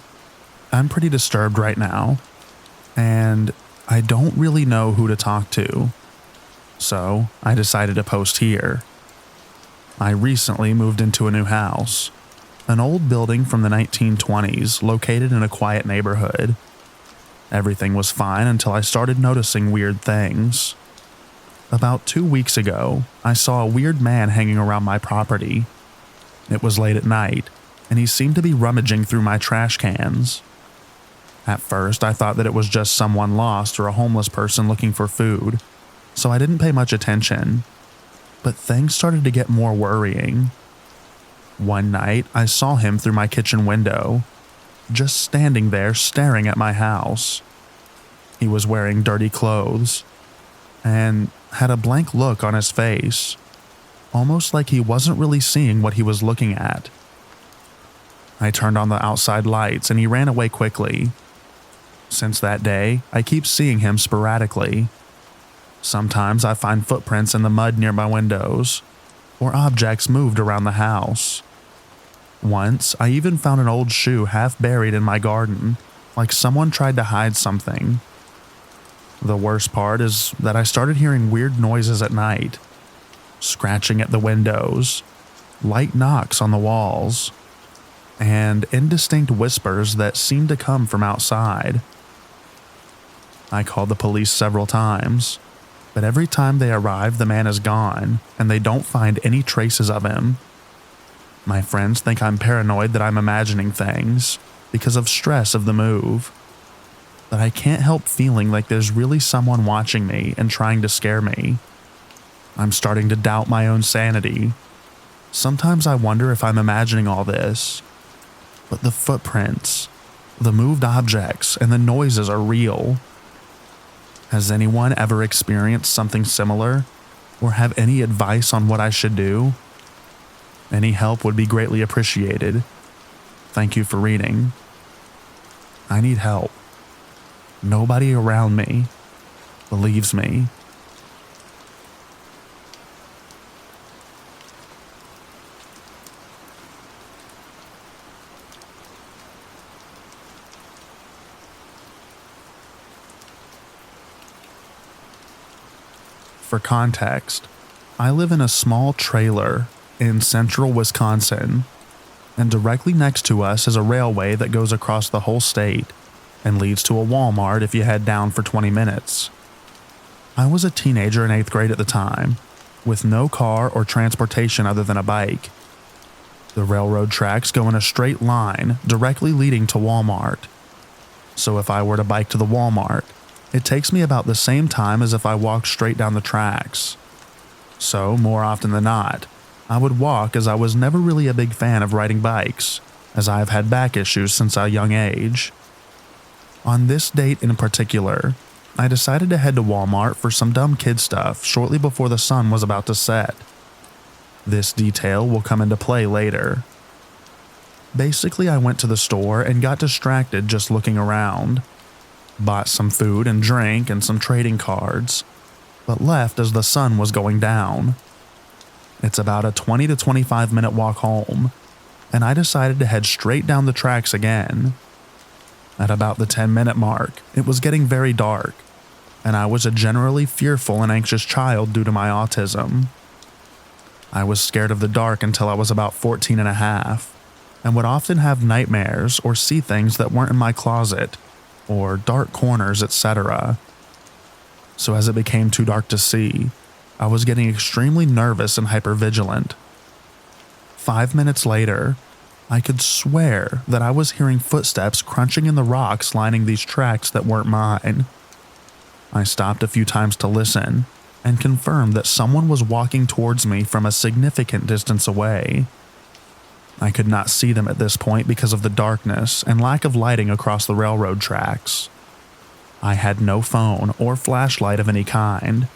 I'm pretty disturbed right now, and I don't really know who to talk to, so I decided to post here. I recently moved into a new house, an old building from the 1920s located in a quiet neighborhood. Everything was fine until I started noticing weird things. About 2 weeks ago, I saw a weird man hanging around my property. It was late at night, and he seemed to be rummaging through my trash cans. At first, I thought that it was just someone lost or a homeless person looking for food, so I didn't pay much attention. But things started to get more worrying. One night, I saw him through my kitchen window, just standing there staring at my house. He was wearing dirty clothes and had a blank look on his face, almost like he wasn't really seeing what he was looking at. I turned on the outside lights and he ran away quickly. Since that day, I keep seeing him sporadically. Sometimes I find footprints in the mud near my windows, or objects moved around the house. Once, I even found an old shoe half buried in my garden, like someone tried to hide something. The worst part is that I started hearing weird noises at night, scratching at the windows, light knocks on the walls, and indistinct whispers that seemed to come from outside. I called the police several times, but every time they arrive, the man is gone, and they don't find any traces of him. My friends think I'm paranoid that I'm imagining things because of stress of the move, but I can't help feeling like there's really someone watching me and trying to scare me. I'm starting to doubt my own sanity. Sometimes I wonder if I'm imagining all this, but the footprints, the moved objects, and the noises are real. Has anyone ever experienced something similar, or have any advice on what I should do? Any help would be greatly appreciated. Thank you for reading. I need help. Nobody around me believes me. For context, I live in a small trailer in central Wisconsin, and directly next to us is a railway that goes across the whole state and leads to a Walmart if you head down for 20 minutes. I was a teenager in 8th grade at the time, with no car or transportation other than a bike. The railroad tracks go in a straight line directly leading to Walmart. So if I were to bike to the Walmart, it takes me about the same time as if I walked straight down the tracks. So, more often than not, I would walk as I was never really a big fan of riding bikes, as I have had back issues since a young age. On this date in particular, I decided to head to Walmart for some dumb kid stuff shortly before the sun was about to set. This detail will come into play later. Basically, I went to the store and got distracted just looking around. Bought some food and drink and some trading cards, but left as the sun was going down. It's about a 20 to 25 minute walk home, and I decided to head straight down the tracks again. At about the 10-minute mark, it was getting very dark, and I was a generally fearful and anxious child due to my autism. I was scared of the dark until I was about 14 and a half, and would often have nightmares or see things that weren't in my closet, or dark corners, etc. So as it became too dark to see, I was getting extremely nervous and hypervigilant. 5 minutes later, I could swear that I was hearing footsteps crunching in the rocks lining these tracks that weren't mine. I stopped a few times to listen and confirmed that someone was walking towards me from a significant distance away. I could not see them at this point because of the darkness and lack of lighting across the railroad tracks. I had no phone or flashlight of any kind.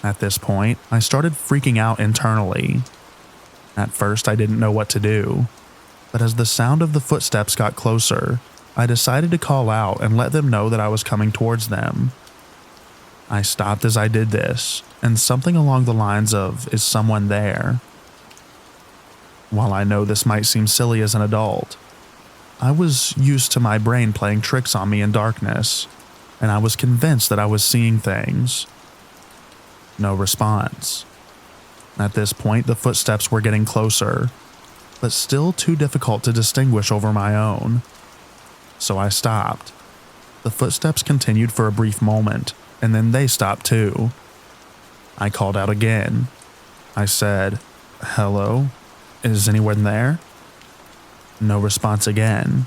At this point, I started freaking out internally. At first, I didn't know what to do, but as the sound of the footsteps got closer, I decided to call out and let them know that I was coming towards them. I stopped as I did this, and something along the lines of, "Is someone there?" While I know this might seem silly as an adult, I was used to my brain playing tricks on me in darkness, and I was convinced that I was seeing things. No response. At this point, the footsteps were getting closer, but still too difficult to distinguish over my own. So I stopped. The footsteps continued for a brief moment, and then they stopped too. I called out again. I said, "Hello? Is anyone there?" No response again.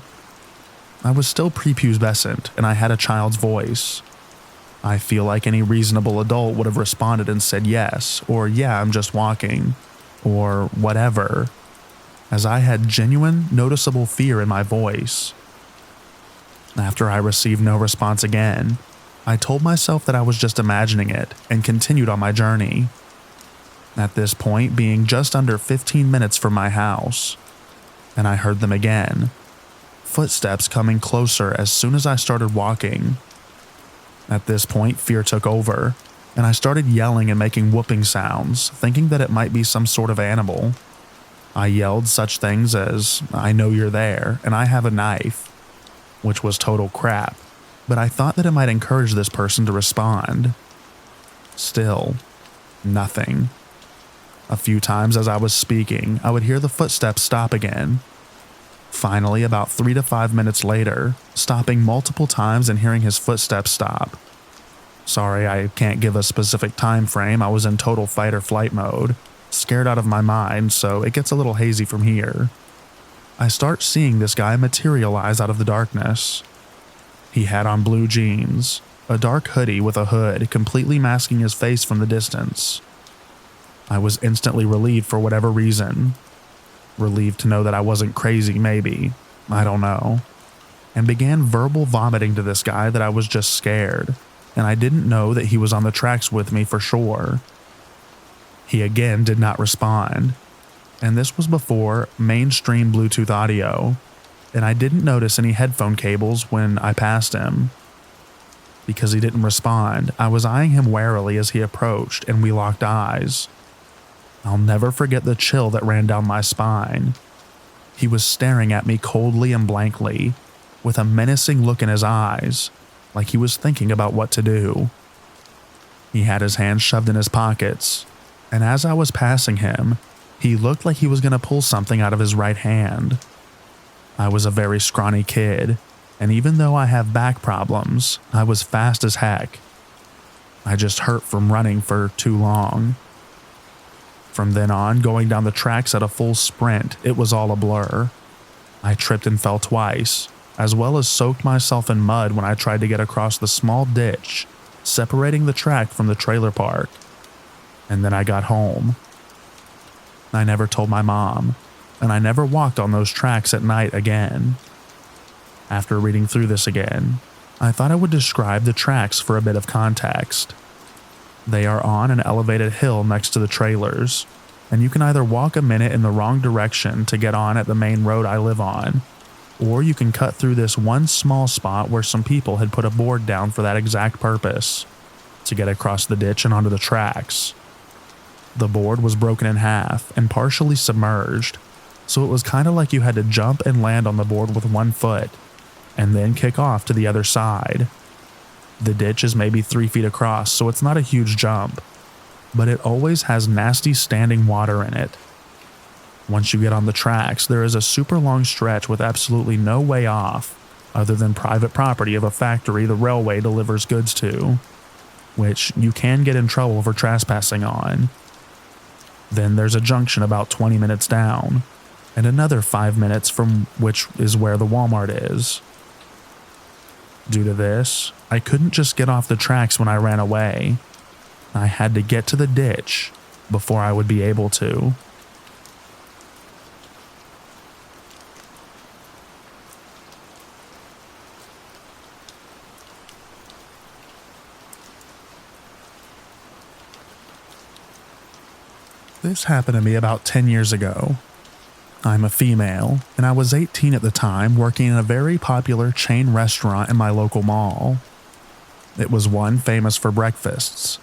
I was still prepubescent and I had a child's voice. I feel like any reasonable adult would have responded and said yes, or "Yeah, I'm just walking," or whatever, as I had genuine, noticeable fear in my voice. After I received no response again, I told myself that I was just imagining it and continued on my journey. At this point being just under 15 minutes from my house, and I heard them again, footsteps coming closer as soon as I started walking. At this point, fear took over, and I started yelling and making whooping sounds, thinking that it might be some sort of animal. I yelled such things as, "I know you're there, and I have a knife," which was total crap, but I thought that it might encourage this person to respond. Still, nothing. A few times as I was speaking, I would hear the footsteps stop again. Finally, about 3 to 5 minutes later, stopping multiple times and hearing his footsteps stop. Sorry, I can't give a specific time frame. I was in total fight or flight mode, scared out of my mind, so it gets a little hazy from here. I start seeing this guy materialize out of the darkness. He had on blue jeans, a dark hoodie with a hood completely masking his face from the distance. I was instantly relieved for whatever reason. Relieved to know that I wasn't crazy, maybe. I don't know. And began verbal vomiting to this guy that I was just scared, and I didn't know that he was on the tracks with me for sure. He again did not respond, and this was before mainstream Bluetooth audio, and I didn't notice any headphone cables when I passed him. Because he didn't respond, I was eyeing him warily as he approached, and we locked eyes. I'll never forget the chill that ran down my spine. He was staring at me coldly and blankly, with a menacing look in his eyes, like he was thinking about what to do. He had his hands shoved in his pockets, and as I was passing him, he looked like he was going to pull something out of his right hand. I was a very scrawny kid, and even though I have back problems, I was fast as heck. I just hurt from running for too long. From then on, going down the tracks at a full sprint, it was all a blur. I tripped and fell twice, as well as soaked myself in mud when I tried to get across the small ditch separating the track from the trailer park. And then I got home. I never told my mom, and I never walked on those tracks at night again. After reading through this again, I thought I would describe the tracks for a bit of context. They are on an elevated hill next to the trailers, and you can either walk a minute in the wrong direction to get on at the main road I live on, or you can cut through this one small spot where some people had put a board down for that exact purpose, to get across the ditch and onto the tracks. The board was broken in half and partially submerged, so it was kind of like you had to jump and land on the board with one foot, and then kick off to the other side. The ditch is maybe 3 feet across, so it's not a huge jump, but it always has nasty standing water in it. Once you get on the tracks, there is a super long stretch with absolutely no way off, other than private property of a factory the railway delivers goods to, which you can get in trouble for trespassing on. Then there's a junction about 20 minutes down, and another 5 minutes from which is where the Walmart is. Due to this, I couldn't just get off the tracks when I ran away. I had to get to the ditch before I would be able to. This happened to me about 10 years ago. I'm a female, and I was 18 at the time working in a very popular chain restaurant in my local mall. It was one famous for breakfasts,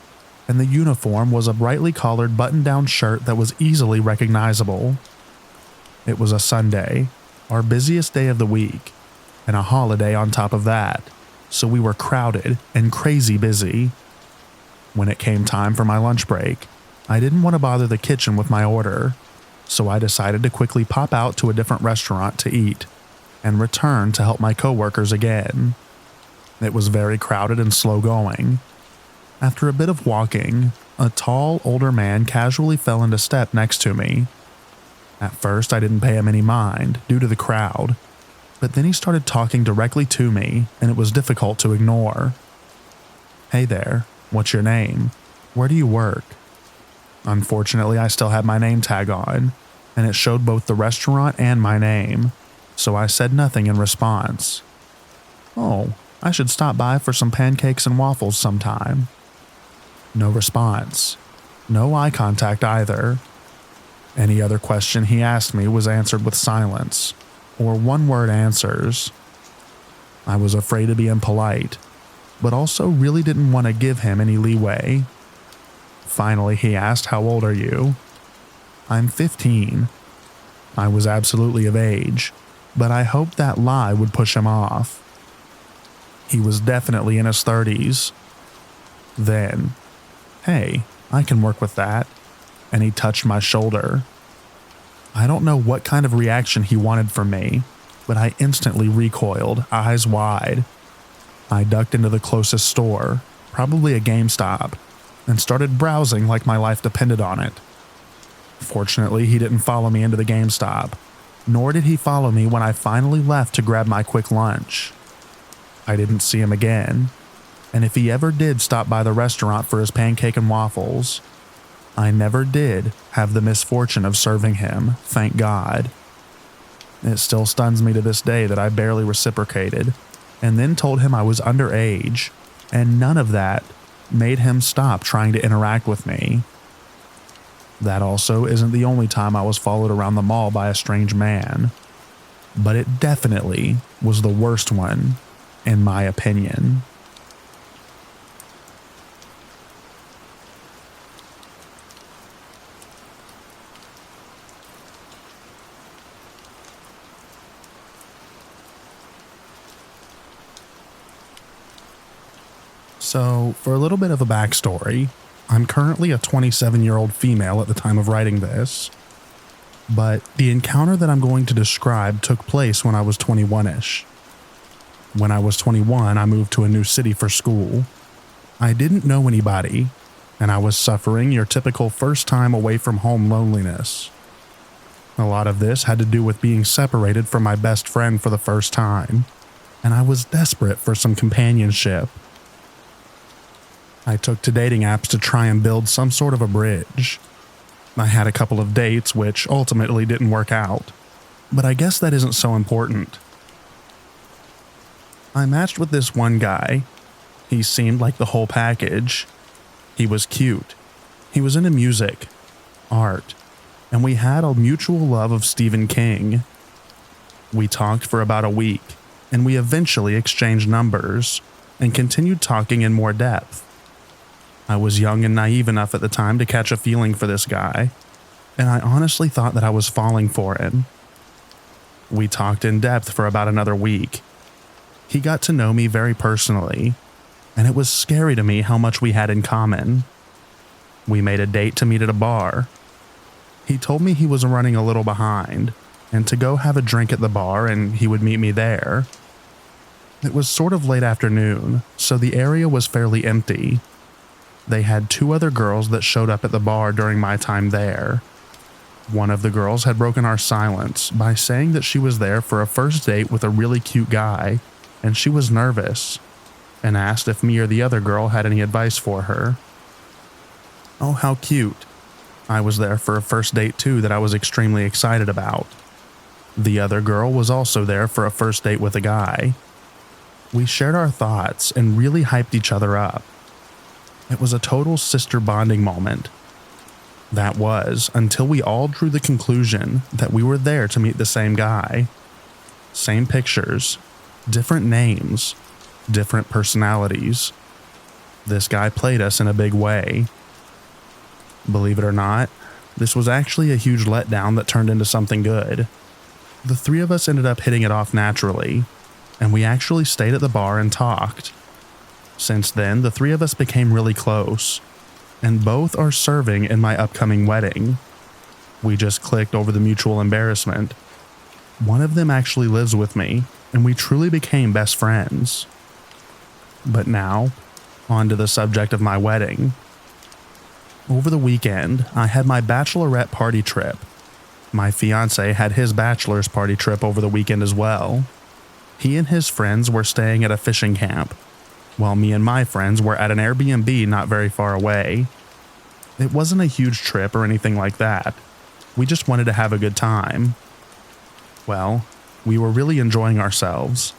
and the uniform was a brightly collared button-down shirt that was easily recognizable. It was a Sunday, our busiest day of the week, and a holiday on top of that, so we were crowded and crazy busy. When it came time for my lunch break, I didn't want to bother the kitchen with my order, so I decided to quickly pop out to a different restaurant to eat and return to help my coworkers again. It was very crowded and slow going. After a bit of walking, a tall, older man casually fell into step next to me. At first, I didn't pay him any mind due to the crowd, but then he started talking directly to me, and it was difficult to ignore. "Hey there, what's your name? Where do you work?" Unfortunately, I still had my name tag on, and it showed both the restaurant and my name, so I said nothing in response. "Oh, I should stop by for some pancakes and waffles sometime." No response. No eye contact either. Any other question he asked me was answered with silence, or one-word answers. I was afraid to be impolite, but also really didn't want to give him any leeway. Finally, he asked, "How old are you?" "I'm 15. I was absolutely of age, but I hoped that lie would push him off. He was definitely in his 30s. Then, "Hey, I can work with that," and he touched my shoulder. I don't know what kind of reaction he wanted from me, but I instantly recoiled, eyes wide. I ducked into the closest store, probably a GameStop, and started browsing like my life depended on it. Fortunately, he didn't follow me into the GameStop, nor did he follow me when I finally left to grab my quick lunch. I didn't see him again, and if he ever did stop by the restaurant for his pancake and waffles, I never did have the misfortune of serving him, thank God. It still stuns me to this day that I barely reciprocated, and then told him I was underage, and none of that made him stop trying to interact with me. That also isn't the only time I was followed around the mall by a strange man, but it definitely was the worst one, in my opinion. So, for a little bit of a backstory, I'm currently a 27-year-old female at the time of writing this, but the encounter that I'm going to describe took place when I was 21-ish. When I was 21, I moved to a new city for school. I didn't know anybody, and I was suffering your typical first time away from home loneliness. A lot of this had to do with being separated from my best friend for the first time, and I was desperate for some companionship. I took to dating apps to try and build some sort of a bridge. I had a couple of dates which ultimately didn't work out, but I guess that isn't so important. I matched with this one guy. He seemed like the whole package. He was cute. He was into music, art, and we had a mutual love of Stephen King. We talked for about a week, and we eventually exchanged numbers and continued talking in more depth. I was young and naive enough at the time to catch a feeling for this guy, and I honestly thought that I was falling for him. We talked in depth for about another week. He got to know me very personally, and it was scary to me how much we had in common. We made a date to meet at a bar. He told me he was running a little behind, and to go have a drink at the bar and he would meet me there. It was sort of late afternoon, so the area was fairly empty. They had 2 other girls that showed up at the bar during my time there. One of the girls had broken our silence by saying that she was there for a first date with a really cute guy, and she was nervous, and asked if me or the other girl had any advice for her. Oh, how cute. I was there for a first date too that I was extremely excited about. The other girl was also there for a first date with a guy. We shared our thoughts and really hyped each other up. It was a total sister bonding moment. That was until we all drew the conclusion that we were there to meet the same guy. Same pictures, different names, different personalities. This guy played us in a big way. Believe it or not, this was actually a huge letdown that turned into something good. The 3 of us ended up hitting it off naturally, and we actually stayed at the bar and talked. Since then, the 3 of us became really close, and both are serving in my upcoming wedding. We just clicked over the mutual embarrassment. One of them actually lives with me, and we truly became best friends. But now, on to the subject of my wedding. Over the weekend, I had my bachelorette party trip. My fiancé had his bachelor's party trip over the weekend as well. He and his friends were staying at a fishing camp, while me and my friends were at an Airbnb not very far away. It wasn't a huge trip or anything like that. We just wanted to have a good time. Well, we were really enjoying ourselves.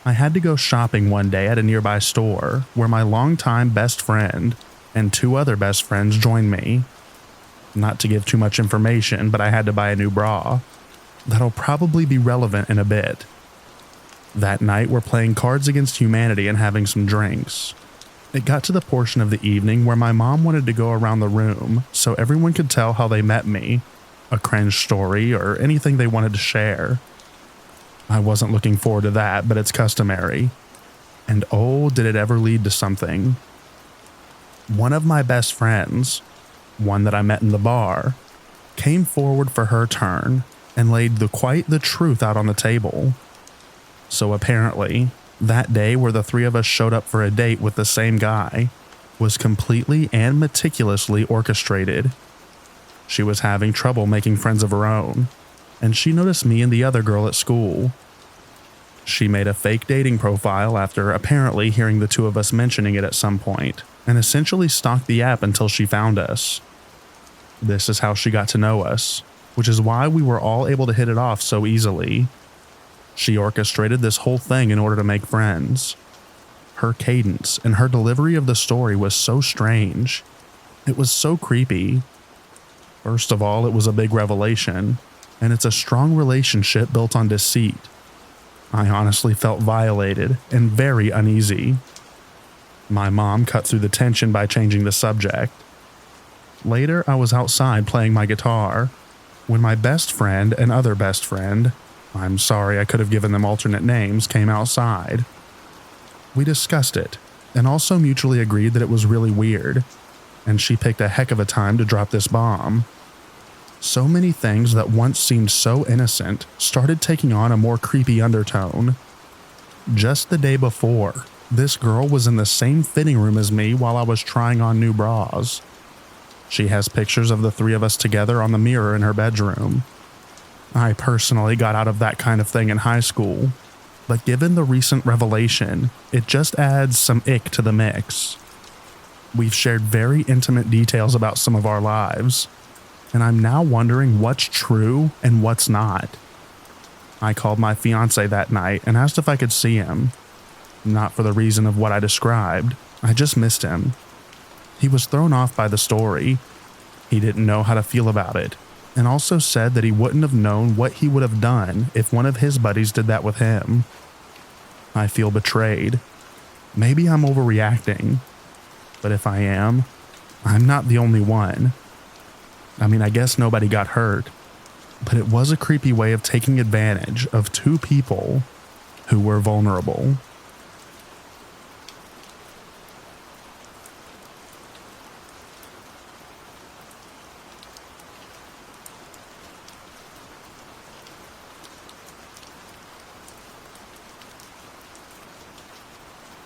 I had to go shopping one day at a nearby store where my longtime best friend and 2 other best friends joined me. Not to give too much information, but I had to buy a new bra. That'll probably be relevant in a bit. That night, we're playing Cards Against Humanity and having some drinks. It got to the portion of the evening where my mom wanted to go around the room so everyone could tell how they met me, a cringe story, or anything they wanted to share. I wasn't looking forward to that, but it's customary. And oh, did it ever lead to something. One of my best friends, one that I met in the bar, came forward for her turn and laid quite the truth out on the table. So apparently, that day where the 3 of us showed up for a date with the same guy was completely and meticulously orchestrated. She was having trouble making friends of her own, and she noticed me and the other girl at school. She made a fake dating profile after apparently hearing the 2 of us mentioning it at some point, and essentially stalked the app until she found us. This is how she got to know us, which is why we were all able to hit it off so easily. She orchestrated this whole thing in order to make friends. Her cadence and her delivery of the story was so strange. It was so creepy. First of all, it was a big revelation, and it's a strong relationship built on deceit. I honestly felt violated and very uneasy. My mom cut through the tension by changing the subject. Later, I was outside playing my guitar when my best friend and other best friend, I'm sorry I could have given them alternate names, came outside. We discussed it, and also mutually agreed that it was really weird, and she picked a heck of a time to drop this bomb. So many things that once seemed so innocent started taking on a more creepy undertone. Just the day before, this girl was in the same fitting room as me while I was trying on new bras. She has pictures of the three of us together on the mirror in her bedroom. I personally got out of that kind of thing in high school, but given the recent revelation, it just adds some ick to the mix. We've shared very intimate details about some of our lives, and I'm now wondering what's true and what's not. I called my fiance that night and asked if I could see him. Not for the reason of what I described, I just missed him. He was thrown off by the story. He didn't know how to feel about it, and also said that he wouldn't have known what he would have done if one of his buddies did that with him. I feel betrayed. Maybe I'm overreacting, but if I am, I'm not the only one. I mean, I guess nobody got hurt, but it was a creepy way of taking advantage of two people who were vulnerable.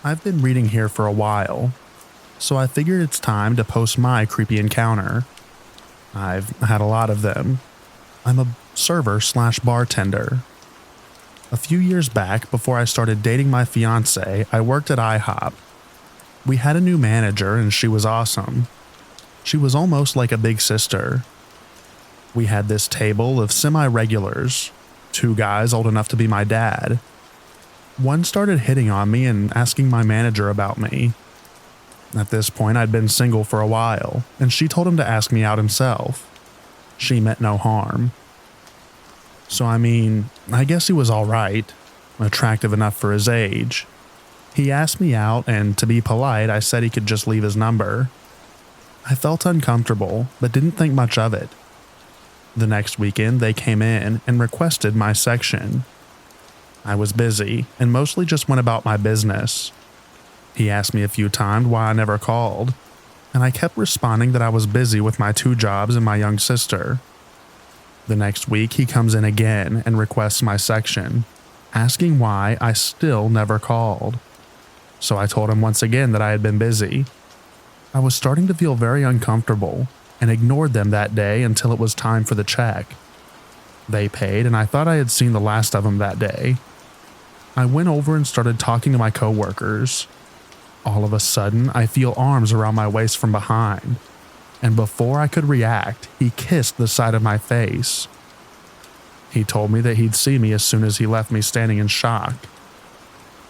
I've been reading here for a while, so I figured it's time to post my creepy encounter. I've had a lot of them. I'm a server/bartender. A few years back, before I started dating my fiance, I worked at IHOP. We had a new manager and she was awesome. She was almost like a big sister. We had this table of semi-regulars, 2 guys old enough to be my dad. One started hitting on me and asking my manager about me. At this point, I'd been single for a while, and she told him to ask me out himself. She meant no harm. So I mean, I guess he was alright, attractive enough for his age. He asked me out, and to be polite, I said he could just leave his number. I felt uncomfortable, but didn't think much of it. The next weekend, they came in and requested my section. I was busy and mostly just went about my business. He asked me a few times why I never called, and I kept responding that I was busy with my 2 jobs and my young sister. The next week, he comes in again and requests my section, asking why I still never called. So I told him once again that I had been busy. I was starting to feel very uncomfortable and ignored them that day until it was time for the check. They paid, and I thought I had seen the last of them that day. I went over and started talking to my coworkers. All of a sudden, I feel arms around my waist from behind, and before I could react, he kissed the side of my face. He told me that he'd see me as soon as he left me standing in shock.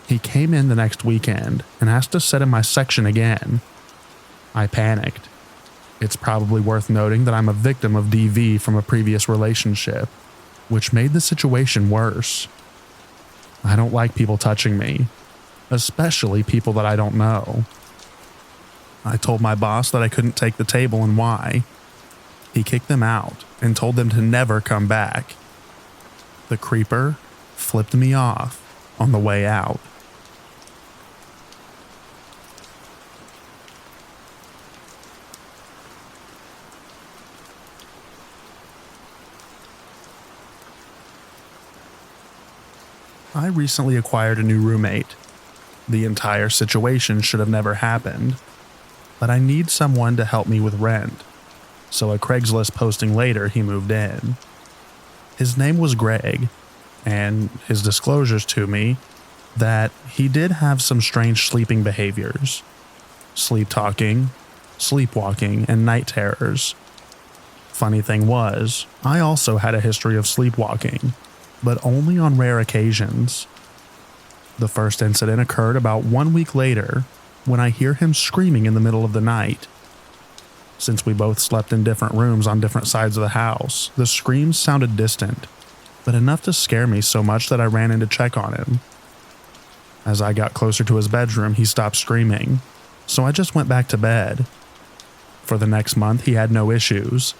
He came in the next weekend and asked to sit in my section again. I panicked. It's probably worth noting that I'm a victim of DV from a previous relationship, which made the situation worse. I don't like people touching me, especially people that I don't know. I told my boss that I couldn't take the table and why. He kicked them out and told them to never come back. The creeper flipped me off on the way out. I recently acquired a new roommate. The entire situation should have never happened, but I need someone to help me with rent. So a Craigslist posting later, he moved in. His name was Greg, and his disclosures to me that he did have some strange sleeping behaviors. Sleep talking, sleepwalking, and night terrors. Funny thing was, I also had a history of sleepwalking, but only on rare occasions. The first incident occurred about 1 week later when I hear him screaming in the middle of the night. Since we both slept in different rooms on different sides of the house, the screams sounded distant, but enough to scare me so much that I ran in to check on him. As I got closer to his bedroom, he stopped screaming, so I just went back to bed. For the next month, he had no issues.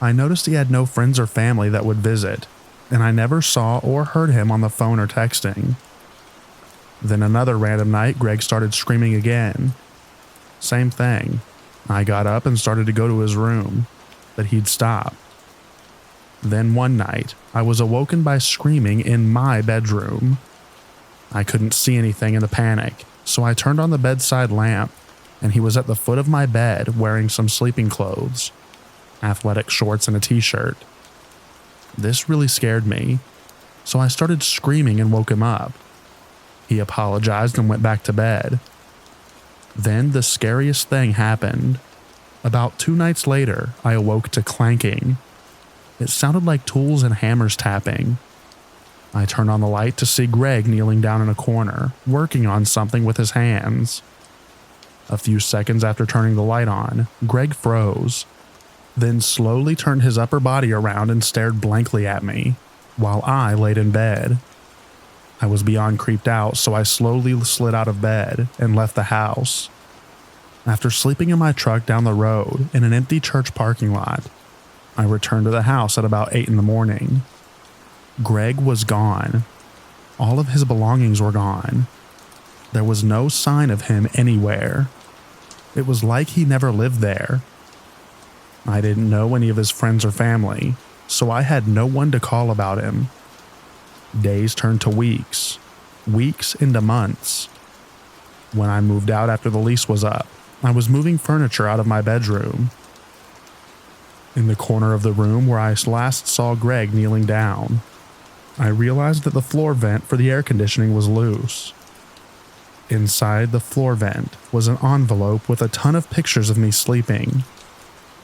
I noticed he had no friends or family that would visit, and I never saw or heard him on the phone or texting. Then another random night, Greg started screaming again. Same thing. I got up and started to go to his room, but he'd stop. Then one night, I was awoken by screaming in my bedroom. I couldn't see anything in the panic, so I turned on the bedside lamp, and he was at the foot of my bed wearing some sleeping clothes, athletic shorts and a t-shirt. This really scared me, so I started screaming and woke him up. He apologized and went back to bed. Then the scariest thing happened. About 2 nights later, I awoke to clanking. It sounded like tools and hammers tapping. I turned on the light to see Greg kneeling down in a corner, working on something with his hands. A few seconds after turning the light on, Greg froze, then slowly turned his upper body around and stared blankly at me, while I laid in bed. I was beyond creeped out, so I slowly slid out of bed and left the house. After sleeping in my truck down the road in an empty church parking lot, I returned to the house at about 8 in the morning. Greg was gone. All of his belongings were gone. There was no sign of him anywhere. It was like he never lived there. I didn't know any of his friends or family, so I had no one to call about him. Days turned to weeks, weeks into months. When I moved out after the lease was up, I was moving furniture out of my bedroom. In the corner of the room where I last saw Greg kneeling down, I realized that the floor vent for the air conditioning was loose. Inside the floor vent was an envelope with a ton of pictures of me sleeping.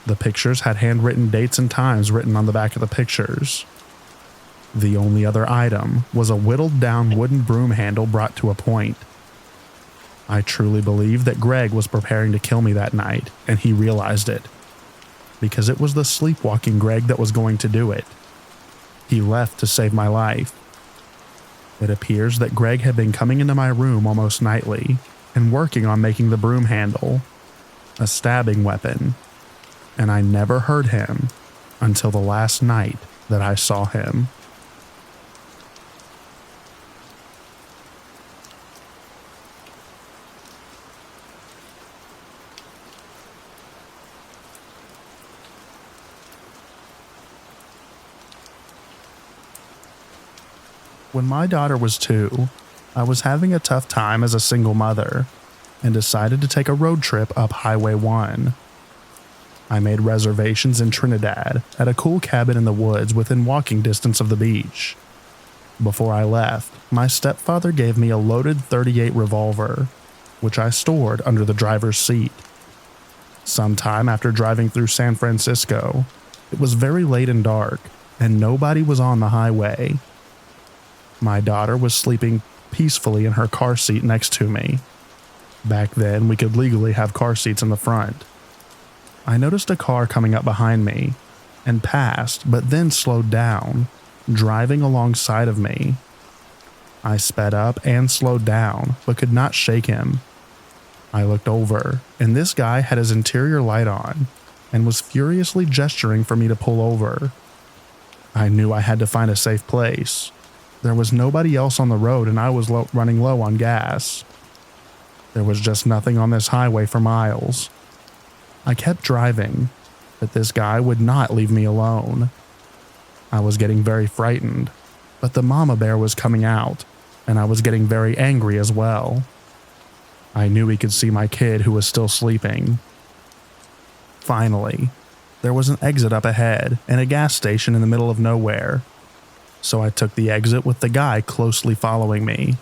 The pictures had handwritten dates and times written on the back of the pictures. The only other item was a whittled down wooden broom handle brought to a point. I truly believe that Greg was preparing to kill me that night, and he realized it. Because it was the sleepwalking Greg that was going to do it. He left to save my life. It appears that Greg had been coming into my room almost nightly and working on making the broom handle, a stabbing weapon, and I never heard him until the last night that I saw him. When my daughter was 2, I was having a tough time as a single mother and decided to take a road trip up Highway 1. I made reservations in Trinidad at a cool cabin in the woods within walking distance of the beach. Before I left, my stepfather gave me a loaded .38 revolver, which I stored under the driver's seat. Sometime after driving through San Francisco, it was very late and dark, and nobody was on the highway. My daughter was sleeping peacefully in her car seat next to me. Back then, we could legally have car seats in the front. I noticed a car coming up behind me and passed, but then slowed down, driving alongside of me. I sped up and slowed down, but could not shake him. I looked over, and this guy had his interior light on and was furiously gesturing for me to pull over. I knew I had to find a safe place. There was nobody else on the road, and I was running low on gas. There was just nothing on this highway for miles. I kept driving, but this guy would not leave me alone. I was getting very frightened, but the mama bear was coming out, and I was getting very angry as well. I knew he could see my kid who was still sleeping. Finally, there was an exit up ahead and a gas station in the middle of nowhere. So I took the exit with the guy closely following me.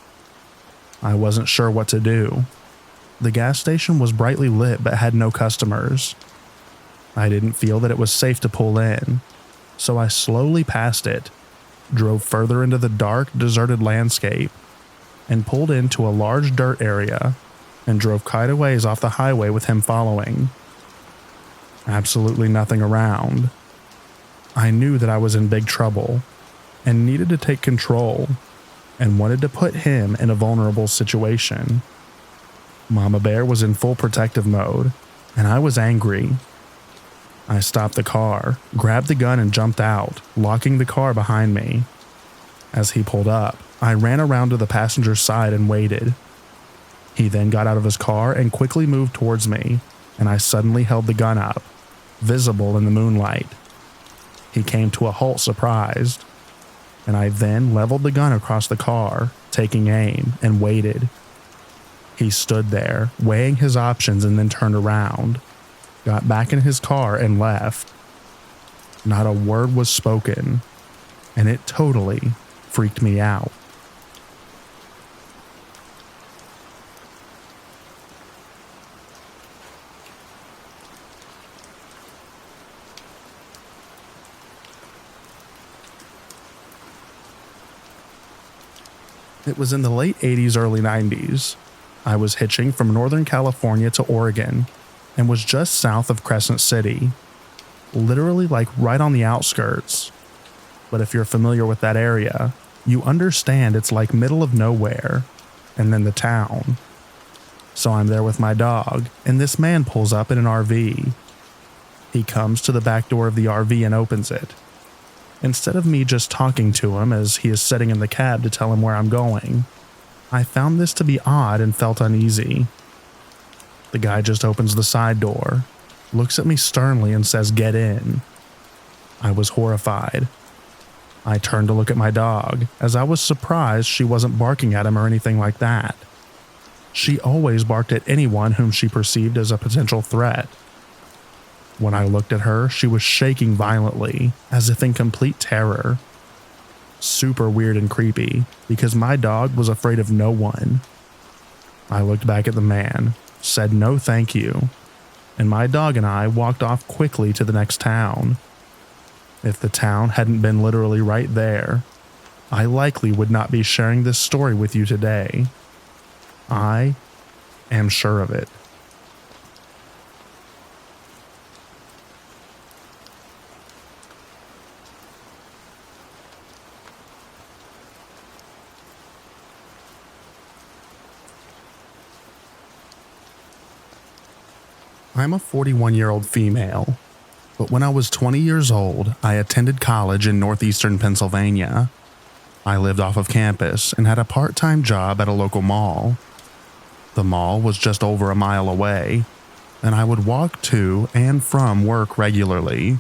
I wasn't sure what to do. The gas station was brightly lit but had no customers. I didn't feel that it was safe to pull in, so I slowly passed it, drove further into the dark, deserted landscape, and pulled into a large dirt area and drove quite a ways off the highway with him following. Absolutely nothing around. I knew that I was in big trouble and needed to take control, and wanted to put him in a vulnerable situation. Mama Bear was in full protective mode, and I was angry. I stopped the car, grabbed the gun and jumped out, locking the car behind me. As he pulled up, I ran around to the passenger's side and waited. He then got out of his car and quickly moved towards me, and I suddenly held the gun up, visible in the moonlight. He came to a halt surprised, and I then leveled the gun across the car, taking aim, and waited. He stood there, weighing his options, and then turned around, got back in his car, and left. Not a word was spoken, and it totally freaked me out. It was in the late 80s, early 90s. I was hitching from Northern California to Oregon and was just south of Crescent City, literally like right on the outskirts. But if you're familiar with that area, you understand it's like middle of nowhere and then the town. So I'm there with my dog, and this man pulls up in an RV. He comes to the back door of the RV and opens it. Instead of me just talking to him as he is sitting in the cab to tell him where I'm going, I found this to be odd and felt uneasy. The guy just opens the side door, looks at me sternly and says, "Get in." I was horrified. I turned to look at my dog, as I was surprised she wasn't barking at him or anything like that. She always barked at anyone whom she perceived as a potential threat. When I looked at her, she was shaking violently, as if in complete terror. Super weird and creepy, because my dog was afraid of no one. I looked back at the man, said no thank you, and my dog and I walked off quickly to the next town. If the town hadn't been literally right there, I likely would not be sharing this story with you today. I am sure of it. I'm a 41-year-old female, but when I was 20 years old, I attended college in northeastern Pennsylvania. I lived off of campus and had a part-time job at a local mall. The mall was just over a mile away, and I would walk to and from work regularly.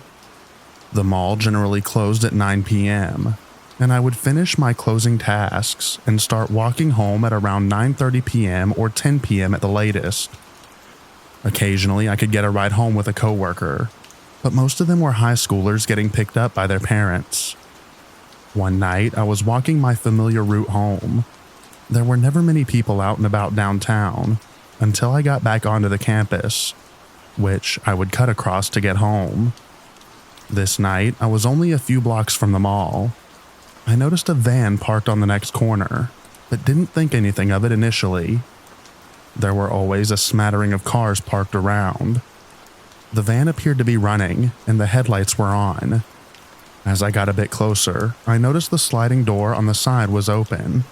The mall generally closed at 9 p.m., and I would finish my closing tasks and start walking home at around 9:30 p.m. or 10 p.m. at the latest. Occasionally, I could get a ride home with a coworker, but most of them were high schoolers getting picked up by their parents. One night, I was walking my familiar route home. There were never many people out and about downtown until I got back onto the campus, which I would cut across to get home. This night, I was only a few blocks from the mall. I noticed a van parked on the next corner, but didn't think anything of it initially. There were always a smattering of cars parked around. The van appeared to be running, and the headlights were on. As I got a bit closer, I noticed the sliding door on the side was open.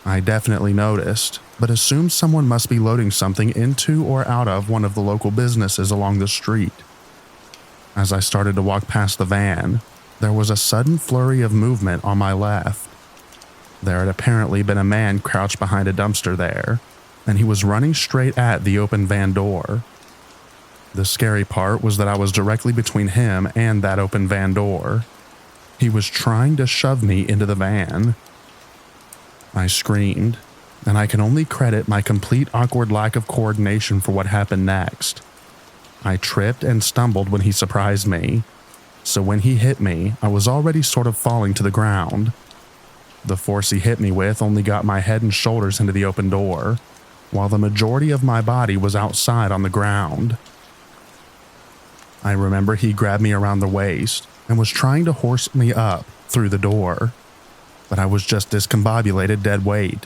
I definitely noticed, but assumed someone must be loading something into or out of one of the local businesses along the street. As I started to walk past the van, there was a sudden flurry of movement on my left. There had apparently been a man crouched behind a dumpster there, and he was running straight at the open van door. The scary part was that I was directly between him and that open van door. He was trying to shove me into the van. I screamed, and I can only credit my complete awkward lack of coordination for what happened next. I tripped and stumbled when he surprised me, so when he hit me, I was already sort of falling to the ground. The force he hit me with only got my head and shoulders into the open door, while the majority of my body was outside on the ground. I remember he grabbed me around the waist and was trying to horse me up through the door, but I was just discombobulated dead weight.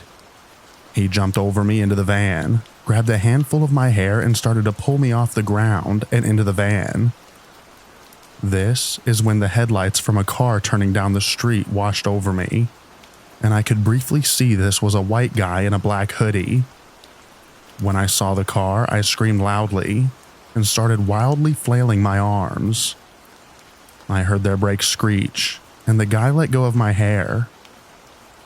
He jumped over me into the van, grabbed a handful of my hair and started to pull me off the ground and into the van. This is when the headlights from a car turning down the street washed over me, and I could briefly see this was a white guy in a black hoodie. When I saw the car, I screamed loudly and started wildly flailing my arms. I heard their brakes screech, and the guy let go of my hair.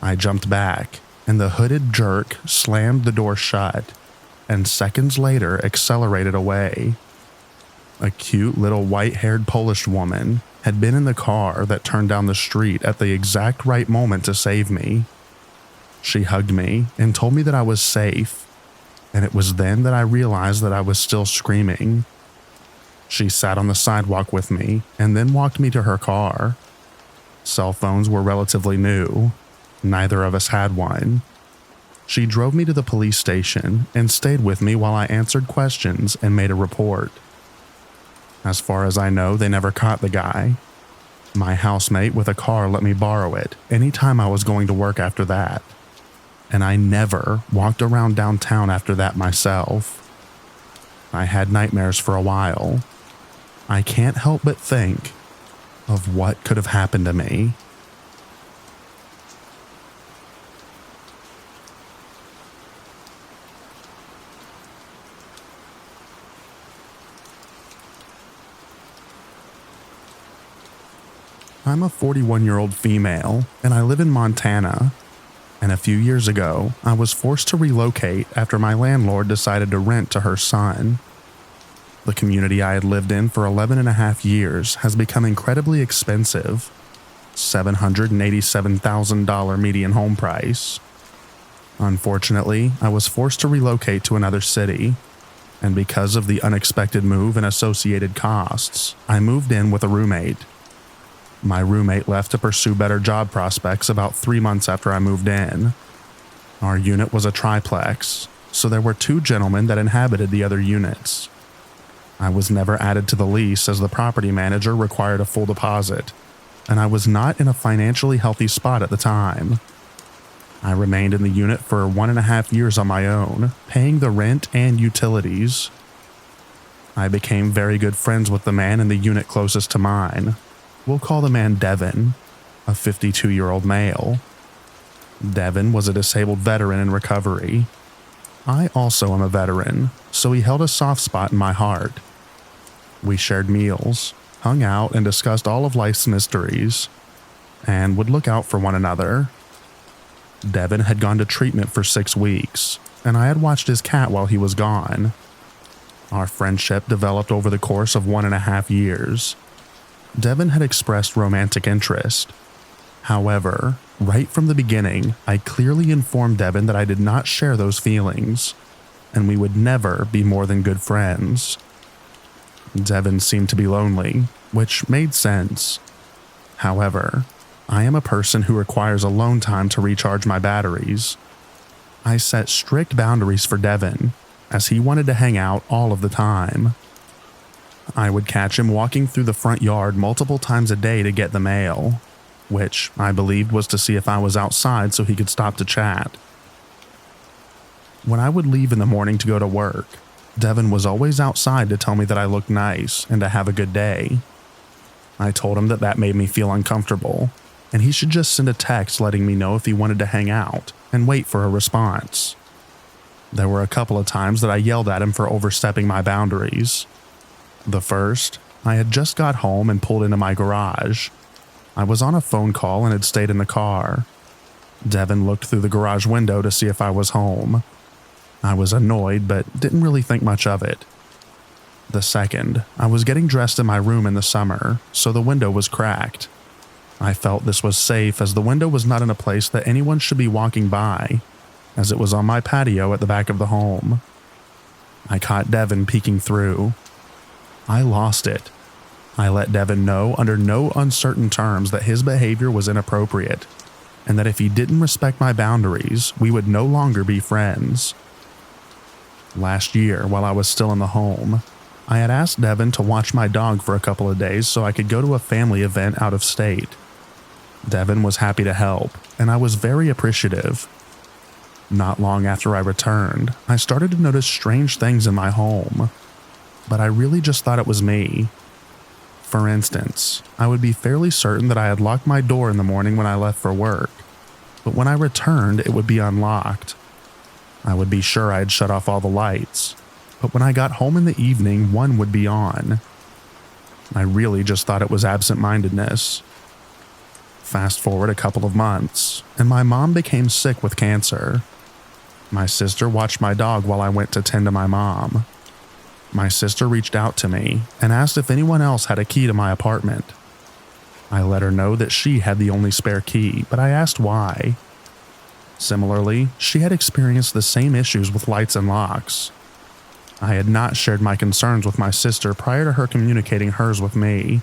I jumped back, and the hooded jerk slammed the door shut, and seconds later accelerated away. A cute little white-haired Polish woman had been in the car that turned down the street at the exact right moment to save me. She hugged me and told me that I was safe, and it was then that I realized that I was still screaming. She sat on the sidewalk with me and then walked me to her car. Cell phones were relatively new. Neither of us had one. She drove me to the police station and stayed with me while I answered questions and made a report. As far as I know, they never caught the guy. My housemate with a car let me borrow it anytime I was going to work after that. And I never walked around downtown after that myself. I had nightmares for a while. I can't help but think of what could have happened to me. I'm a 41-year-old female, and I live in Montana. And a few years ago, I was forced to relocate after my landlord decided to rent to her son. The community I had lived in for 11 and a half years has become incredibly expensive. $787,000 median home price. Unfortunately, I was forced to relocate to another city, and because of the unexpected move and associated costs, I moved in with a roommate. My roommate left to pursue better job prospects about 3 months after I moved in. Our unit was a triplex, so there were 2 gentlemen that inhabited the other units. I was never added to the lease as the property manager required a full deposit, and I was not in a financially healthy spot at the time. I remained in the unit for 1.5 years on my own, paying the rent and utilities. I became very good friends with the man in the unit closest to mine. We'll call the man Devin, a 52-year-old male. Devin was a disabled veteran in recovery. I also am a veteran, so he held a soft spot in my heart. We shared meals, hung out, and discussed all of life's mysteries, and would look out for one another. Devin had gone to treatment for 6 weeks, and I had watched his cat while he was gone. Our friendship developed over the course of 1.5 years. Devin had expressed romantic interest. However, right from the beginning, I clearly informed Devin that I did not share those feelings, and we would never be more than good friends. Devin seemed to be lonely, which made sense. However, I am a person who requires alone time to recharge my batteries. I set strict boundaries for Devin, as he wanted to hang out all of the time. I would catch him walking through the front yard multiple times a day to get the mail, which I believed was to see if I was outside so he could stop to chat. When I would leave in the morning to go to work, Devin was always outside to tell me that I looked nice and to have a good day. I told him that that made me feel uncomfortable, and he should just send a text letting me know if he wanted to hang out and wait for a response. There were a couple of times that I yelled at him for overstepping my boundaries. The first, I had just got home and pulled into my garage. I was on a phone call and had stayed in the car. Devin looked through the garage window to see if I was home. I was annoyed, but didn't really think much of it. The second, I was getting dressed in my room in the summer, so the window was cracked. I felt this was safe as the window was not in a place that anyone should be walking by, as it was on my patio at the back of the home. I caught Devin peeking through. I lost it. I let Devin know under no uncertain terms that his behavior was inappropriate, and that if he didn't respect my boundaries, we would no longer be friends. Last year, while I was still in the home, I had asked Devin to watch my dog for a couple of days so I could go to a family event out of state. Devin was happy to help, and I was very appreciative. Not long after I returned, I started to notice strange things in my home, but I really just thought it was me. For instance, I would be fairly certain that I had locked my door in the morning when I left for work, but when I returned, it would be unlocked. I would be sure I had shut off all the lights, but when I got home in the evening, one would be on. I really just thought it was absent-mindedness. Fast forward a couple of months, and my mom became sick with cancer. My sister watched my dog while I went to tend to my mom. My sister reached out to me and asked if anyone else had a key to my apartment. I let her know that she had the only spare key, but I asked why. Similarly, she had experienced the same issues with lights and locks. I had not shared my concerns with my sister prior to her communicating hers with me,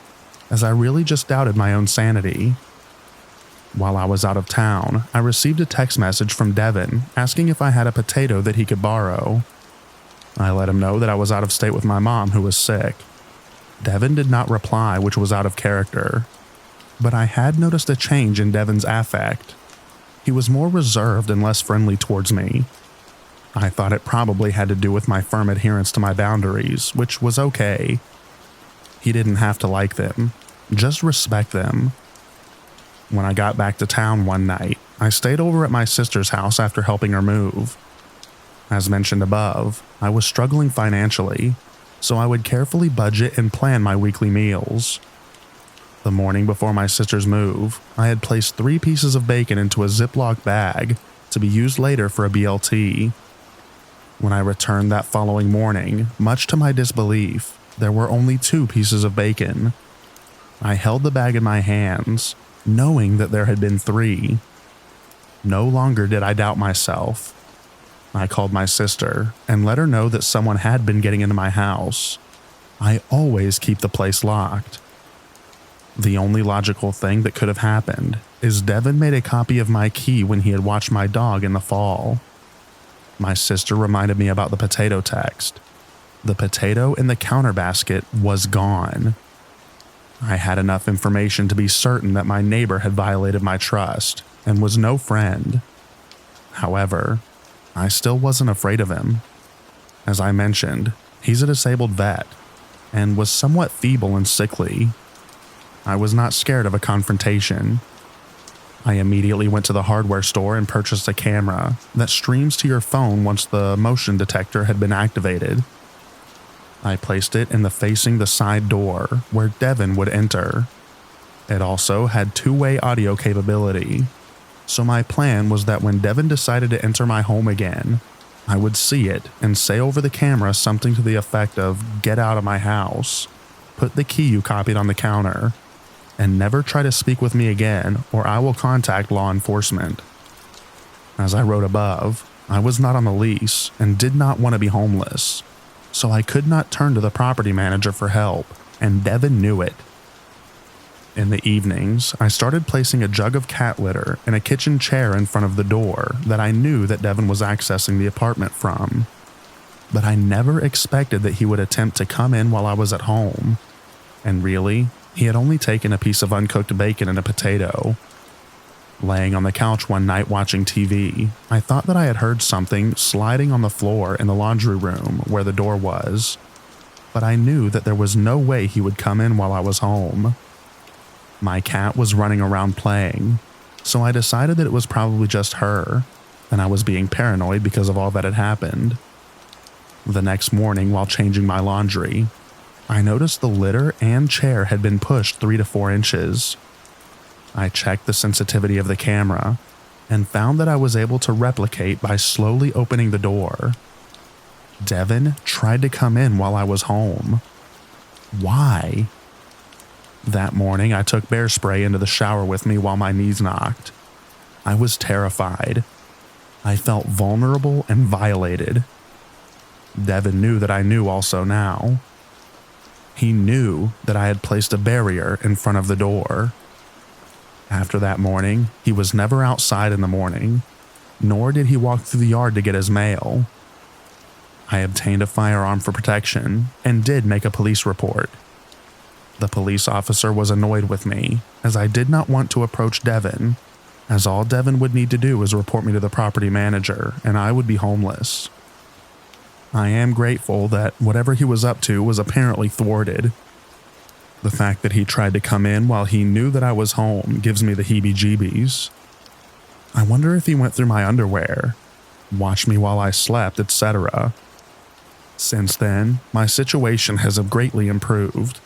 as I really just doubted my own sanity. While I was out of town, I received a text message from Devin asking if I had a potato that he could borrow. I let him know that I was out of state with my mom, who was sick. Devin did not reply, which was out of character. But I had noticed a change in Devin's affect. He was more reserved and less friendly towards me. I thought it probably had to do with my firm adherence to my boundaries, which was okay. He didn't have to like them, just respect them. When I got back to town one night, I stayed over at my sister's house after helping her move. As mentioned above, I was struggling financially, so I would carefully budget and plan my weekly meals. The morning before my sister's move, I had placed 3 pieces of bacon into a Ziploc bag to be used later for a BLT. When I returned that following morning, much to my disbelief, there were only 2 pieces of bacon. I held the bag in my hands, knowing that there had been 3. No longer did I doubt myself. I called my sister and let her know that someone had been getting into my house. I always keep the place locked. The only logical thing that could have happened is Devin made a copy of my key when he had watched my dog in the fall. My sister reminded me about the potato text. The potato in the counter basket was gone. I had enough information to be certain that my neighbor had violated my trust and was no friend. However, I still wasn't afraid of him. As I mentioned, he's a disabled vet and was somewhat feeble and sickly. I was not scared of a confrontation. I immediately went to the hardware store and purchased a camera that streams to your phone once the motion detector had been activated. I placed it in the facing the side door where Devin would enter. It also had 2-way audio capability, so my plan was that when Devin decided to enter my home again, I would see it and say over the camera something to the effect of "Get out of my house, put the key you copied on the counter, and never try to speak with me again or I will contact law enforcement." As I wrote above, I was not on the lease and did not want to be homeless, so I could not turn to the property manager for help, and Devin knew it. In the evenings, I started placing a jug of cat litter and a kitchen chair in front of the door that I knew that Devin was accessing the apartment from. But I never expected that he would attempt to come in while I was at home. And really, he had only taken a piece of uncooked bacon and a potato. Laying on the couch one night watching TV, I thought that I had heard something sliding on the floor in the laundry room where the door was. But I knew that there was no way he would come in while I was home. My cat was running around playing, so I decided that it was probably just her, and I was being paranoid because of all that had happened. The next morning, while changing my laundry, I noticed the litter and chair had been pushed 3 to 4 inches. I checked the sensitivity of the camera and found that I was able to replicate by slowly opening the door. Devin tried to come in while I was home. Why? That morning, I took bear spray into the shower with me while my knees knocked. I was terrified. I felt vulnerable and violated. Devin knew that I knew also now. He knew that I had placed a barrier in front of the door. After that morning, he was never outside in the morning, nor did he walk through the yard to get his mail. I obtained a firearm for protection and did make a police report. The police officer was annoyed with me, as I did not want to approach Devin, as all Devin would need to do was report me to the property manager and I would be homeless. I am grateful that whatever he was up to was apparently thwarted. The fact that he tried to come in while he knew that I was home gives me the heebie-jeebies. I wonder if he went through my underwear, watched me while I slept, etc. Since then, my situation has greatly improved.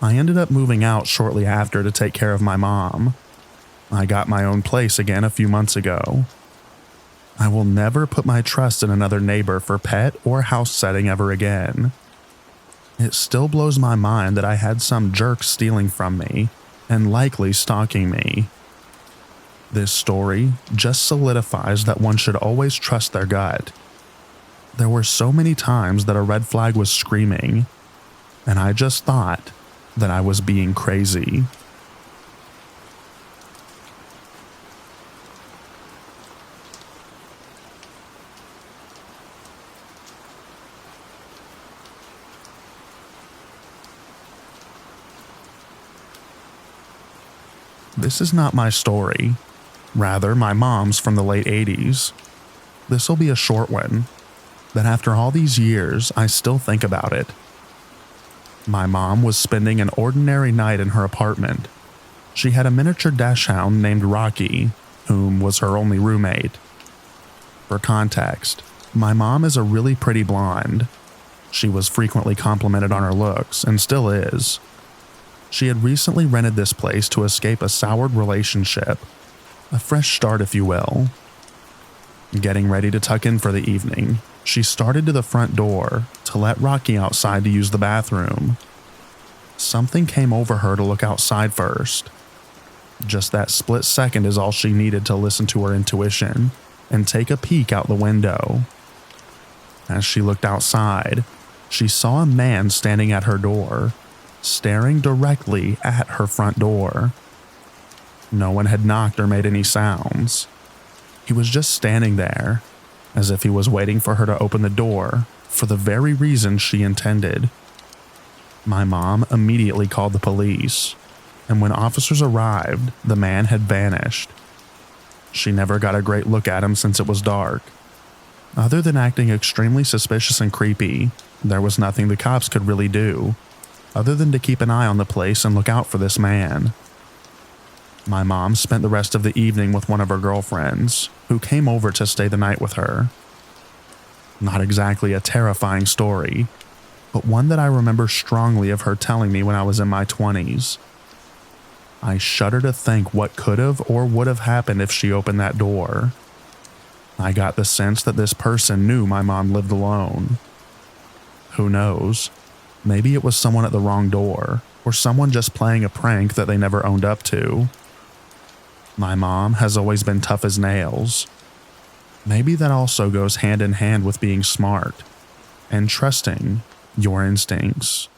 I ended up moving out shortly after to take care of my mom. I got my own place again a few months ago. I will never put my trust in another neighbor for pet or house setting ever again. It still blows my mind that I had some jerk stealing from me and likely stalking me. This story just solidifies that one should always trust their gut. There were so many times that a red flag was screaming, and I just thought that I was being crazy. This is not my story. Rather, my mom's from the late 80s. This'll be a short one, but after all these years, I still think about it. My mom was spending an ordinary night in her apartment. She had a miniature dachshund named Rocky, whom was her only roommate. For context, my mom is a really pretty blonde. She was frequently complimented on her looks, and still is. She had recently rented this place to escape a soured relationship, a fresh start if you will. Getting ready to tuck in for the evening, she started to the front door to let Rocky outside to use the bathroom. Something came over her to look outside first. Just that split second is all she needed to listen to her intuition and take a peek out the window. As she looked outside, she saw a man standing at her door, staring directly at her front door. No one had knocked or made any sounds. He was just standing there, as if he was waiting for her to open the door for the very reason she intended. My mom immediately called the police, and when officers arrived, the man had vanished. She never got a great look at him since it was dark. Other than acting extremely suspicious and creepy, there was nothing the cops could really do, other than to keep an eye on the place and look out for this man. My mom spent the rest of the evening with one of her girlfriends, who came over to stay the night with her. Not exactly a terrifying story, but one that I remember strongly of her telling me when I was in my 20s. I shudder to think what could have or would have happened if she opened that door. I got the sense that this person knew my mom lived alone. Who knows? Maybe it was someone at the wrong door, or someone just playing a prank that they never owned up to. My mom has always been tough as nails. Maybe that also goes hand in hand with being smart and trusting your instincts.